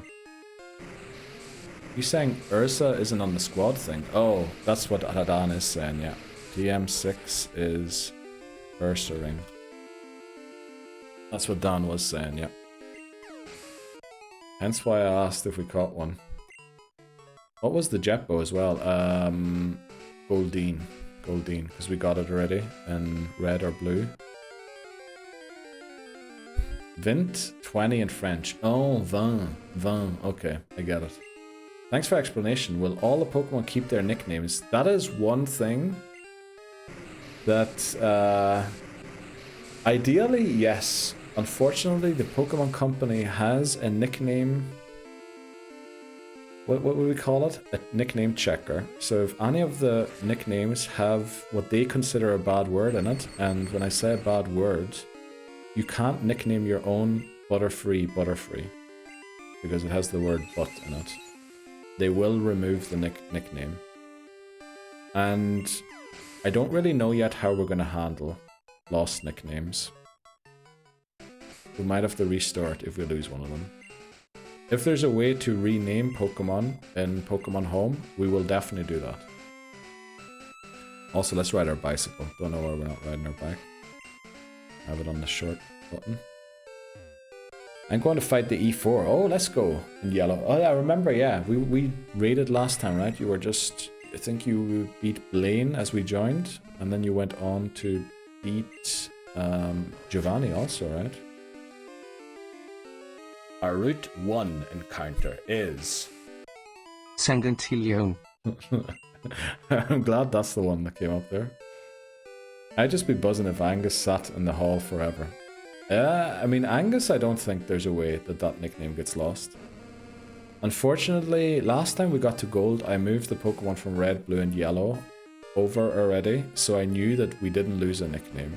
You saying Ursa isn't on the squad thing? Oh, that's what Adan is saying, yeah. DM6 is Ursa ring. That's what Dan was saying, yeah. Hence why I asked if we caught one. What was the Jetbo as well? Goldeen. Goldeen, because we got it already in red or blue. Vint 20 in French. Oh, vin. Okay, I get it. Thanks for explanation. Will all the Pokemon keep their nicknames? That is one thing that, ideally, yes. Unfortunately, the Pokemon Company has a nickname. What would we call it? A nickname checker. So if any of the nicknames have what they consider a bad word in it, and when I say a bad word, you can't nickname your own Butterfree, because it has the word but in it. They will remove the nickname. And I don't really know yet how we're going to handle lost nicknames. We might have to restore it if we lose one of them. If there's a way to rename Pokemon in Pokemon Home, we will definitely do that. Also, let's ride our bicycle. Don't know why we're not riding our bike. Have it on the short button. I'm going to fight the E4. Oh, let's go in yellow. Oh, yeah, I remember, yeah. We raided last time, right? You were just... I think you beat Blaine as we joined. And then you went on to beat Giovanni also, right? Our Route 1 encounter is... Sengentillion. I'm glad that's the one that came up there. I'd just be buzzing if Angus sat in the hall forever. I mean, Angus, I don't think there's a way that that nickname gets lost. Unfortunately, last time we got to gold, I moved the Pokemon from red, blue, and yellow over already, so I knew that we didn't lose a nickname.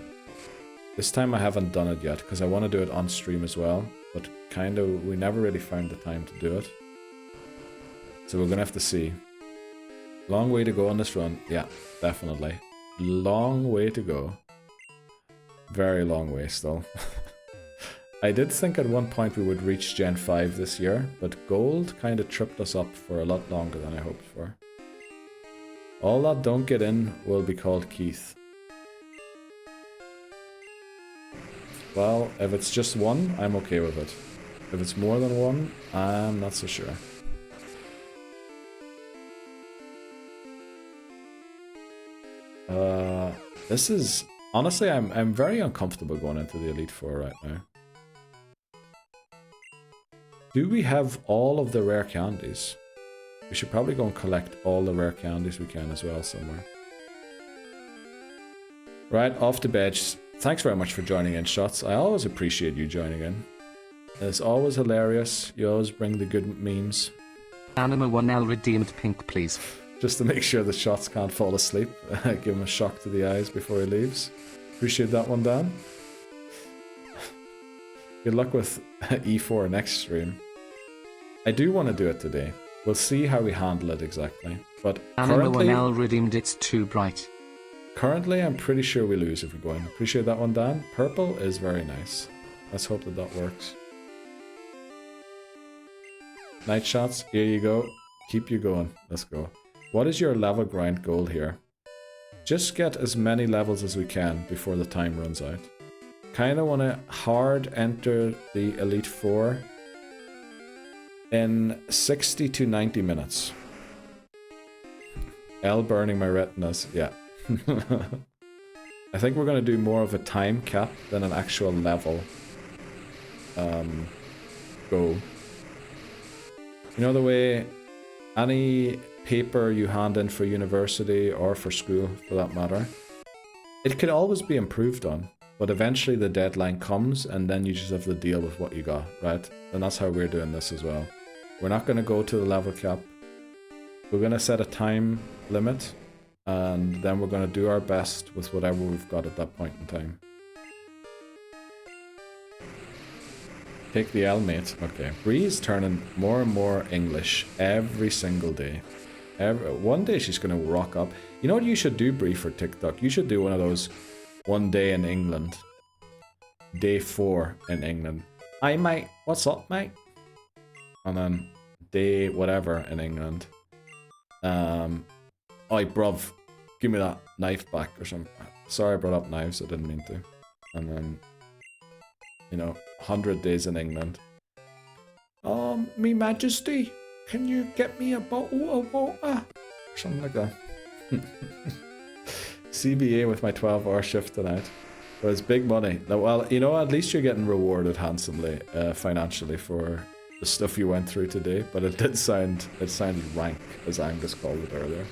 This time I haven't done it yet, because I want to do it on stream as well, but kind of, we never really found the time to do it. So we're going to have to see. Long way to go on this run. Yeah, definitely. Long way to go. Very long way still. I did think at one point we would reach Gen 5 this year, but gold kind of tripped us up for a lot longer than I hoped for. All that don't get in will be called Keith. Well, if it's just one, I'm okay with it. If it's more than one, I'm not so sure. This is... Honestly, I'm very uncomfortable going into the Elite Four right now. Do we have all of the rare candies? We should probably go and collect all the rare candies we can as well somewhere. Right, off the bench. Thanks very much for joining in, Shots. I always appreciate you joining in. It's always hilarious. You always bring the good memes. Anima 1L redeemed pink, please. Just to make sure the Shots can't fall asleep. Give him a shock to the eyes before he leaves. Appreciate that one, Dan. Good luck with E4 next stream. I do want to do it today. We'll see how we handle it exactly. But Anima 1L redeemed it's too bright. Currently, I'm pretty sure we lose if we go in. Appreciate that one, Dan. Purple is very nice. Let's hope that that works. Night Shots, here you go. Keep you going. Let's go. What is your level grind goal here? Just get as many levels as we can before the time runs out. Kinda wanna hard enter the Elite Four in 60 to 90 minutes. L burning my retinas, yeah. I think we're gonna do more of a time cap than an actual level go. You know the way any paper you hand in for university or for school for that matter, it could always be improved on, but eventually the deadline comes and then you just have to deal with what you got, right? And that's how we're doing this as well. We're not going to go to the level cap. We're going to set a time limit and then we're going to do our best with whatever we've got at that point in time. Take the L, mate. Okay. Bree's turning more and more English every single day. One day she's going to rock up. You know what you should do, Bree, for TikTok? You should do one of those one day in England. Day 4 in England. Hi, mate. What's up, mate? And then day whatever in England. Oi, bruv. Give me that knife back or something. Sorry I brought up knives. I didn't mean to. And then, you know, 100 days in England. Me Majesty. Can you get me a bottle of water? Something like that. CBA with my 12-hour shift tonight. But it's big money. Well, you know, at least you're getting rewarded handsomely, financially for the stuff you went through today. But it sounded rank, as Angus called it earlier.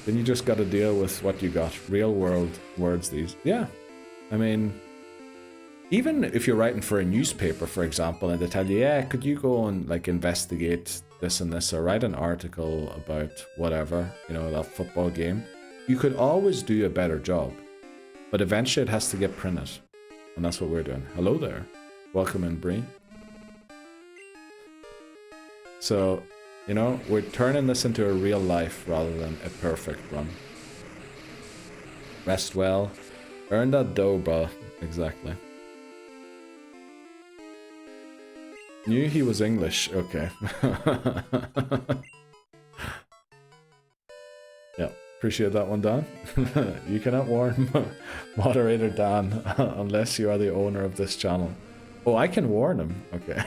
Then you just got to deal with what you got. Real world words these. Yeah. I mean, even if you're writing for a newspaper, for example, and they tell you, yeah, could you go and like investigate this and this, or write an article about whatever, you know, that football game, you could always do a better job. But eventually it has to get printed. And that's what we're doing. Hello there. Welcome in, Bree. So, you know, we're turning this into a real life rather than a perfect run. Rest well. Earn that dough, bro. Exactly. Knew he was English. Okay. Yeah. Appreciate that one, Dan. You cannot warn moderator Dan unless you are the owner of this channel. Oh, I can warn him. Okay.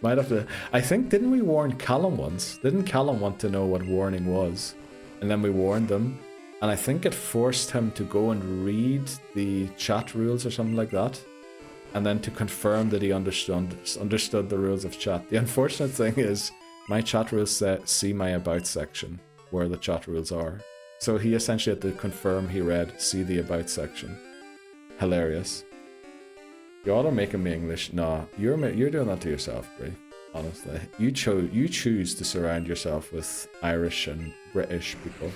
Might have to. I think, didn't we warn Callum once? Didn't Callum want to know what warning was? And then we warned him. And I think it forced him to go and read the chat rules or something like that. And then to confirm that he understood the rules of chat. The unfortunate thing is, my chat rules see my about section, where the chat rules are. So he essentially had to confirm he read see the about section. Hilarious. You ought to make him English. No, you're doing that to yourself, Brie. Honestly, you choose to surround yourself with Irish and British people.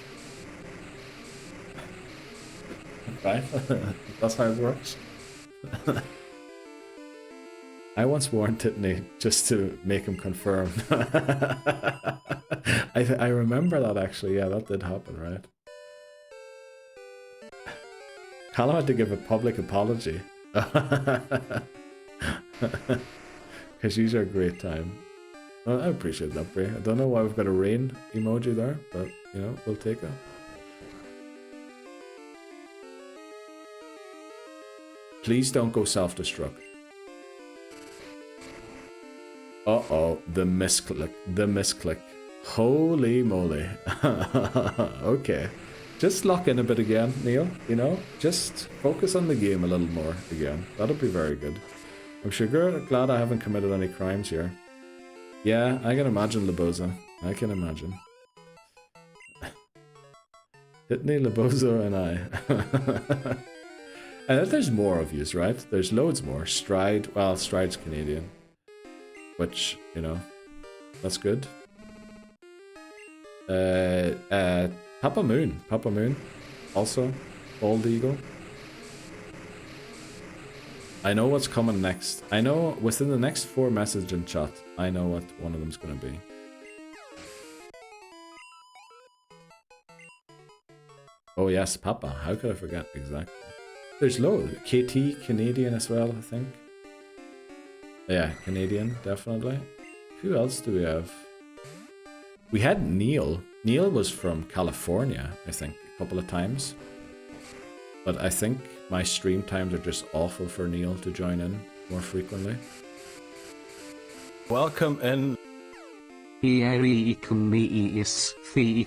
Right? That's how it works. I once warned Titney just to make him confirm. I remember that actually. Yeah, that did happen, right? Callum had to give a public apology. Because these are a great time. Well, I appreciate that, Bray. I don't know why we've got a rain emoji there, but, you know, we'll take it. Please don't go self-destruct. Uh-oh, the misclick. The misclick. Holy moly. Okay. Just lock in a bit again, Neil. You know, just focus on the game a little more again. That'll be very good. I'm sure glad I haven't committed any crimes here. Yeah, I can imagine, Laboza. I can imagine. Hitney, Labozo, and I. And there's more of yous, right? There's loads more. Stride, well, Stride's Canadian. Which, you know, that's good. Papa Moon, also, Bald Eagle. I know what's coming next. I know within the next 4 messages in chat, I know what one of them's gonna be. Oh yes, Papa, how could I forget exactly? There's loads. KT, Canadian as well, I think. Yeah, Canadian, definitely. Who else do we have? We had Neil. Neil was from California, I think, a couple of times. But I think my stream times are just awful for Neil to join in more frequently. Welcome in.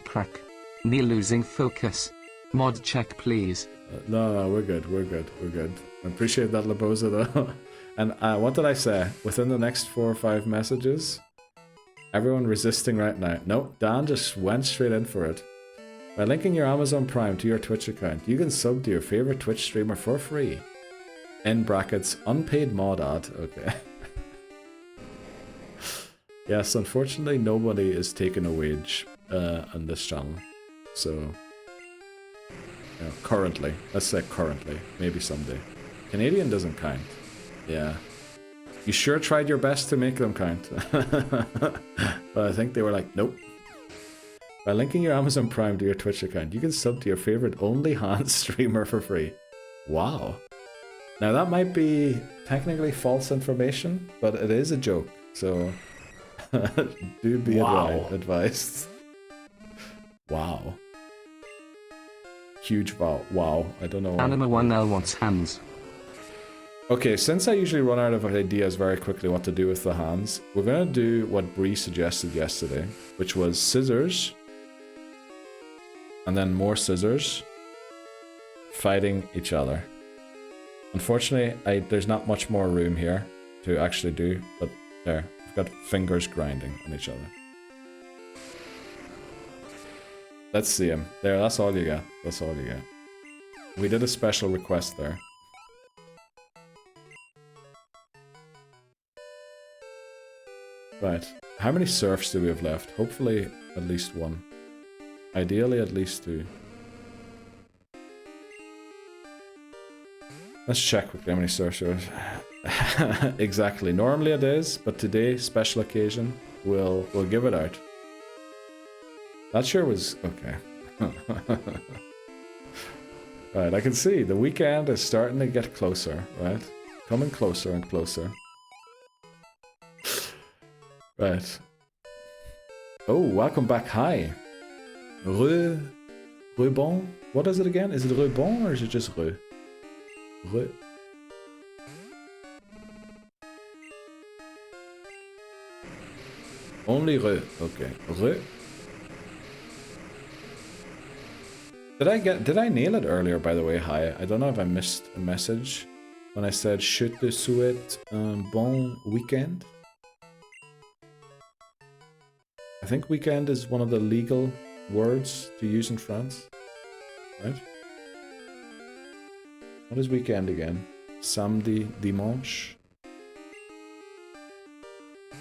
Crack. Neil losing focus. Mod check, please. No, we're good. We're good. I appreciate that, Laboza, though. And what did I say? Within the next 4 or 5 messages? Everyone resisting right now. Nope, Dan just went straight in for it. By linking your Amazon Prime to your Twitch account, you can sub to your favorite Twitch streamer for free. In brackets, unpaid mod ad. Okay. Yes, unfortunately, nobody is taking a wage on this channel. So, you know, currently. Let's say currently. Maybe someday. Canadian doesn't count. Yeah. You sure tried your best to make them count. But I think they were like, nope. By linking your Amazon Prime to your Twitch account, you can sub to your favorite OnlyHans streamer for free. Wow. Now that might be technically false information, but it is a joke. So do be advised. Wow. Huge wow. Wow. I don't know. Anima 1L wants hands. Okay, since I usually run out of ideas very quickly what to do with the hands, we're going to do what Bree suggested yesterday, which was scissors, and then more scissors, fighting each other. Unfortunately, there's not much more room here to actually do, but there, we've got fingers grinding on each other. Let's see him. There, that's all you get. That's all you get. We did a special request there. Right. How many surfs do we have left? Hopefully at least one. Ideally at least two. Let's check quickly how many surfs there are. Exactly. Normally it is, but today, special occasion, we'll give it out. That sure was... okay. Right, I can see the weekend is starting to get closer, right? Coming closer and closer. Right. Oh, welcome back. Hi. Rebon? What is it again? Is it rebon or is it just re? Re. Only re. Okay. Re. Did I nail it earlier, by the way? Hi. I don't know if I missed a message when I said je te souhaite un bon weekend. I think weekend is one of the legal words to use in France, right? What is weekend again? Samedi, dimanche.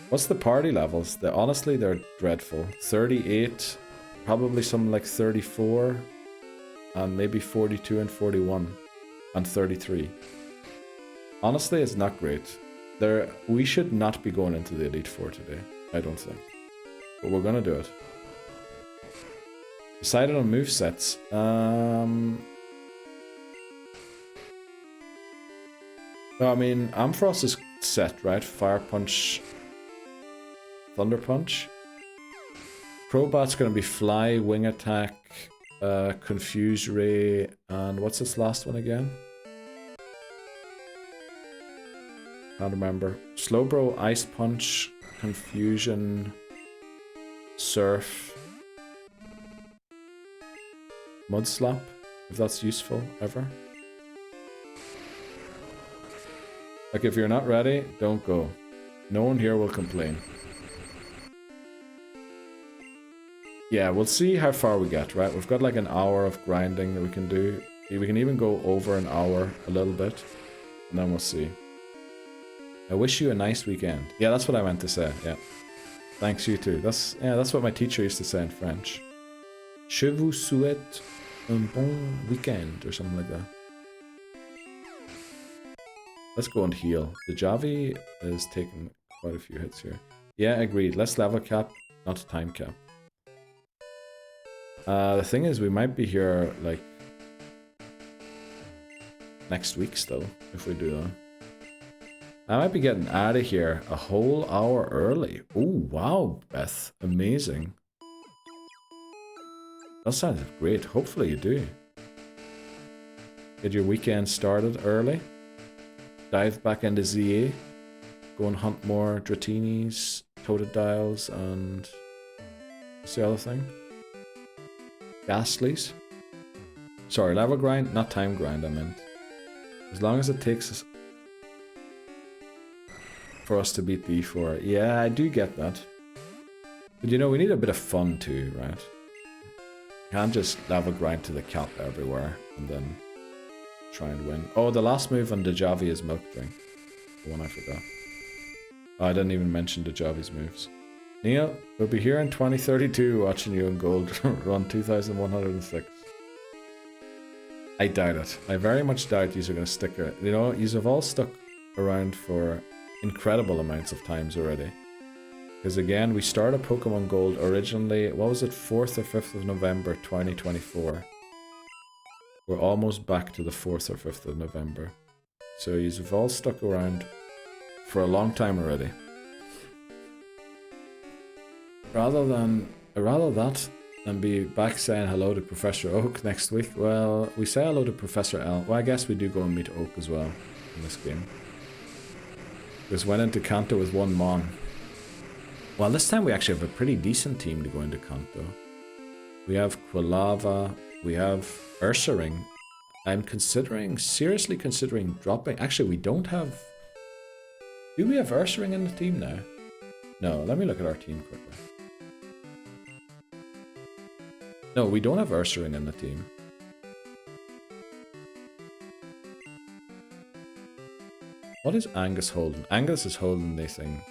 What's the party levels? Honestly, they're dreadful. 38, probably something like 34, and maybe 42 and 41, and 33. Honestly, it's not great. We should not be going into the Elite Four today, I don't think. But we're gonna do it. Decided on movesets. I mean, Ampharos is set, right? Fire Punch, Thunder Punch. Crobat's gonna be Fly, Wing Attack, Confuse Ray, and what's this last one again? Can't remember. Slowbro, Ice Punch, Confusion, Surf, Mud Slap, if that's useful ever. Like, if you're not ready, don't go. No one here will complain. Yeah, we'll see how far we get, right? We've got like an hour of grinding that we can do. We can even go over an hour a little bit, and then we'll see. I wish you a nice weekend. Yeah, that's what I meant to say, yeah. Thanks, you too. That's what my teacher used to say in French. Je vous souhaite un bon weekend, or something like that. Let's go and heal. The Javi is taking quite a few hits here. Yeah, agreed. Let's level cap, not time cap. The thing is, we might be here, like, next week still, if we do that. I might be getting out of here a whole hour early. Oh, wow, Beth. Amazing. That sounds great. Hopefully you do. Get your weekend started early. Dive back into ZA. Go and hunt more Dratinis, Totodiles, and... what's the other thing? Ghastlies. Sorry, level grind, not time grind, I meant. As long as it takes us... for us to beat the E4. Yeah, I do get that. But you know, we need a bit of fun too, right? Can't just level grind to the cap everywhere and then try and win. Oh, the last move on Dejavi is Milk Drink. The one I forgot. Oh, I didn't even mention Dejavi's moves. Neil, we'll be here in 2032 watching you in gold run 2106. I doubt it. I very much doubt these are going to stick around. You know, these have all stuck around for incredible amounts of times already. Because again, we started Pokemon Gold originally, what was it, 4th or 5th of November 2024. We're almost back to the 4th or 5th of November. So you've all stuck around for a long time already. Rather that than be back saying hello to Professor Oak next week, well, we say hello to Professor L. Well, I guess we do go and meet Oak as well in this game. Just went into Kanto with one Mon. Well, this time we actually have a pretty decent team to go into Kanto. We have Quilava, we have Ursaring, I'm seriously considering dropping. Actually, we don't have... Do we have Ursaring in the team now? No, let me look at our team quickly. No, we don't have Ursaring in the team. What is Angus holding? Angus is holding the thing.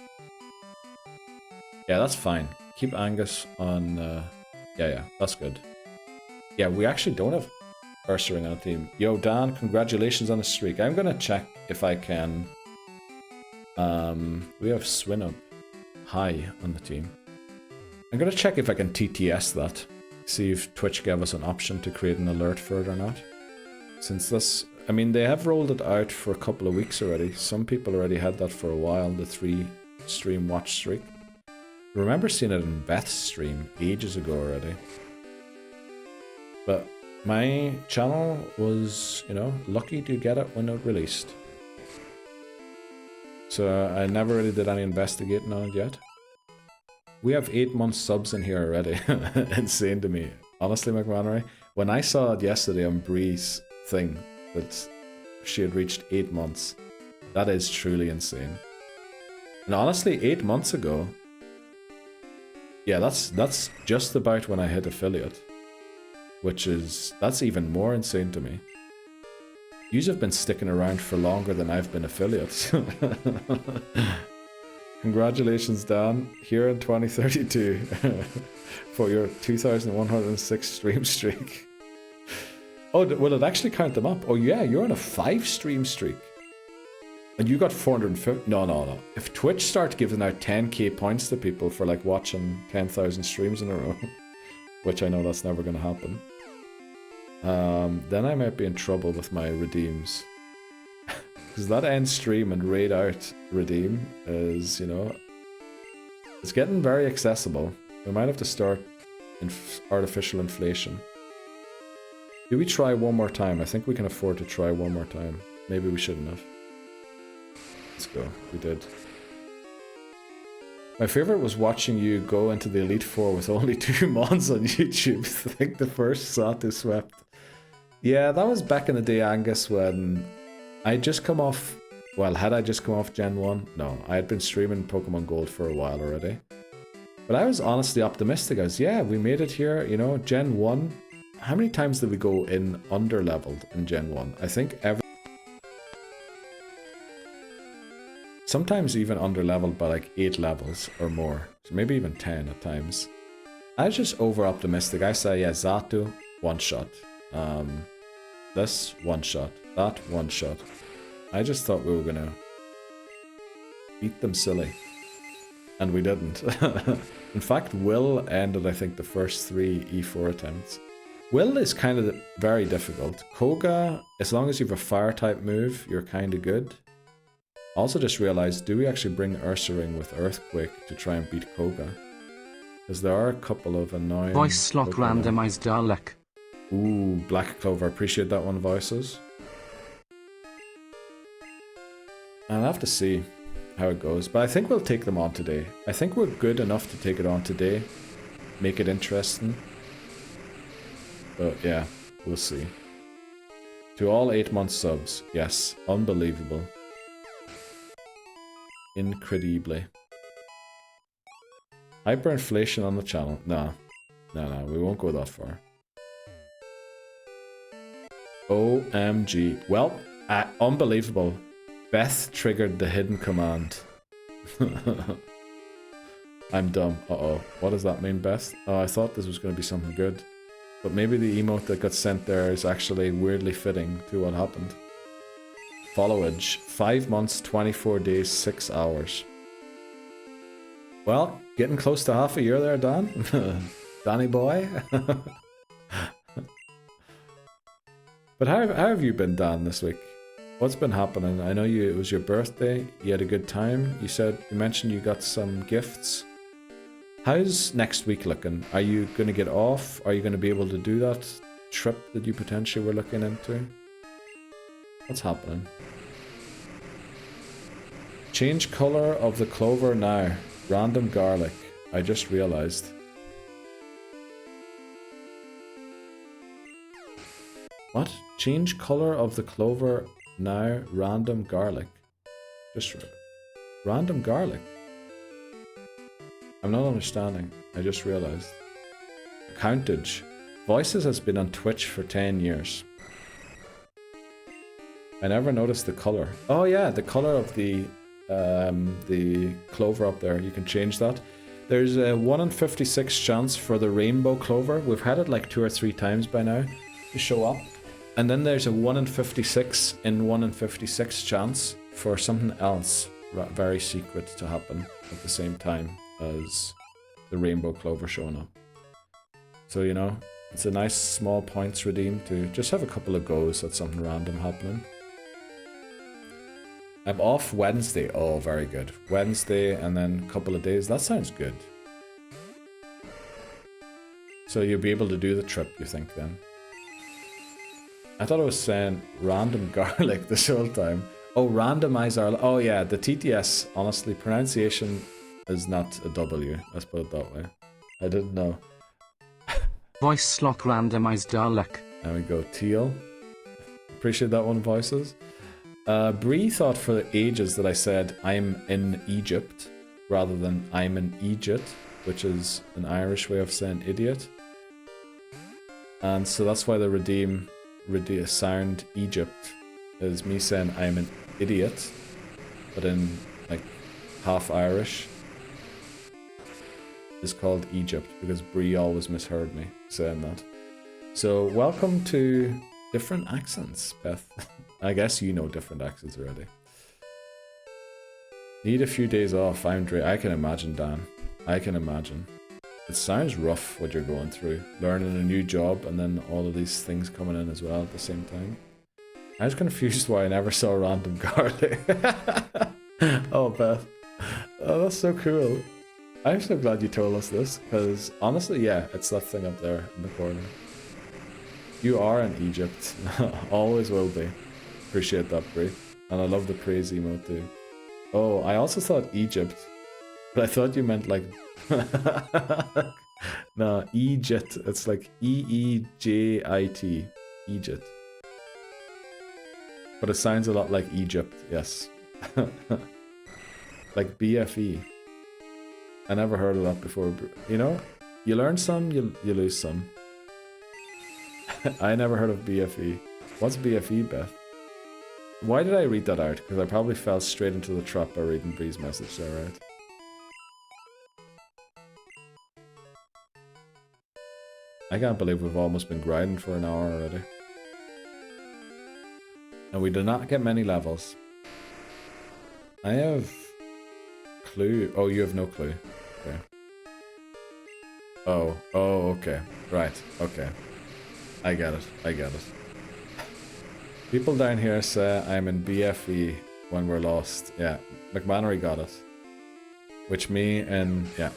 Yeah, that's fine. Keep Angus on... Yeah, that's good. Yeah, we actually don't have Ursaring on the team. Yo, Dan, congratulations on the streak. I'm gonna check if I can... we have Swinup high on the team. I'm gonna check if I can TTS that. See if Twitch gave us an option to create an alert for it or not. Since this... I mean, they have rolled it out for a couple of weeks already. Some people already had that for a while, the 3-stream watch streak. I remember seeing it in Beth's stream ages ago already. But my channel was, you know, lucky to get it when it released. So I never really did any investigating on it yet. We have 8 months subs in here already. Insane to me. Honestly, McMannery, when I saw it yesterday on Bree's thing, that she had reached 8 months, that is truly insane. And honestly, 8 months ago, yeah, that's just about when I hit affiliate, that's even more insane to me. Yous have been sticking around for longer than I've been affiliates. Congratulations, Dan, here in 2032 for your 2,106 stream streak. Oh, will it actually count them up? Oh yeah, you're on a 5-stream streak. And you got 450... No. If Twitch starts giving out 10k points to people for like watching 10,000 streams in a row, which I know that's never going to happen, then I might be in trouble with my redeems. Because that end stream and raid out redeem is, you know, it's getting very accessible. We might have to start artificial inflation. Do we try one more time? I think we can afford to try one more time. Maybe we shouldn't have. Let's go. We did. My favorite was watching you go into the Elite Four with only 2 mons on YouTube. I think the first Satu swept. Yeah, that was back in the day, Angus, when I just come off... Well, had I just come off Gen 1? No, I had been streaming Pokemon Gold for a while already. But I was honestly optimistic. I was, yeah, we made it here, you know, Gen 1. How many times did we go in under-leveled in Gen 1? I think sometimes even under-leveled by like 8 levels or more. So maybe even 10 at times. I was just over-optimistic. I say, yeah, Zatu, one-shot. This, one-shot. That, one-shot. I just thought we were gonna beat them silly. And we didn't. In fact, Will ended, I think, the first 3 E4 attempts. Will is kind of very difficult. Koga, as long as you have a fire-type move, you're kind of good. Also just realized, do we actually bring Ursaring with Earthquake to try and beat Koga? Because there are a couple of annoying... Voice slot Pokemon. randomized Dalek. Ooh, Black Clover, appreciate that one, Voices. I'll have to see how it goes, but I think we'll take them on today. I think we're good enough to take it on today. Make it interesting. But yeah, we'll see. To all 8-month subs, yes, unbelievable. Incredibly. Hyperinflation on the channel. No, we won't go that far. OMG. Well, unbelievable. Beth triggered the hidden command. I'm dumb. Uh-oh. What does that mean, Beth? Oh, I thought this was going to be something good. But maybe the emote that got sent there is actually weirdly fitting to what happened. Followage. 5 months, 24 days, 6 hours. Well, getting close to half a year there, Dan. Danny boy. But how have you been, Dan, this week? What's been happening? I know it was your birthday. You had a good time. You mentioned you got some gifts. How's next week looking? Are you going to get off? Are you going to be able to do that trip that you potentially were looking into? What's happening? Change color of the clover now. Random garlic. I just realized. What? Change color of the clover now. Random garlic. Just random garlic. I'm not understanding. I just realized. Countage. Voices has been on Twitch for 10 years. I never noticed the color. Oh yeah, the color of the clover up there. You can change that. There's a 1 in 56 chance for the rainbow clover. We've had it like 2 or 3 times by now to show up. And then there's a 1 in 56 in 1 in 56 chance for something else very secret to happen at the same time as the rainbow clover showing up. So, you know, it's a nice small points redeem to just have a couple of goes at something random happening. I'm off Wednesday. Oh, very good. Wednesday and then a couple of days. That sounds good. So you'll be able to do the trip, you think, then? I thought I was saying random garlic this whole time. Oh, randomize our... Oh, yeah, the TTS, honestly, pronunciation is not a W. Let's put it that way. I didn't know. Voice lock randomized Dalek. There we go. Teal. Appreciate that one, voices. Bree thought for ages that I said I'm in Egypt rather than I'm in Egypt, which is an Irish way of saying idiot. And so that's why the redeem sound Egypt is me saying I'm an idiot, but in like half Irish is called Egypt because Bree always misheard me saying that. So welcome to different accents, Beth. I guess you know different accents already. Need a few days off, I'm Dre. I can imagine, Dan. I can imagine. It sounds rough what you're going through. Learning a new job and then all of these things coming in as well at the same time. I was confused why I never saw random garlic. Oh, Beth. Oh, that's so cool. I'm so glad you told us this, because honestly, yeah, it's that thing up there in the corner. You are in Egypt. Always will be. Appreciate that, Brie. And I love the praise emote too. Oh, I also thought Egypt, but I thought you meant like... No, Egypt. It's like E-E-J-I-T. Egypt. But it sounds a lot like Egypt, yes. Like BFE. I never heard of that before. You know, you learn some, you lose some. I never heard of BFE. What's BFE, Beth? Why did I read that out? Because I probably fell straight into the trap by reading Bree's message there, right? I can't believe we've almost been grinding for an hour already. And we do not get many levels. I have... clue. Oh, you have no clue. Okay. Oh, okay. Right, okay. I get it. People down here say I'm in BFE when we're lost. Yeah, McMannery got it. Which me and... yeah.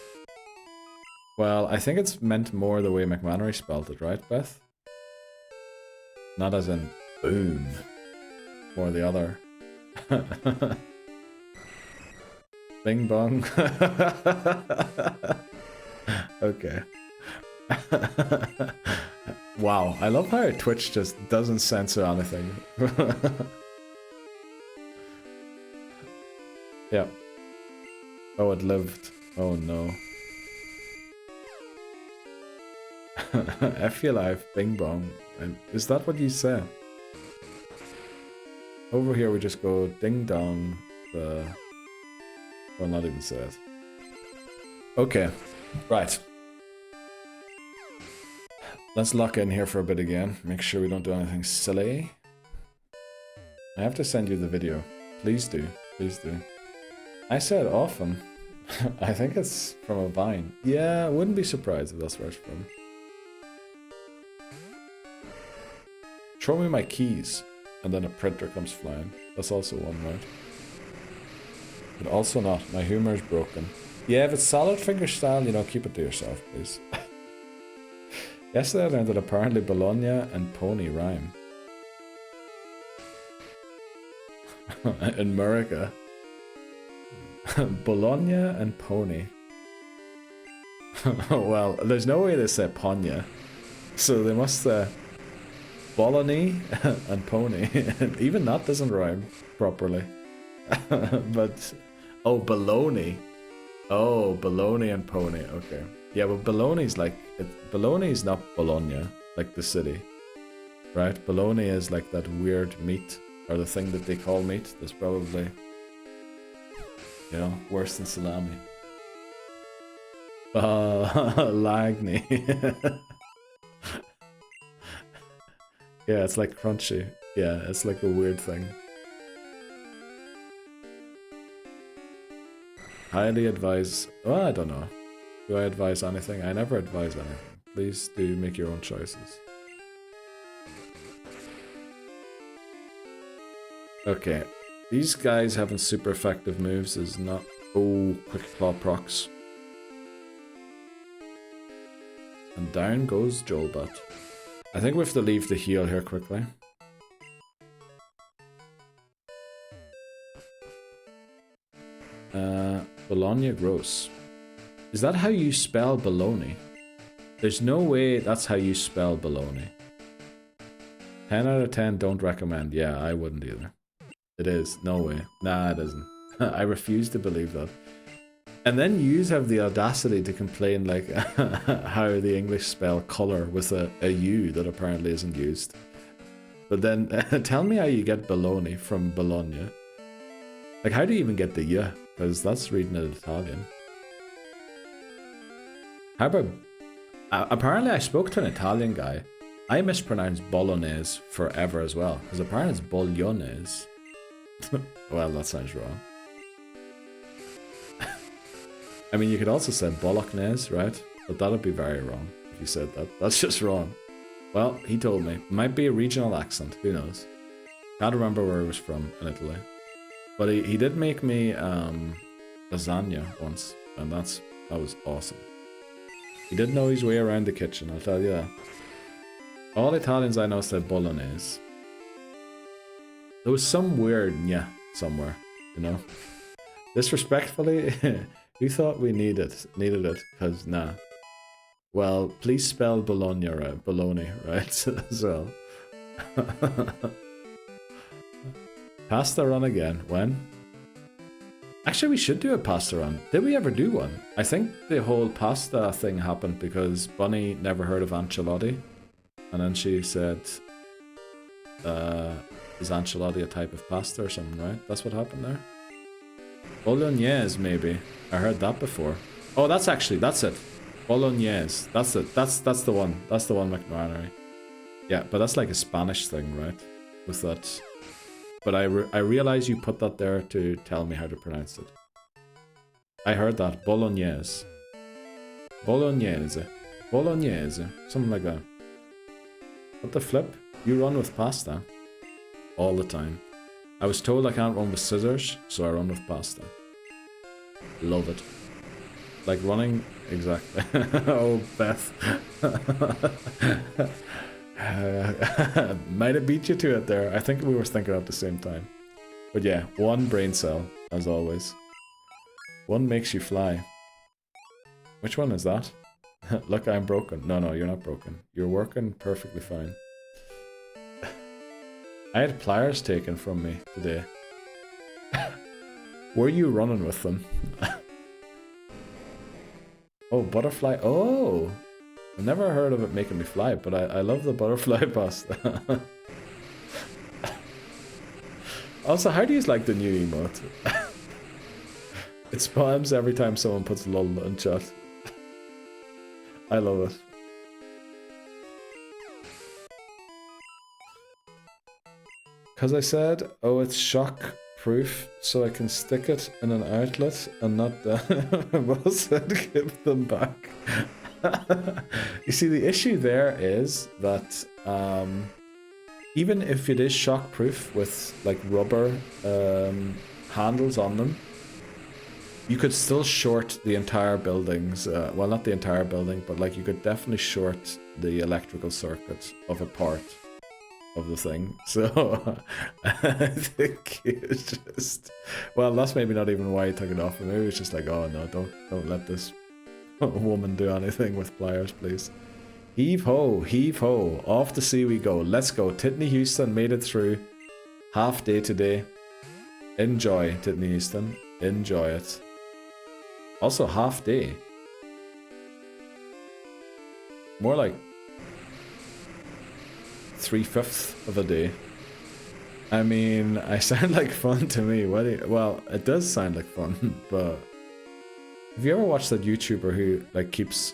Well, I think it's meant more the way McMannery spelled it, right, Beth? Not as in boom. Or the other. Bing bong. Okay. Wow, I love how Twitch just doesn't censor anything. Yeah. Oh, it lived. Oh no. F your life, bing bong. Is that what you say? Over here we just go ding dong. Well, not even say it. Okay, right. Let's lock in here for a bit again. Make sure we don't do anything silly. I have to send you the video. Please do. Please do. I say it often. I think it's from a Vine. Yeah, I wouldn't be surprised if that's where it's from. Throw me my keys. And then a printer comes flying. That's also one, right? But also not. My humor's broken. Yeah, if it's solid finger style, you know, keep it to yourself, please. Yesterday I learned that apparently Bologna and pony rhyme. In America. Bologna and pony. Well, there's no way they say Ponya. So they must Bologna and pony. Even that doesn't rhyme properly. But oh, baloney. Oh, baloney and pony. Okay. Yeah, but baloney's like baloney's not Bologna, like the city, right? Bologna is like that weird meat, or the thing that they call meat. That's probably, you know, worse than salami. Lagny. Yeah, it's like crunchy. Yeah, it's like a weird thing. Highly advise. Oh, I don't know. Do I advise anything? I never advise anything. Please do make your own choices. Okay. These guys having super effective moves is not... Oh, quick claw procs. And down goes Jolbat. I think we have to leave the heal here quickly. Bologna gross. Is that how you spell baloney? There's no way that's how you spell baloney. 10 out of 10 don't recommend. Yeah, I wouldn't either. It is. No way. Nah, it isn't. I refuse to believe that. And then yous have the audacity to complain like how the English spell colour with a U that apparently isn't used. But then tell me how you get baloney from Bologna. Like, how do you even get the Y? Because that's reading it Italian. How about... apparently I spoke to an Italian guy. I mispronounced bolognese forever as well. Because apparently it's bolognese. Well, that sounds wrong. I mean, you could also say bolognese, right? But that'd be very wrong if you said that. That's just wrong. Well, he told me. Might be a regional accent. Who knows? Can't remember where he was from in Italy. But he did make me lasagna once. And that was awesome. He did know his way around the kitchen, I'll tell you that. All Italians I know say bolognese. There was some weird nya somewhere, you know? Disrespectfully, who thought we needed it? Because, nah. Well, please spell Bologna right, Bologna, right? As well. Pasta run again. When? Actually, we should do a pasta run. Did we ever do one? I think the whole pasta thing happened because Bunny never heard of Ancelotti. And then she said, is Ancelotti a type of pasta or something, right? That's what happened there? Bolognese, maybe. I heard that before. Oh, that's it. Bolognese. That's it. That's the one. That's the one, McMahon. Yeah, but that's like a Spanish thing, right? With that. But I realize you put that there to tell me how to pronounce it. I heard that. Bolognese. Bolognese. Bolognese. Something like that. What the flip? You run with pasta. All the time. I was told I can't run with scissors, so I run with pasta. Love it. Like running... Exactly. Oh, Beth. Might have beat you to it there. I think we were thinking at the same time. But yeah, one brain cell, as always. One makes you fly. Which one is that? Look, I'm broken. No, you're not broken. You're working perfectly fine. I had pliers taken from me today. Were you running with them? Oh, butterfly. Oh! I've never heard of it making me fly, but I love the butterfly pasta. Also, how do you like the new emote? It spams every time someone puts lol in chat. I love it. Because I said, oh, it's shock proof, so I can stick it in an outlet and not well said, give them back. You see, the issue there is that even if it is shock proof with like rubber handles on them, you could still short the entire buildings. Well, not the entire building, but like you could definitely short the electrical circuits of a part of the thing. So I think it's just, well, that's maybe not even why he took it off. But maybe it's just like, oh no, don't let this woman do anything with pliers, please. Heave ho, heave ho. Off the sea we go. Let's go. Titney Houston made it through. Half day today. Enjoy, Titney Houston. Enjoy it. Also half day. More like 3/5 of a day. I mean, I sound like fun to me. Well, it does sound like fun, but have you ever watched that YouTuber who like keeps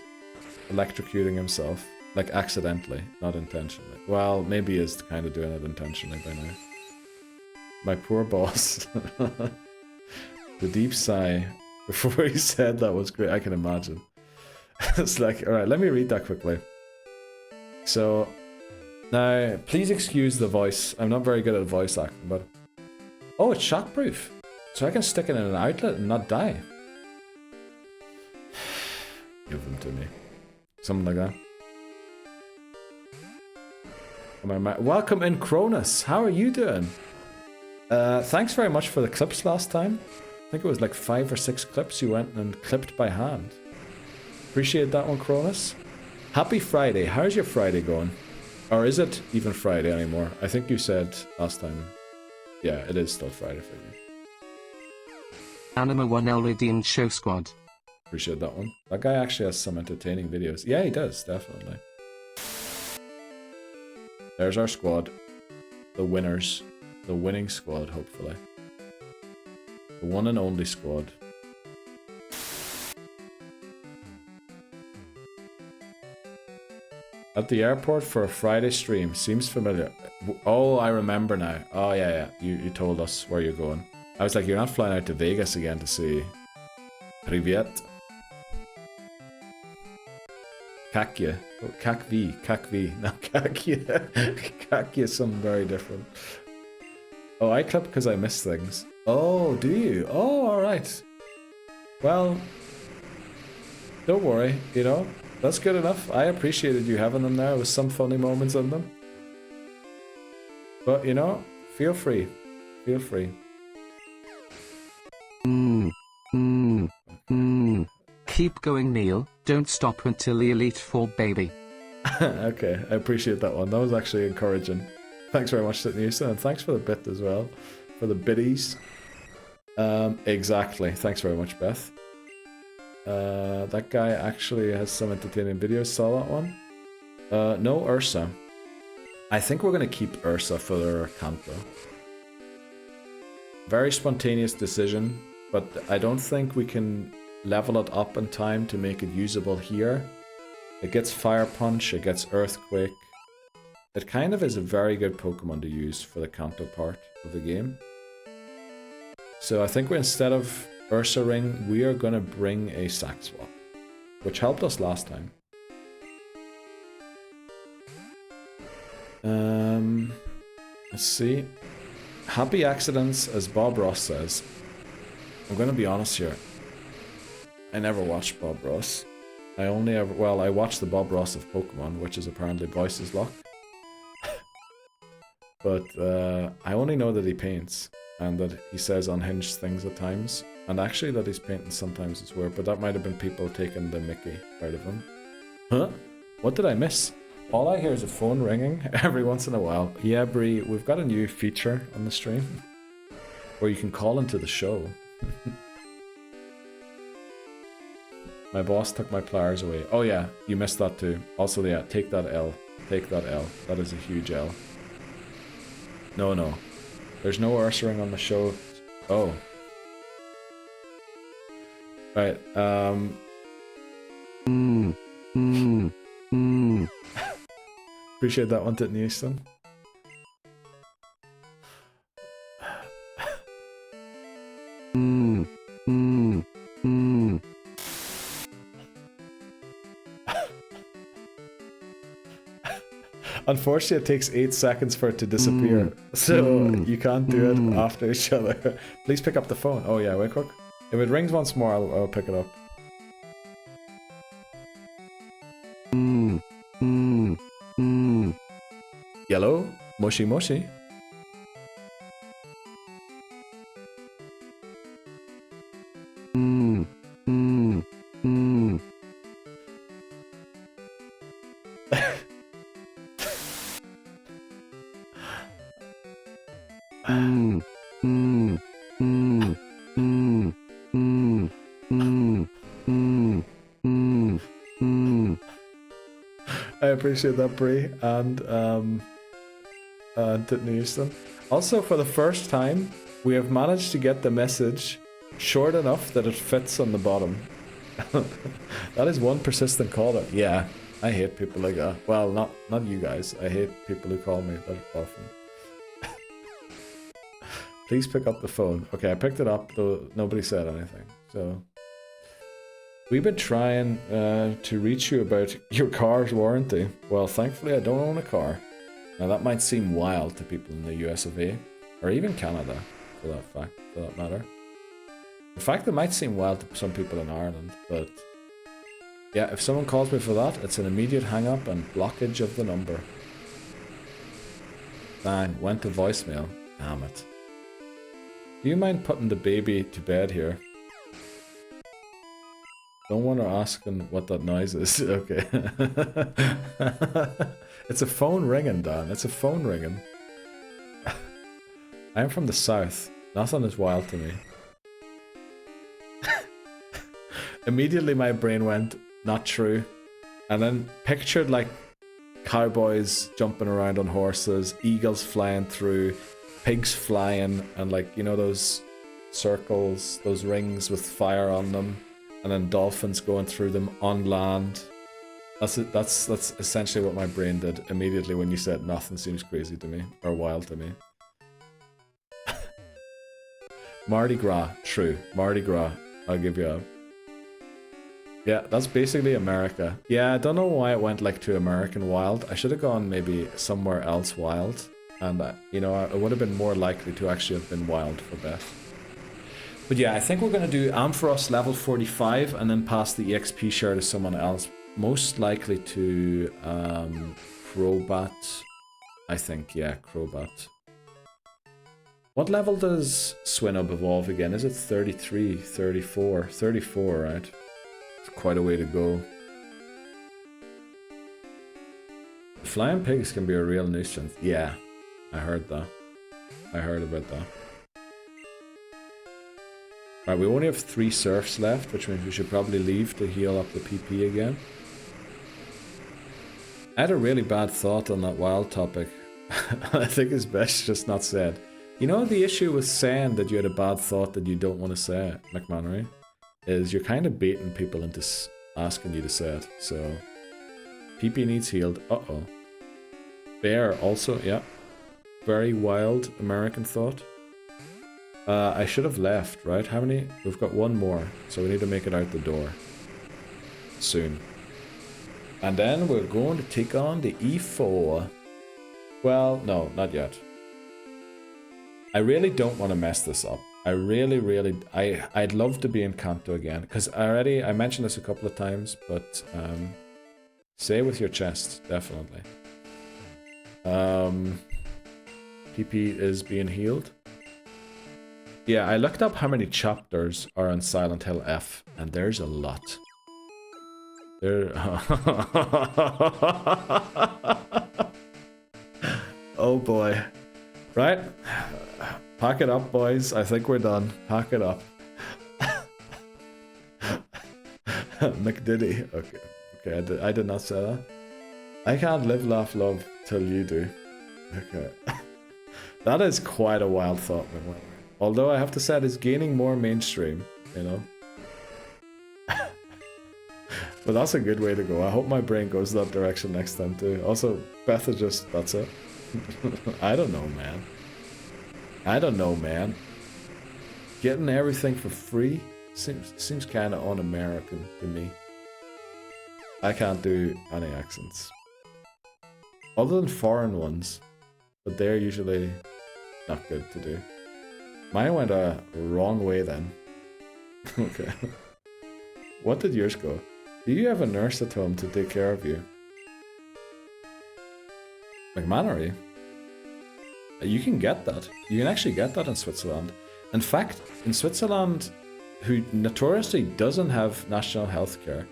electrocuting himself, like accidentally, not intentionally? Well, maybe he is kind of doing it intentionally by now. My poor boss. The deep sigh before he said that was great. I can imagine. It's like, all right, let me read that quickly. So now, please excuse the voice. I'm not very good at voice acting, but oh, it's shockproof, so I can stick it in an outlet and not die. Give them to me. Something like that. Welcome in, Cronus. How are you doing? Thanks very much for the clips last time. I think it was like 5 or 6 clips you went and clipped by hand. Appreciate that one, Cronus. Happy Friday. How's your Friday going? Or is it even Friday anymore? I think you said last time. Yeah, it is still Friday for you. Anima 1L redeemed show squad. Appreciate that one. That guy actually has some entertaining videos. Yeah, he does, definitely. There's our squad. The winners. The winning squad, hopefully. The one and only squad. At the airport for a Friday stream. Seems familiar. Oh, I remember now. Oh, yeah. You told us where you're going. I was like, you're not flying out to Vegas again to see Privyet. Kakya. Oh, Kakvi. No, Kakya. Kakya is something very different. Oh, I clip because I miss things. Oh, do you? Oh, alright. Well, don't worry, you know. That's good enough. I appreciated you having them there with some funny moments in them. But, you know, feel free. Feel free. Keep going, Neil. Don't stop until the Elite Four, baby. Okay, I appreciate that one. That was actually encouraging. Thanks very much, Sydney Houston, and thanks for the bit as well. For the biddies. Exactly. Thanks very much, Beth. That guy actually has some entertaining videos. Saw that one? No Ursa. I think we're going to keep Ursa for their Kanto. Very spontaneous decision, but I don't think we can level it up in time to make it usable here. It gets Fire Punch, it gets Earthquake. It kind of is a very good Pokemon to use for the Kanto part of the game. So I think instead of Ursa Ring, we are going to bring a Sack Swap, which helped us last time. Let's see. Happy accidents, as Bob Ross says. I'm going to be honest here. I never watched Bob Ross. I watched the Bob Ross of Pokemon, which is apparently Voices Lock. But I only know that he paints, and that he says unhinged things at times, and actually that he's painting sometimes as well, but that might have been people taking the mickey out of him. Huh? What did I miss? All I hear is a phone ringing every once in a while. Yeah, Bree, we've got a new feature on the stream where you can call into the show. My boss took my pliers away. Oh yeah, you missed that too. Also, yeah, take that L. Take that L. That is a huge L. No. There's no Ursaring on the show. Oh. Right, Appreciate that one, Titney Houston. Unfortunately, it takes 8 seconds for it to disappear, so you can't do it after each other. Please pick up the phone. Oh yeah, wait quick. If it rings once more, I'll pick it up. Yellow? Moshi Moshi? Mm. Mm. Mm. Mm. Mm. Mm. Mm. I appreciate that, Brie, and Titney Houston. Also, for the first time, we have managed to get the message short enough that it fits on the bottom. That is one persistent caller. Yeah, I hate people like that. Well, not you guys. I hate people who call me that often. Please pick up the phone. Okay, I picked it up, though nobody said anything. So, we've been trying to reach you about your car's warranty. Well, thankfully, I don't own a car. Now, that might seem wild to people in the US of A, or even Canada, for that matter. In fact, it might seem wild to some people in Ireland, but yeah, if someone calls me for that, it's an immediate hang-up and blockage of the number. Bang, went to voicemail. Damn it. Do you mind putting the baby to bed here? Someone are asking what that noise is. Okay. It's a phone ringing, Dan. It's a phone ringing. I'm from the south. Nothing is wild to me. Immediately my brain went, not true. And then pictured like cowboys jumping around on horses, eagles flying through, pigs flying, and like, you know, those circles, those rings with fire on them, and then dolphins going through them on land. That's essentially what my brain did immediately when you said nothing seems crazy to me, or wild to me. Mardi Gras, true. Mardi Gras, I'll give you a... Yeah, that's basically America. Yeah, I don't know why it went like to American wild. I should have gone maybe somewhere else wild. And, you know, I would have been more likely to actually have been wild for Beth. But yeah, I think we're going to do Ampharos level 45 and then pass the EXP share to someone else. Most likely to Crobat. I think, yeah, Crobat. What level does Swinub evolve again? Is it 33, 34? 34, right? It's quite a way to go. Flying pigs can be a real nuisance. Yeah, I heard that. I heard about that. Right, we only have 3 surfs left, which means we should probably leave to heal up the PP again. I had a really bad thought on that wild topic. I think it's best just not said. You know, the issue with saying that you had a bad thought that you don't want to say, McMannery, is you're kind of baiting people into asking you to say it. So, PP needs healed. Uh-oh. Bear also, yeah. Very wild American thought. I should have left, right? How many? We've got 1 more, so we need to make it out the door. Soon. And then we're going to take on the E4. Well, no, not yet. I really don't want to mess this up. I really, I'd love to be in Kanto again, because I mentioned this a couple of times, but say with your chest, definitely. PP is being healed. Yeah, I looked up how many chapters are on Silent Hill F, and there's a lot. There. Oh boy. Right? Pack it up, boys. I think we're done. Pack it up. McDiddy. Okay. Okay, I did not say that. I can't live, laugh, love till you do. Okay. That is quite a wild thought, McMillan. Although I have to say it is gaining more mainstream, you know. But that's a good way to go. I hope my brain goes that direction next time too. Also, Beth is just, that's it. I don't know, man. I don't know, man. Getting everything for free seems kind of un-American to me. I can't do any accents. Other than foreign ones. But they're usually not good to do. Mine went a wrong way then. Okay. What did yours go? Do you have a nurse at home to take care of you? McMannery? You can get that. You can actually get that in Switzerland. In fact, in Switzerland, who notoriously doesn't have national health care,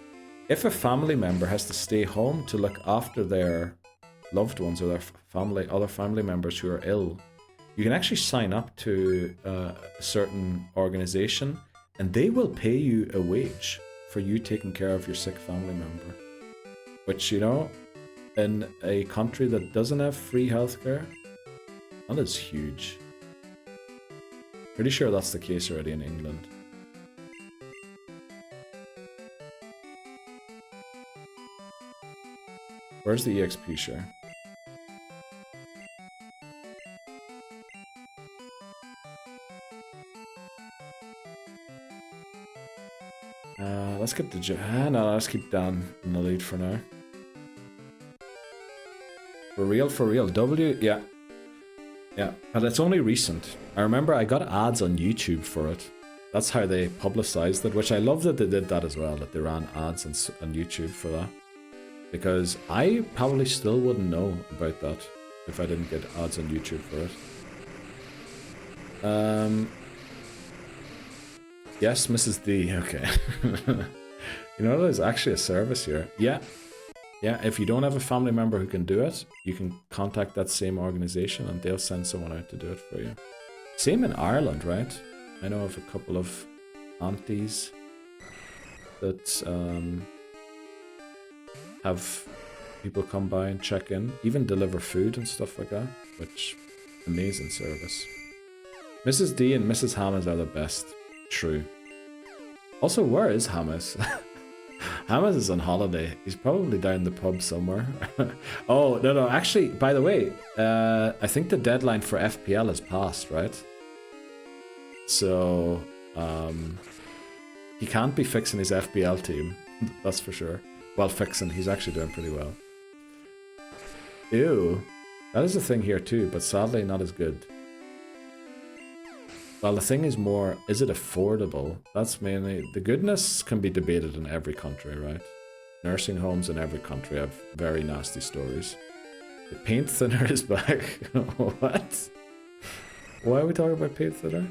if a family member has to stay home to look after their loved ones or their other family members who are ill, you can actually sign up to a certain organization and they will pay you a wage for you taking care of your sick family member. Which, you know, in a country that doesn't have free healthcare, that is huge. Pretty sure that's the case already in England. Where's the EXP share? Let's get the no, let's keep Dan in the lead for now. For real. W, yeah. Yeah, but it's only recent. I remember I got ads on YouTube for it. That's how they publicized it, which I love that they did that as well, that they ran ads on YouTube for that. Because I probably still wouldn't know about that if I didn't get ads on YouTube for it. Yes, Mrs. D, okay. You know, there's actually a service here. Yeah, if you don't have a family member who can do it, you can contact that same organization and they'll send someone out to do it for you. Same in Ireland, right? I know of a couple of aunties that have people come by and check in, even deliver food and stuff like that, which, amazing service. Mrs. D and Mrs. Hammers are the best. True. Also, where is Hammers? Hammers is on holiday. He's probably down the pub somewhere. Oh, no, actually, by the way, I think the deadline for FPL has passed, right? So, he can't be fixing his FPL team, that's for sure. Well, fixing, he's actually doing pretty well. Ew. That is a thing here too, but sadly not as good. Well, the thing is more, is it affordable? That's mainly, the goodness can be debated in every country, right? Nursing homes in every country have very nasty stories. The paint thinner is back. What? Why are we talking about paint thinner?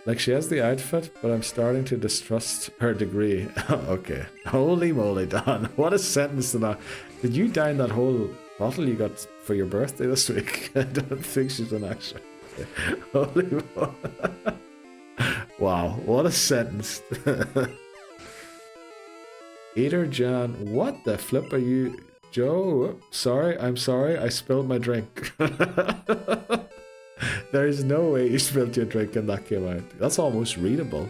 Like, she has the outfit, but I'm starting to distrust her degree. Okay. Holy moly, Don. What a sentence to that. Did you down that whole bottle you got for your birthday this week? I don't think she's an actor. Holy moly. Wow, what a sentence. Eater Jan, what the flip are you? Joe, I'm sorry, I spilled my drink. There is no way you spilled your drink and that came out. That's almost readable.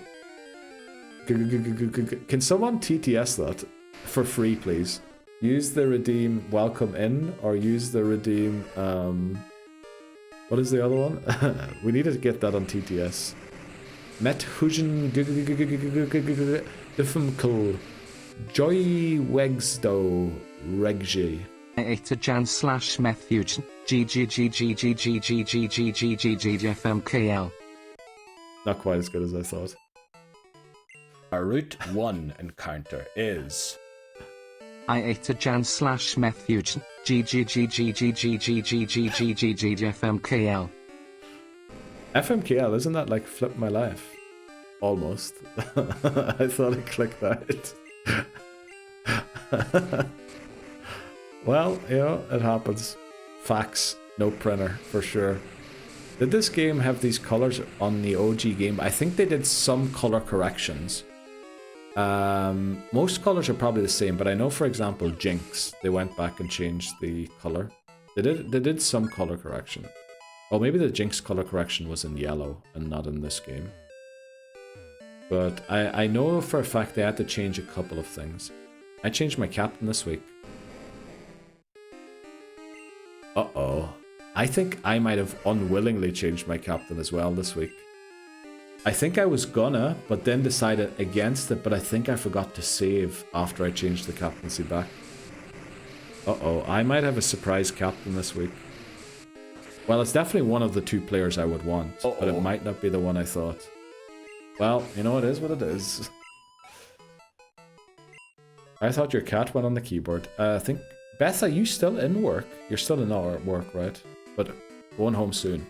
Can someone TTS that for free, please? Use the redeem welcome in or use the redeem what is the other one? We need to get that on TTS. Met Hujan Diffimkul Joy Wegsdo Regji. Eta Jan / Methugen GGGGGGGGGGGGGFMKL. Not quite as good as I thought. Our Route 1 encounter is... Eta Jan / Methugen GGGGGGGGGGGGFMKL. FMKL, isn't that like Flip My Life? Almost. I thought it clicked out. Well, you know, it happens. Facts, no printer, for sure. Did this game have these colors on the OG game? I think they did some color corrections. Most colors are probably the same, but I know, for example, Jinx, they went back and changed the color. They did some color correction. Well, maybe the Jinx color correction was in yellow and not in this game. But I know for a fact they had to change a couple of things. I changed my captain this week. Uh-oh. I think I might have unwillingly changed my captain as well this week. I think I was gonna, but then decided against it, but I think I forgot to save after I changed the captaincy back. Uh-oh, I might have a surprise captain this week. Well, it's definitely one of the two players I would want, but it might not be the one I thought. Well, you know, it is what it is. I thought your cat went on the keyboard. I think... Beth, are you still in work? You're still in work, right? But going home soon.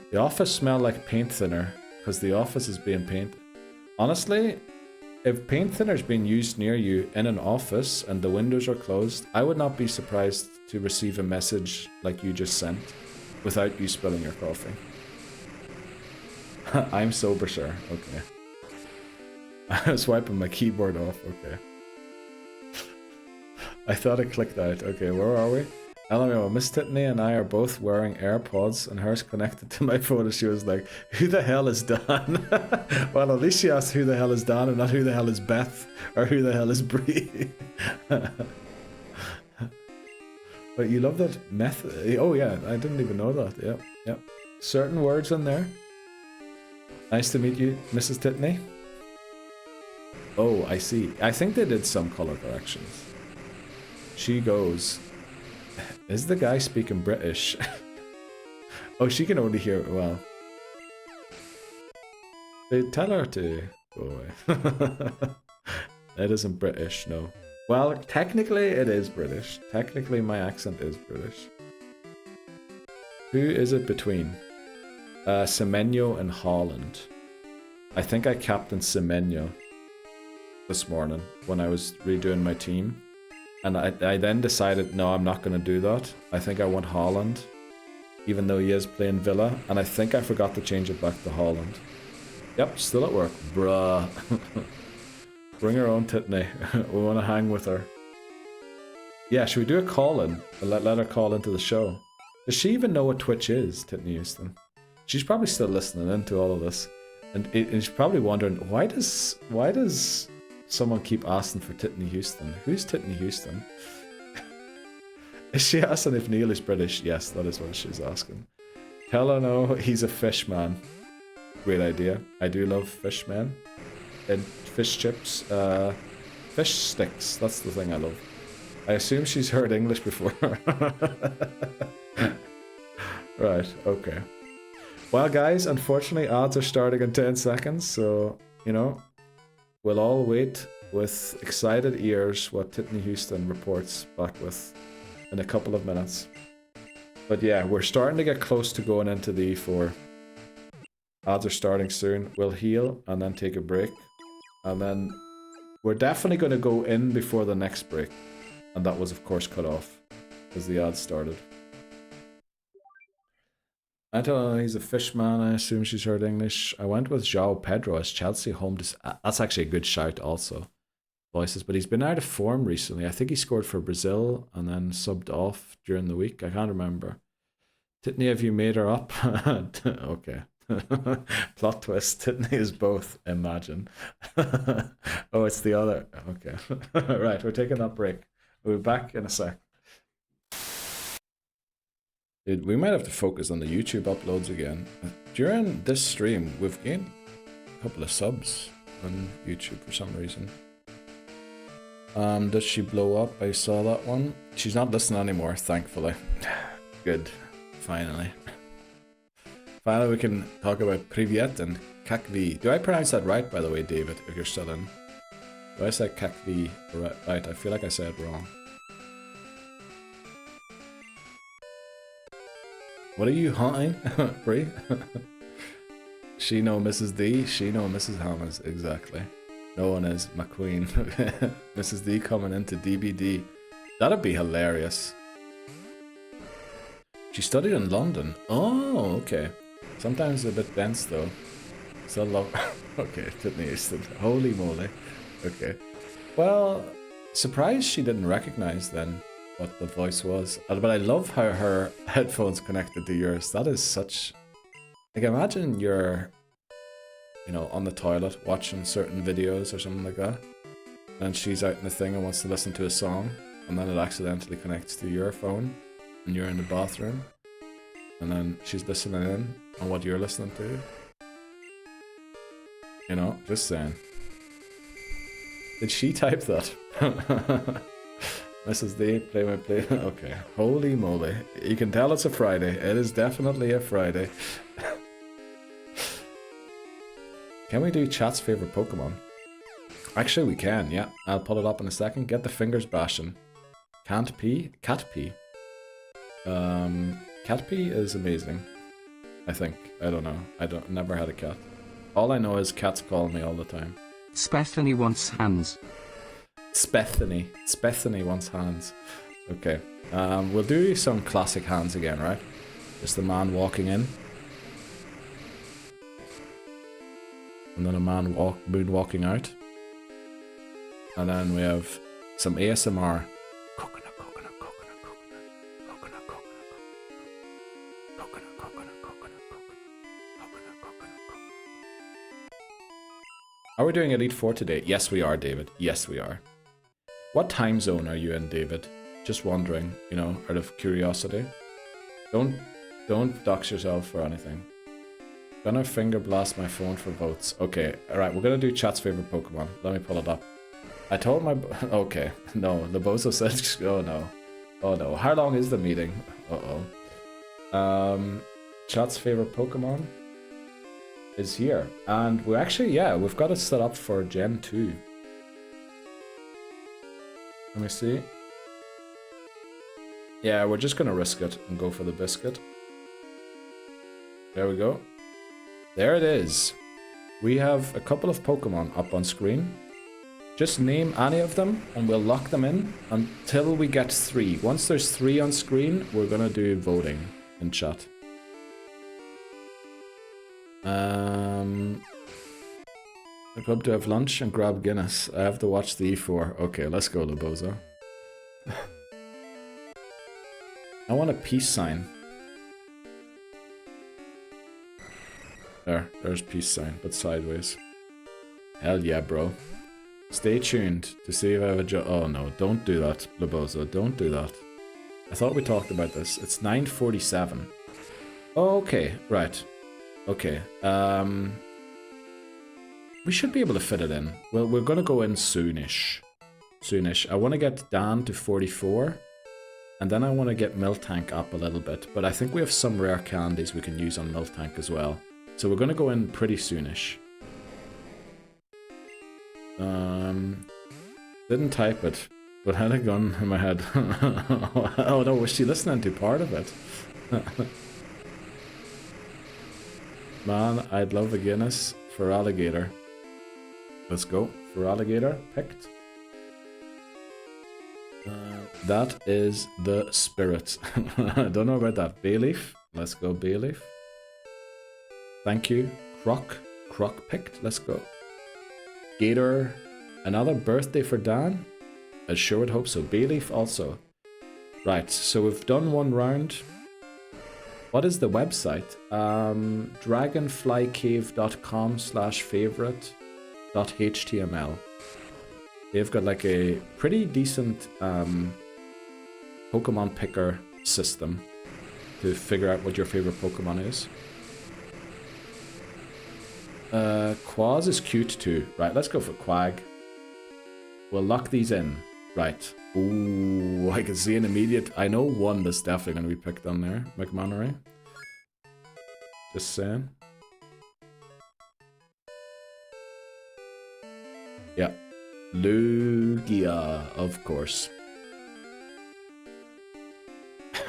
The office smelled like paint thinner, because the office is being painted. Honestly, if paint thinner is being used near you in an office and the windows are closed, I would not be surprised to receive a message like you just sent without you spilling your coffee. I'm sober, sir. Okay. I was wiping my keyboard off. Okay. I thought it clicked out. Okay, where are we? LMAO, Miss Titney and I are both wearing AirPods and hers connected to my phone and she was like, who the hell is Dan? Well, at least she asked who the hell is Dan and not who the hell is Beth or who the hell is Bree. But you love that method. Oh yeah, I didn't even know that. Yep, yep. Certain words in there. Nice to meet you, Mrs. Titney. Oh, I see. I think they did some color corrections. She goes... Is the guy speaking British? Oh, she can only hear it well. They tell her to go away. It isn't British, no. Well, technically it is British. Technically my accent is British. Who is it between? Semenyo and Holland. I think I captained Semenyo this morning when I was redoing my team. And I then decided, no, I'm not going to do that. I think I want Holland, even though he is playing Villa. And I think I forgot to change it back to Holland. Yep, still at work. Bruh. Bring her on, Titney. We want to hang with her. Yeah, should we do a call-in? Let her call into the show. Does she even know what Twitch is, Titney Houston? She's probably still listening into all of this. And she's probably wondering, why does someone keep asking for Titney Houston? Who's Titney Houston? Is she asking if Neil is British? Yes, that is what she's asking. Tell her no, he's a fish man. Great idea. I do love fish man. And fish chips. Fish sticks. That's the thing I love. I assume she's heard English before. Right, okay. Well guys, unfortunately odds are starting in 10 seconds, so, you know, we'll all wait with excited ears what Titney Houston reports back with in a couple of minutes. But yeah, we're starting to get close to going into the E4. Odds are starting soon. We'll heal and then take a break. And then we're definitely going to go in before the next break. And that was of course cut off as the odds started. I don't know, he's a fish man. I assume she's heard English. I went with João Pedro as Chelsea home. That's actually a good shout also. Voices, but he's been out of form recently. I think he scored for Brazil and then subbed off during the week. I can't remember. Titney, have you made her up? Okay. Plot twist. Titney is both. Imagine. Oh, it's the other. Okay. Right, we're taking that break. We'll be back in a sec. Dude, we might have to focus on the YouTube uploads again. During this stream, we've gained a couple of subs on YouTube for some reason. Does she blow up? I saw that one. She's not listening anymore, thankfully. Good. Finally. Finally we can talk about Privyet and Kakvi. Do I pronounce that right, by the way, David, if you're still in? Do I say Kakvi right? I feel like I said it wrong. What are you hunting, Brie? She know Mrs. D, she know Mrs. Hammers, exactly. No one is McQueen. Mrs. D coming into DBD. That'd be hilarious. She studied in London. Oh, okay. Sometimes a bit dense though. Still love. Okay, Titney Houston. Holy moly. Okay. Well, surprised she didn't recognize then what the voice was. But I love how her headphones connected to yours. That is such... Like, imagine you're, you know, on the toilet watching certain videos or something like that, and she's out in the thing and wants to listen to a song, and then it accidentally connects to your phone, and you're in the bathroom, and then she's listening in on what you're listening to. You know, just saying. Did she type that? Mrs. D, play my play. Okay, holy moly. You can tell it's a Friday. It is definitely a Friday. Can we do chat's favorite Pokemon? Actually, we can, yeah. I'll pull it up in a second. Get the fingers bashing. Can't pee? Cat pee. Cat pee is amazing. I think. I don't know. Never had a cat. All I know is cats call me all the time. Spethany wants hands. Spethany. Spethany wants hands. Okay. We'll do some classic hands again, right? Just the man walking in. And then a man moonwalking out. And then we have some ASMR. Coconut, coconut, coconut, coconut, coconut, coconut, coconut, coconut, coconut, coconut, coconut, coconut. Are we doing Elite Four today? Yes, we are, David. Yes, we are. What time zone are you in, David? Just wondering, you know, out of curiosity. Don't dox yourself or anything. Gonna finger blast my phone for votes. Okay, alright, we're gonna do chat's favorite Pokemon. Let me pull it up. I told my... Okay, no, the Bozo said... Oh no. Oh no. How long is the meeting? Uh-oh. Chat's favorite Pokemon is here. And we're actually, yeah, we've got it set up for Gen 2. Let me see. Yeah, we're just gonna risk it and go for the biscuit. There we go. There it is. We have a couple of Pokemon up on screen. Just name any of them and we'll lock them in until we get 3. Once there's 3 on screen, we're gonna do voting in chat. I club to have lunch and grab Guinness. I have to watch the E4. Okay, let's go, Lobozo. I want a peace sign. There's peace sign, but sideways. Hell yeah, bro. Stay tuned to see if I have a job. Oh no, don't do that, Lobozo. Don't do that. I thought we talked about this. It's 9:47. Okay, right. Okay. We should be able to fit it in. Well, we're gonna go in soonish. Soonish. I want to get Dan to 44. And then I want to get Miltank up a little bit. But I think we have some rare candies we can use on Miltank as well. So we're gonna go in pretty soonish. Didn't type it, but had a gun in my head. Oh no, was she listening to part of it? Man, I'd love a Guinness for alligator. Let's go. For alligator, picked. That is the spirit. I don't know about that. Bayleaf. Let's go, Bayleaf. Thank you. Croc picked. Let's go. Gator. Another birthday for Dan? I sure would hope so. Bayleaf also. Right, so we've done one round. What is the website? dragonflycave.com/favorite.html. They've got like a pretty decent Pokemon picker system to figure out what your favorite Pokemon is. Quaz is cute too. Right, let's go for Quag. We'll lock these in. Right. Ooh, I can see an immediate... I know one that's definitely going to be picked on there. McMannery. Just saying. Yeah. Lugia, of course.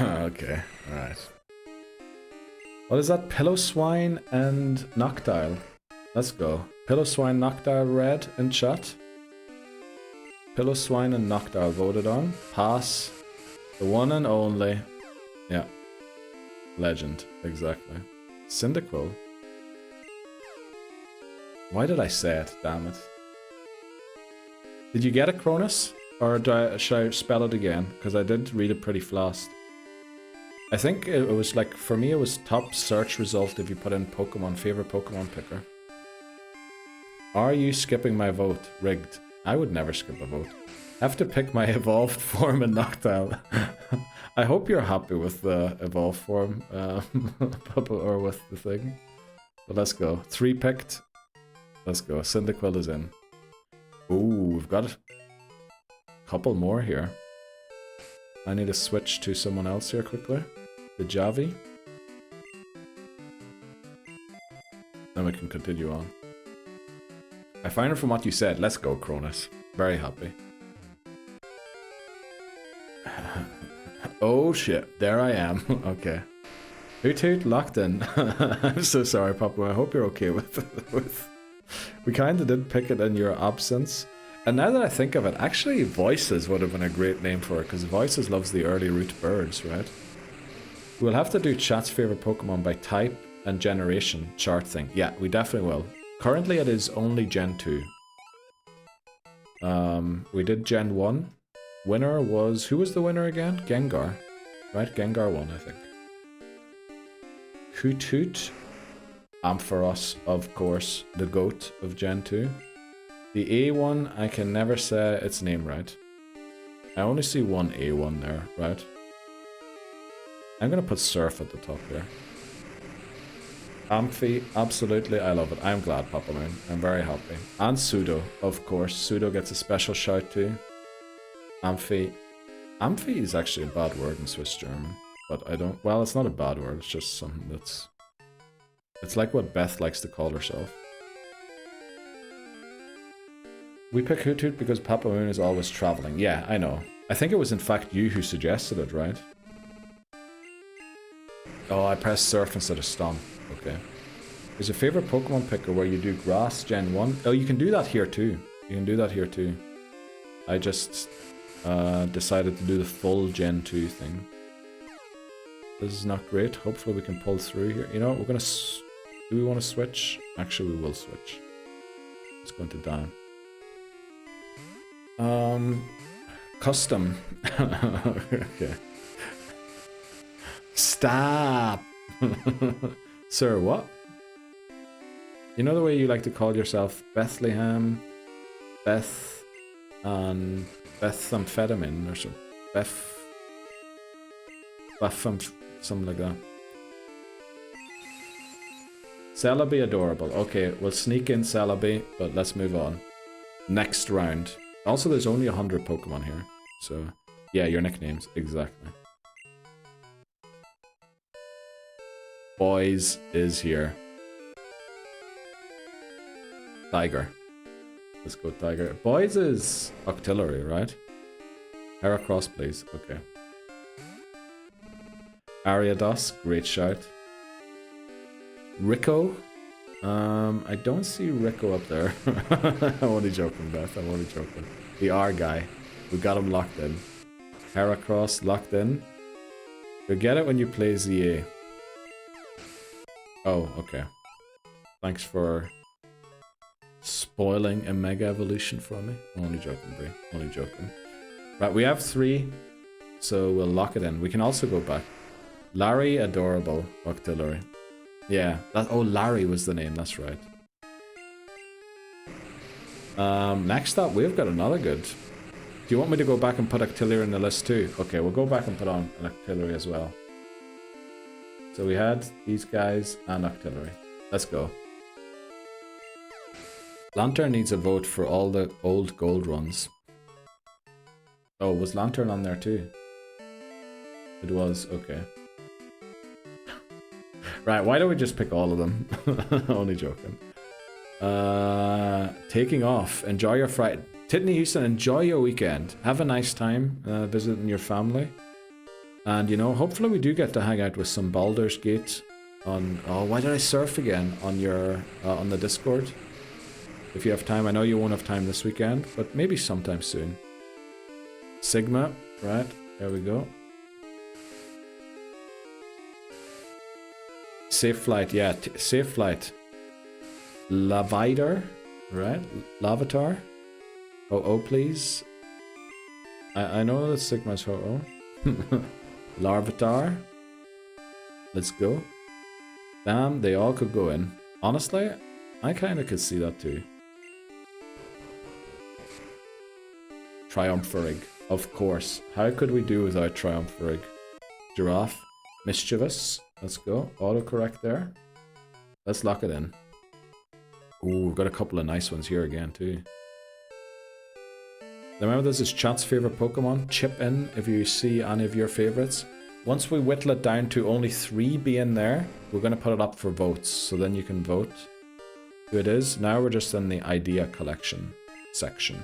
Okay, alright. What is that? Pillowswine and Noctile. Let's go. Pillowswine, Noctile red in chat. Pillowswine and Noctile voted on. Pass. The one and only. Yeah. Legend, exactly. Cyndaquil. Why did I say it? Damn it. Did you get it, Cronus? Or should I spell it again? Because I did read it pretty fast. I think it was like, for me it was top search result if you put in Pokemon, favorite Pokemon picker. Are you skipping my vote? Rigged. I would never skip a vote. I have to pick my evolved form in Noctile. I hope you're happy with the evolved form, or with the thing. But let's go. 3 picked. Let's go. Cyndaquil is in. Ooh, we've got a couple more here. I need to switch to someone else here quickly. The Javi. Then we can continue on. I find it from what you said. Let's go, Cronus. Very happy. Oh shit, there I am. Okay. Hoot hoot, locked in. I'm so sorry, Papa. I hope you're okay with We kinda did pick it in your absence. And now that I think of it, actually Voices would have been a great name for it, because Voices loves the early root birds, right? We'll have to do chat's favorite Pokemon by type and generation chart thing. Yeah, we definitely will. Currently it is only Gen 2. We did Gen 1. Winner was... Who was the winner again? Gengar. Right? Gengar won, I think. Hoot Hoot. Ampharos, of course. The GOAT of Gen 2. The A1, I can never say its name right. I only see one A1 there, right? I'm gonna put Surf at the top here. Amphi, absolutely, I love it. I'm glad, Papa Moon. I'm very happy. And Pseudo, of course. Pseudo gets a special shout too. Amphi. Amphi is actually a bad word in Swiss German. But I don't... Well, it's not a bad word. It's just something that's... It's like what Beth likes to call herself. We pick Hoot Hoot because Papa Moon is always traveling. Yeah, I know. I think it was in fact you who suggested it, right? Oh, I pressed Surf instead of Stomp. Okay. Is your favorite Pokemon picker where you do Grass Gen 1? Oh, you can do that here too. You can do that here too. I just decided to do the full Gen 2 thing. This is not great. Hopefully we can pull through here. You know what? We're gonna... Do we want to switch? Actually, we will switch. Let's go into Dan. Custom. Okay. Stop! Sir, what? You know the way you like to call yourself Bethlehem, Beth, and Bethamphetamine or something? Something like that. Celebi adorable. Okay, we'll sneak in Celebi, but let's move on. Next round. Also, there's only 100 Pokemon here, so yeah, your nicknames, exactly. Boys is here. Tiger. Let's go Tiger. Boys is Octillery, right? Heracross, please. Okay. Ariados, great shout. Rico. I don't see Rico up there. I'm only joking, Beth. I'm only joking. The R guy. We got him locked in. Heracross locked in. You'll get it when you play ZA. Oh, okay. Thanks for spoiling a Mega Evolution for me. I'm only joking, Brie. Only joking. Right, we have 3. So we'll lock it in. We can also go back. Larry, adorable. Octillery. Yeah, oh, Larry was the name, that's right. Next up, we've got another good. Do you want me to go back and put Octillery in the list too? Okay, we'll go back and put on an Octillery as well. So we had these guys and Octillery. Let's go. Lantern needs a vote for all the old gold runs. Oh, was Lantern on there too? It was, okay. Right, why don't we just pick all of them? Only joking. Taking off. Enjoy your Friday. Titney Houston, enjoy your weekend. Have a nice time visiting your family. And, you know, hopefully we do get to hang out with some Baldur's Gate on... Oh, why did I surf again? On your... on the Discord. If you have time. I know you won't have time this weekend, but maybe sometime soon. Sigma. Right, there we go. Safe flight, yeah, safe flight. Lavider, right? Lavatar. Oh, please. I know that Sigma's ho-oh. Larvitar. Let's go. Damn, they all could go in. Honestly, I kind of could see that too. Triumpharig, of course. How could we do without Triumpharig? Giraffe. Mischievous. Let's go. Autocorrect there. Let's lock it in. Ooh, we've got a couple of nice ones here again too. Remember, this is chat's favorite Pokemon. Chip in if you see any of your favorites. Once we whittle it down to only 3 being there, we're going to put it up for votes. So then you can vote who it is. Now we're just in the idea collection section.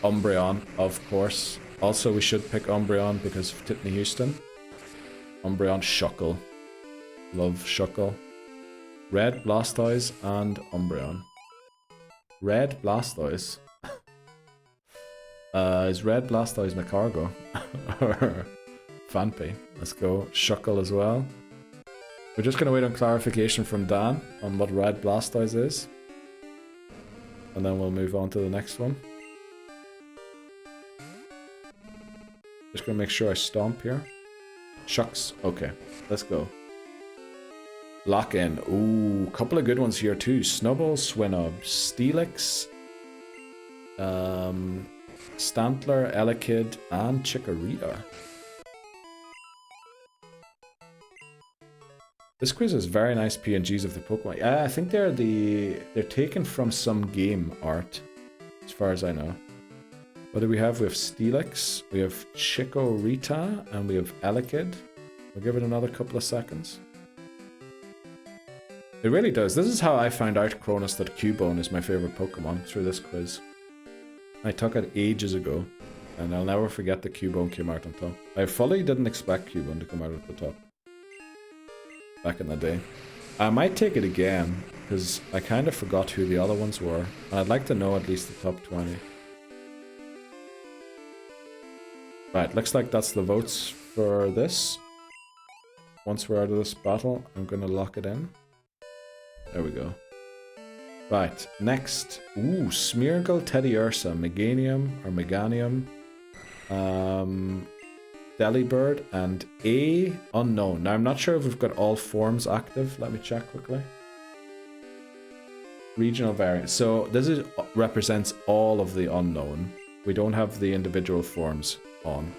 Umbreon, of course. Also, we should pick Umbreon because of Titney Houston. Umbreon, Shuckle. Love Shuckle. Red, Blastoise, and Umbreon. Red Blastoise. Is Red Blastoise Macargo? Or Fanpy. Let's go. Shuckle as well. We're just gonna wait on clarification from Dan on what red Blastoise is. And then we'll move on to the next one. Just gonna make sure I stomp here. Shucks. Okay, let's go. Lock in. Ooh, couple of good ones here too. Snubble, Swinub, Steelix, Stantler, Elekid, and Chikorita. This quiz has very nice PNGs of the Pokemon. I think they're taken from some game art, as far as I know. What do we have? We have Steelix, we have Chikorita, and we have Elekid. We'll give it another couple of seconds. It really does. This is how I found out, Cronus, that Cubone is my favorite Pokemon, through this quiz. I took it ages ago, and I'll never forget that Cubone came out on top. I fully didn't expect Cubone to come out at the top back in the day. I might take it again, because I kind of forgot who the other ones were, and I'd like to know at least the top 20. Right, looks like that's the votes for this. Once we're out of this battle, I'm going to lock it in. There we go. Right, next. Ooh, Smeargle, Teddiursa, Meganium, Delibird, and A unknown. Now, I'm not sure if we've got all forms active. Let me check quickly. Regional variant. So this represents all of the unknown. We don't have the individual forms on.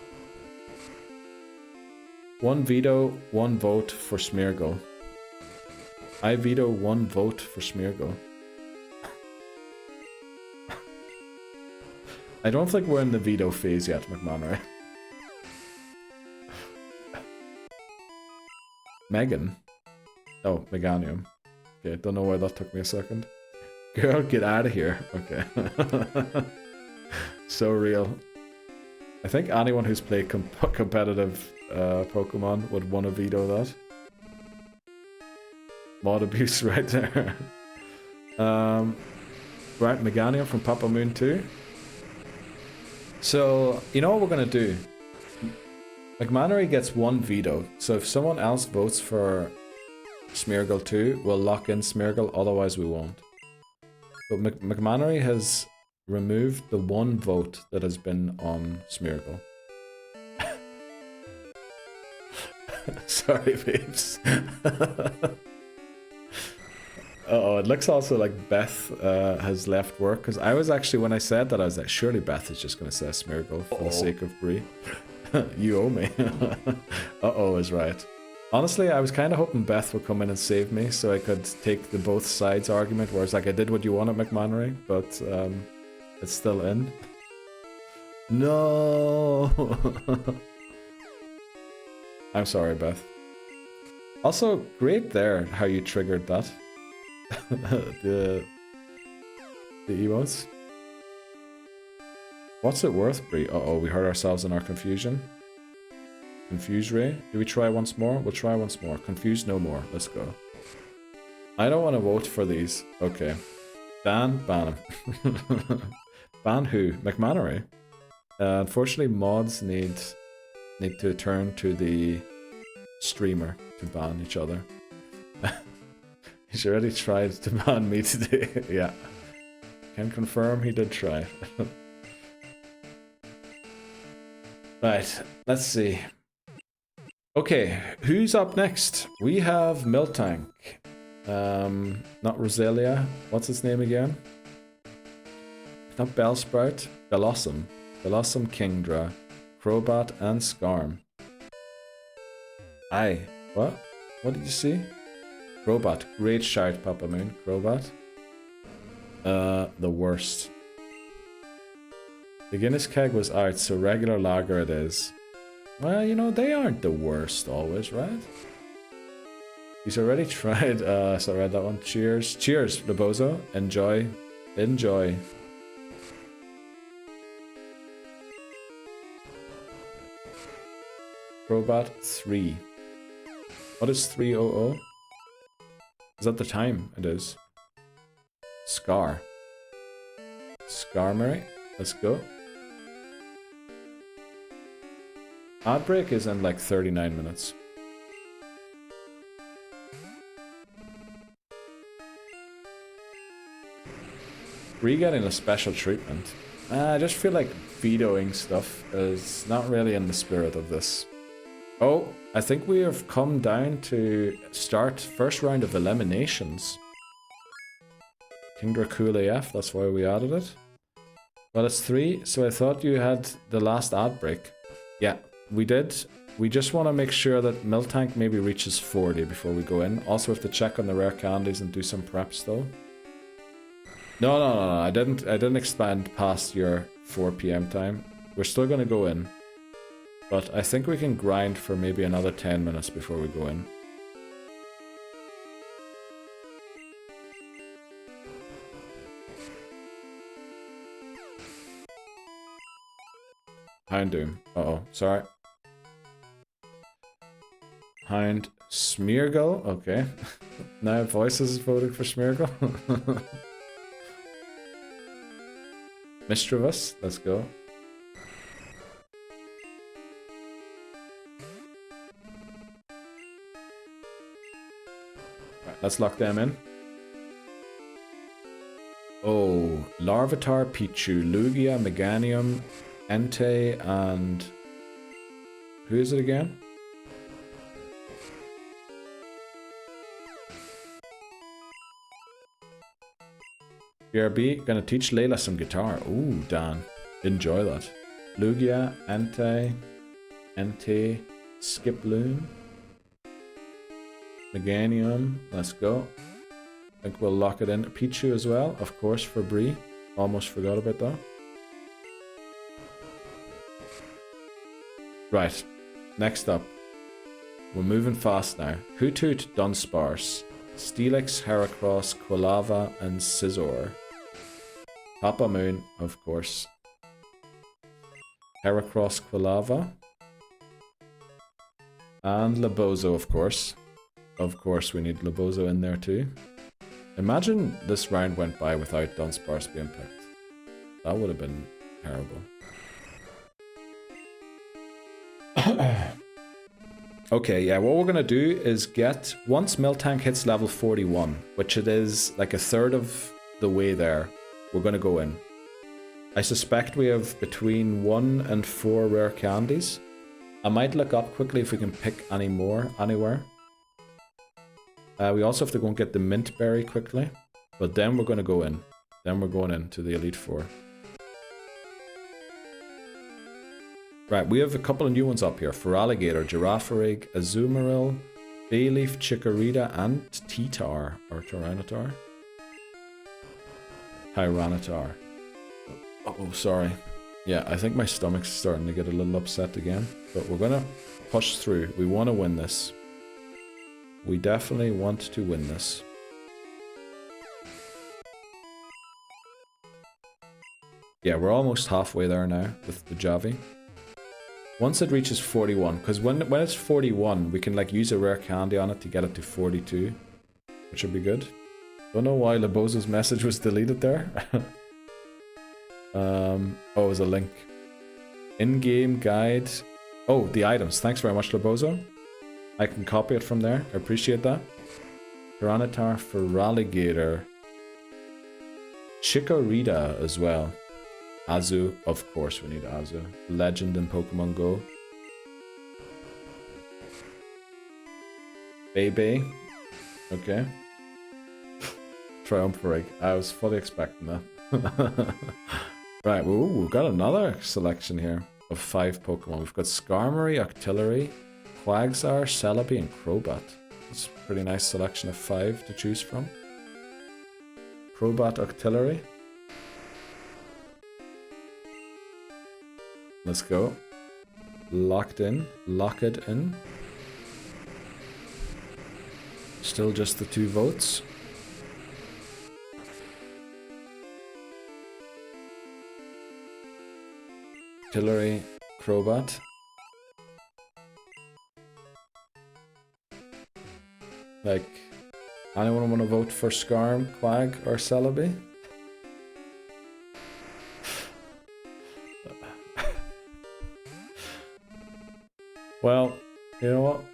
One veto, one vote for Smeargle. I veto one vote for Smeargle. I don't think we're in the veto phase yet, McManary. Megan. Oh, Meganium. Okay, don't know why that took me a second. Girl, get out of here. Okay. So real. I think anyone who's played competitive Pokemon would want to veto that. Mod abuse right there. Right, Meganium from Papa Moon 2. So, you know what we're going to do? McManary gets one veto, so if someone else votes for Smeargle 2, we'll lock in Smeargle, otherwise we won't. But McManary has removed the one vote that has been on Smeargle. Sorry, babes. Uh-oh, it looks also like Beth has left work, because I was actually, when I said that, I was like, surely Beth is just going to say Smeargle for the sake of Bree. You owe me. Uh-oh is right. Honestly, I was kind of hoping Beth would come in and save me so I could take the both sides argument, where it's like, I did what you wanted, McManary, but it's still in. No! I'm sorry, Beth. Also, great there, how you triggered that. the emotes. What's it worth, Brie? Uh-oh, we hurt ourselves in our confusion. Confuse Ray. Do we try once more? We'll try once more. Confuse no more. Let's go. I don't want to vote for these. Okay. Dan, ban him. Ban who? McManary? Unfortunately, mods need to turn to the streamer to ban each other. He's already tried to ban me today. Yeah. Can confirm he did try. Right, let's see. Okay, who's up next? We have Miltank. Not Roselia. What's its name again? Not Bellsprout. Bellossom. Bellossom, Kingdra, Crobat, and Skarm. Aye. What? What did you see? Crobat. Great shout, Papa Moon. Crobat. The worst. The Guinness keg was out, so regular lager it is. Well, you know, they aren't the worst always, right? He's already tried, so I read that one. Cheers. Cheers, Rebozo. Enjoy. Enjoy. Crobat 3. What is 300? Is that the time? It is. Scar. Skarmory. Let's go. Ad break is in like 39 minutes. Bree getting a special treatment. I just feel like vetoing stuff is not really in the spirit of this. Oh, I think we have come down to start first round of eliminations. King Dracula AF, that's why we added it. Well, it's 3, so I thought you had the last ad break. Yeah, we did. We just want to make sure that Miltank maybe reaches 40 before we go in. Also, we have to check on the rare candies and do some preps though. No, I didn't expand past your 4 PM time. We're still gonna go in. But I think we can grind for maybe another 10 minutes before we go in. Houndoom. Uh-oh, sorry. Hound Smeargle, okay. Now Voices is voting for Smeargle. Mischievous, let's go. Right, let's lock them in. Oh, Larvitar, Pichu, Lugia, Meganium, Entei, and... who is it again? BRB, gonna teach Layla some guitar. Ooh, Dan. Enjoy that. Lugia, Entei, Skiploon, Meganium, let's go. I think we'll lock it in. Pichu as well, of course, for Bree. Almost forgot about that. Right, next up. We're moving fast now. Hoothoot, Dunsparce, Steelix, Heracross, Quilava, and Scizor. Papa Moon, of course. Heracross, Quilava. And Labozo, of course. Of course, we need Labozo in there too. Imagine this round went by without Dunsparce being picked. That would have been terrible. Okay, yeah, what we're gonna do is get, once Miltank hits level 41, which it is like a third of the way there, we're gonna go in. I suspect we have between 1 and 4 rare candies. I might look up quickly if we can pick any more anywhere. We also have to go and get the mint berry quickly, but then we're gonna go in. Then we're going into the Elite Four. Right, we have a couple of new ones up here. Feraligatr, Girafarig, Azumarill, Bayleaf, Chikorita, and T-Tar, or Tyranitar. Tyranitar. Oh, sorry. Yeah, I think my stomach's starting to get a little upset again. But we're gonna push through. We want to win this. We definitely want to win this. Yeah, we're almost halfway there now with the Javi. Once it reaches 41, because when it's 41, we can like use a rare candy on it to get it to 42, which would be good. Don't know why Labozo's message was deleted there. Oh, it was a link. In-game guide. Oh, the items. Thanks very much, Labozo. I can copy it from there. I appreciate that. Tyranitar, Feraligatr, Chikorita as well. Azu, of course we need Azu. Legend in Pokemon Go. Bebe. Okay. Triumpharig. I was fully expecting that. Right, ooh, we've got another selection here of 5 Pokemon. We've got Skarmory, Octillery, Quagsire, Celebi, and Crobat. It's a pretty nice selection of 5 to choose from. Crobat, Octillery. Let's go. Locked in. Lock it in. Still just the 2 votes. Octillery, Crobat. Like, anyone want to vote for Skarm, Quag, or Celebi? Well, you know what?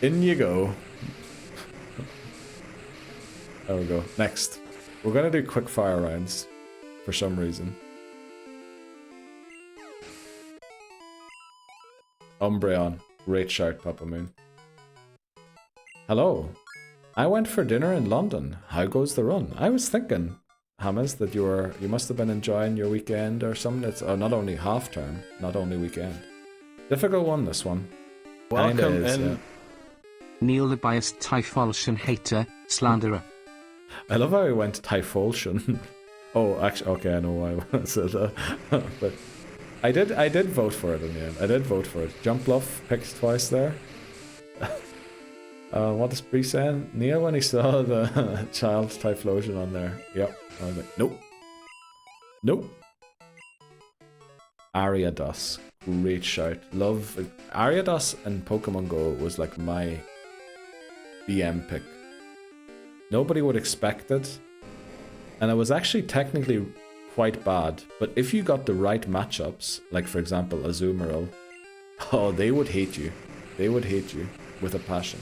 In you go. There we go. Next. We're gonna do quick fire rounds for some reason. Umbreon. Great shout, Papa Moon. Hello. I went for dinner in London. How goes the run? I was thinking, Hamas, that you must have been enjoying your weekend or something. It's not only half term, not only weekend. Difficult one, this one. Welcome in. Yeah. Neil the biased Typhulsion hater, slanderer. I love how he went Typhulsion. Oh, actually, okay, I know why I said that. But I did vote for it in the end. I did vote for it. Jump Bluff picked twice there. What is Bree saying? Neil, when he saw the child Typhlosion on there. Yep. I was like, nope. Nope. Ariados. Great shout. Love Ariados and Pokemon Go was like my BM pick. Nobody would expect it. And it was actually technically quite bad. But if you got the right matchups, like for example Azumarill, oh, they would hate you. They would hate you with a passion.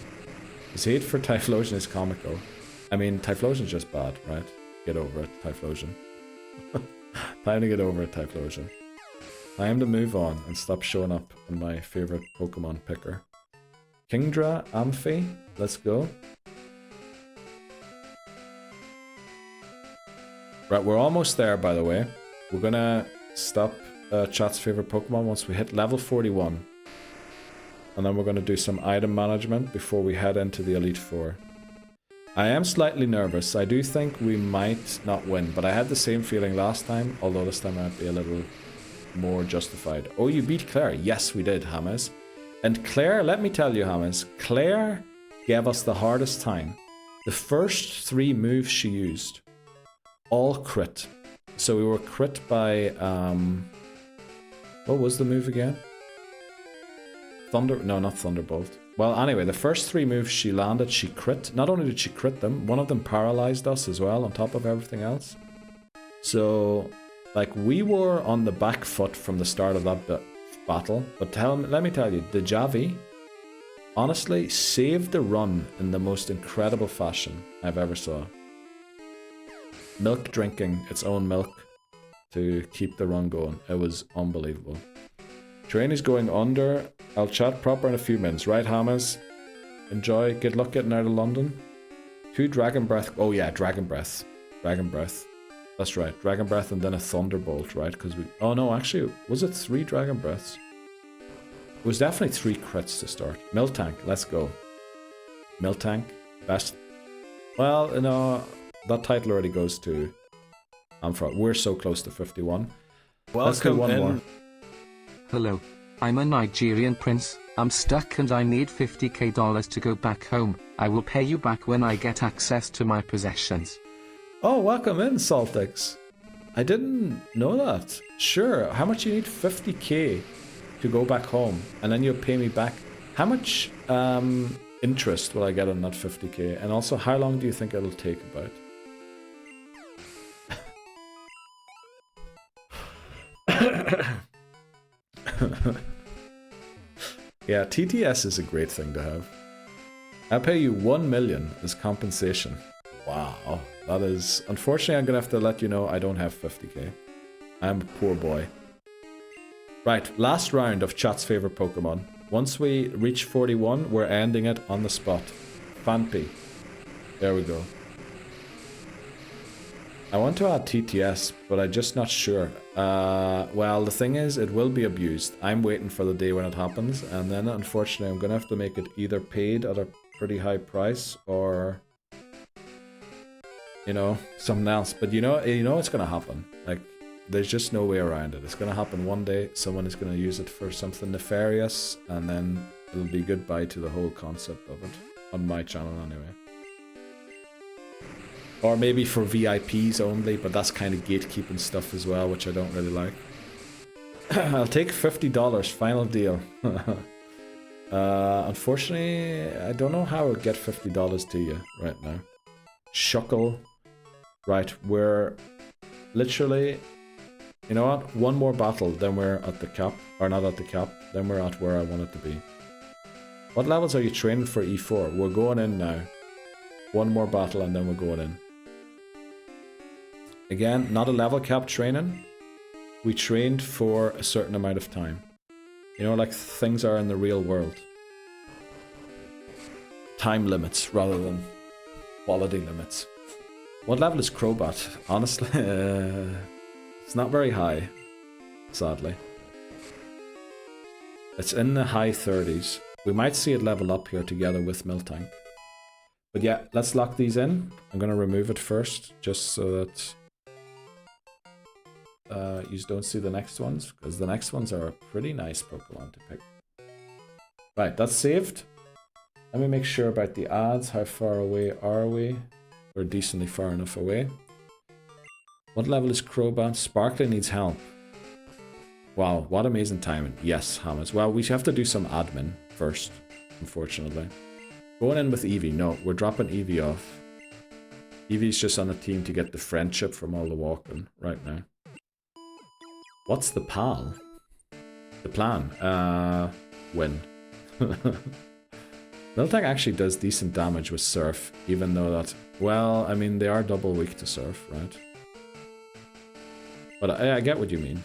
His hate for Typhlosion is comical. I mean, Typhlosion's just bad, right? Get over it, Typhlosion. Time to get over it, Typhlosion. Time to move on and stop showing up in my favorite Pokemon picker. Kingdra, Amphi, let's go. Right, we're almost there, by the way. We're gonna stop chat's favorite Pokemon once we hit level 41. And then we're going to do some item management before we head into the Elite Four. I am slightly nervous. I do think we might not win, but I had the same feeling last time, although this time I might be a little more justified. Oh, you beat Clair. Yes, we did, Hamas. And Clair, let me tell you, Hamas, Clair gave us the hardest time. The first 3 moves she used, all crit. So we were crit by, what was the move again? No, not Thunderbolt. Well, anyway, the first 3 moves she landed, she crit. Not only did she crit them, one of them paralyzed us as well, on top of everything else. So, like, we were on the back foot from the start of that battle. But let me tell you, the Javi, honestly, saved the run in the most incredible fashion I've ever saw. Milk drinking its own milk to keep the run going. It was unbelievable. Train is going under. I'll chat proper in a few minutes, right, Hamas? Enjoy. Good luck getting out of London. 2 Dragon Breath. Oh yeah, Dragon Breath. Dragon Breath. That's right. Dragon Breath and then a Thunderbolt, right? Because we. Oh no, actually, was it 3 Dragon Breaths? It was definitely 3 crits to start. Miltank, let's go. Miltank, best. Well, no, that title already goes to Amphra. We're so close to 51. Let's do one more. Hello, I'm a Nigerian prince. I'm stuck and I need $50k to go back home. I will pay you back when I get access to my possessions. Oh, welcome in, Saltix. I didn't know that. Sure, how much you need? 50k to go back home, and then you'll pay me back. How much interest will I get on that 50k? And also, how long do you think it'll take about? Yeah, TTS is a great thing to have. I'll pay you 1 million as compensation. Wow, that is... Unfortunately, I'm gonna have to let you know I don't have 50k. I'm a poor boy. Right, last round of chat's favorite Pokemon. Once we reach 41, we're ending it on the spot. Phanpy. There we go. I want to add TTS, but I'm just not sure. Well, the thing is, it will be abused. I'm waiting for the day when it happens, and then unfortunately I'm gonna have to make it either paid at a pretty high price or, you know, something else. But you know it's gonna happen. Like, there's just no way around it. It's gonna happen one day. Someone is gonna use it for something nefarious, and then it'll be goodbye to the whole concept of it on my channel anyway. Or maybe for VIPs only, but that's kind of gatekeeping stuff as well, which I don't really like. I'll take $50, final deal. Unfortunately, I don't know how I'll get $50 to you right now. Shuckle. Right, we're literally... You know what? One more battle, then we're at the cap. Or not at the cap, then we're at where I want it to be. What levels are you training for E4? We're going in now. One more battle and then we're going in. Again, not a level cap training. We trained for a certain amount of time. You know, like things are in the real world. Time limits rather than quality limits. What level is Crobat? Honestly, it's not very high, sadly. It's in the high 30s. We might see it level up here together with Miltank. But yeah, let's lock these in. I'm going to remove it first, just so that you don't see the next ones, because the next ones are a pretty nice Pokemon to pick. Right, that's saved. Let me make sure about the ads. How far away are we? We're decently far enough away. What level is Crobat? Sparkly needs help. Wow, what amazing timing. Yes, Hamas. Well, we have to do some admin first, unfortunately. Going in with Eevee. No, we're dropping Eevee off. Eevee's just on the team to get the friendship from all the walking right now. What's the PAL? The plan? Win. Miltank actually does decent damage with Surf, even though that... Well, I mean, they are double weak to Surf, right? But I get what you mean.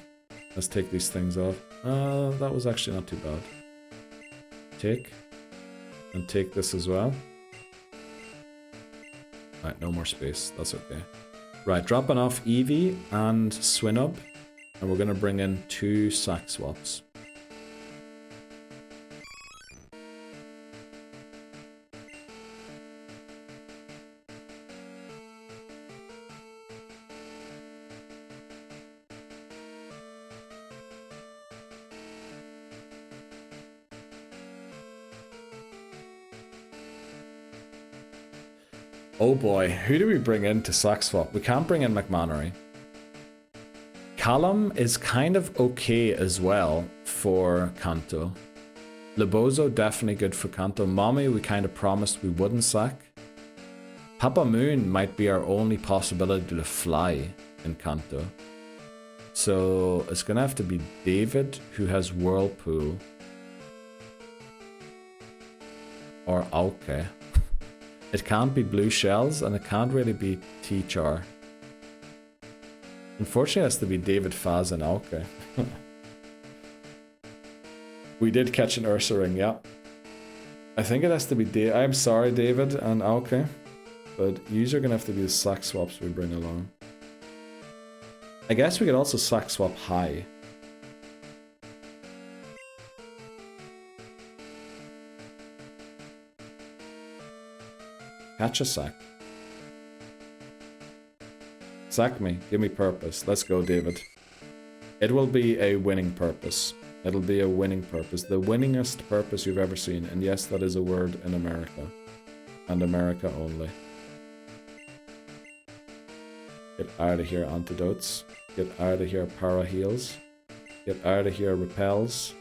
Let's take these things off. That was actually not too bad. Take. And take this as well. Right, no more space. That's okay. Right, dropping off Eevee and Swinub. And we're going to bring in 2 sack swaps. Oh boy, who do we bring in to sack swap? We can't bring in McMannery. Callum is kind of okay as well for Kanto. Lebozo definitely good for Kanto. Mommy we kind of promised we wouldn't sack. Papa Moon might be our only possibility to fly in Kanto. So it's gonna have to be David, who has Whirlpool. Or Auke. It can't be Blue Shells, and it can't really be T-Char. Unfortunately, it has to be David, Faz, and Auke. We did catch an Ursaring, yeah. I think it has to be I'm sorry, David and Auke, but yous are gonna have to be the sack swaps we bring along. I guess we could also sack swap High. Catch a sack. Sack me. Give me purpose. Let's go, David. It will be a winning purpose. It'll be a winning purpose. The winningest purpose you've ever seen. And yes, that is a word in America. And America only. Get out of here, antidotes. Get out of here, para heals. Get out of here, repels.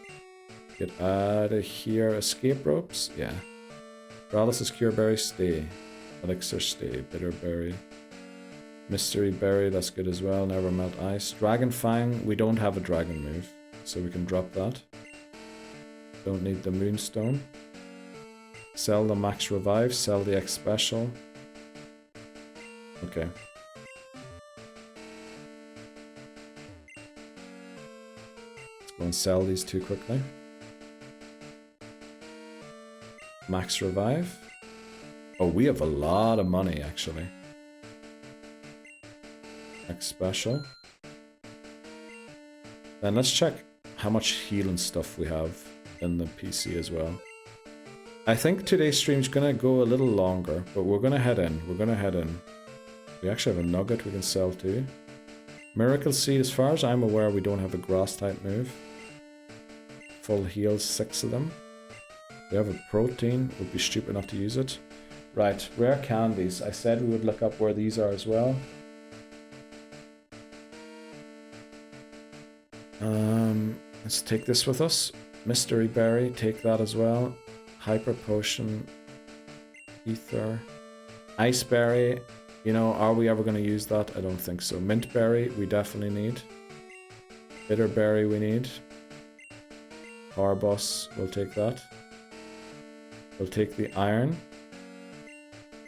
Get out of here, escape ropes. Yeah. Paralysis, Cure Berry, stay. Elixir, stay. Bitter Berry. Mystery Berry, that's good as well. Never Melt Ice. Dragon Fang, we don't have a dragon move, so we can drop that. Don't need the Moonstone. Sell the Max Revive, sell the X Special. Okay. Let's go and sell these 2 quickly. Max Revive. Oh, we have a lot of money, actually. X Special. Then let's check how much healing stuff we have in the PC as well. I think today's stream's gonna go a little longer, but we're gonna head in. We're gonna head in. We actually have a nugget we can sell too. Miracle Seed, as far as I'm aware, we don't have a grass type move. Full heals, 6 of them. We have a protein, would be stupid not to use it. Right, rare candies. I said we would look up where these are as well. Let's take this with us. Mystery Berry, take that as well. Hyper Potion, Ether, Ice Berry. You know, are we ever going to use that? I don't think so. Mint Berry, we definitely need. Bitter Berry, we need. Power Boss, we'll take that. We'll take the Iron.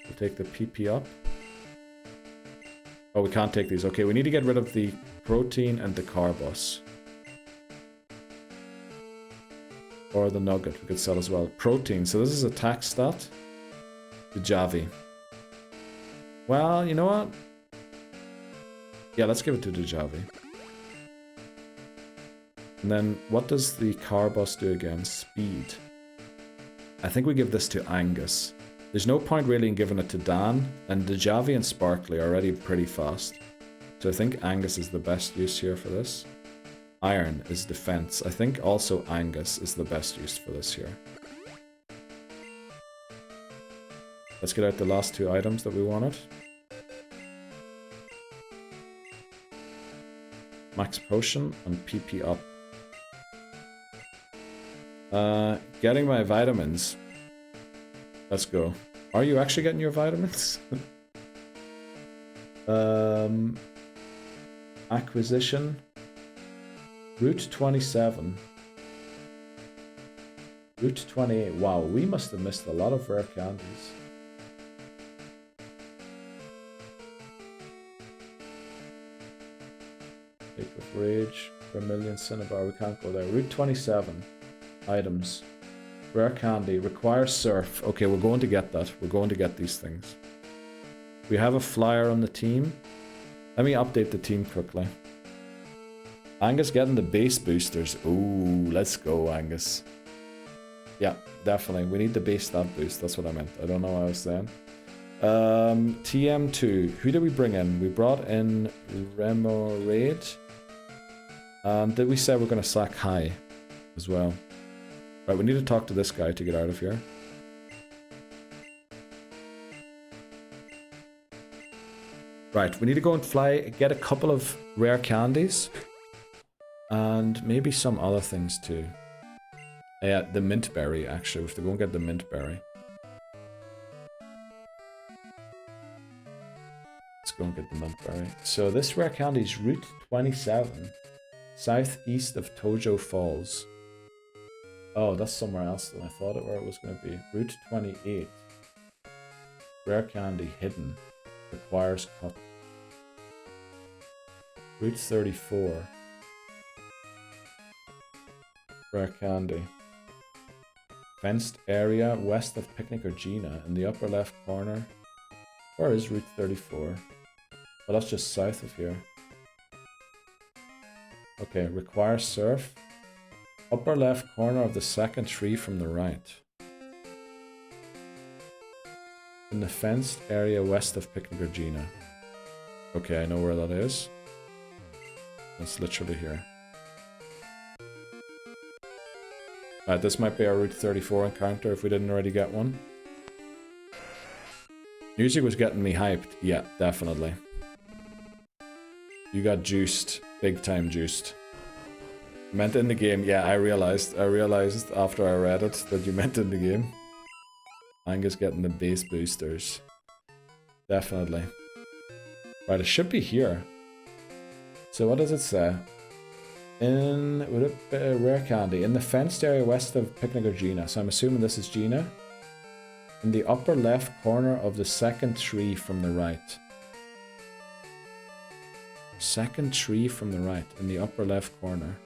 We'll take the PP up. Oh, we can't take these. Okay, we need to get rid of the protein and the carbos. Or the nugget we could sell as well. Protein. So this is a tax stat. The Javi. Well, you know what? Yeah, let's give it to the Javi. And then what does the carbos do again? Speed. I think we give this to Angus. There's no point really in giving it to Dan, and the Javi and Sparkly are already pretty fast. So I think Angus is the best use here for this. Iron is defense. I think also Angus is the best use for this here. Let's get out the last two items that we wanted. Max Potion and PP up. Getting my vitamins. Let's go. Are you actually getting your vitamins? Acquisition. Route 27. Route 28. Wow, we must have missed a lot of rare candies. Take of Rage. Vermilion Cinnabar. We can't go there. Route 27. Items. Rare candy. Requires surf. Okay, we're going to get that. We're going to get these things. We have a flyer on the team. Let me update the team quickly. Angus getting the base boosters. Ooh, let's go, Angus. Yeah, definitely. We need the base stat boost. That's what I meant. I don't know what I was saying. TM2. Who did we bring in? We brought in Remoraid. And did we say we're going to sack High as well? Right, we need to talk to this guy to get out of here. Right, we need to go and fly, get a couple of rare candies. And maybe some other things too. Yeah, the mint berry actually. We have to go and get the mint berry. Let's go and get the mint berry. So this rare candy is Route 27. Southeast of Tohjo Falls. Oh, that's somewhere else than I thought it was going to be. Route 28. Rare candy hidden. Requires cut. Route 34. Rare candy. Fenced area west of Picnic or Gina in the upper left corner. Where is Route 34? Well, that's just south of here. Okay, requires surf. Upper left corner of the second tree from the right. In the fenced area west of Picnic or Gina. Okay, I know where that is. It's literally here. Alright, this might be our Route 34 encounter if we didn't already get one. Music was getting me hyped. Yeah, definitely. You got juiced. Big time juiced. Meant in the game. Yeah, I realized after I read it that you meant in the game. Angus getting the base boosters. Definitely. Right, it should be here. So what does it say? Would it be rare candy? In the fenced area west of Picnic or Gina. So I'm assuming this is Gina. In the upper left corner of the second tree from the right. Second tree from the right. In the upper left corner.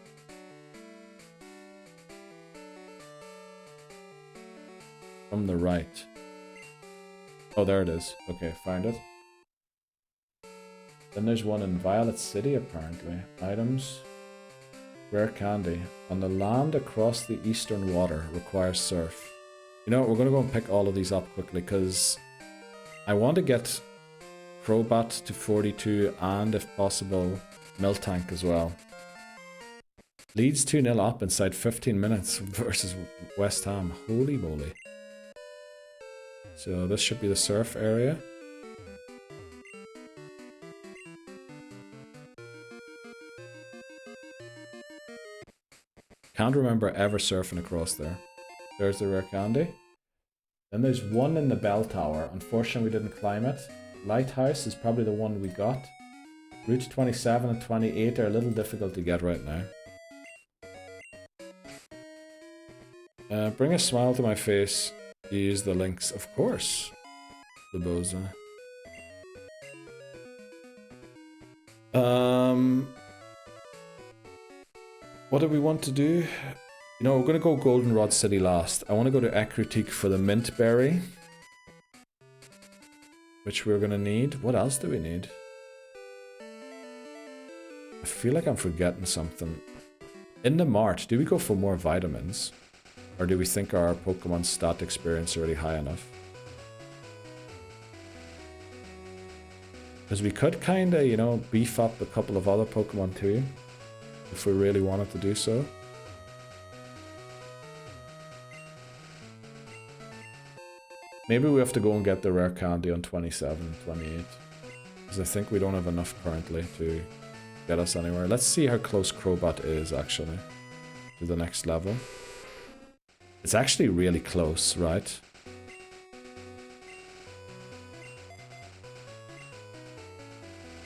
From the right. Oh, there it is. Okay, found it. Then there's one in Violet City, apparently. Items. Rare candy. On the land across the eastern water. Requires surf. You know what? We're going to go and pick all of these up quickly, because I want to get Crobat to 42 and, if possible, Miltank as well. Leads 2-0 up inside 15 minutes versus West Ham. Holy moly. So this should be the surf area. Can't remember ever surfing across there. There's the rare candy. Then there's one in the bell tower. Unfortunately, we didn't climb it. Lighthouse is probably the one we got. Route 27 and 28 are a little difficult to get right now. Bring a smile to my face. Use the links, of course. The Boza. What do we want to do? You know, we're going to go Goldenrod City last. I want to go to Ekritik for the mint berry, which we're going to need. What else do we need? I feel like I'm forgetting something. In the mart, do we go for more vitamins? Or do we think our Pokemon stat experience is already high enough? Because we could kind of, you know, beef up a couple of other Pokemon too, if we really wanted to do so. Maybe we have to go and get the rare candy on 27 and 28. Because I think we don't have enough currently to get us anywhere. Let's see how close Crobat is, actually, to the next level. It's actually really close, right?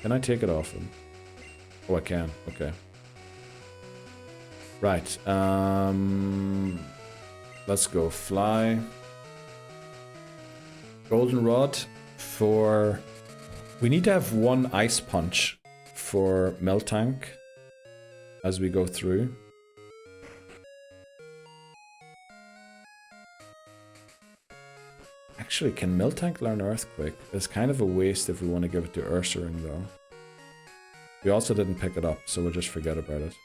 Can I take it off him? Oh, I can. Okay. Right. Let's go. Fly. Goldenrod for... We need to have one Ice Punch for Miltank as we go through. Actually, can Miltank learn Earthquake? It's kind of a waste if we want to give it to Ursaring, though. We also didn't pick it up, so we'll just forget about it.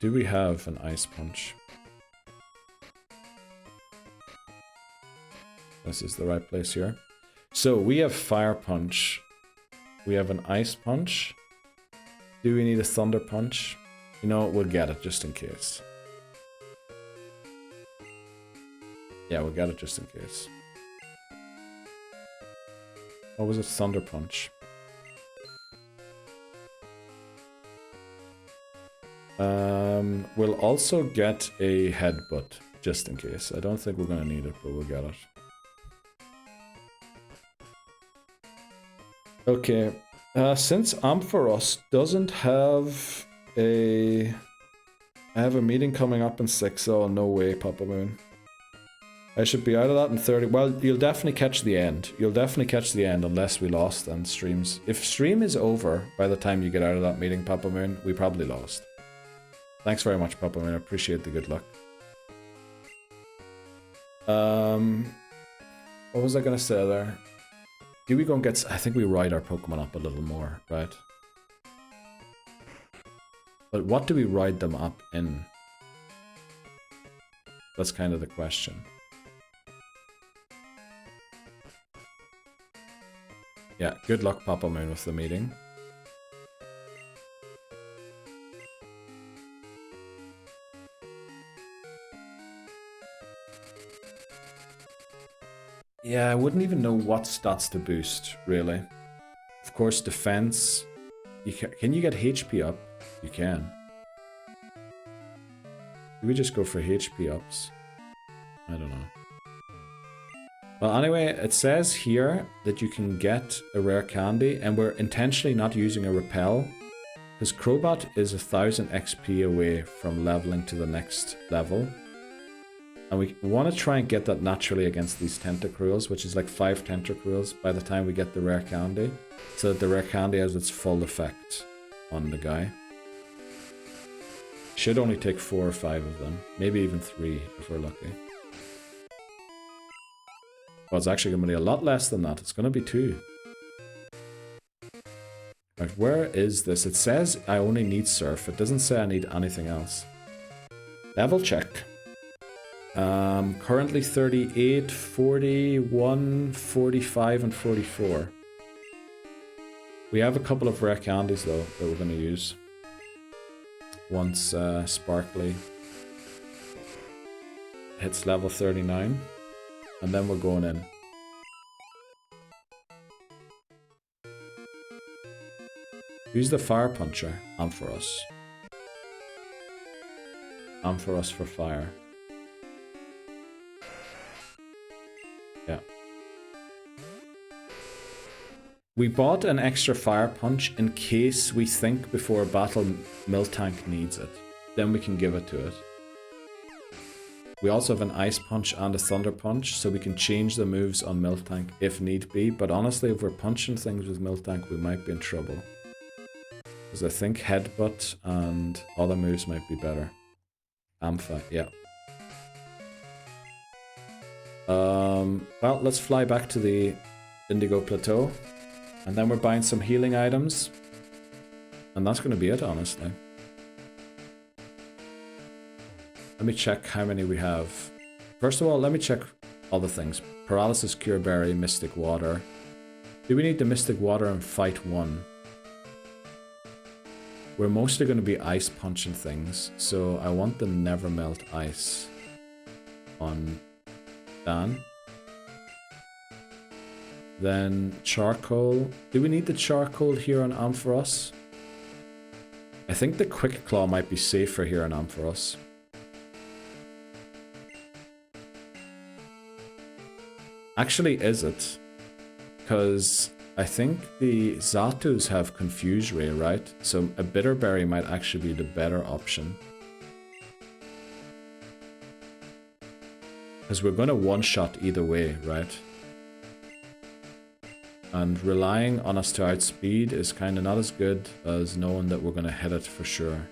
Do we have an Ice Punch? This is the right place here. So, we have Fire Punch. We have an Ice Punch. Do we need a Thunder Punch? You know, we'll get it just in case. Yeah, we'll get it just in case. What was it? Thunder Punch. We'll also get a Headbutt, just in case. I don't think we're going to need it, but we'll get it. Okay, since Ampharos doesn't have a... I have a meeting coming up in 6, oh, no way, Papa Moon. I should be out of that in 30. Well, you'll definitely catch the end. You'll definitely catch the end unless we lost and streams. If stream is over by the time you get out of that meeting, Papa Moon, we probably lost. Thanks very much, Papa Moon. I appreciate the good luck. What was I going to say there? Do we go and get... I think we ride our Pokemon up a little more, right? But what do we ride them up in? That's kind of the question. Yeah, good luck, Papa Moon, with the meeting. Yeah, I wouldn't even know what stats to boost, really. Of course, defense. Can you get HP up? You can. Do we just go for HP ups? I don't know. Well, anyway, it says here that you can get a rare candy, and we're intentionally not using a repel, because Crobat is 1000 XP away from leveling to the next level. And we want to try and get that naturally against these Tentacruels, which is like 5 Tentacruels by the time we get the rare candy, so that the rare candy has its full effect on the guy. Should only take 4 or 5 of them, maybe even 3 if we're lucky. Well, it's actually going to be a lot less than that. It's going to be 2. Right, where is this? It says I only need Surf. It doesn't say I need anything else. Level check. Currently 38, 41, 45, and 44. We have a couple of rare candies, though, that we're going to use. Once Sparkly hits level 39. And then we're going in. Who's the Fire Puncher? Ampharos. Ampharos for fire. Yeah. We bought an extra Fire Punch in case we think before a battle Miltank needs it. Then we can give it to it. We also have an Ice Punch and a Thunder Punch, so we can change the moves on Miltank if need be. But honestly, if we're punching things with Miltank, we might be in trouble. Because I think Headbutt and other moves might be better. Ampha, yeah. Well, let's fly back to the Indigo Plateau. And then we're buying some healing items. And that's going to be it, honestly. Let me check how many we have. First of all, let me check other things. Paralysis, Cure Berry, Mystic Water. Do we need the Mystic Water in Fight 1? We're mostly going to be ice punching things, so I want the Never Melt Ice on Dan. Then Charcoal. Do we need the Charcoal here on Ampharos? I think the Quick Claw might be safer here on Ampharos. Actually, is it? Because I think the Zatus have Confuse Ray, right? So a Bitter Berry might actually be the better option. Because we're going to one-shot either way, right? And relying on us to outspeed is kind of not as good as knowing that we're going to hit it for sure.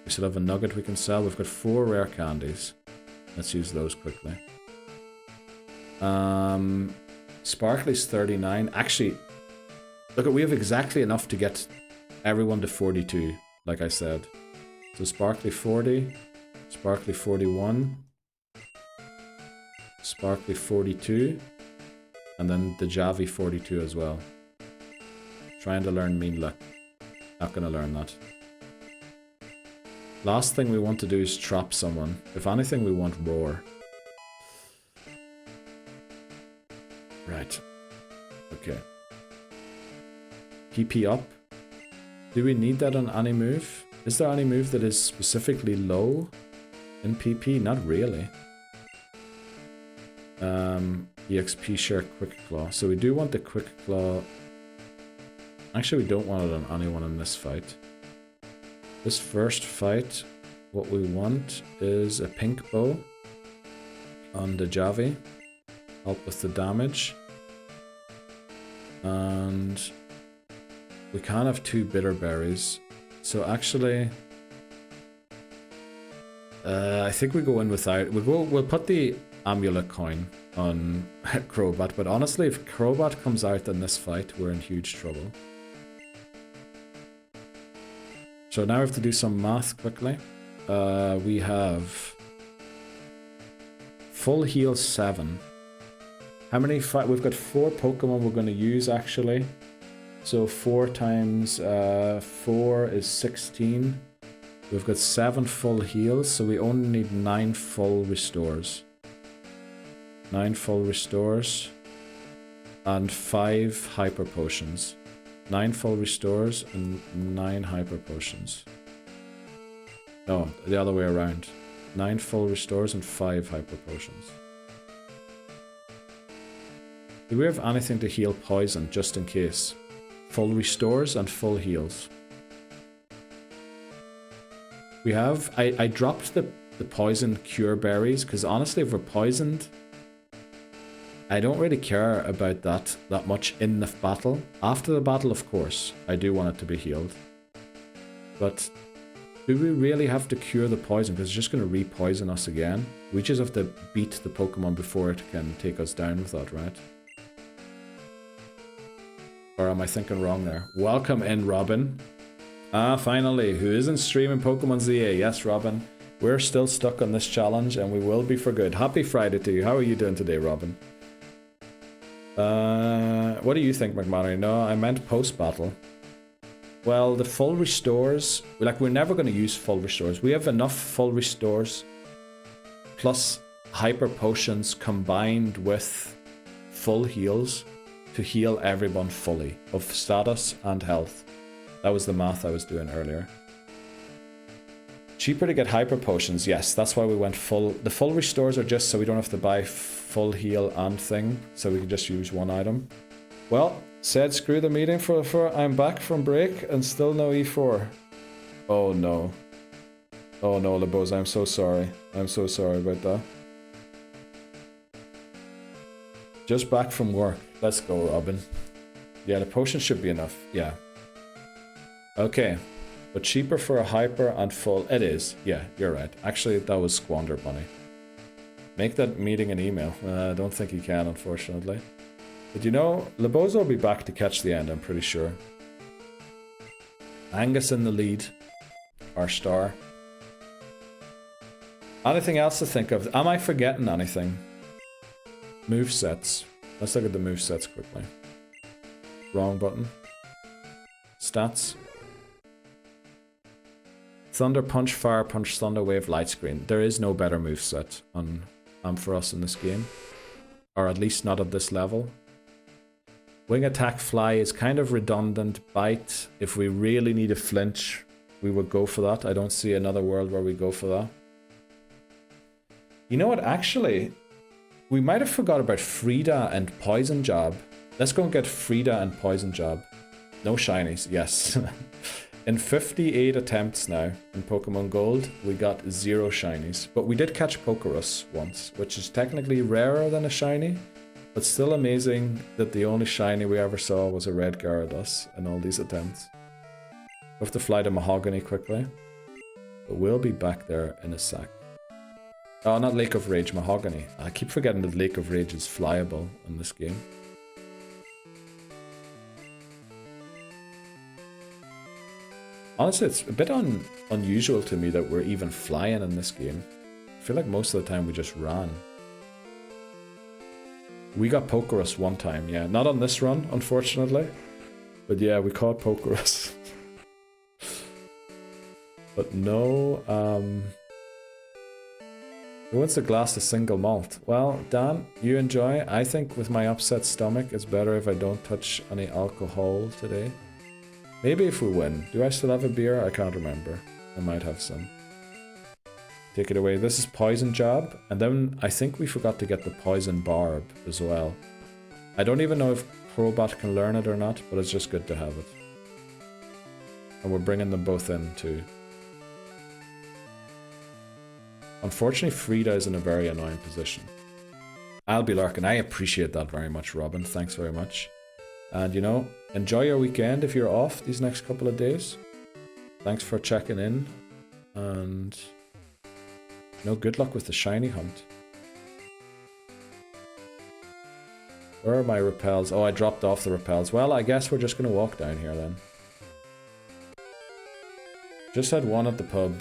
We still have a Nugget we can sell. We've got 4 rare candies. Let's use those quickly. Sparkly's 39. Actually, look, we have exactly enough to get everyone to 42, like I said. So Sparkly 40, Sparkly 41, Sparkly 42, and then the Javi 42 as well. Trying to learn Mean Luck. Not gonna learn that. Last thing we want to do is trap someone. If anything, we want Roar. Right. Okay. PP up. Do we need that on any move? Is there any move that is specifically low in PP? Not really. EXP share Quick Claw. So we do want the Quick Claw. Actually, we don't want it on anyone in this fight. This first fight, what we want is a Pink Bow on the Javi. Help with the damage. And we can have 2 Bitter Berries. So actually, I think we go in without. We'll put the Amulet coin on Crobat, but honestly, if Crobat comes out in this fight, we're in huge trouble. So now we have to do some math quickly. We have full heal 7. How many we've got 4 Pokemon we're going to use actually. So 4 times 4 is 16. We've got 7 full heals, so we only need 9 full restores. 9 full restores. And 5 hyper potions. 9 full restores and 9 hyper potions. No, the other way around. 9 full restores and 5 hyper potions. Do we have anything to heal poison, just in case? Full restores and full heals. We have... I dropped the poison cure berries, because honestly, if we're poisoned, I don't really care about that much in the battle. After the battle, of course, I do want it to be healed. But do we really have to cure the poison? Because it's just going to re-poison us again. We just have to beat the Pokemon before it can take us down with that, right? Or am I thinking wrong there? Welcome in, Robin. Ah, finally. Who isn't streaming Pokemon ZA? Yes, Robin. We're still stuck on this challenge, and we will be for good. Happy Friday to you. How are you doing today, Robin? What do you think, McMahon? No, I meant post-battle. Well, the full restores... Like, we're never going to use full restores. We have enough full restores plus hyper potions combined with full heals to heal everyone fully of status and health. That was the math I was doing earlier. Cheaper to get hyper potions, yes, that's why we went full. The full restores are just so we don't have to buy full heal and thing, so we can just use one item. Well, said screw the meeting for I'm back from break and still no E4. Oh no. Oh no, Lebos, I'm so sorry. I'm so sorry about that. Just back from work. Let's go, Robin. Yeah, the potion should be enough. Yeah. Okay. But cheaper for a hyper and full. It is. Yeah, you're right. Actually, that was squandered money. Make that meeting an email. I don't think he can, unfortunately. But you know, Lebozo will be back to catch the end, I'm pretty sure. Angus in the lead. Our star. Anything else to think of? Am I forgetting anything? Movesets. Let's look at the movesets quickly. Wrong button. Stats. Thunder Punch, Fire Punch, Thunder Wave, Light Screen. There is no better moveset on for us in this game. Or at least not at this level. Wing Attack, Fly is kind of redundant. Bite, if we really need a flinch, we would go for that. I don't see another world where we go for that. You know what, actually, we might have forgot about Frida and Poison Jab. Let's go and get Frida and Poison Jab. No shinies, yes. In 58 attempts now in Pokemon Gold, we got 0 shinies. But we did catch Pokerus once, which is technically rarer than a shiny. But still amazing that the only shiny we ever saw was a red Gyarados in all these attempts. We have to fly to Mahogany quickly. But we'll be back there in a sec. Oh, not Lake of Rage, Mahogany. I keep forgetting that Lake of Rage is flyable in this game. Honestly, it's a bit unusual to me that we're even flying in this game. I feel like most of the time we just ran. We got Pokerus one time, yeah. Not on this run, unfortunately. But yeah, we caught Pokerus. But no, who wants a glass of single malt? Well, Dan, you enjoy. I think with my upset stomach, it's better if I don't touch any alcohol today. Maybe if we win. Do I still have a beer? I can't remember. I might have some. Take it away. This is Poison Jab. And then I think we forgot to get the Poison Barb as well. I don't even know if Crobat can learn it or not, but it's just good to have it. And we're bringing them both in too. Unfortunately, Frida is in a very annoying position. I'll be lurking. I appreciate that very much, Robin. Thanks very much. And you know, enjoy your weekend if you're off these next couple of days. Thanks for checking in. And you know, good luck with the shiny hunt. Where are my repels? Oh, I dropped off the repels. Well, I guess we're just going to walk down here then. Just had one at the pub.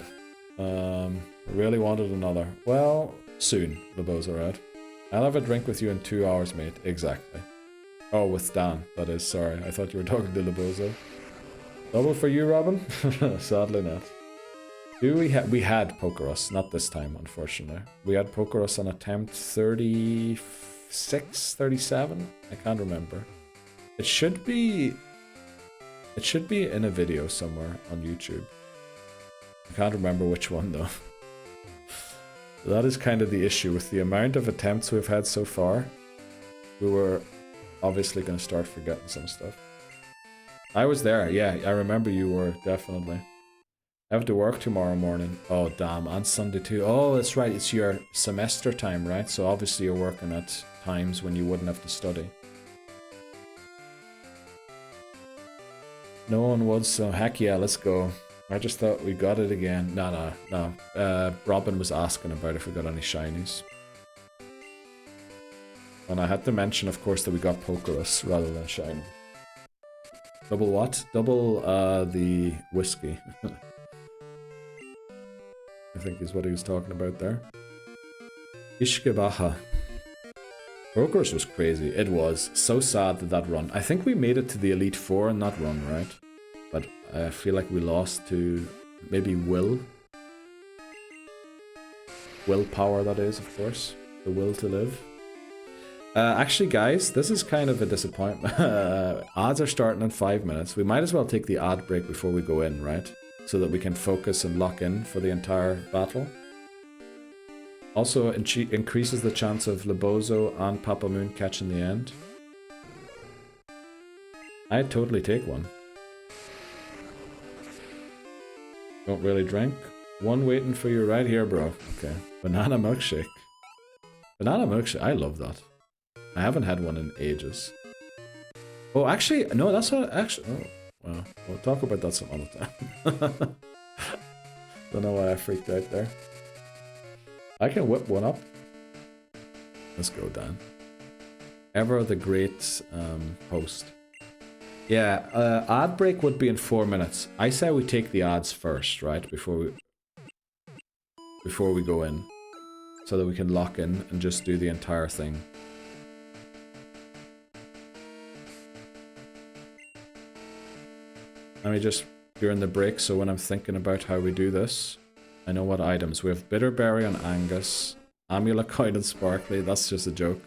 Really wanted another. Well, soon, Lebozo out. I'll have a drink with you in 2 hours, mate. Exactly. Oh, with Dan, that is. Sorry, I thought you were talking to Lebozo. Double for you, Robin? Sadly not. We had Pokerus, not this time, unfortunately. We had Pokerus on attempt 36, 37? I can't remember. It should be in a video somewhere on YouTube. I can't remember which one though. That is kind of the issue with the amount of attempts we've had so far. We were obviously going to start forgetting some stuff. I was there, yeah, I remember you were, definitely. I have to work tomorrow morning. Oh damn, and Sunday too. Oh, that's right, it's your semester time, right? So obviously you're working at times when you wouldn't have to study. No one would, so heck yeah, let's go. I just thought we got it again. No. Robin was asking about if we got any shinies. And I had to mention, of course, that we got Pokerus rather than shiny. Double what? Double the whiskey. I think is what he was talking about there. Ishkabaha. Pokerus was crazy. It was so sad that run. I think we made it to the Elite Four in that run, right? But I feel like we lost to maybe willpower, that is, of course. The will to live. Actually, guys, this is kind of a disappointment. Ads are starting in 5 minutes. We might as well take the ad break before we go in, right? So that we can focus and lock in for the entire battle. Also, increases the chance of Lebozo and Papa Moon catching the end. I'd totally take one. Don't really drink. One waiting for you right here, bro. Okay. Banana milkshake. Banana milkshake. I love that. I haven't had one in ages. Oh, actually, no, that's what actually. Oh, well, we'll talk about that some other time. Don't know why I freaked out there. I can whip one up. Let's go, Dan. Ever the great host. Yeah, ad break would be in 4 minutes. I say we take the ads first, right? Before we go in. So that we can lock in and just do the entire thing. Let me just, during the break, so when I'm thinking about how we do this, I know what items. We have Bitterberry on Angus, Amulecoin and Sparkly, that's just a joke.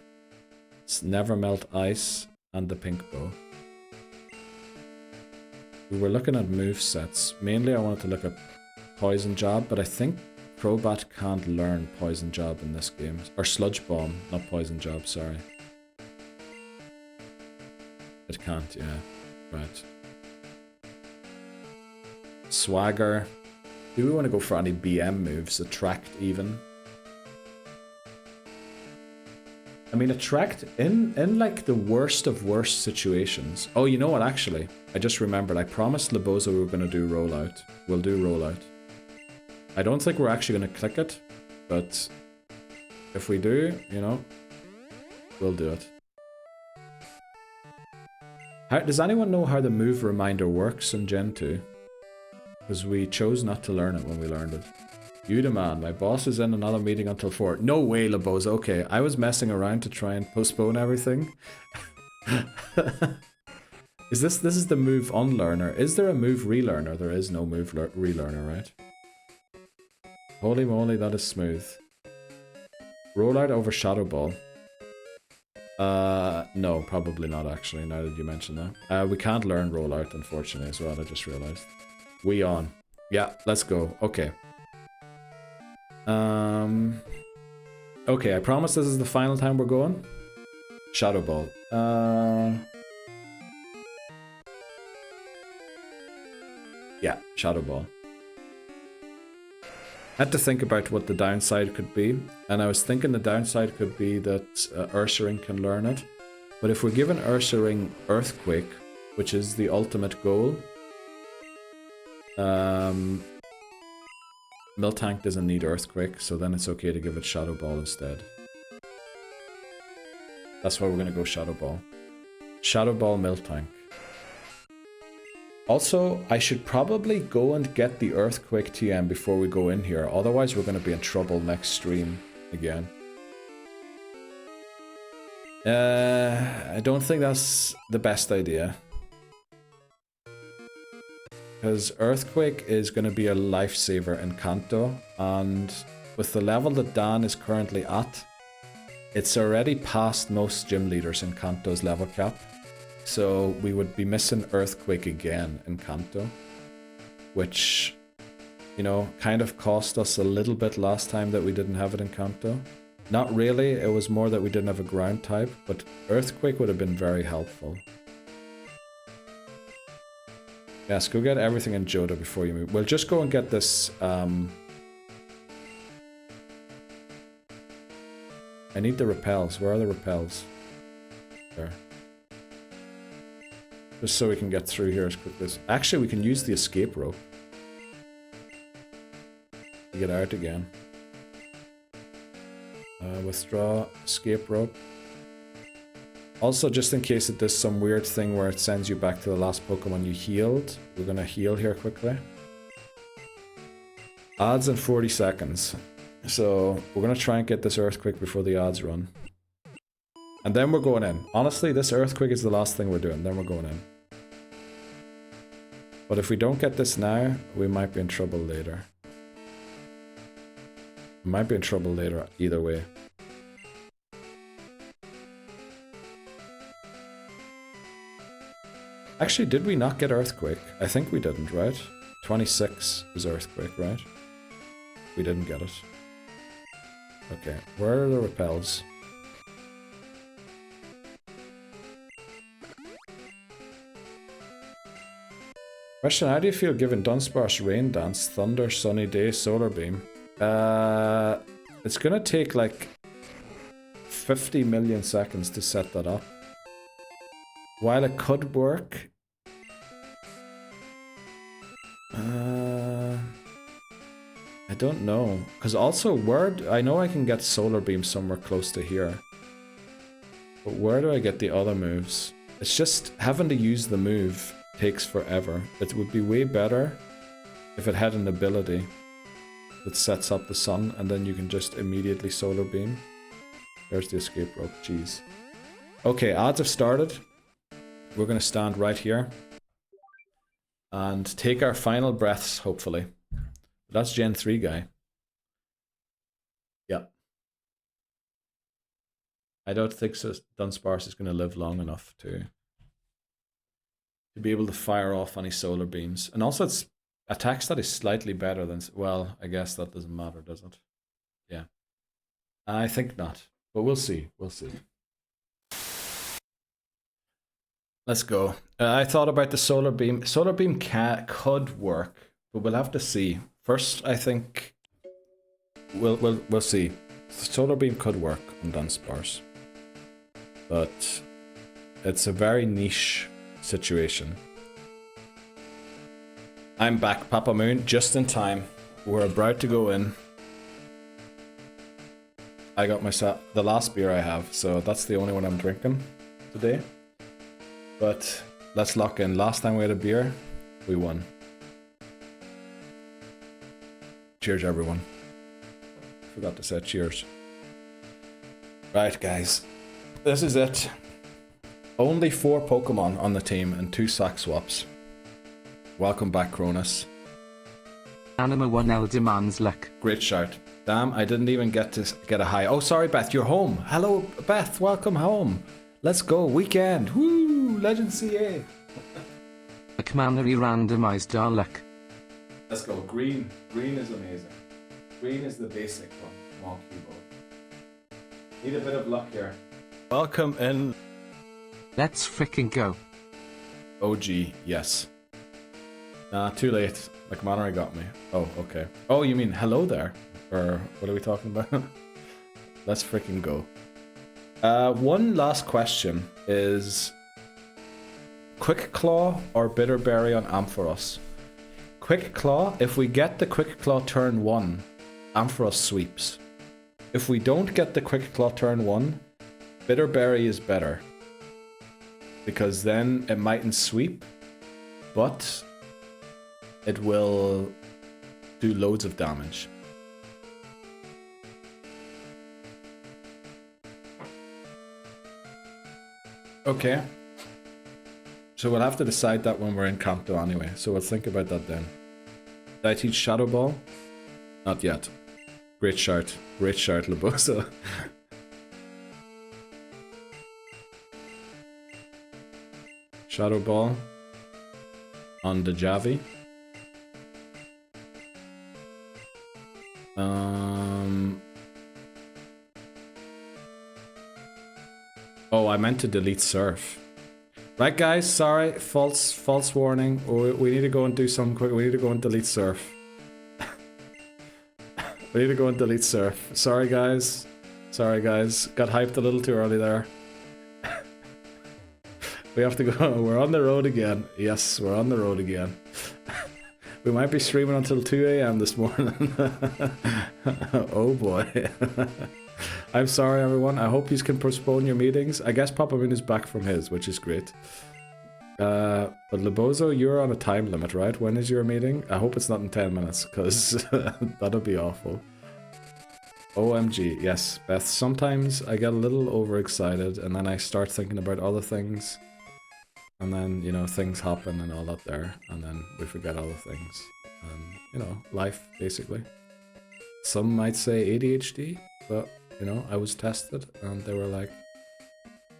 It's Never Melt Ice, and the Pink Bow. We were looking at move sets. Mainly I wanted to look at Poison Jab, but I think Crobat can't learn Poison Jab in this game. Or Sludge Bomb, not Poison Jab, sorry. It can't, yeah. Right. Swagger. Do we want to go for any BM moves? Attract even? I mean, attract in like the worst of worst situations. Oh, you know what, actually? I just remembered. I promised Laboza we were going to do rollout. We'll do rollout. I don't think we're actually going to click it, but if we do, you know, we'll do it. Does anyone know how the move reminder works in Gen 2? Because we chose not to learn it when we learned it. You demand. My boss is in another meeting until 4. No way, Laboza. Okay, I was messing around to try and postpone everything. This is the move unlearner. Is there a move relearner? There is no move relearner, right? Holy moly, that is smooth. Rollout over Shadow Ball. No, probably not actually, now that you mention that. We can't learn rollout, unfortunately, as well, I just realized. We on. Yeah, let's go. Okay. Okay, I promise this is the final time we're going. Shadow Ball. Yeah, Shadow Ball. I had to think about what the downside could be, and I was thinking the downside could be that Ursaring can learn it. But if we're given Ursaring Earthquake, which is the ultimate goal, Miltank doesn't need Earthquake, so then it's okay to give it Shadow Ball instead. That's why we're going to go Shadow Ball. Shadow Ball Miltank. Also, I should probably go and get the Earthquake TM before we go in here, otherwise we're going to be in trouble next stream again. I don't think that's the best idea. Because Earthquake is going to be a lifesaver in Kanto, and with the level that Dan is currently at, it's already past most gym leaders in Kanto's level cap. So we would be missing Earthquake again in Kanto, which, you know, kind of cost us a little bit last time that we didn't have it in Kanto. Not really, it was more that we didn't have a ground type, but Earthquake would have been very helpful. Yes, go get everything in Johto before you move. We'll just go and get this, I need the repels. Where are the repels? There. Just so we can get through here as quickly as... Actually, we can use the escape rope to get out again. Withdraw, escape rope. Also, just in case it does some weird thing where it sends you back to the last Pokemon you healed, we're gonna heal here quickly. Odds in 40 seconds. So, we're gonna try and get this Earthquake before the odds run. And then we're going in. Honestly, this Earthquake is the last thing we're doing, then we're going in. But if we don't get this now, we might be in trouble later. We might be in trouble later, either way. Actually, did we not get Earthquake? I think we didn't, right? 26 is Earthquake, right? We didn't get it. Okay, where are the repels? Question, how do you feel given Dunsparce, Rain Dance, Thunder, Sunny Day, Solar Beam? It's gonna take like 50 million seconds to set that up. While it could work... I don't know. Because also, I know I can get Solar Beam somewhere close to here. But where do I get the other moves? It's just having to use the move takes forever. It would be way better if it had an ability that sets up the sun and then you can just immediately Solar Beam. There's the escape rope, jeez. Okay, odds have started. We're going to stand right here and take our final breaths, hopefully. That's Gen 3 guy. Yeah. I don't think Dunsparce is going to live long enough to be able to fire off any solar beams. And also its attack stat is slightly better than... Well, I guess that doesn't matter, does it? Yeah. I think not. But we'll see. We'll see. Let's go. I thought about the solar beam. Solar beam could work, but we'll have to see. First, I think we'll see. Solar beam could work on Dunsparce, but it's a very niche situation. I'm back, Papa Moon, just in time. We're about to go in. I got myself the last beer I have, so that's the only one I'm drinking today. But let's lock in. Last time we had a beer, we won. Cheers, everyone. Forgot to say cheers. Right, guys. This is it. Only 4 Pokemon on the team and 2 sack swaps. Welcome back, Cronus. Anima 1L demands luck. Great shout. Damn, I didn't even get to get a hi. Oh, sorry, Beth, you're home. Hello, Beth, welcome home. Let's go, weekend. Woo, Legend CA. A commandery randomized our luck. Let's go, green. Green is amazing. Green is the basic one. Come on, keyboard. Need a bit of luck here. Welcome in. Let's frickin' go. OG, yes. Nah, too late. The commandery got me. Oh, okay. Oh, you mean hello there? Or what are we talking about? Let's freaking go. One last question is Quick Claw or Bitter Berry on Ampharos? Quick Claw, if we get the Quick Claw turn 1, Ampharos sweeps. If we don't get the Quick Claw turn 1, Bitter Berry is better. Because then it mightn't sweep, but it will do loads of damage. Okay. So we'll have to decide that when we're in Kanto anyway, so we'll think about that then. Did I teach Shadow Ball? Not yet. Great shout, Labosa. Shadow Ball on the Javi. Oh, I meant to delete Surf. Right, guys, sorry, false warning. We need to go and do something quick. We need to go and delete Surf. We need to go and delete Surf. Sorry, guys. Sorry, guys. Got hyped a little too early there. We have to go. We're on the road again. Yes, we're on the road again. We might be streaming until 2 AM this morning. Oh boy. I'm sorry, everyone. I hope you can postpone your meetings. I guess Papa Moon is back from his, which is great. But Labozo, you're on a time limit, right? When is your meeting? I hope it's not in 10 minutes, because that'll be awful. OMG, yes, Beth, sometimes I get a little overexcited, and then I start thinking about other things. And then, you know, things happen and all that there, and then we forget other things. And, you know, life, basically. Some might say ADHD, but, you know, I was tested, and they were like,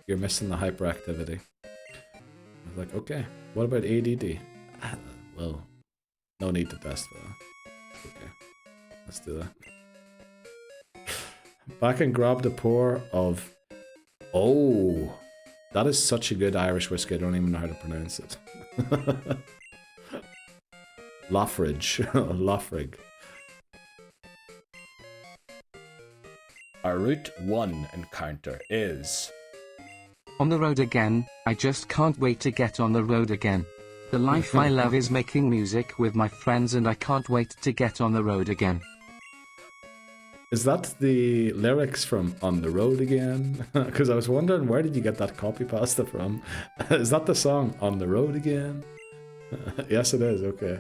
you're missing the hyperactivity. I was like, okay, what about ADD? Well, no need to test for that. Okay, let's do that. Back and grab the pour of... Oh, that is such a good Irish whiskey, I don't even know how to pronounce it. Loffridge. Loffrig. Our Route 1 encounter is... On the road again, I just can't wait to get on the road again. The life I love is making music with my friends and I can't wait to get on the road again. Is that the lyrics from On the Road Again? Because I was wondering, where did you get that copy pasta from? Is that the song On the Road Again? Yes, it is, okay.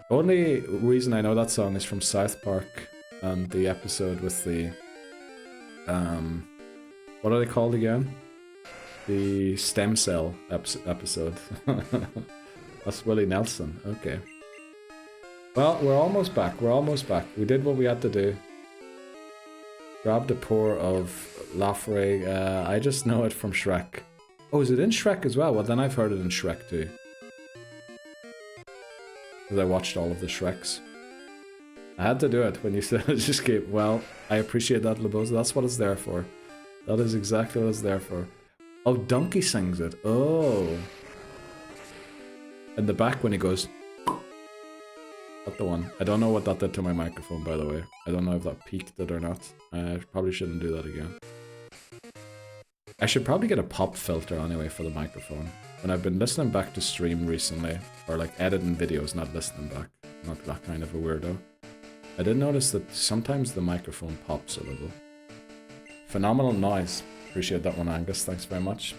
Only reason I know that song is from South Park and the episode with the... what are they called again? The stem cell episode. That's Willie Nelson, okay. Well, we're almost back, we're almost back. We did what we had to do. Grabbed a pour of Lafray. I just know it from Shrek. Oh, is it in Shrek as well? Well, then I've heard it in Shrek too. Because I watched all of the Shreks. I had to do it when you said it just came. Well, I appreciate that, Lebosa. That's what it's there for. That is exactly what it's there for. Oh, Donkey sings it. Oh. In the back when he goes... That's the one. I don't know what that did to my microphone, by the way. I don't know if that peaked it or not. I probably shouldn't do that again. I should probably get a pop filter anyway for the microphone. When I've been listening back to stream recently, or like editing videos, not listening back. Not that kind of a weirdo. I did notice that sometimes the microphone pops a little. Phenomenal noise. Appreciate that one, Angus. Thanks very much.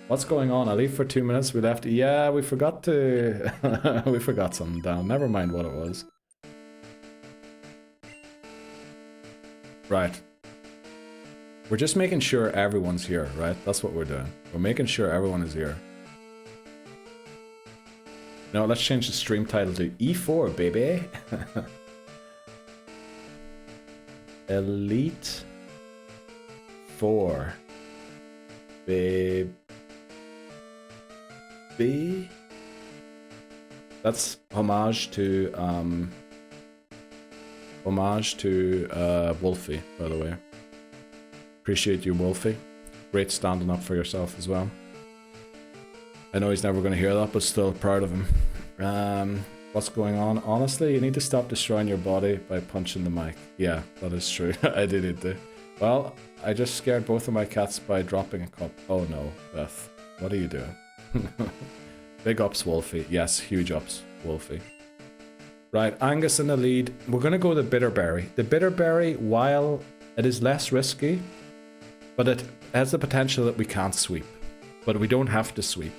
What's going on? I leave for 2 minutes. We left. Yeah, we forgot to... we forgot something down. Never mind what it was. Right. We're just making sure everyone's here, right? That's what we're doing. We're making sure everyone is here. No, let's change the stream title to E4, baby. Elite 4. Baby. That's homage to Wolfie, by the way. Appreciate you, Wolfie. Great standing up for yourself as well. I know he's never going to hear that, but still proud of him. What's going on? Honestly, you need to stop destroying your body by punching the mic. Yeah, that is true. I do need to. Well, I just scared both of my cats by dropping a cup. Oh no, Beth. What are you doing? Big ups, Wolfie. Yes, huge ups, Wolfie. Right, Angus in the lead. We're going to go the Bitterberry. The Bitterberry, while it is less risky, but it has the potential that we can't sweep. But we don't have to sweep.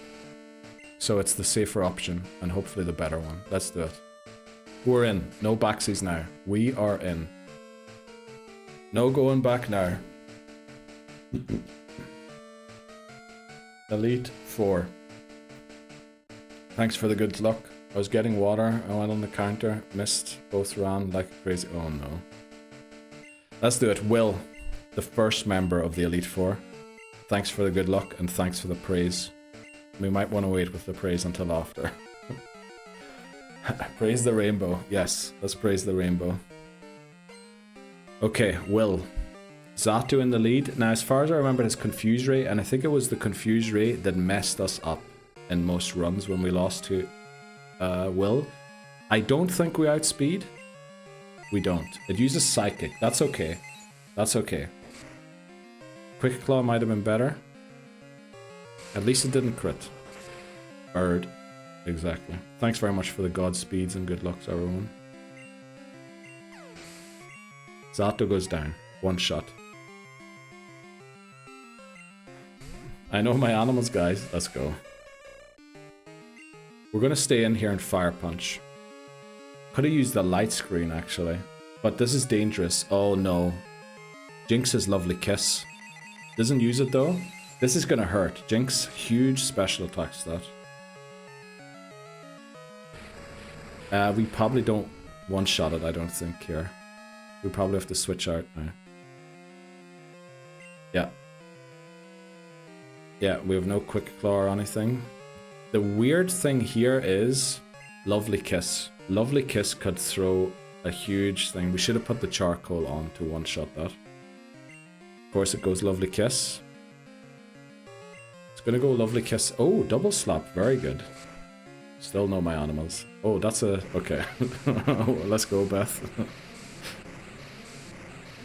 So it's the safer option, and hopefully the better one. Let's do it. We're in. No backsies now. We are in. No going back now. Elite 4. Thanks for the good luck. I was getting water. I went on the counter. Missed. Both ran like crazy. Oh no. Let's do it. Will, the first member of the Elite 4. Thanks for the good luck and thanks for the praise. We might want to wait with the praise until after. Praise the rainbow. Yes, let's praise the rainbow. Okay, Will. Zato in the lead. Now, as far as I remember, his confuse rate, and I think it was the confuse rate that messed us up in most runs when we lost to Will. I don't think we outspeed. We don't. It uses Psychic. That's okay. That's okay. Quick Claw might have been better. At least it didn't crit. Bird. Exactly. Thanks very much for the Godspeeds and good lucks, everyone. Zato goes down. One shot. I know my animals, guys. Let's go. We're going to stay in here and Fire Punch. Could have used the light screen, actually. But this is dangerous. Oh, no. Jinx's Lovely Kiss. Doesn't use it, though. This is going to hurt. Jinx, huge special attack stat. We probably don't one-shot it, I don't think, here. We probably have to switch out now. Yeah. Yeah, we have no Quick Claw or anything. The weird thing here is Lovely Kiss. Lovely Kiss could throw a huge thing. We should have put the charcoal on to one-shot that. Of course, it goes Lovely Kiss. It's gonna go Lovely Kiss. Oh, double slap. Very good. Still know my animals. Oh, that's a... Okay. Let's go, Beth.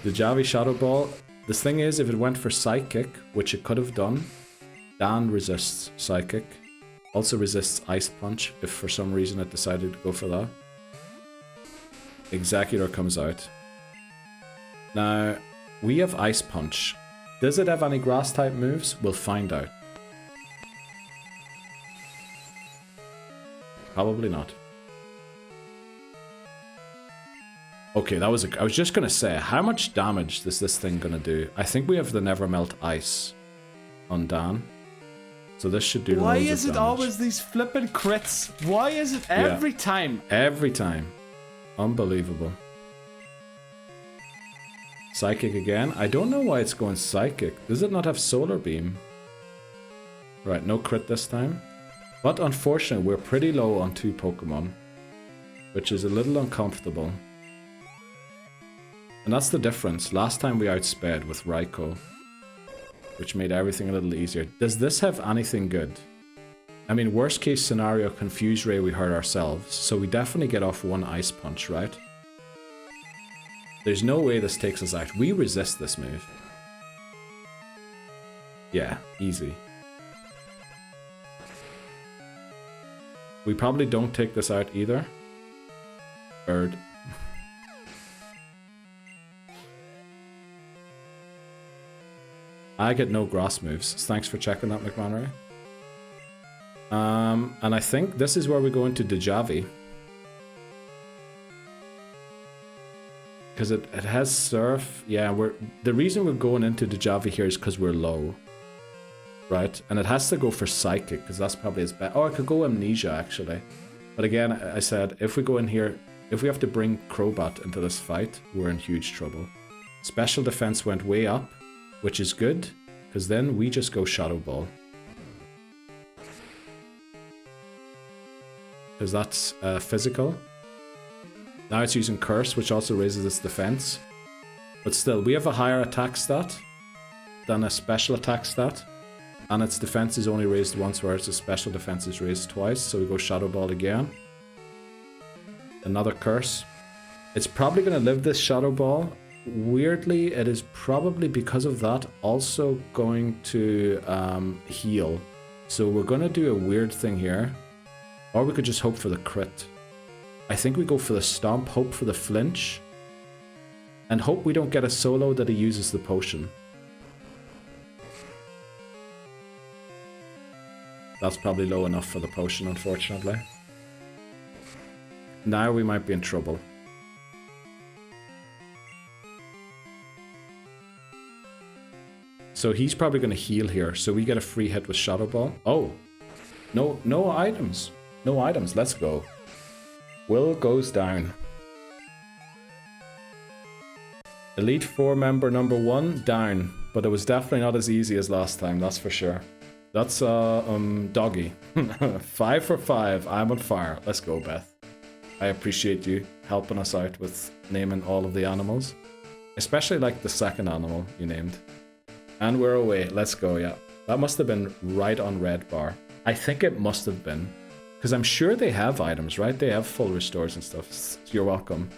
The Javi Shadow Ball. The thing is, if it went for Psychic, which it could have done, Dan resists Psychic. Also resists Ice Punch, if for some reason it decided to go for that. Executor comes out. Now, we have Ice Punch. Does it have any Grass-type moves? We'll find out. Probably not. Okay, that was I was just gonna say, how much damage is this thing gonna do? I think we have the Never Melt Ice on Dan. So this should do loads of damage. Why is it always these flippin' crits? Why is it every time? Every time. Unbelievable. Psychic again. I don't know why it's going Psychic. Does it not have Solar Beam? Right, no crit this time. But unfortunately, we're pretty low on 2 Pokemon, which is a little uncomfortable. And that's the difference. Last time we outsped with Raikou, which made everything a little easier. Does this have anything good? I mean, worst case scenario, Confuse Ray, we hurt ourselves, so we definitely get off 1 Ice Punch, right? There's no way this takes us out. We resist this move. Yeah, easy. We probably don't take this out either. Bird. I get no grass moves. Thanks for checking that, McManary. And I think this is where we go into Dejavi. Because it has Surf. Yeah, the reason we're going into Dejavi here is because we're low. Right? And it has to go for Psychic, because that's probably its best. Oh, I could go Amnesia, actually. But again, I said, if we go in here, if we have to bring Crobat into this fight, we're in huge trouble. Special defense went way up, which is good, because then we just go Shadow Ball. Because that's physical. Now it's using Curse, which also raises its defense. But still, we have a higher attack stat than a special attack stat. And its defense is only raised once, whereas its special defense is raised twice. So we go Shadow Ball again. Another Curse. It's probably going to live this Shadow Ball. Weirdly, it is probably because of that also going to heal. So we're going to do a weird thing here. Or we could just hope for the crit. I think we go for the Stomp, hope for the flinch. And hope we don't get a solo that he uses the potion. That's probably low enough for the potion, unfortunately. Now we might be in trouble. So he's probably going to heal here, so we get a free hit with Shadow Ball. Oh, no items. No items, let's go. Will goes down. Elite Four member number 1, down. But it was definitely not as easy as last time, that's for sure. That's, Doggy. 5 for 5, I'm on fire. Let's go, Beth. I appreciate you helping us out with naming all of the animals. Especially like the second animal you named. And we're away, let's go, yeah. That must have been right on red bar. I think it must have been. Because I'm sure they have items, right? They have full restores and stuff. You're welcome.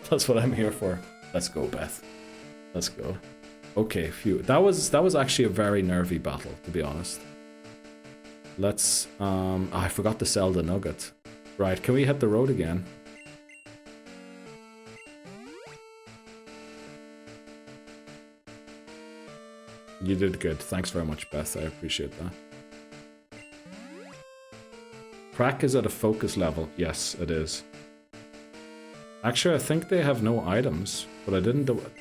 That's what I'm here for. Let's go, Beth. Let's go. Okay, phew. That was actually a very nervy battle, to be honest. Let's... I forgot to sell the nugget. Right, can we hit the road again? You did good. Thanks very much, Beth. I appreciate that. Crack is at a focus level. Yes, it is. Actually, I think they have no items, but I didn't do it.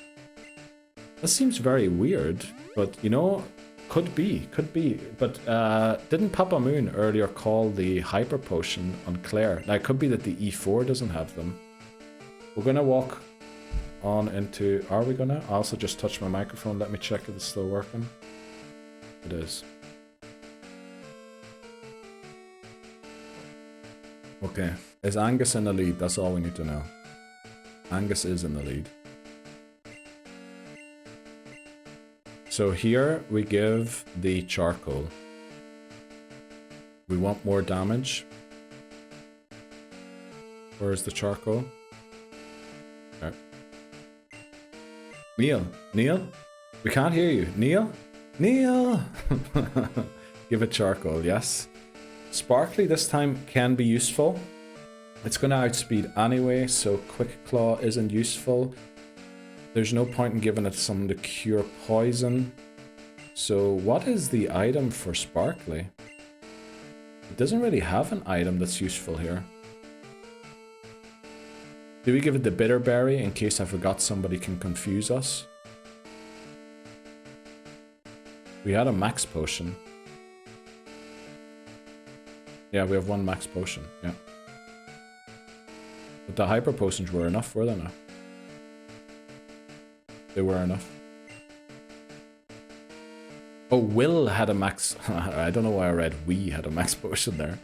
That seems very weird, but you know, could be. But didn't Papa Moon earlier call the Hyper Potion on Clair? Now, it could be that the E4 doesn't have them. We're gonna walk on into... Are we gonna? I also just touched my microphone. Let me check if it's still working. It is. Okay, is Angus in the lead? That's all we need to know. Angus is in the lead. So here we give the charcoal. We want more damage. Where's the charcoal? Okay. Neil? Neil? We can't hear you. Neil? Neil! Give it charcoal, yes. Sparkly this time can be useful. It's going to outspeed anyway, so Quick Claw isn't useful. There's no point in giving it something to cure poison. So what is the item for Sparkly? It doesn't really have an item that's useful here. Do we give it the bitter berry in case I forgot somebody can confuse us? We had a max potion. Yeah, we have one max potion, yeah. But the hyper potions were enough, were they not? They were enough. Oh, Will had a max... I don't know why I read we had a max potion there.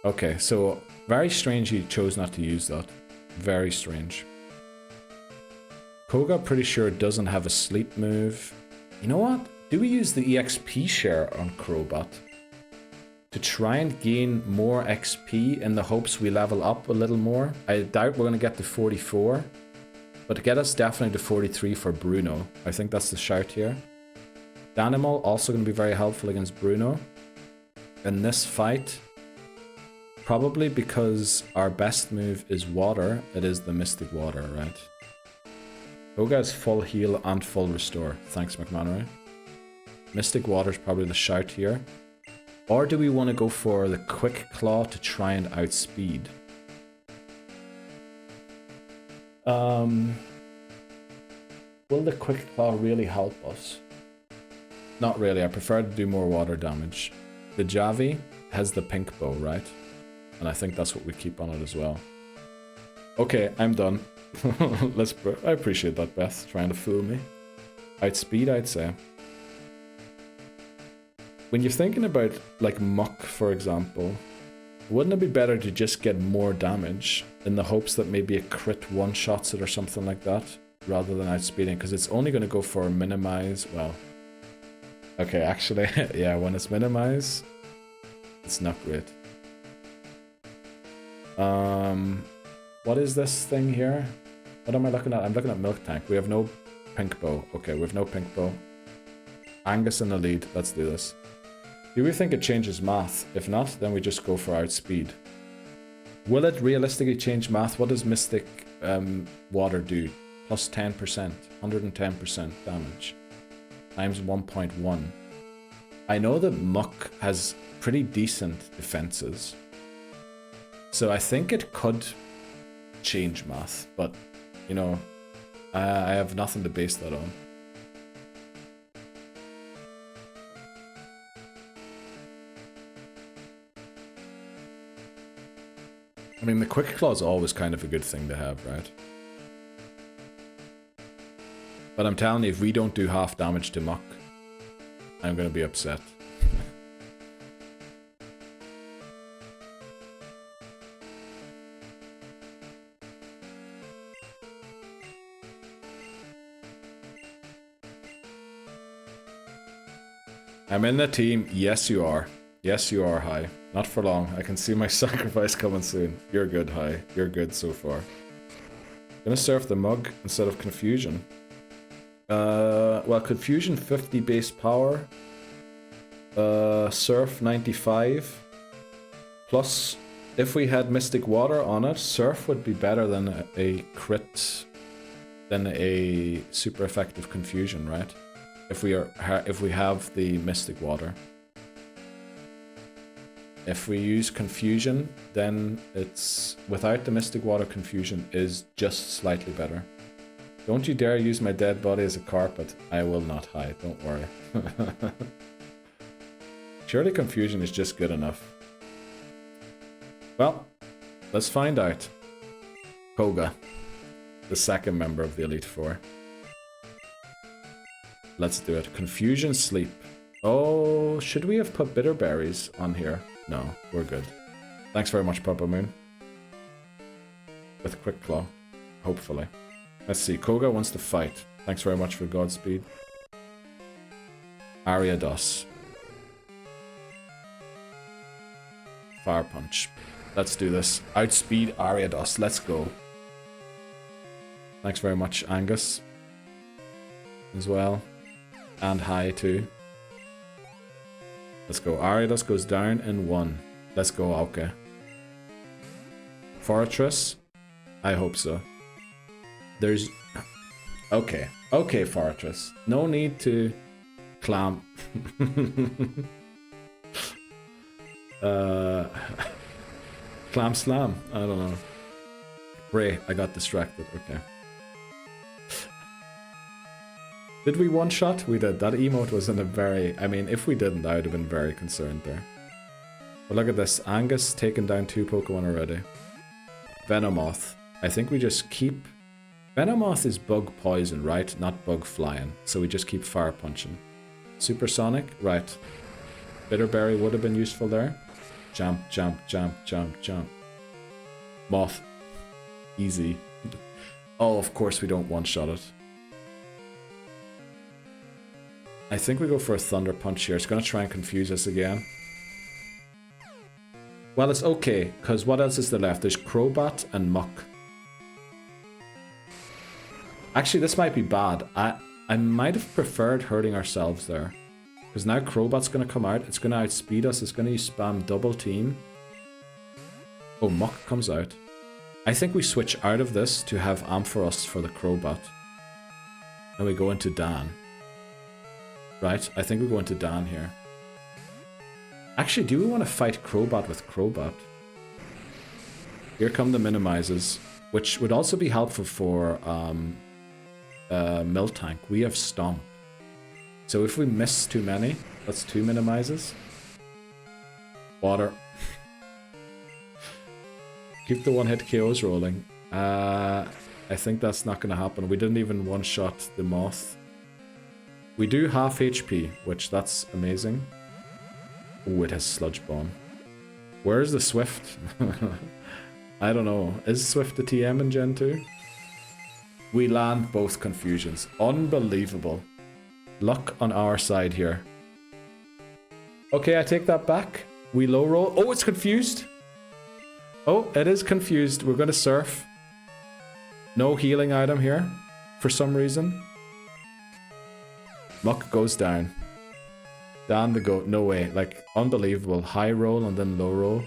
Okay, so very strange he chose not to use that. Very strange. Koga, pretty sure, doesn't have a sleep move. You know what? Do we use the EXP share on Crowbot to try and gain more XP in the hopes we level up a little more? I doubt we're going to get to 44, but to get us definitely to 43 for Bruno. I think that's the shout here. Danimal also going to be very helpful against Bruno in this fight. Probably because our best move is water, it is the Mystic Water, right? Koga is full heal and full restore. Thanks, McManary. Mystic Water is probably the shout here. Or do we want to go for the Quick Claw to try and outspeed? Will the Quick Claw really help us? Not really, I prefer to do more water damage. The Javi has the pink bow, right? And I think that's what we keep on it as well. Okay, I'm done. I appreciate that, Beth, trying to fool me. Outspeed, I'd say. When you're thinking about, like, Muck, for example, wouldn't it be better to just get more damage in the hopes that maybe a crit one-shots it or something like that, rather than outspeeding? Because it's only going to go for minimize, well... Okay, actually, yeah, when it's minimize, it's not great. What is this thing here? What am I looking at? I'm looking at Milk Tank. We have no pink bow. Okay, we have no pink bow. Angus in the lead. Let's do this. Do we think it changes math? If not, then we just go for outspeed. Will it realistically change math? What does Mystic Water do? Plus 10%. 110% damage. Times 1.1. I know that Muck has pretty decent defenses. So I think it could change math, but, you know, I have nothing to base that on. I mean, the Quick Claw is always kind of a good thing to have, right? But I'm telling you, if we don't do half damage to Muck, I'm going to be upset. I'm in the team. Yes, you are. Yes, you are, Hi. Not for long. I can see my sacrifice coming soon. You're good, Hi. You're good so far. Gonna surf the mug instead of confusion. Well, confusion 50 base power. Surf 95. Plus, if we had Mystic Water on it, surf would be better than a crit, than a super effective confusion, right? If we have the Mystic Water. If we use confusion, then it's without the Mystic Water, confusion is just slightly better. Don't you dare use my dead body as a carpet. I will not hide, don't worry. Surely confusion is just good enough. Well, let's find out. Koga, the second member of the Elite Four. Let's do it. Confusion, sleep. Oh, should we have put bitter berries on here? No, we're good. Thanks very much, Papa Moon. With Quick Claw, hopefully. Let's see, Koga wants to fight. Thanks very much for Godspeed. Ariados. Fire Punch. Let's do this. Outspeed Ariados. Let's go. Thanks very much, Angus. As well. And hi too. Let's go. Ariados goes down in 1. Let's go, okay. Fortress? I hope so. There's... Okay. Okay, Fortress. No need to clamp. Clam slam? I don't know. Ray, I got distracted. Okay. Did we one-shot? We did. That emote was in a very... I mean, if we didn't, I would have been very concerned there. But look at this. Angus taking down 2 Pokemon already. Venomoth. I think we just keep... Venomoth is bug poison, right? Not bug flying. So we just keep fire punching. Supersonic? Right. Bitterberry would have been useful there. Jump, jump, jump, jump, jump. Moth. Easy. Oh, of course we don't one-shot it. I think we go for a Thunder Punch here. It's going to try and confuse us again. Well, it's okay, because what else is there left? There's Crobat and Muck. Actually, this might be bad. I might have preferred hurting ourselves there. Because now Crobat's going to come out. It's going to outspeed us. It's going to spam double team. Oh, Muck comes out. I think we switch out of this to have Ampharos for the Crobat. And we go into Dan. Right? I think we go into Dan here. Actually, do we want to fight Crobat with Crobat? Here come the minimizes. Which would also be helpful for Miltank. We have Stomp. So if we miss too many, that's 2 minimizes. Water. Keep the 1-hit KOs rolling. I think that's not going to happen. We didn't even one-shot the Moth. We do half HP, which that's amazing. Oh, it has Sludge Bomb. Where's the Swift? I don't know. Is Swift the TM in Gen 2? We land both confusions. Unbelievable. Luck on our side here. Okay, I take that back. We low roll. Oh, it's confused. Oh, it is confused. We're going to surf. No healing item here for some reason. Muck goes down. Dan the goat. No way. Like, unbelievable. High roll and then low roll.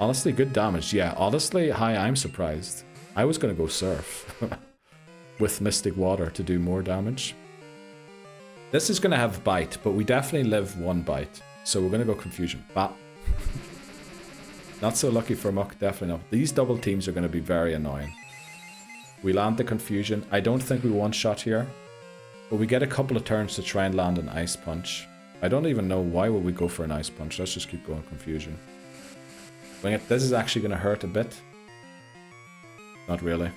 Honestly, good damage. Yeah, honestly, I'm surprised. I was going to go surf. With Mystic Water to do more damage. This is going to have Bite, but we definitely live 1 bite. So we're going to go Confusion. Bap. Not so lucky for Muck, definitely not. These double teams are going to be very annoying. We land the Confusion. I don't think we one-shot here. But we get a couple of turns to try and land an Ice Punch. I don't even know why would we go for an Ice Punch. Let's just keep going Confusion. This is actually going to hurt a bit. Not really.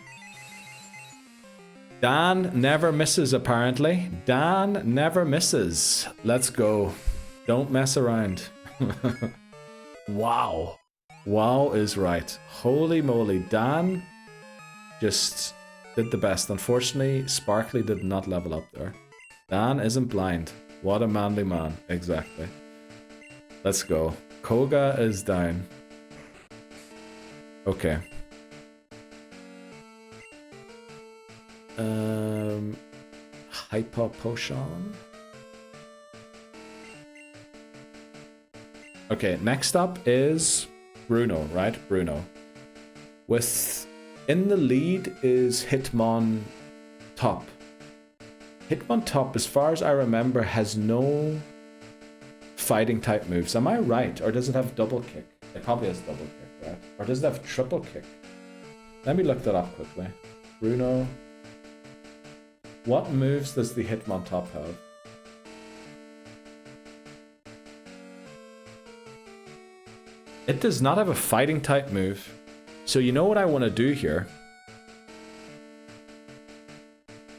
Dan never misses, apparently. Dan never misses. Let's go. Don't mess around. Wow. Wow is right. Holy moly. Dan just did the best. Unfortunately, Sparkly did not level up there. Dan isn't blind. What a manly man. Exactly. Let's go. Koga is down. Okay. Hyper Potion. Okay, next up is Bruno, right? Bruno. In the lead is Hitmon Top. Hitmon Top, as far as I remember, has no fighting type moves. Am I right? Or does it have double kick? It probably has double kick, right? Or does it have triple kick? Let me look that up quickly. Bruno. What moves does the Hitmon Top have? It does not have a fighting type move. So you know what I want to do here?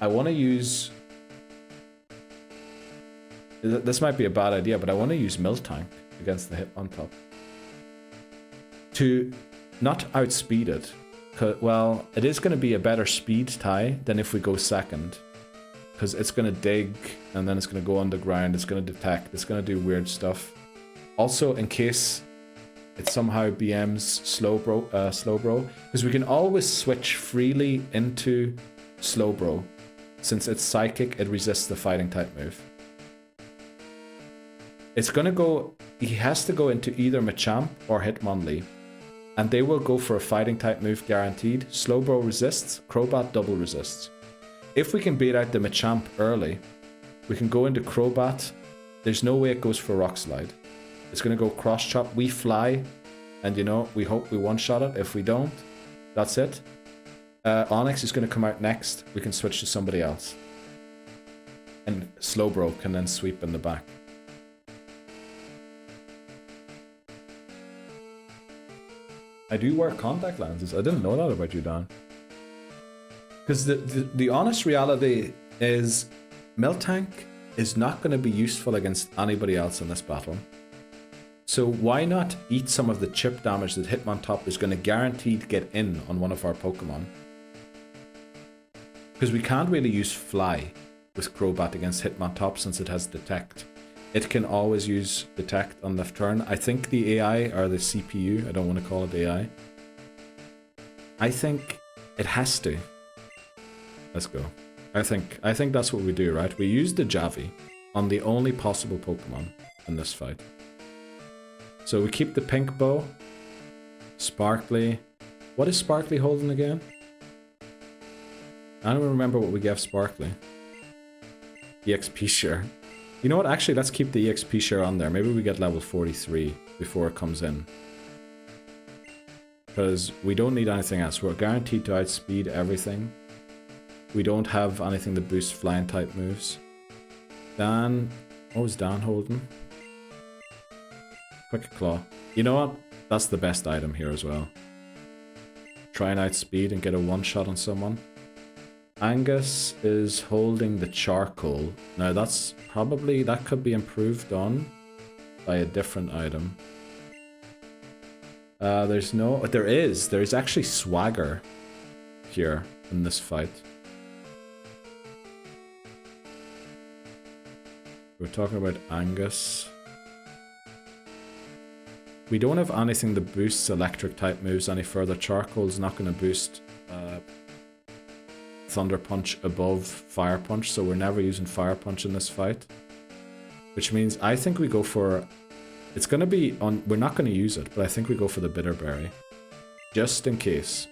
I want to use... This might be a bad idea, but I want to use Miltank against the Hitmon Top. To not outspeed it. Well, it is going to be a better speed tie than if we go second. Because it's going to dig, and then it's going to go underground, it's going to detect, it's going to do weird stuff. Also, in case it somehow BMs Slowbro, because we can always switch freely into Slowbro. Since it's psychic, it resists the fighting type move. It's gonna go, he has to go into either Machamp or Hitmonlee, and they will go for a fighting type move guaranteed. Slowbro resists, Crobat double resists. If we can bait out the Machamp early, we can go into Crobat. There's no way it goes for Rock Slide. It's gonna go Cross Chop, we fly, and you know, we hope we one-shot it. If we don't, that's it. Onix is gonna come out next, we can switch to somebody else. And Slowbro can then sweep in the back. I do wear contact lenses. I didn't know that about you, Dan. Because the honest reality is Miltank is not going to be useful against anybody else in this battle. So why not eat some of the chip damage that Hitmontop is going to guaranteed get in on one of our Pokemon? Because we can't really use Fly with Crobat against Hitmontop since it has Detect. It can always use Detect on left turn. I think the AI, or the CPU, I don't want to call it AI. I think it has to. Let's go. I think that's what we do, right? We use the Javi on the only possible Pokemon in this fight. So we keep the pink bow. Sparkly. What is Sparkly holding again? I don't remember what we gave Sparkly. EXP share. You know what? Actually, let's keep the EXP share on there. Maybe we get level 43 before it comes in. Because we don't need anything else. We're guaranteed to outspeed everything. We don't have anything to boost flying type moves. Dan... What was Dan holding? Quick Claw. You know what? That's the best item here as well. Try and outspeed and get a one-shot on someone. Angus is holding the Charcoal. Now that's probably... That could be improved on by a different item. There's no... There is. There's actually Swagger here in this fight. We're talking about Angus. We don't have anything that boosts electric type moves any further. Charcoal's not going to boost Thunder Punch above Fire Punch, so we're never using Fire Punch in this fight. Which means I think we go for... It's going to be on... We're not going to use it, but I think we go for the Bitterberry. Just in case.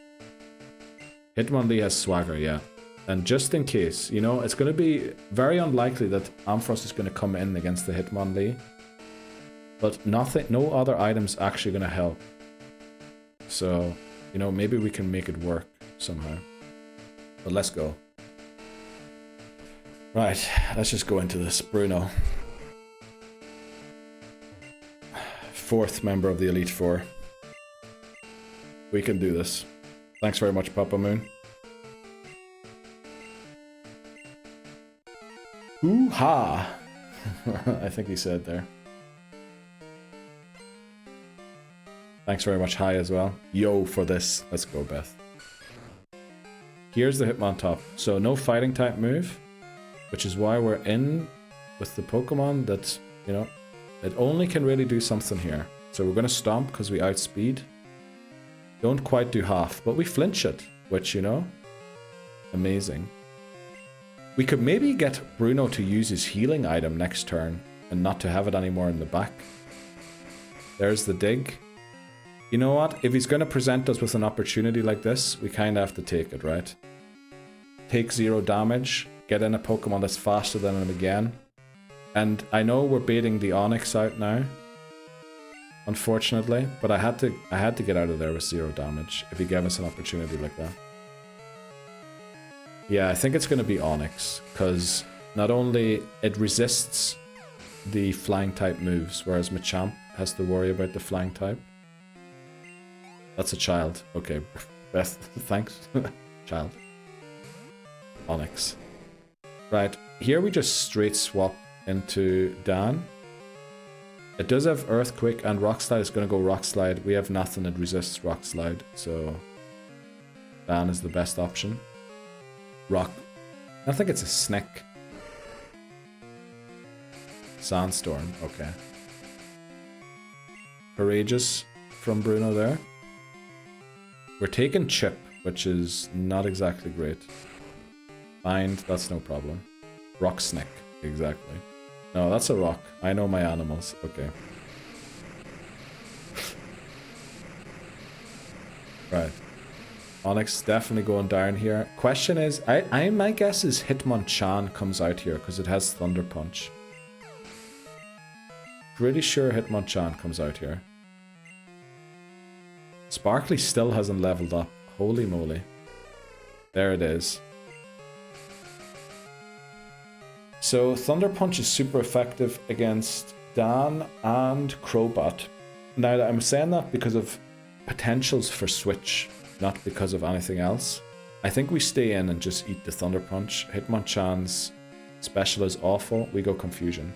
Hitmonlee has Swagger, yeah. And just in case, you know, it's going to be very unlikely that Ampharos is going to come in against the Hitmonlee. But nothing, no other items actually going to help. So, you know, maybe we can make it work somehow. But let's go. Right, let's just go into this. Bruno. 4th member of the Elite Four. We can do this. Thanks very much, Papa Moon. Hoo-ha! I think he said there. Thanks very much, Hi, as well. Yo for this. Let's go, Beth. Here's the Hitmontop. So no fighting type move, which is why we're in with the Pokemon that, you know, it only can really do something here. So we're going to Stomp because we outspeed. Don't quite do half, but we flinch it, which, you know, amazing. We could maybe get Bruno to use his healing item next turn and not to have it anymore in the back. There's the dig. You know what? If he's going to present us with an opportunity like this, we kind of have to take it, right? Take 0 damage, get in a Pokemon that's faster than him again. And I know we're baiting the Onix out now, unfortunately, but I had to get out of there with 0 damage if he gave us an opportunity like that. Yeah, I think it's going to be Onix, because not only it resists the flying type moves, whereas Machamp has to worry about the flying type. That's a child. Okay, Beth, thanks. Child. Onix. Right, here we just straight swap into Dan. It does have Earthquake and Rock Slide. It's going to go Rock Slide. We have nothing that resists Rock Slide, so Dan is the best option. Rock. I think it's a Snick. Sandstorm, okay. Courageous. from Bruno there. We're taking chip, which is not exactly great. Bind, that's no problem. Rock snake, exactly. No, that's a rock. I know my animals. Okay. Right. Onyx definitely going down here. Question is, my guess is Hitmonchan comes out here because it has Thunder Punch. Pretty sure Hitmonchan comes out here. Sparkly still hasn't leveled up. Holy moly. There it is. So Thunder Punch is super effective against Dan and Crobat. Now I'm saying that because of potentials for switch, not because of anything else. I think we stay in and just eat the Thunder Punch. Hitmonchan's special is awful. We go Confusion.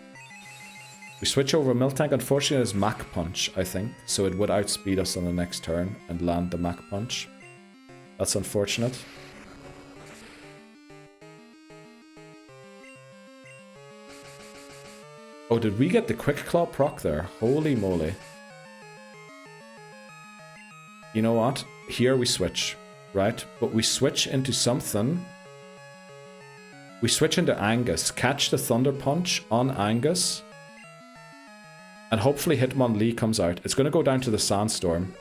We switch over Miltank. Unfortunately, it's Mach Punch, I think. So it would outspeed us on the next turn and land the Mach Punch. That's unfortunate. Oh, did we get the Quick Claw proc there? Holy moly. You know what? Here we switch, right? But we switch into something. We switch into Angus. Catch the Thunder Punch on Angus. And hopefully Hitmonlee comes out. It's going to go down to the Sandstorm.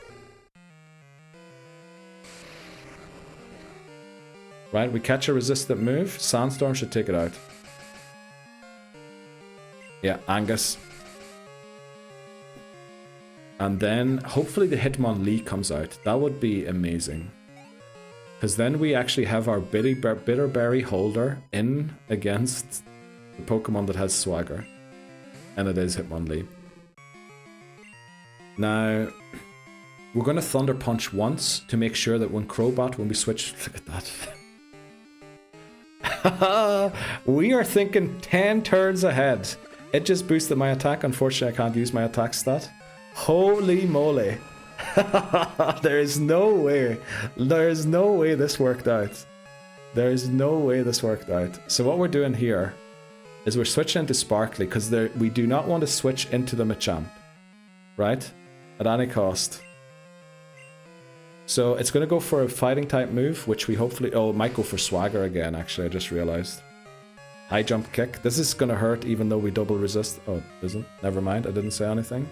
Right, we catch a resistant move. Sandstorm should take it out. Yeah, Angus. And then hopefully the Hitmonlee comes out. That would be amazing. Because then we actually have our Bitterberry holder in against the Pokemon that has Swagger. And it is Hitmonlee. Now, we're going to Thunder Punch once to make sure that when Crobat, when we switch... Look at that. We are thinking 10 turns ahead. It just boosted my attack. Unfortunately, I can't use my attack stat. Holy moly. There is no way. There is no way this worked out. There is no way this worked out. So what we're doing here is we're switching into Sparkly because we do not want to switch into the Machamp. Right? At any cost. So it's going to go for a fighting type move, which we hopefully... Oh, it might go for Swagger again, actually. I just realized. High jump kick. This is going to hurt even though we double resist. Oh, it doesn't. Never mind. I didn't say anything.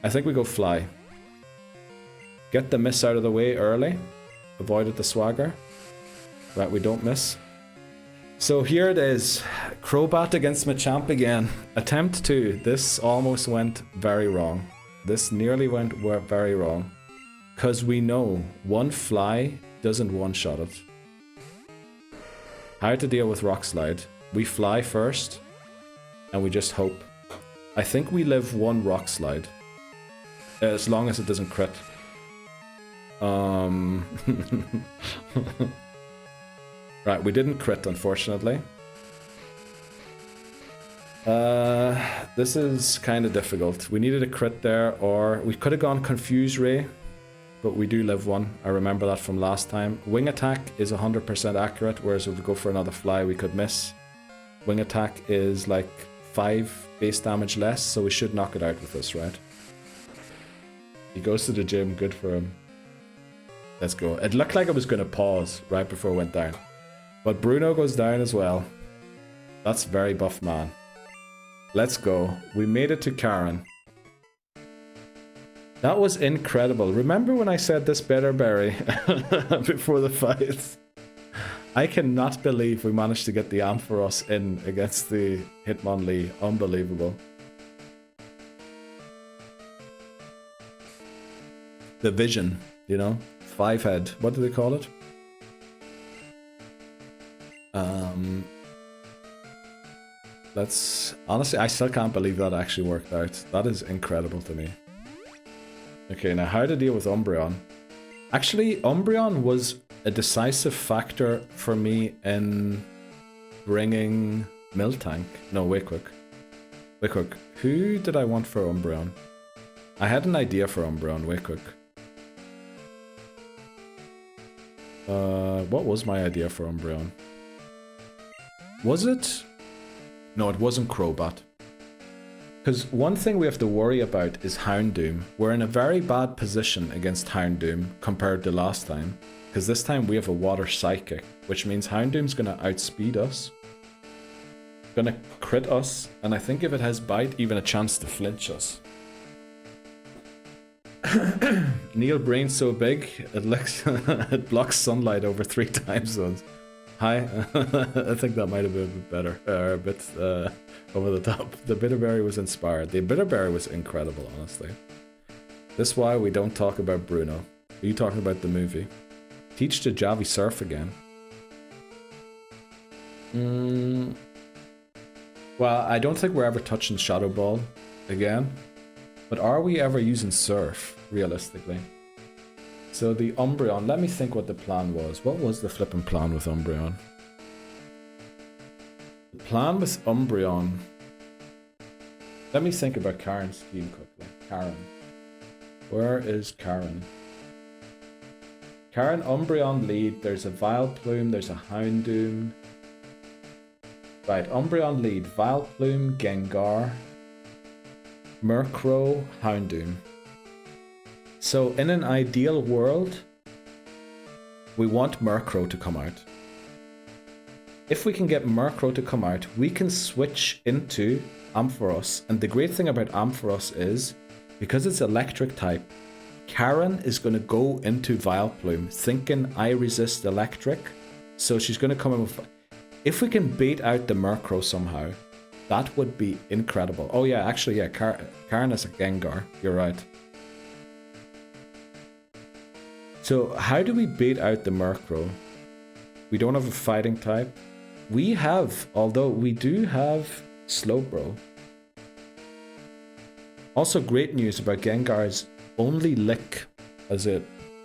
I think we go Fly. Get the miss out of the way early. Avoided the Swagger. Right, we don't miss. So here it is. Crobat against Machamp again. Attempt 2. This almost went very wrong. This nearly went very wrong. Because we know one Fly doesn't one-shot it. How to deal with Rock Slide. We fly first. And we just hope. I think we live one Rock Slide. As long as it doesn't crit. Right, we didn't crit, unfortunately. This is kind of difficult. We needed a crit there, or we could have gone Confuse Ray, but we do live one. I remember that from last time. Wing Attack is 100% accurate, whereas if we go for another Fly, we could miss. Wing Attack is like 5 base damage less, so we should knock it out with this, right? He goes to the gym, good for him. Let's go. It looked like I was going to pause right before it went down. But Bruno goes down as well. That's very buff, man. Let's go. We made it to Karen. That was incredible. Remember when I said this Bitterberry before the fight? I cannot believe we managed to get the Ampharos in against the Hitmonlee. Unbelievable. The vision, you know? 5-head. What do they call it? Honestly, I still can't believe that actually worked out. That is incredible to me. Okay, now how to deal with Umbreon. Actually, Umbreon was a decisive factor for me in bringing Miltank. No, wait quick. Who did I want for Umbreon? I had an idea for Umbreon, wait quick. What was my idea for Umbreon? Was it? No, it wasn't Crobat. Because one thing we have to worry about is Houndoom. We're in a very bad position against Houndoom compared to last time. Because this time we have a water psychic, which means Houndoom's going to outspeed us. Going to crit us, and I think if it has bite, even a chance to flinch us. Neil brain's so big, it looks it blocks sunlight over 3 time zones. Hi, I think that might have been a bit better, a bit over the top. The Bitterberry was inspired. The Bitterberry was incredible, honestly. This is why we don't talk about Bruno. Are you talking about the movie? Teach the Javi surf again. Well, I don't think we're ever touching Shadow Ball again. But are we ever using surf, realistically? So the Umbreon, let me think what the plan was. What was the flipping plan with Umbreon? The plan with Umbreon... Let me think about Karen's team quickly. Karen. Where is Karen? Karen, Umbreon lead. There's a Vileplume, there's a Houndoom. Right, Umbreon lead. Vileplume, Gengar, Murkrow, Houndoom. So in an ideal world, we want Murkrow to come out. If we can get Murkrow to come out, we can switch into Ampharos. And the great thing about Ampharos is, because it's electric type, Karen is going to go into Vileplume thinking I resist electric. So she's going to come in with... If we can bait out the Murkrow somehow, that would be incredible. Oh yeah, actually, yeah, Karen is a Gengar. You're right. So how do we bait out the Murkrow? We don't have a fighting type. We have, although we do have Slowbro. Also great news about Gengar is only Lick as a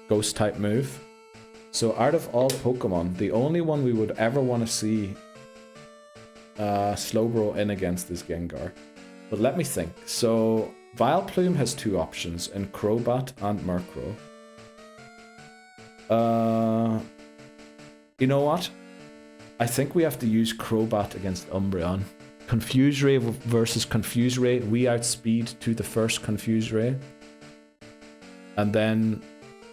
ghost type move. So out of all Pokemon, the only one we would ever want to see Slowbro in against is Gengar. But let me think. So Vileplume has 2 options in Crobat and Murkrow. You know what? I think we have to use Crobat against Umbreon. Confuse Ray versus Confuse Ray. We outspeed to the first Confuse Ray. And then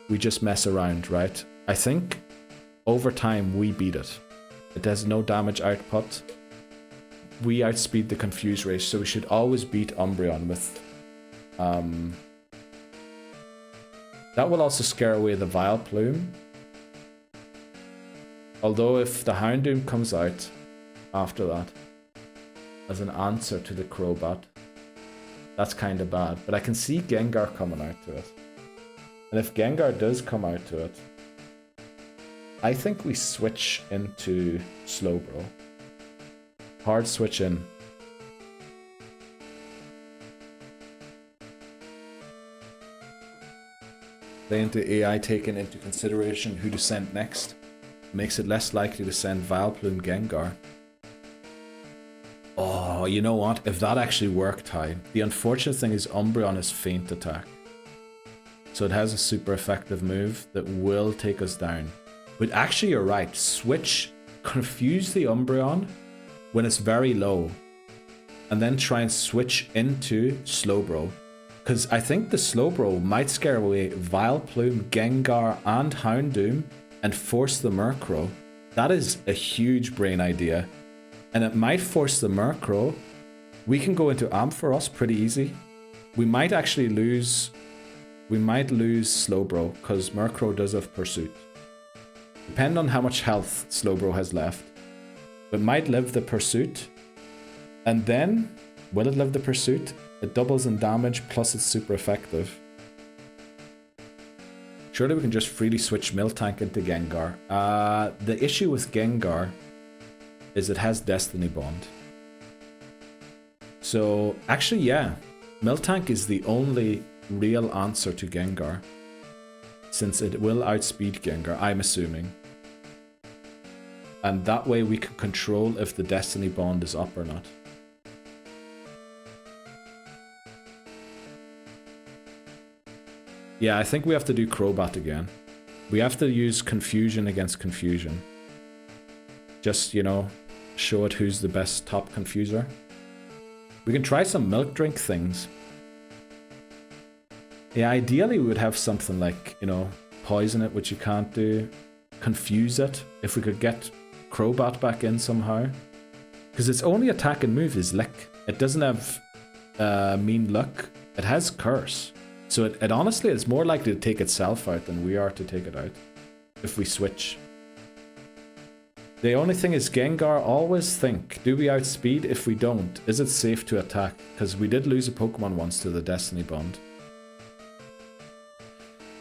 we just mess around, right? I think over time we beat it. It has no damage output. We outspeed the Confuse Ray, so we should always beat Umbreon with... That will also scare away the Vileplume. Although if the Houndoom comes out after that as an answer to the Crobat, that's kind of bad. But I can see Gengar coming out to it. And if Gengar does come out to it, I think we switch into Slowbro. Hard switch in. Playing to AI taking into consideration who to send next makes it less likely to send Vileplume Gengar. Oh, you know what? If that actually worked, Ty. The unfortunate thing is Umbreon is Feint Attack. So it has a super effective move that will take us down. But actually you're right. Switch, confuse the Umbreon when it's very low. And then try and switch into Slowbro. Because I think the Slowbro might scare away Vileplume, Gengar, and Houndoom and force the Murkrow. That is a huge brain idea. And it might force the Murkrow. We can go into Ampharos pretty easy. We might actually lose... We might lose Slowbro because Murkrow does have Pursuit. Depending on how much health Slowbro has left. It might live the Pursuit. And then, will it live the Pursuit? It doubles in damage, plus it's super effective. Surely we can just freely switch Miltank into Gengar. The issue with Gengar is it has Destiny Bond. So, actually, yeah. Miltank is the only real answer to Gengar. Since it will outspeed Gengar, I'm assuming. And that way we can control if the Destiny Bond is up or not. Yeah, I think we have to do Crobat again. We have to use Confusion against Confusion. Just, you know, show it who's the best top Confuser. We can try some milk drink things. Yeah, ideally we would have something like, you know, poison it, which you can't do. Confuse it, if we could get Crobat back in somehow. Because its only attack and move is Lick. It doesn't have mean luck. It has Curse. So it honestly is more likely to take itself out than we are to take it out. If we switch. The only thing is Gengar, always think, do we outspeed? If we don't, is it safe to attack? Because we did lose a Pokemon once to the Destiny Bond.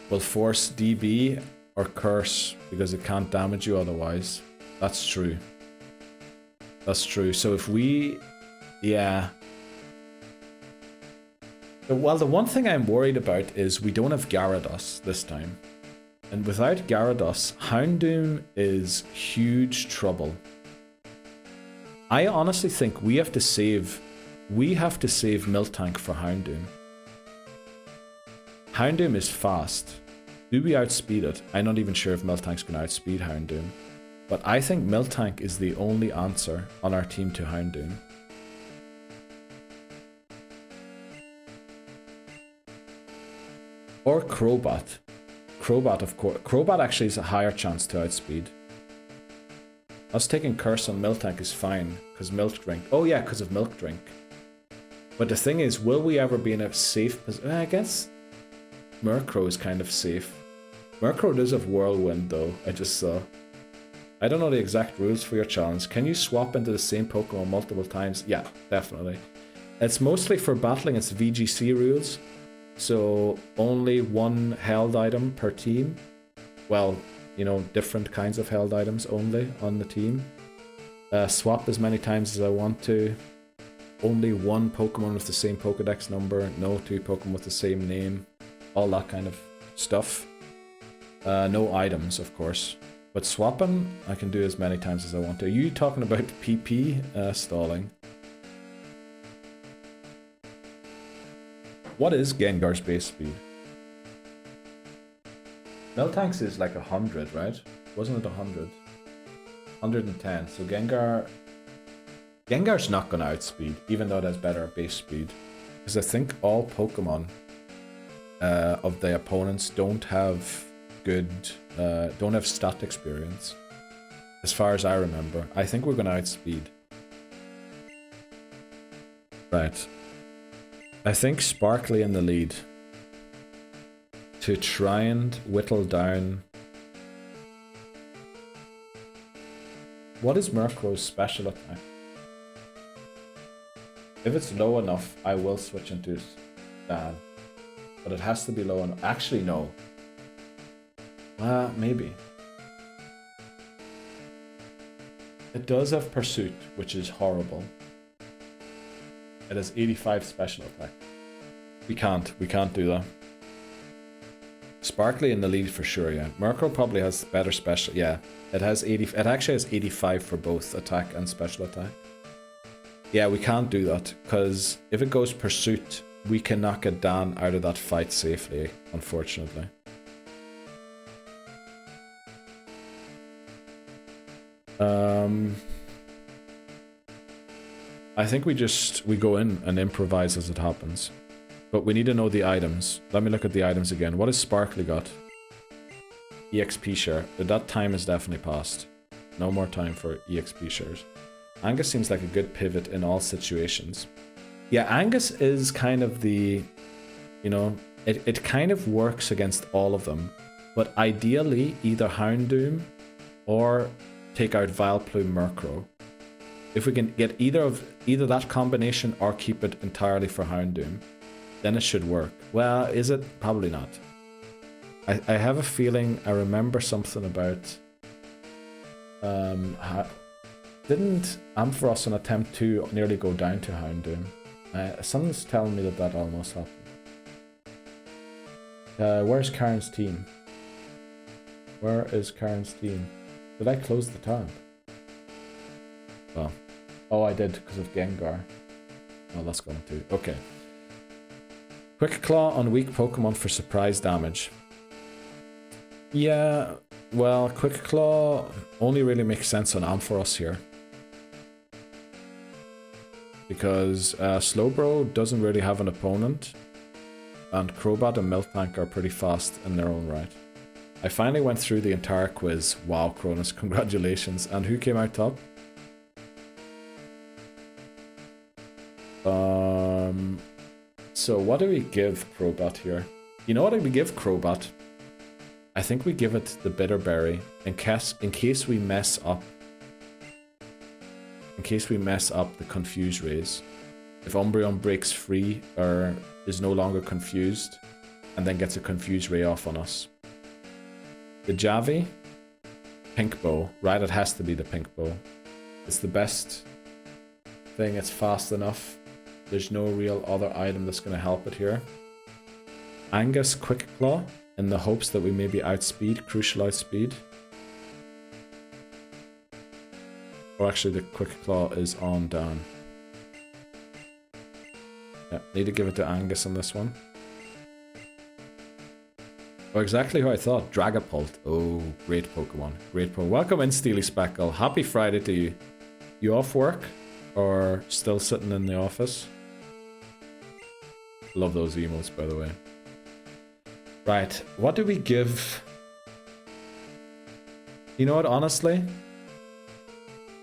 Will force DB or Curse because it can't damage you otherwise. That's true. That's true. So if we... Yeah. Well, the one thing I'm worried about is we don't have Gyarados this time. And without Gyarados, Houndoom is huge trouble. I honestly think we have to save Miltank for Houndoom. Houndoom is fast. Do we outspeed it? I'm not even sure if Miltank's going to outspeed Houndoom. But I think Miltank is the only answer on our team to Houndoom. Or Crobat. Crobat, of course. Crobat actually has a higher chance to outspeed. Us taking Curse on Miltank is fine, because Milk Drink. Oh yeah, because of Milk Drink. But the thing is, will we ever be in a safe position? I guess Murkrow is kind of safe. Murkrow does have Whirlwind though, I just saw. I don't know the exact rules for your challenge. Can you swap into the same Pokemon multiple times? Yeah, definitely. It's mostly for battling its VGC rules. So only one held item per team. Well, you know, different kinds of held items only on the team. Swap as many times as I want to. Only one Pokemon with the same Pokedex number. No two Pokemon with the same name. All that kind of stuff. No items, of course. But swapping, I can do as many times as I want to. Are you talking about PP stalling? What is Gengar's base speed? Miltank's is like 100, right? Wasn't it 100? 110. So Gengar's not going to outspeed, even though it has better base speed. Because I think all Pokemon of the opponents don't have don't have stat experience. As far as I remember. I think we're going to outspeed. Right. I think Sparkly in the lead. To try and whittle down... What is Murkrow's special attack? If it's low enough, I will switch into Stan. But it has to be low enough. Actually, no. Maybe. It does have Pursuit, which is horrible. It has 85 special attack. We can't do that. Sparkly in the lead for sure, yeah. Murkrow probably has better special, yeah. It actually has 85 for both attack and special attack. Yeah, we can't do that, because if it goes Pursuit, we cannot get Dan out of that fight safely, unfortunately. I think we go in and improvise as it happens. But we need to know the items. Let me look at the items again. What has Sparkly got? EXP share. That time is definitely passed. No more time for EXP shares. Angus seems like a good pivot in all situations. Yeah, Angus is kind of the... You know, it kind of works against all of them. But ideally, either Houndoom or take out Vileplume Murkrow. If we can get either that combination or keep it entirely for Houndoom, then it should work. Well, is it? Probably not. I have a feeling I remember something about... didn't Ampharos on attempt 2 nearly go down to Houndoom? Someone's telling me that almost happened. Where's Karen's team? Where is Karen's team? Did I close the tab? Oh, I did because of Gengar. Oh, that's gone too. Okay. Quick Claw on weak Pokemon for surprise damage. Yeah, well, Quick Claw only really makes sense on Ampharos here. because Slowbro doesn't really have an opponent, and Crobat and Miltank are pretty fast in their own right. I finally went through the entire quiz. Wow, Cronus, congratulations. And who came out top? So what do we give Crobat here? You know what we give Crobat? I think we give it the Bitter Berry in case we mess up. In case we mess up the Confuse Rays. If Umbreon breaks free or is no longer confused and then gets a Confuse Ray off on us. The Javi, Pink Bow. Right, it has to be the Pink Bow. It's the best thing, it's fast enough. There's no real other item that's going to help it here. Angus Quick Claw, in the hopes that we maybe outspeed, crucial outspeed. Or actually the Quick Claw is on down. Yeah, need to give it to Angus on this one. Oh, exactly how I thought. Dragapult. Oh, great Pokemon. Great Pokemon. Welcome in, Steely Speckle. Happy Friday to you. You off work? Or still sitting in the office? Love those emotes, by the way. Right, what do we give? You know what, honestly?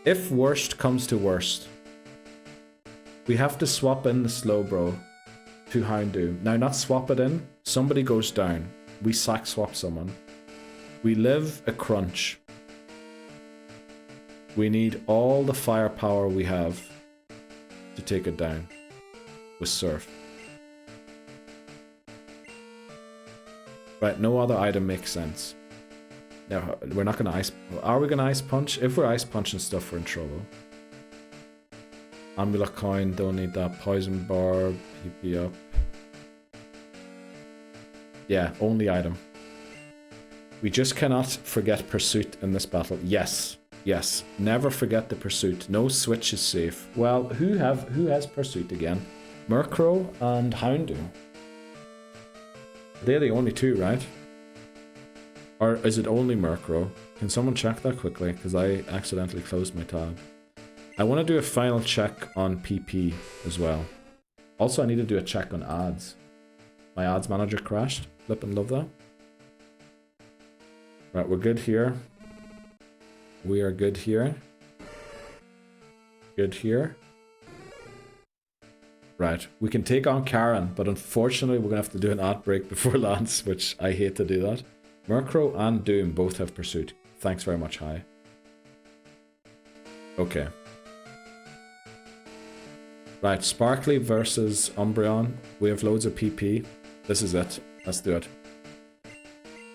If worst comes to worst, we have to swap in the Slowbro to Houndoom. Now, not swap it in. Somebody goes down. We sack swap someone. We live a crunch. We need all the firepower we have to take it down with Surf. Right, no other item makes sense. Now, we're not going to ice... Are we going to ice punch? If we're ice punching stuff, we're in trouble. Amulet Coin, don't need that. Poison Barb, PP up. Yeah, only item. We just cannot forget Pursuit in this battle. Yes, yes. Never forget the Pursuit. No switch is safe. Well, who has Pursuit again? Murkrow and Houndoom. They're the only two, right? Or is it only Murkrow? Can someone check that quickly? Because I accidentally closed my tab. I want to do a final check on PP as well. Also, I need to do a check on ads. My ads manager crashed. Flip and love that. Right, we're good here. We are good here. Good here. Right, we can take on Karen, but unfortunately we're going to have to do an ad break before Lance, which I hate to do that. Murkrow and Doom both have Pursuit. Thanks very much, Hi. Okay. Right, Sparkly versus Umbreon. We have loads of PP. This is it. Let's do it.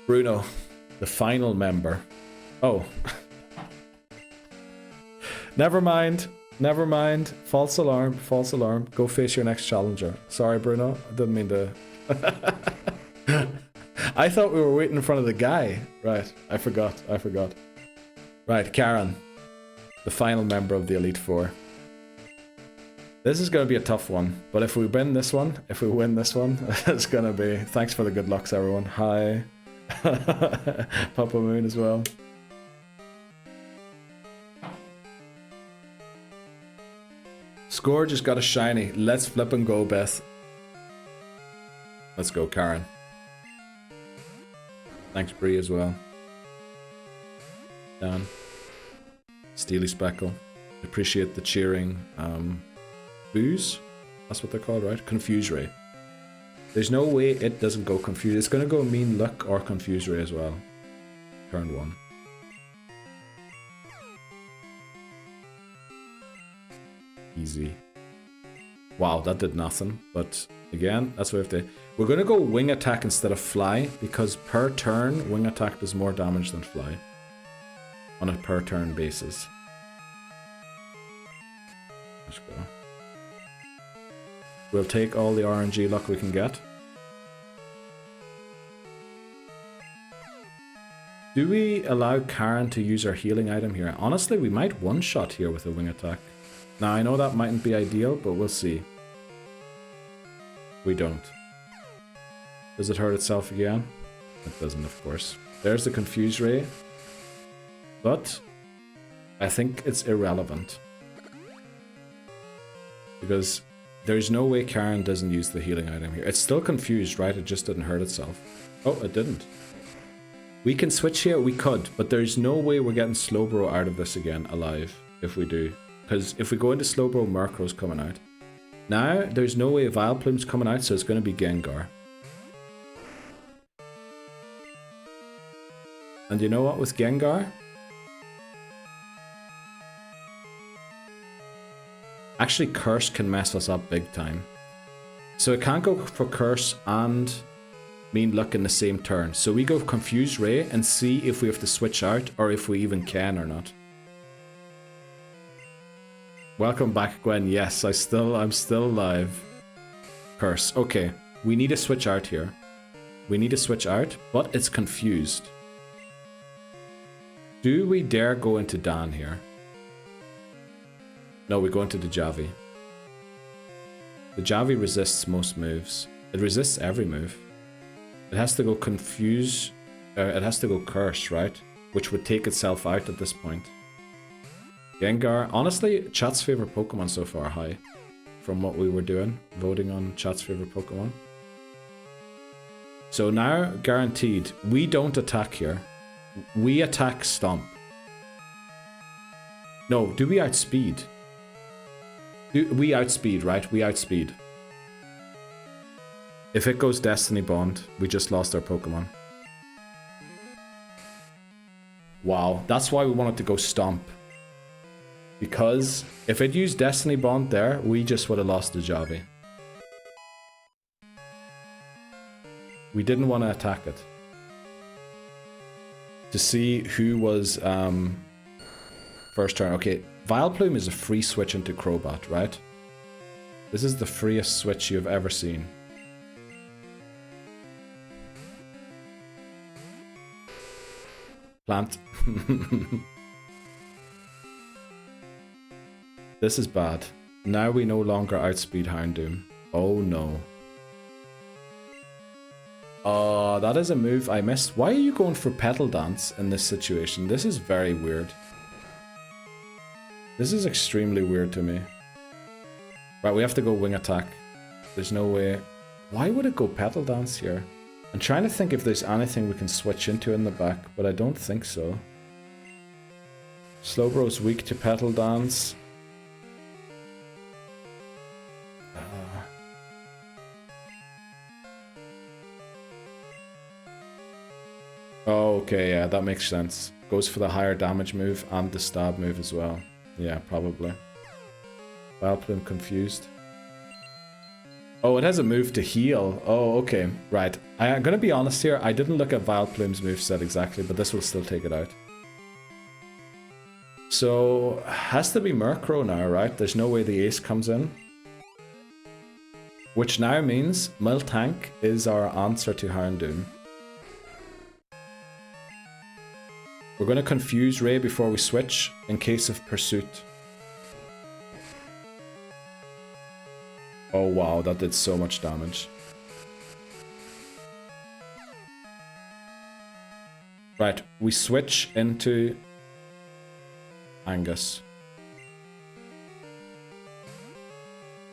Bruno, the final member. Oh. Never mind. Never mind. False alarm. False alarm. Go face your next challenger. Sorry, Bruno. I didn't mean to... I thought we were waiting in front of the guy. Right. I forgot. I forgot. Right, Karen. The final member of the Elite Four. This is going to be a tough one. But if we win this one, it's going to be... Thanks for the good lucks, everyone. Hi. Papa Moon as well. Score just got a shiny. Let's flip and go, Beth. Let's go, Karen. Thanks, Bree, as well. Dan. Steely Speckle. Appreciate the cheering. Boos? That's what they're called, right? Confuse Ray. There's no way it doesn't go Confuse. It's going to go Mean Look or Confuse Ray as well. Turn 1. Easy. Wow, that did nothing. But again, that's what we have to... We're going to go Wing Attack instead of Fly, because per turn, Wing Attack does more damage than Fly. On a per turn basis. Let's go. We'll take all the RNG luck we can get. Do we allow Karen to use our healing item here? Honestly, we might one-shot here with a Wing Attack. Now, I know that mightn't be ideal, but we'll see. We don't. Does it hurt itself again? It doesn't, of course. There's the Confuse Ray. But I think it's irrelevant. Because there's no way Karen doesn't use the healing item here. It's still confused, right? It just didn't hurt itself. Oh, it didn't. We can switch here, we could, but there's no way we're getting Slowbro out of this again alive if we do. Because if we go into Slowbro, Murkrow's coming out. Now, there's no way Vileplume's coming out, so it's going to be Gengar. And you know what with Gengar? Actually, Curse can mess us up big time. So it can't go for Curse and Mean Luck in the same turn. So we go Confuse Ray and see if we have to switch out or if we even can or not. Welcome back, Gwen. Yes, I'm still alive. Curse. Okay, we need to switch out here. We need to switch out, but it's confused. Do we dare go into Dan here? No, we go into the Javi. The Javi resists most moves. It resists every move. It has to go Confuse. It has to go Curse, right? Which would take itself out at this point. Gengar. Honestly, chat's favorite Pokemon so far high. From what we were doing. Voting on chat's favorite Pokemon. So now, guaranteed, we don't attack here. We attack Stomp. No, do we outspeed? We outspeed, right? We outspeed. If it goes Destiny Bond, we just lost our Pokemon. Wow, that's why we wanted to go Stomp. Because if it used Destiny Bond there, we just would have lost the Javi. We didn't want to attack it. To see who was first turn. Okay, Vileplume is a free switch into Crobat, right? This is the freest switch you've ever seen. Plant. This is bad. Now we no longer outspeed Houndoom. Oh no. Oh, that is a move I missed. Why are you going for Petal Dance in this situation? This is very weird. This is extremely weird to me. Right, we have to go Wing Attack. There's no way. Why would it go Petal Dance here? I'm trying to think if there's anything we can switch into in the back, but I don't think so. Slowbro's weak to Petal Dance. Oh, okay, yeah, that makes sense. Goes for the higher damage move and the stab move as well. Yeah, probably. Vileplume confused. Oh, it has a move to heal. Oh, okay, right. I'm gonna be honest here, I didn't look at Vileplume's moveset exactly, but this will still take it out. So, has to be Murkrow now, right? There's no way the ace comes in. Which now means Miltank is our answer to Houndoom. We're going to confuse Ray before we switch in case of pursuit. Oh wow, that did so much damage. Right, we switch into Angus.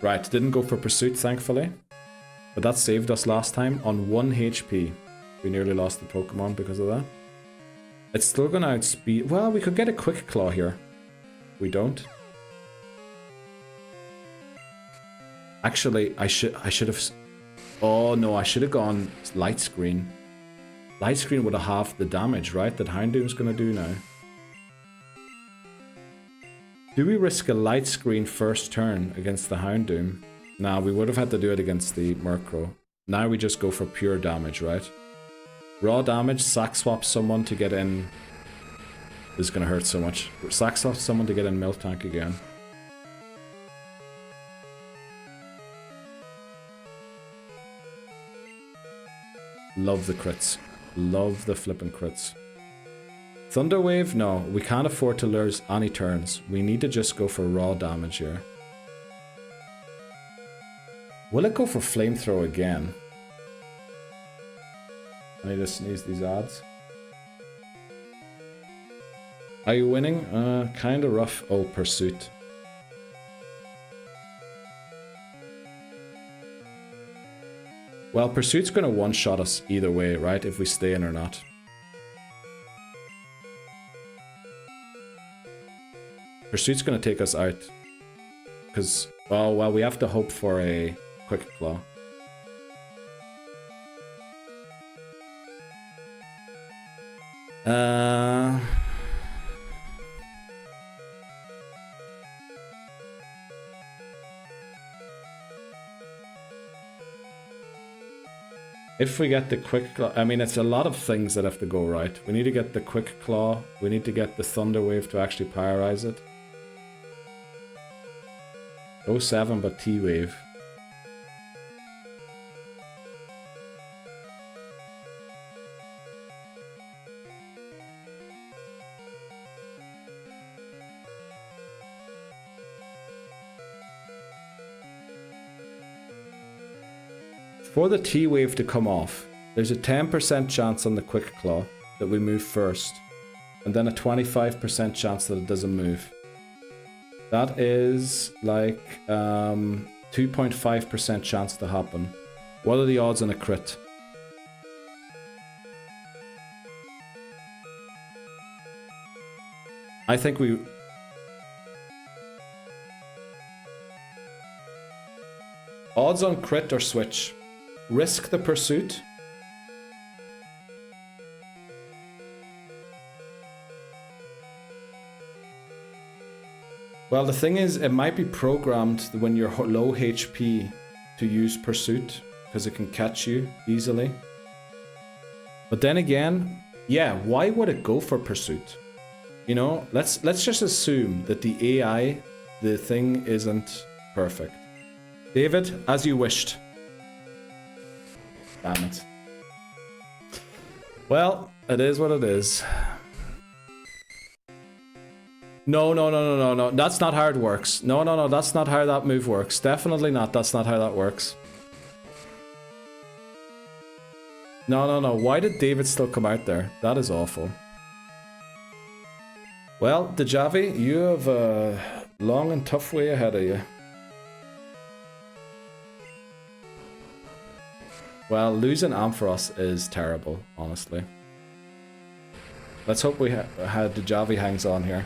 Right, didn't go for pursuit thankfully. But that saved us last time on 1 HP. We nearly lost the Pokemon because of that. It's still gonna outspeed. Well, we could get a Quick Claw here. We don't. Actually, I should have. Oh no, I should have gone Light Screen. Light Screen would have halved the damage, right? That Houndoom's gonna do now. Do we risk a Light Screen first turn against the Houndoom? Nah, we would have had to do it against the Murkrow. Now we just go for pure damage, right? Raw damage, sack swap someone to get in. This is gonna hurt so much. Sack swap someone to get in Miltank again. Love the crits. Love the flippin' crits. Thunder Wave? No, we can't afford to lose any turns. We need to just go for raw damage here. Will it go for Flamethrower again? I need to sneeze these ads. Are you winning? Kinda rough. Oh, Pursuit. Well, Pursuit's gonna one-shot us either way, right? If we stay in or not. Pursuit's gonna take us out. Because, oh, well, we have to hope for a Quick Claw. If we get the Quick Claw, I mean, it's a lot of things that have to go right. We need to get the Quick Claw. We need to get the Thunder Wave to actually pyrize it. 07, but T-Wave. For the T-Wave to come off, there's a 10% chance on the Quick Claw that we move first, and then a 25% chance that it doesn't move. That is like 2.5% chance to happen. What are the odds on a crit? I think we... Odds on crit or switch. Risk the Pursuit. Well, the thing is, it might be programmed when you're low HP to use Pursuit, because it can catch you easily. But then again, yeah, why would it go for Pursuit? You know, let's just assume that the AI, the thing isn't perfect. David, as you wished. Damn it. Well, it is what it is. No. That's not how it works. No. That's not how that move works. Definitely not. That's not how that works. No. Why did David still come out there? That is awful. Well, Dejavi, you have a long and tough way ahead of you. Well, losing Ampharos is terrible, honestly. Let's hope we had Dejavi hangs on here.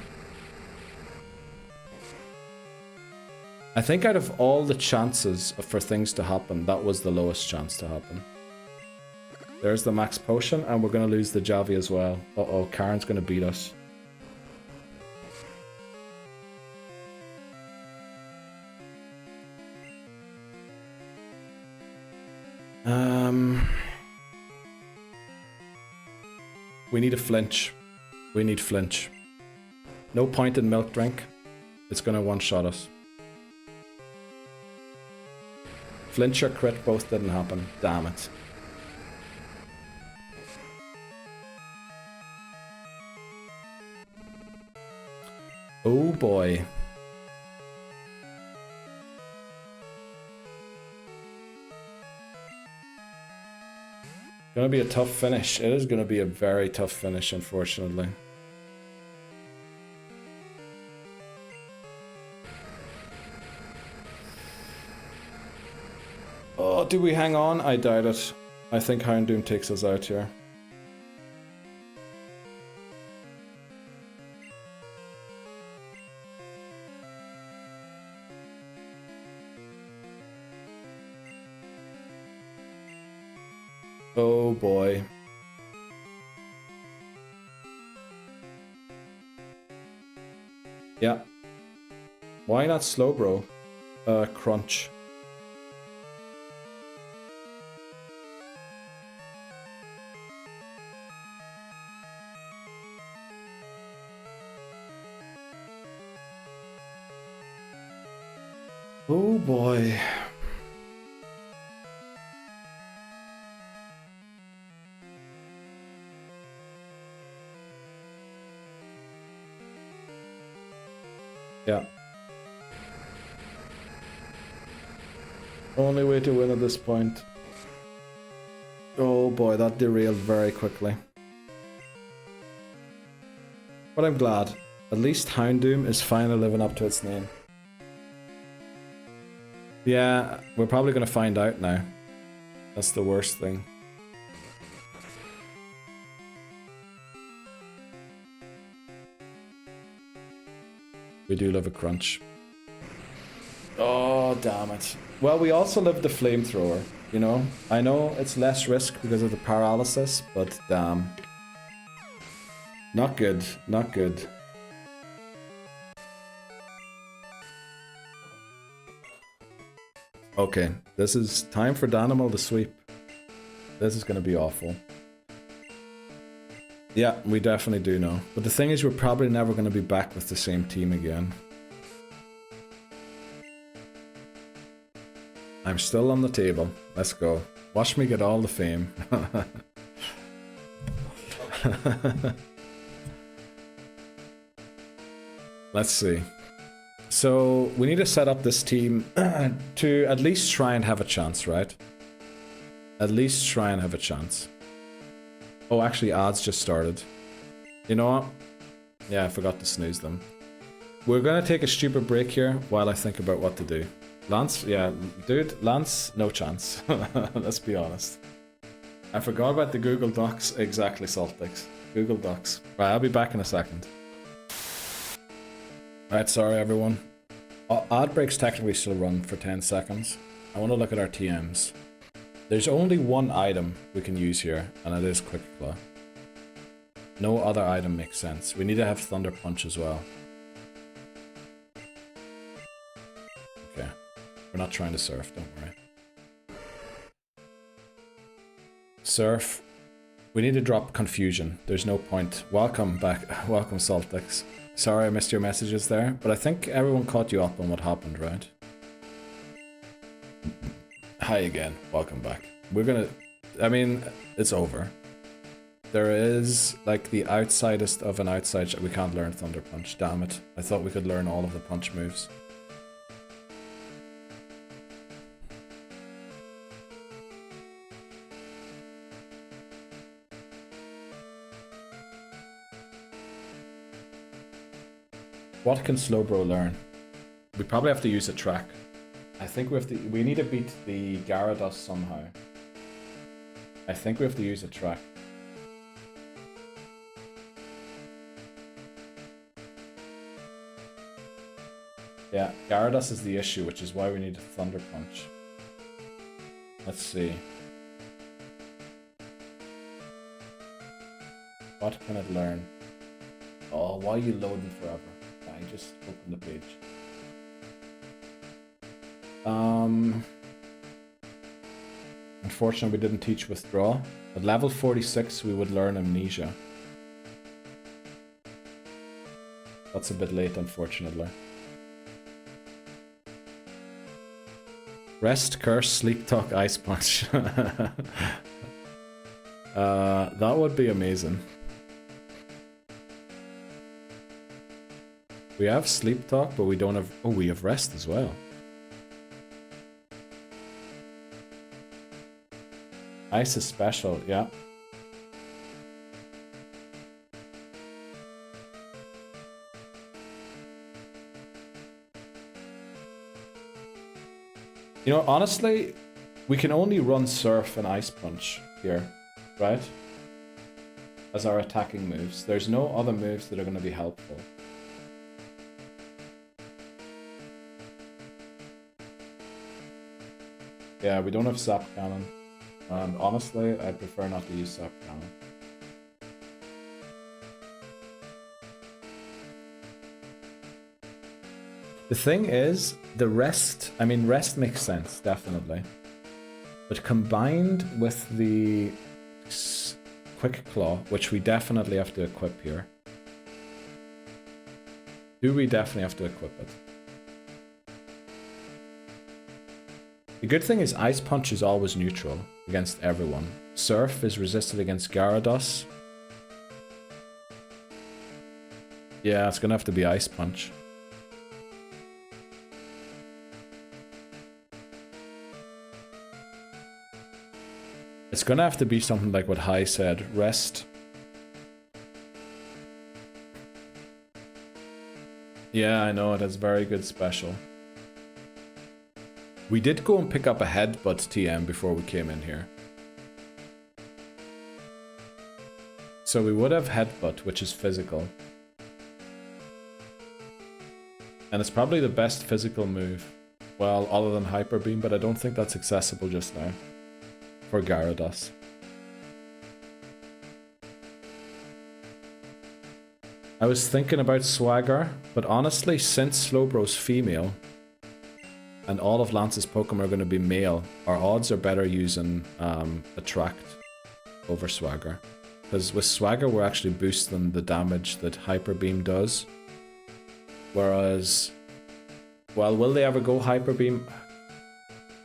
I think out of all the chances for things to happen, that was the lowest chance to happen. There's the max potion, and we're going to lose the Javi as well. Uh-oh, Karen's going to beat us. We need a flinch. We need flinch. No point in milk drink. It's gonna one-shot us. Flinch or crit both didn't happen. Damn it. Oh boy. Gonna be a tough finish. It is gonna be a very tough finish, unfortunately. Oh, do we hang on? I doubt it. I think Houndoom takes us out here. Oh boy. Yeah. Why not slow, bro? Crunch. Oh boy. Yeah. Only way to win at this point. Oh boy, that derailed very quickly. But I'm glad. At least Houndoom is finally living up to its name. Yeah, we're probably going to find out now. That's the worst thing. We do love a crunch. Oh, damn it. Well, we also love the flamethrower, you know? I know it's less risk because of the paralysis, but damn. Not good, not good. Okay, this is time for Danimal to sweep. This is gonna be awful. Yeah, we definitely do know. But the thing is, we're probably never gonna be back with the same team again. I'm still on the table. Let's go. Watch me get all the fame. Let's see. So, we need to set up this team to at least try and have a chance, right? At least try and have a chance. Oh, actually, odds just started. You know what? Yeah, I forgot to snooze them. We're gonna take a stupid break here while I think about what to do. Lance, yeah, dude, Lance, no chance. Let's be honest. I forgot about the Google Docs. Exactly, Saltix. Google Docs. Right, I'll be back in a second. Alright, sorry everyone. Ad breaks technically still run for 10 seconds. I want to look at our TMs. There's only one item we can use here, and it is Quick Claw. No other item makes sense. We need to have Thunder Punch as well. Okay. We're not trying to surf, don't worry. Surf. We need to drop Confusion. There's no point. Welcome back. Welcome, Saltix. Sorry I missed your messages there, but I think everyone caught you up on what happened, right? Hi again. Welcome back. We're gonna... I mean, it's over. There is, like, the outsidest of an outside... We can't learn Thunder Punch. Damn it. I thought we could learn all of the punch moves. What can Slowbro learn? We probably have to use a track. I think we have to... We need to beat the Gyarados somehow. I think we have to use a track. Yeah, Gyarados is the issue, which is why we need a Thunder Punch. Let's see. What can it learn? Oh, why are you loading forever? I just opened the page. Unfortunately, we didn't teach Withdraw. At level 46, we would learn Amnesia. That's a bit late, unfortunately. Rest, Curse, Sleep Talk, Ice Punch. That would be amazing. We have Sleep Talk, but we don't have... Oh, we have Rest as well. Ice is special, yeah. You know, honestly, we can only run Surf and Ice Punch here, right? As our attacking moves. There's no other moves that are going to be helpful. Yeah, we don't have Sap Cannon. And honestly, I prefer not to use Sap Cannon. The thing is, the Rest... I mean, Rest makes sense, definitely. But combined with the Quick Claw, which we definitely have to equip here. Do we definitely have to equip it? The good thing is Ice Punch is always neutral against everyone. Surf is resisted against Gyarados. Yeah, it's gonna have to be Ice Punch. It's gonna have to be something like what Hai said. Rest. Yeah, I know, it has very good special. We did go and pick up a headbutt TM before we came in here. So we would have headbutt, which is physical. And it's probably the best physical move. Well, other than Hyper Beam, but I don't think that's accessible just now. For Gyarados. I was thinking about Swagger, but honestly, since Slowbro's female, and all of Lance's Pokemon are going to be male, our odds are better using Attract over Swagger. Because with Swagger, we're actually boosting the damage that Hyper Beam does. Whereas, well, will they ever go Hyper Beam?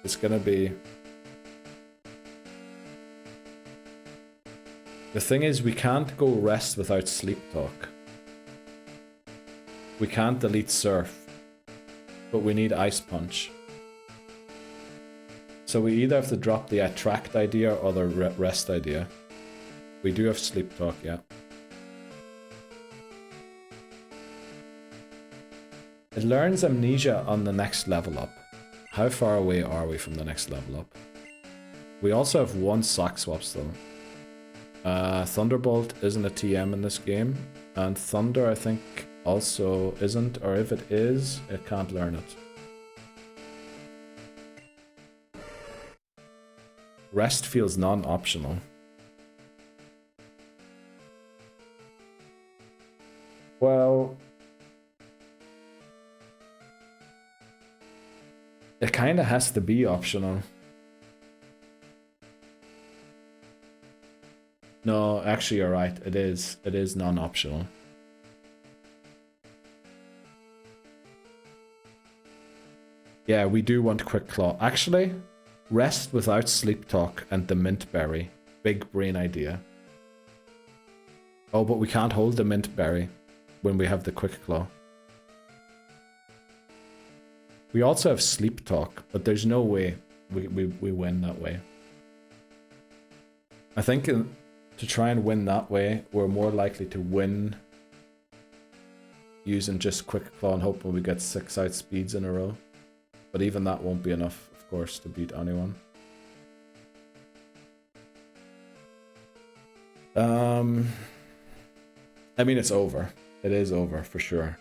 It's going to be... The thing is, we can't go Rest without Sleep Talk. We can't delete Surf, but we need Ice Punch. So we either have to drop the Attract idea or the Rest idea. We do have Sleep Talk, yeah. It learns Amnesia on the next level up. How far away are we from the next level up? We also have one Sock Swaps though. Thunderbolt isn't a TM in this game, and Thunder I think also isn't, or if it is, it can't learn it. Rest feels non-optional. Well, it kinda has to be optional. No, actually you're right, it is non-optional. Yeah, we do want Quick Claw. Actually, Rest without Sleep Talk and the Mint Berry. Big brain idea. Oh, but we can't hold the Mint Berry when we have the Quick Claw. We also have Sleep Talk, but there's no way we win that way. I think to try and win that way, we're more likely to win using just Quick Claw and hoping we get 6 outspeeds in a row. But even that won't be enough, of course, to beat anyone. I mean, it's over. It is over, for sure.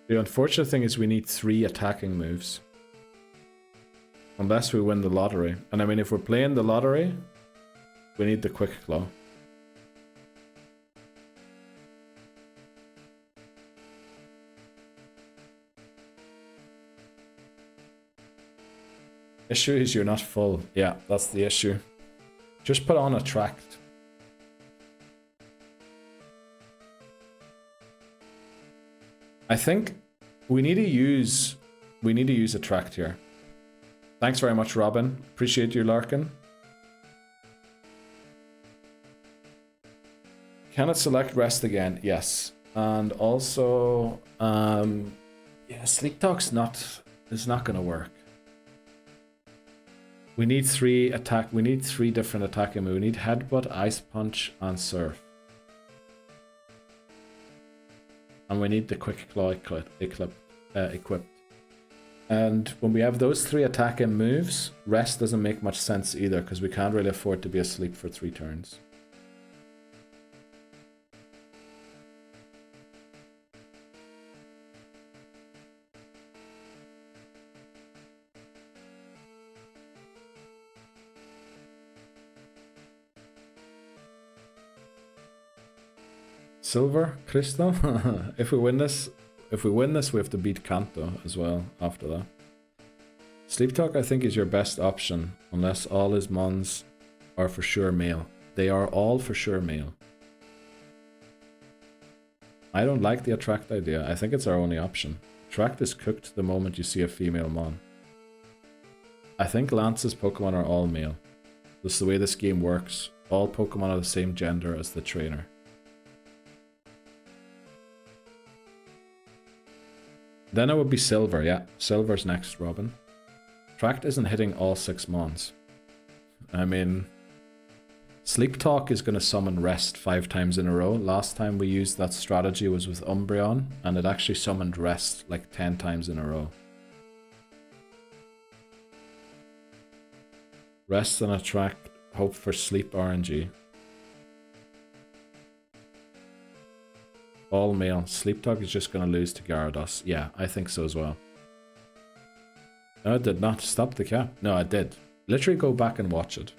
The unfortunate thing is we need 3 attacking moves. Unless we win the lottery. And I mean, if we're playing the lottery, we need the Quick Claw. Issue is you're not full. Yeah, that's the issue. Just put on Attract. I think we need to use Attract here. Thanks very much, Robin. Appreciate you lurking. Can it select Rest again? Yes. And also, yeah, Sleep Talk's it's not gonna work. We need 3 different attacking moves. We need Headbutt, Ice Punch, and Surf. And we need the Quick Claw equipped. And when we have those 3 attacking moves, Rest doesn't make much sense either, because we can't really afford to be asleep for 3 turns. Silver? Crystal? If we win this, we have to beat Kanto as well after that. Sleep Talk, I think, is your best option, unless all his mons are for sure male. They are all for sure male. I don't like the Attract idea. I think it's our only option. Attract is cooked the moment you see a female mon. I think Lance's Pokemon are all male. That's the way this game works. All Pokemon are the same gender as the trainer. Then it would be Silver, yeah. Silver's next, Robin. Tract isn't hitting all 6 mons. I mean, Sleep Talk is going to summon Rest 5 times in a row. Last time we used that strategy was with Umbreon, and it actually summoned Rest like 10 times in a row. Rest and Attract, hope for Sleep RNG. All male. Sleep Talk is just going to lose to Gyarados. Yeah, I think so as well. No, it did not. Stop the cap. No, it did. Literally go back and watch it.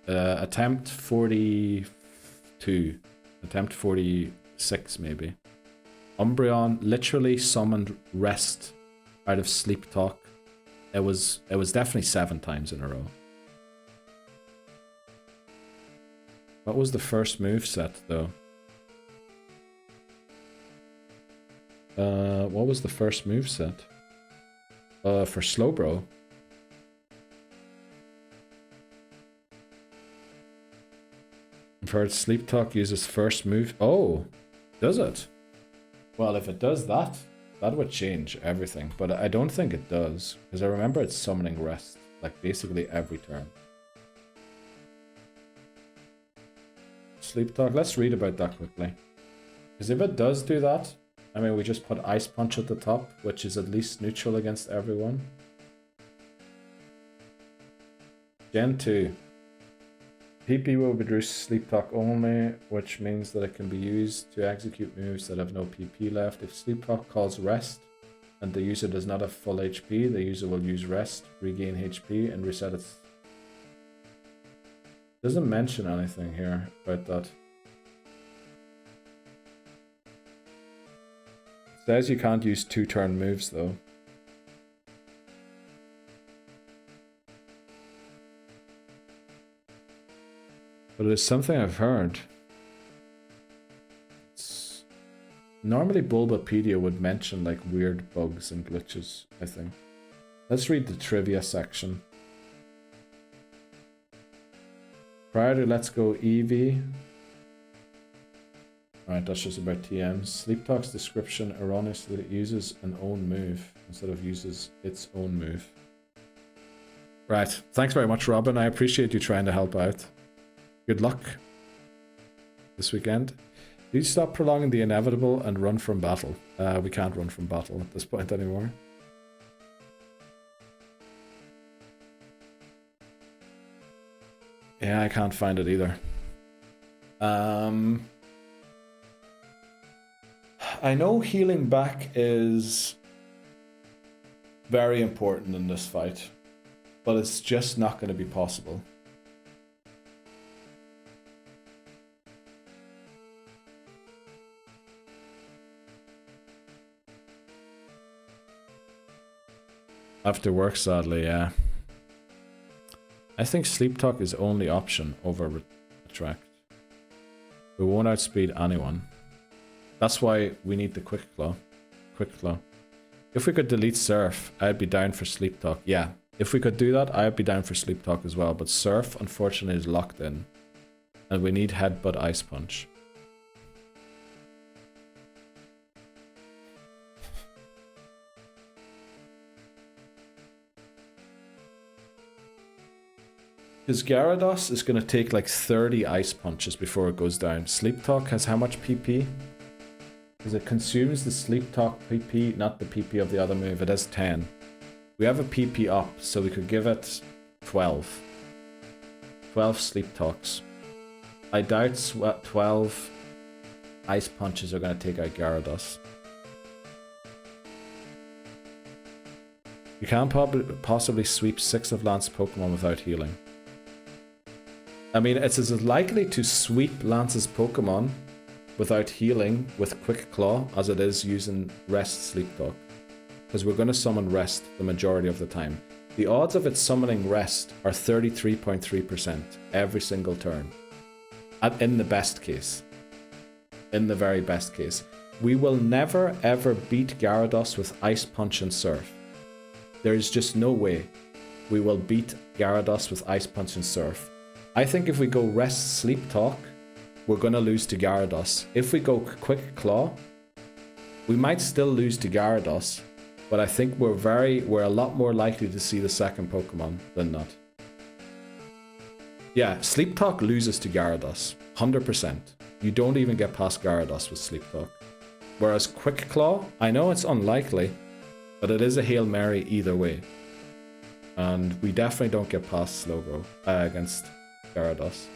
Attempt 42. Attempt 46 maybe. Umbreon literally summoned Rest out of Sleep Talk. It was definitely 7 times in a row. What was the first move set though? What was the first move set? For Slowbro. I've heard Sleep Talk uses first move. Oh, does it? Well, if it does that, that would change everything. But I don't think it does, because I remember it's summoning Rest, like basically every turn. Sleep Talk, let's read about that quickly. Because if it does do that, I mean, we just put Ice Punch at the top, which is at least neutral against everyone. Gen 2. PP will reduce Sleep Talk only, which means that it can be used to execute moves that have no PP left. If Sleep Talk calls Rest, and the user does not have full HP, the user will use Rest, regain HP, and reset its... Doesn't mention anything here about that. It says you can't use 2-turn moves though. But it is something I've heard. Normally Bulbapedia would mention like weird bugs and glitches, I think. Let's read the trivia section. Prior to Let's Go Eevee. Alright, that's just about TMs. Sleep Talk's description erroneously uses an own move instead of uses its own move. Right, thanks very much, Robin. I appreciate you trying to help out. Good luck this weekend. Do you stop prolonging the inevitable and run from battle? We can't run from battle at this point anymore. Yeah, I can't find it either. I know healing back is very important in this fight, but it's just not going to be possible. After work, sadly, yeah. I think Sleep Talk is only option over Attract. We won't outspeed anyone. That's why we need the Quick Claw. Quick Claw. If we could delete Surf, I'd be down for Sleep Talk. Yeah, if we could do that, I'd be down for Sleep Talk as well. But Surf, unfortunately, is locked in. And we need Headbutt Ice Punch. Because Gyarados is going to take like 30 Ice Punches before it goes down. Sleep Talk has how much PP? Because it consumes the Sleep Talk PP, not the PP of the other move. It has 10. We have a PP up, so we could give it 12. 12 Sleep Talks. I doubt 12 Ice Punches are going to take out Gyarados. You can't possibly sweep 6 of Lance's Pokemon without healing. I mean, it's as likely to sweep Lance's Pokemon without healing with Quick Claw as it is using Rest Sleep Talk. Because we're going to summon Rest the majority of the time. The odds of it summoning Rest are 33.3% every single turn. In the best case. In the very best case. We will never ever beat Gyarados with Ice Punch and Surf. There is just no way we will beat Gyarados with Ice Punch and Surf. I think if we go Rest Sleep Talk, we're going to lose to Gyarados. If we go Quick Claw, we might still lose to Gyarados, But I think we're a lot more likely to see the second Pokemon than not. Yeah, Sleep Talk loses to Gyarados, 100%. You don't even get past Gyarados with Sleep Talk. Whereas Quick Claw, I know it's unlikely, but it is a Hail Mary either way. And we definitely don't get past Slowbro against Gyarados.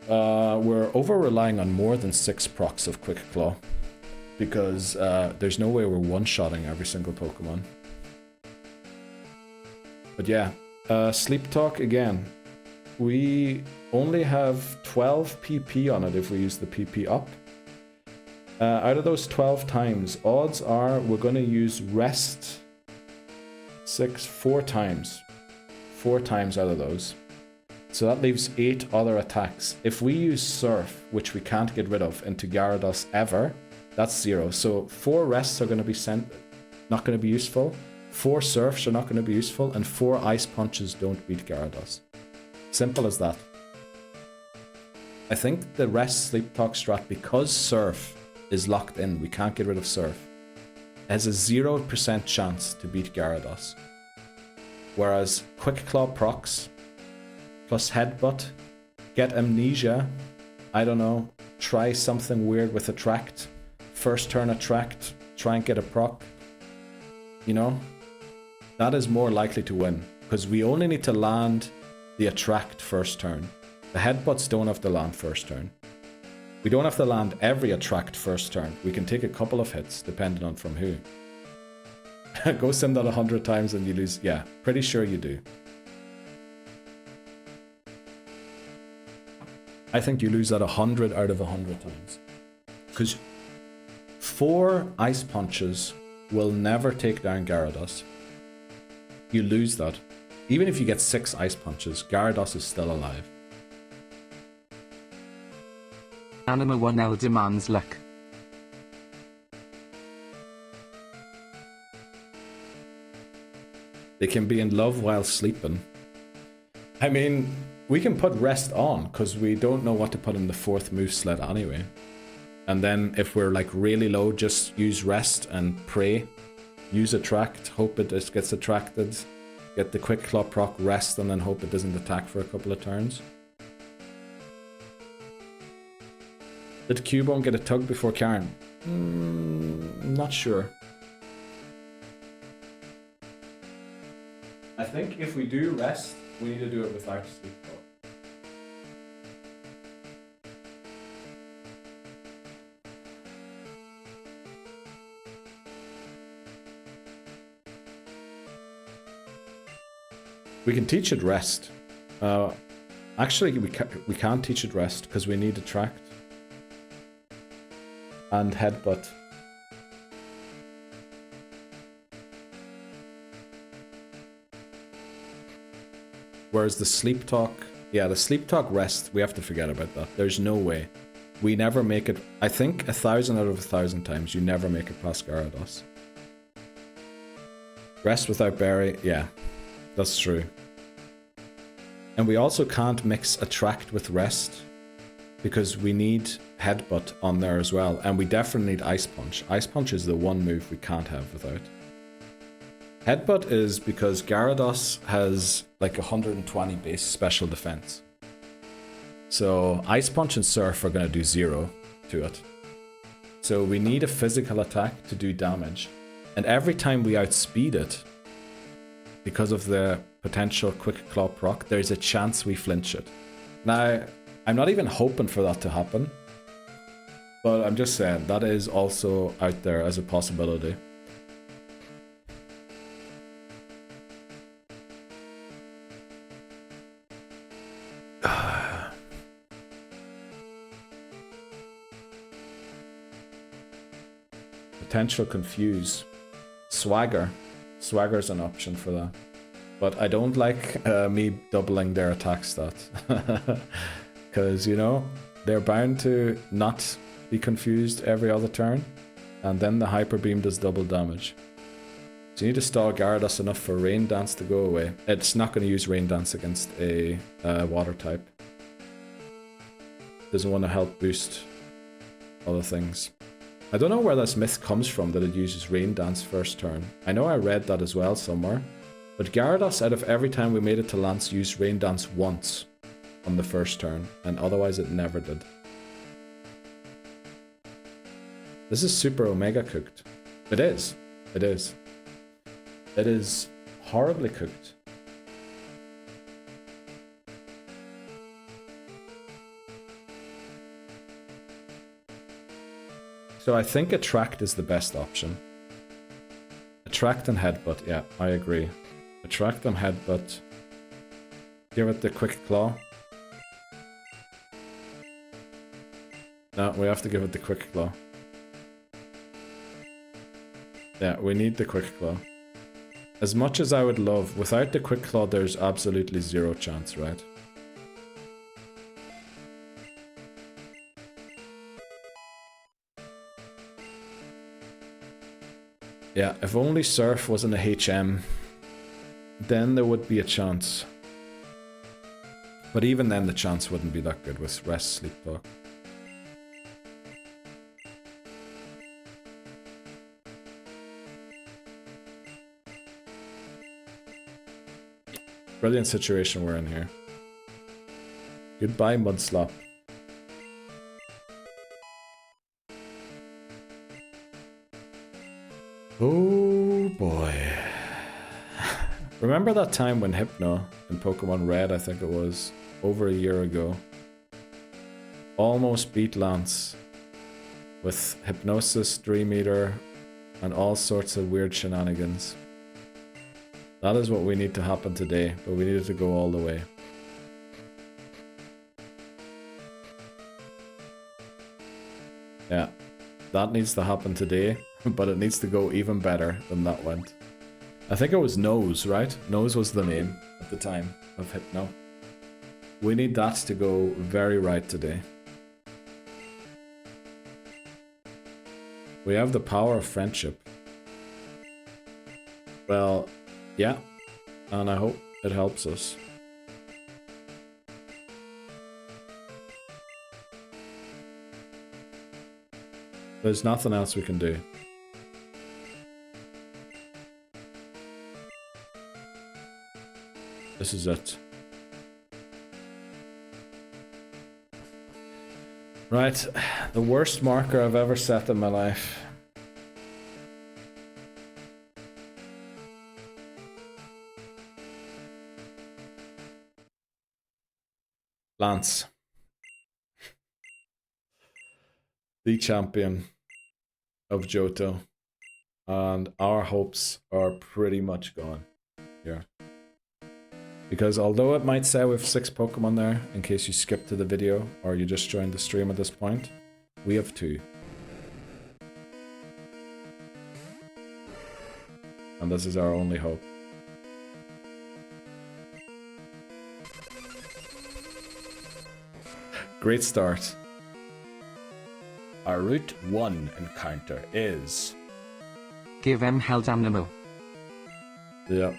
We're over-relying on more than 6 procs of Quick Claw, because there's no way we're one-shotting every single Pokemon. But yeah, Sleep Talk again. We only have 12 PP on it if we use the PP up. Out of those 12 times, odds are we're going to use Rest 4 times. 4 times out of those. So that leaves 8 other attacks. If we use Surf, which we can't get rid of, into Gyarados ever, that's 0. So 4 Rests are going to be not going to be useful. 4 Surfs are not going to be useful, and 4 Ice Punches don't beat Gyarados. Simple as that. I think the Rest Sleep Talk strat, because Surf is locked in, we can't get rid of Surf, has a 0% chance to beat Gyarados. Whereas Quick Claw procs, plus Headbutt, get Amnesia, I don't know, try something weird with Attract, first turn Attract, try and get a proc, you know? That is more likely to win, because we only need to land the Attract first turn. The Headbutts don't have to land first turn. We don't have to land every Attract first turn. We can take a couple of hits, depending on from who. Go sim that 100 times and you lose. Yeah, pretty sure you do. I think you lose that 100 out of 100 times. Because 4 Ice Punches will never take down Gyarados. You lose that. Even if you get 6 Ice Punches, Gyarados is still alive. Anima 1L demands luck. They can be in love while sleeping. I mean, we can put Rest on, because we don't know what to put in the 4th moveset anyway. And then if we're like really low, just use Rest and pray. Use Attract, hope it just gets attracted. Get the Quick Claw proc, Rest, and then hope it doesn't attack for a couple of turns. Did Cubone get a tug before Karen? Not sure. I think if we do Rest, we need to do it without Sleep Talk. We can teach it Rest. Actually, we can't teach it Rest because we need Attract and Headbutt. Whereas the Sleep Talk, yeah, the Sleep Talk Rest, we have to forget about that. There's no way. We never make it. I think 1,000 out of 1,000 times you never make it past Gyarados. Rest without Berry, yeah, that's true. And we also can't mix Attract with Rest because we need Headbutt on there as well. And we definitely need Ice Punch. Ice Punch is the one move we can't have without. Headbutt is because Gyarados has like 120 base special defense. So Ice Punch and Surf are going to do 0 to it. So we need a physical attack to do damage. And every time we outspeed it, because of the potential Quick Claw proc, there's a chance we flinch it. Now, I'm not even hoping for that to happen. But I'm just saying, that is also out there as a possibility. Potential Confuse. Swagger. Swagger's an option for that. But I don't like me doubling their attack stats. Because, you know, they're bound to not be confused every other turn. And then the Hyper Beam does double damage. So you need to stall Gyarados enough for Rain Dance to go away. It's not going to use Rain Dance against a water type. Doesn't want to help boost other things. I don't know where this myth comes from that it uses Rain Dance first turn. I know I read that as well somewhere. But Gyarados, out of every time we made it to Lance, used Rain Dance once on the first turn, and otherwise it never did. This is super Omega cooked. It is. It is. It is horribly cooked. So I think Attract is the best option. Attract and Headbutt, yeah, I agree. Attract and Headbutt. Give it the Quick Claw. No, we have to give it the Quick Claw. Yeah, we need the Quick Claw. As much as I would love, without the Quick Claw there's absolutely zero chance, right? Yeah, if only Surf wasn't a HM, then there would be a chance. But even then the chance wouldn't be that good with Rest, Sleep, Talk. Brilliant situation we're in here. Goodbye, Mudslop. Oh boy. Remember that time when Hypno in Pokemon Red, I think it was, over a year ago, almost beat Lance with Hypnosis, Dream Eater, and all sorts of weird shenanigans. That is what we need to happen today, but we needed to go all the way. Yeah, that needs to happen today, but it needs to go even better than that went. I think it was Nose, right? Nose was the name at the time of Hypno. We need that to go very right today. We have the power of friendship. Well, yeah, and I hope it helps us. There's nothing else we can do. This is it. Right, the worst marker I've ever set in my life. Lance. The champion of Johto. And our hopes are pretty much gone here. Because although it might say we have 6 Pokemon there, in case you skipped to the video, or you just joined the stream at this point, we have 2. And this is our only hope. Great start. Our Route 1 encounter is... Give him held animal. Yep.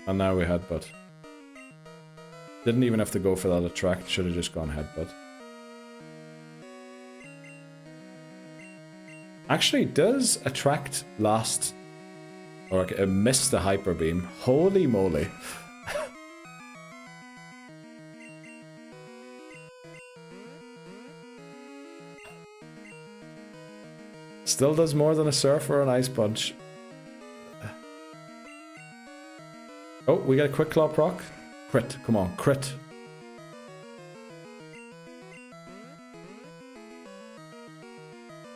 And now we Headbutt. Didn't even have to go for that Attract, should have just gone Headbutt. Actually, does Attract last... Or okay, it missed the Hyper Beam. Holy moly. Still does more than a Surf or an Ice Punch. Oh, we got a Quick Claw proc. Crit, come on, crit.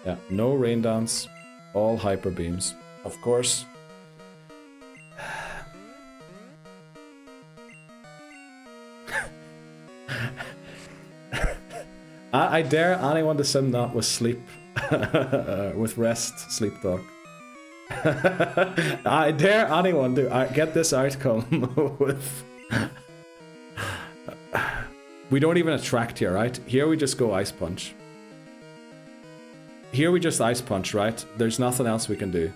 Yeah, no Rain Dance, all Hyper Beams, of course. I dare anyone to sim that with sleep, with Rest, Sleep Talk. I dare anyone to get this outcome with... We don't even Attract here, right? Here we just go Ice Punch. Here we just Ice Punch, right? There's nothing else we can do.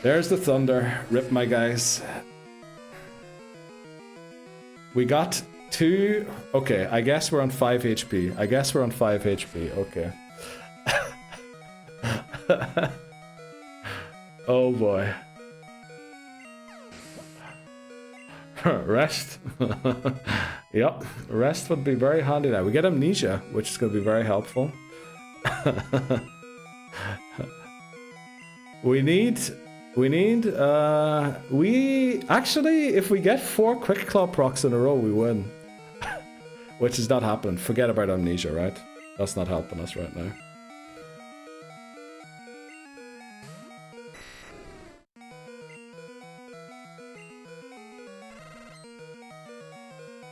There's the Thunder. Rip, my guys. We got 2... Okay, I guess we're on 5 HP. I guess we're on 5 HP. Okay. Oh boy. Rest. Yep, rest would be very handy now. We get amnesia, which is going to be very helpful. we actually, if we get 4 quick claw procs in a row, we win. Which is not happening. Forget about amnesia, right? That's not helping us right now.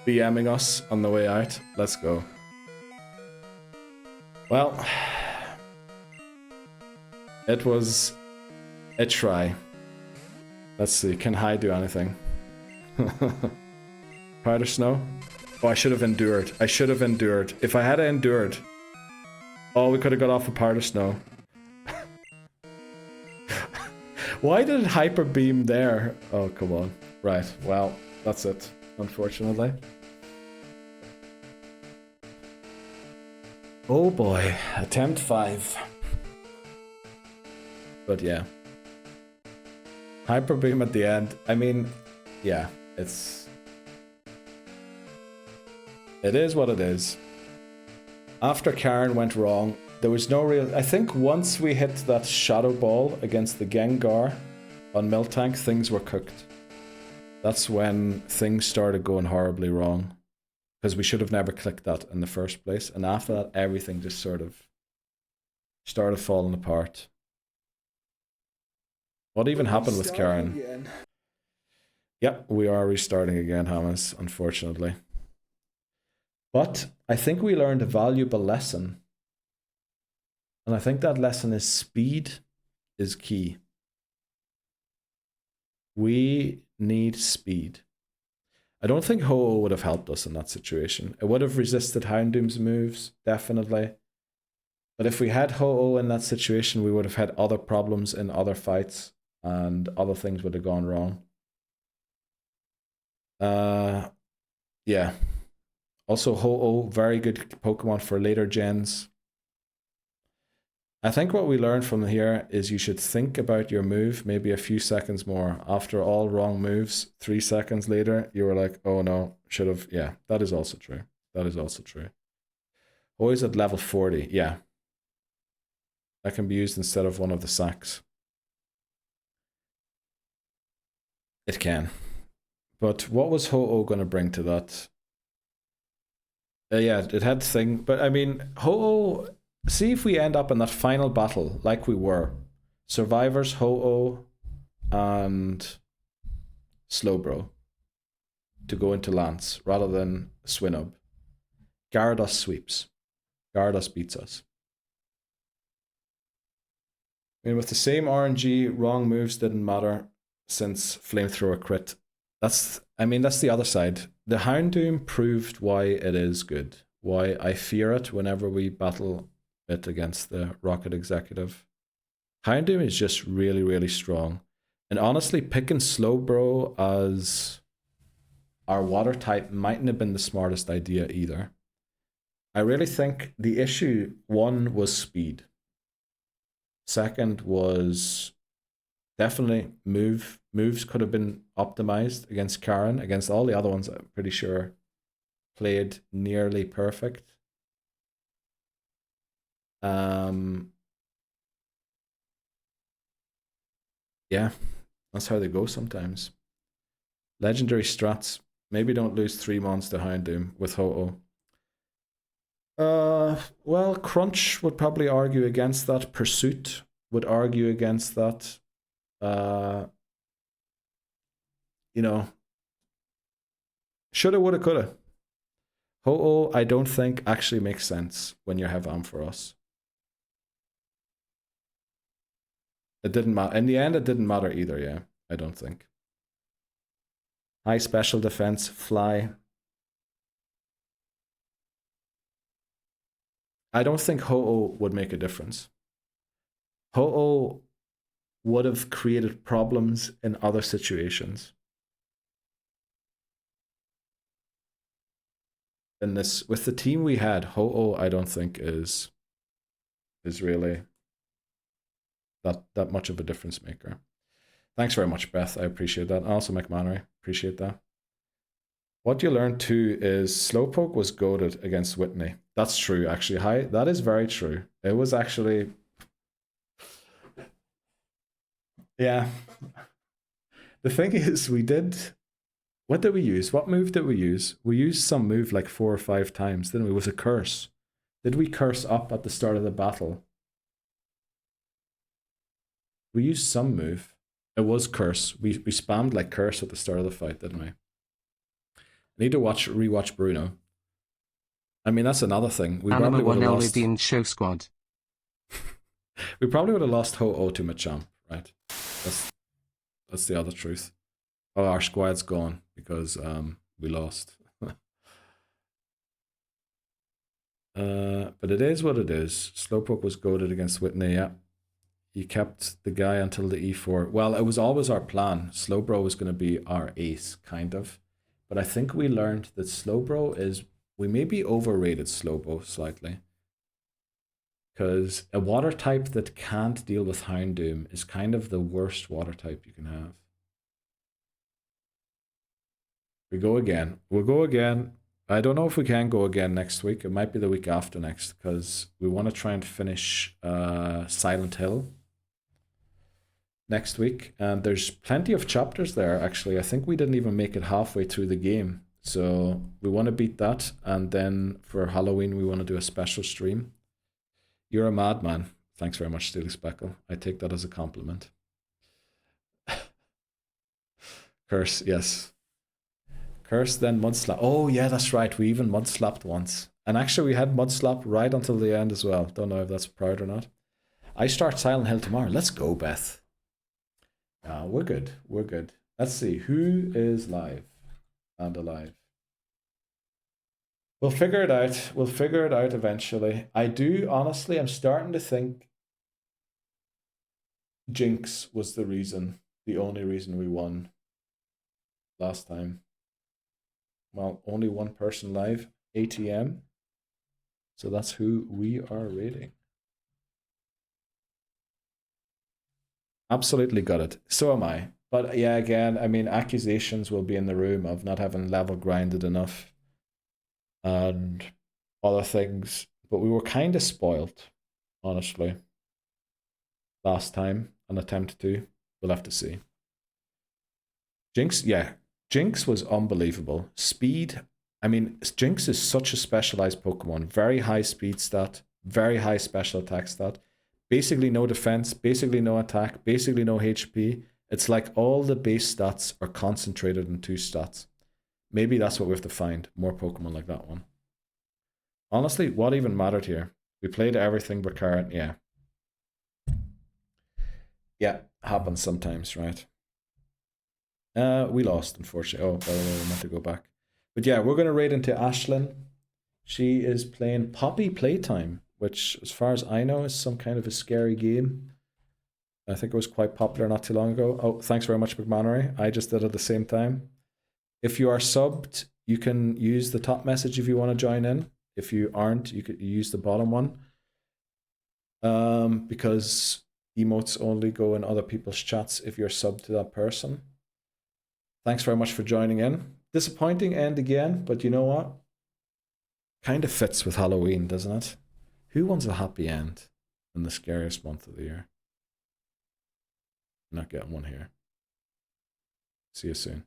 BMing us on the way out. Let's go. Well, it was a try. Let's see, can High do anything? Powder snow? Oh, I should have endured. I should have endured. If I had endured... Oh, we could have got off a powder snow. Why did it hyper beam there? Oh, come on. Right, well, that's it, unfortunately. Oh boy, attempt 5. But yeah. Hyper beam at the end. I mean, yeah, it is what it is. After Karen went wrong, there was no real... I think once we hit that Shadow Ball against the Gengar on Miltank, things were cooked. That's when things started going horribly wrong. Because we should have never clicked that in the first place. And after that, everything just sort of started falling apart. What even happened with Karen? Again. Yep, we are restarting again, Hamas, unfortunately. But I think we learned a valuable lesson. And I think that lesson is speed is key. We need speed. I don't think Ho-Oh would have helped us in that situation. It would have resisted Houndoom's moves, definitely. But if we had Ho-Oh in that situation, we would have had other problems in other fights, and other things would have gone wrong. Yeah. Also, Ho-Oh, very good Pokemon for later gens. I think what we learned from here is you should think about your move maybe a few seconds more. After all wrong moves, 3 seconds later, you were like, oh no, should have. Yeah, that is also true. That is also true. Always at level 40, yeah. That can be used instead of one of the sacks. It can. But what was Ho-Oh going to bring to that? Yeah, it had thing. But I mean, Ho-Oh... See if we end up in that final battle like we were. Survivors, Ho-Oh, and Slowbro to go into Lance rather than Swinub. Gyarados sweeps. Gyarados beats us. I mean, with the same RNG, wrong moves didn't matter since Flamethrower crit. That's the other side. The Houndoom proved why it is good. Why I fear it whenever we battle it against the Rocket Executive. Houndoom is just really, really strong. And honestly, picking Slowbro as our water type mightn't have been the smartest idea either. I really think the issue, one, was speed. Second was definitely moves could have been optimized against Karen. Against all the other ones, I'm pretty sure played nearly perfect. Yeah, that's how they go sometimes. Legendary strats. Maybe don't lose 3 months to Houndoom with Ho-Oh. Well, Crunch would probably argue against that. Pursuit would argue against that. You know, shoulda, woulda, coulda. Ho-Oh, I don't think actually makes sense when you have Ampharos. It didn't matter. In the end, it didn't matter either, yeah. I don't think. High special defense, fly. I don't think Ho-Oh would make a difference. Ho-Oh would have created problems in other situations. In this, with the team we had, Ho-Oh, I don't think is really that much of a difference maker. Thanks very much, Beth. I appreciate that. And also, McMannery, appreciate that. What you learned too is Slowpoke was goated against Whitney. That's true, actually. Hi, that is very true. It was actually, yeah. The thing is, we did. What did we use? What move did we use? We used some move like 4 or 5 times, didn't we? It was a curse. Did we curse up at the start of the battle? We used some move. It was curse. We spammed like curse at the start of the fight, didn't we? I need to rewatch Bruno. I mean, that's another thing. We probably would have lost. Show squad. We probably would have lost Ho-Oh to Machamp, right? That's the other truth. Oh, our squad's gone because we lost. But it is what it is. Slowpoke was goated against Whitney, yeah. You kept the guy until the E4. Well, it was always our plan. Slowbro was going to be our ace, kind of. But I think we learned that Slowbro is... We maybe overrated Slowbro slightly. Because a water type that can't deal with Houndoom is kind of the worst water type you can have. We go again. We'll go again. I don't know if we can go again next week. It might be the week after next because we want to try and finish Silent Hill next week. And there's plenty of chapters there, actually. I think we didn't even make it halfway through the game. So we want to beat that. And then for Halloween, we want to do a special stream. You're a madman. Thanks very much, Steely Speckle. I take that as a compliment. Curse, yes. Curse, then Mudslap. Oh, yeah, that's right. We even Mudslapped once. And actually, we had Mudslap right until the end as well. Don't know if that's proud or not. I start Silent Hill tomorrow. Let's go, Beth. We're good. We're good. Let's see. Who is live and alive? We'll figure it out. We'll figure it out eventually. I do, honestly, I'm starting to think Jinx was the reason, the only reason we won last time. Well, only one person live, ATM. So that's who we are rating. Absolutely got it. So am I. But yeah, again, I mean, accusations will be in the room of not having level grinded enough and other things. But we were kind of spoiled, honestly, last time, an attempt to. We'll have to see. Jinx, yeah. Jinx was unbelievable. Speed, I mean, Jinx is such a specialized Pokemon. Very high speed stat, very high special attack stat. Basically no defense, basically no attack, basically no HP. It's like all the base stats are concentrated in 2 stats. Maybe that's what we have to find. More Pokemon like that one. Honestly, what even mattered here? We played everything but current, yeah. Yeah, happens sometimes, right? We lost, unfortunately. Oh, by the way, we meant to go back. But yeah, we're going to raid into Ashlyn. She is playing Poppy Playtime, which, as far as I know, is some kind of a scary game. I think it was quite popular not too long ago. Oh, thanks very much, McMannery. I just did it at the same time. If you are subbed, you can use the top message if you want to join in. If you aren't, you could use the bottom one. Because emotes only go in other people's chats if you're subbed to that person. Thanks very much for joining in. Disappointing end again, but you know what? Kind of fits with Halloween, doesn't it? Who wants a happy end in the scariest month of the year? Not getting one here. See you soon.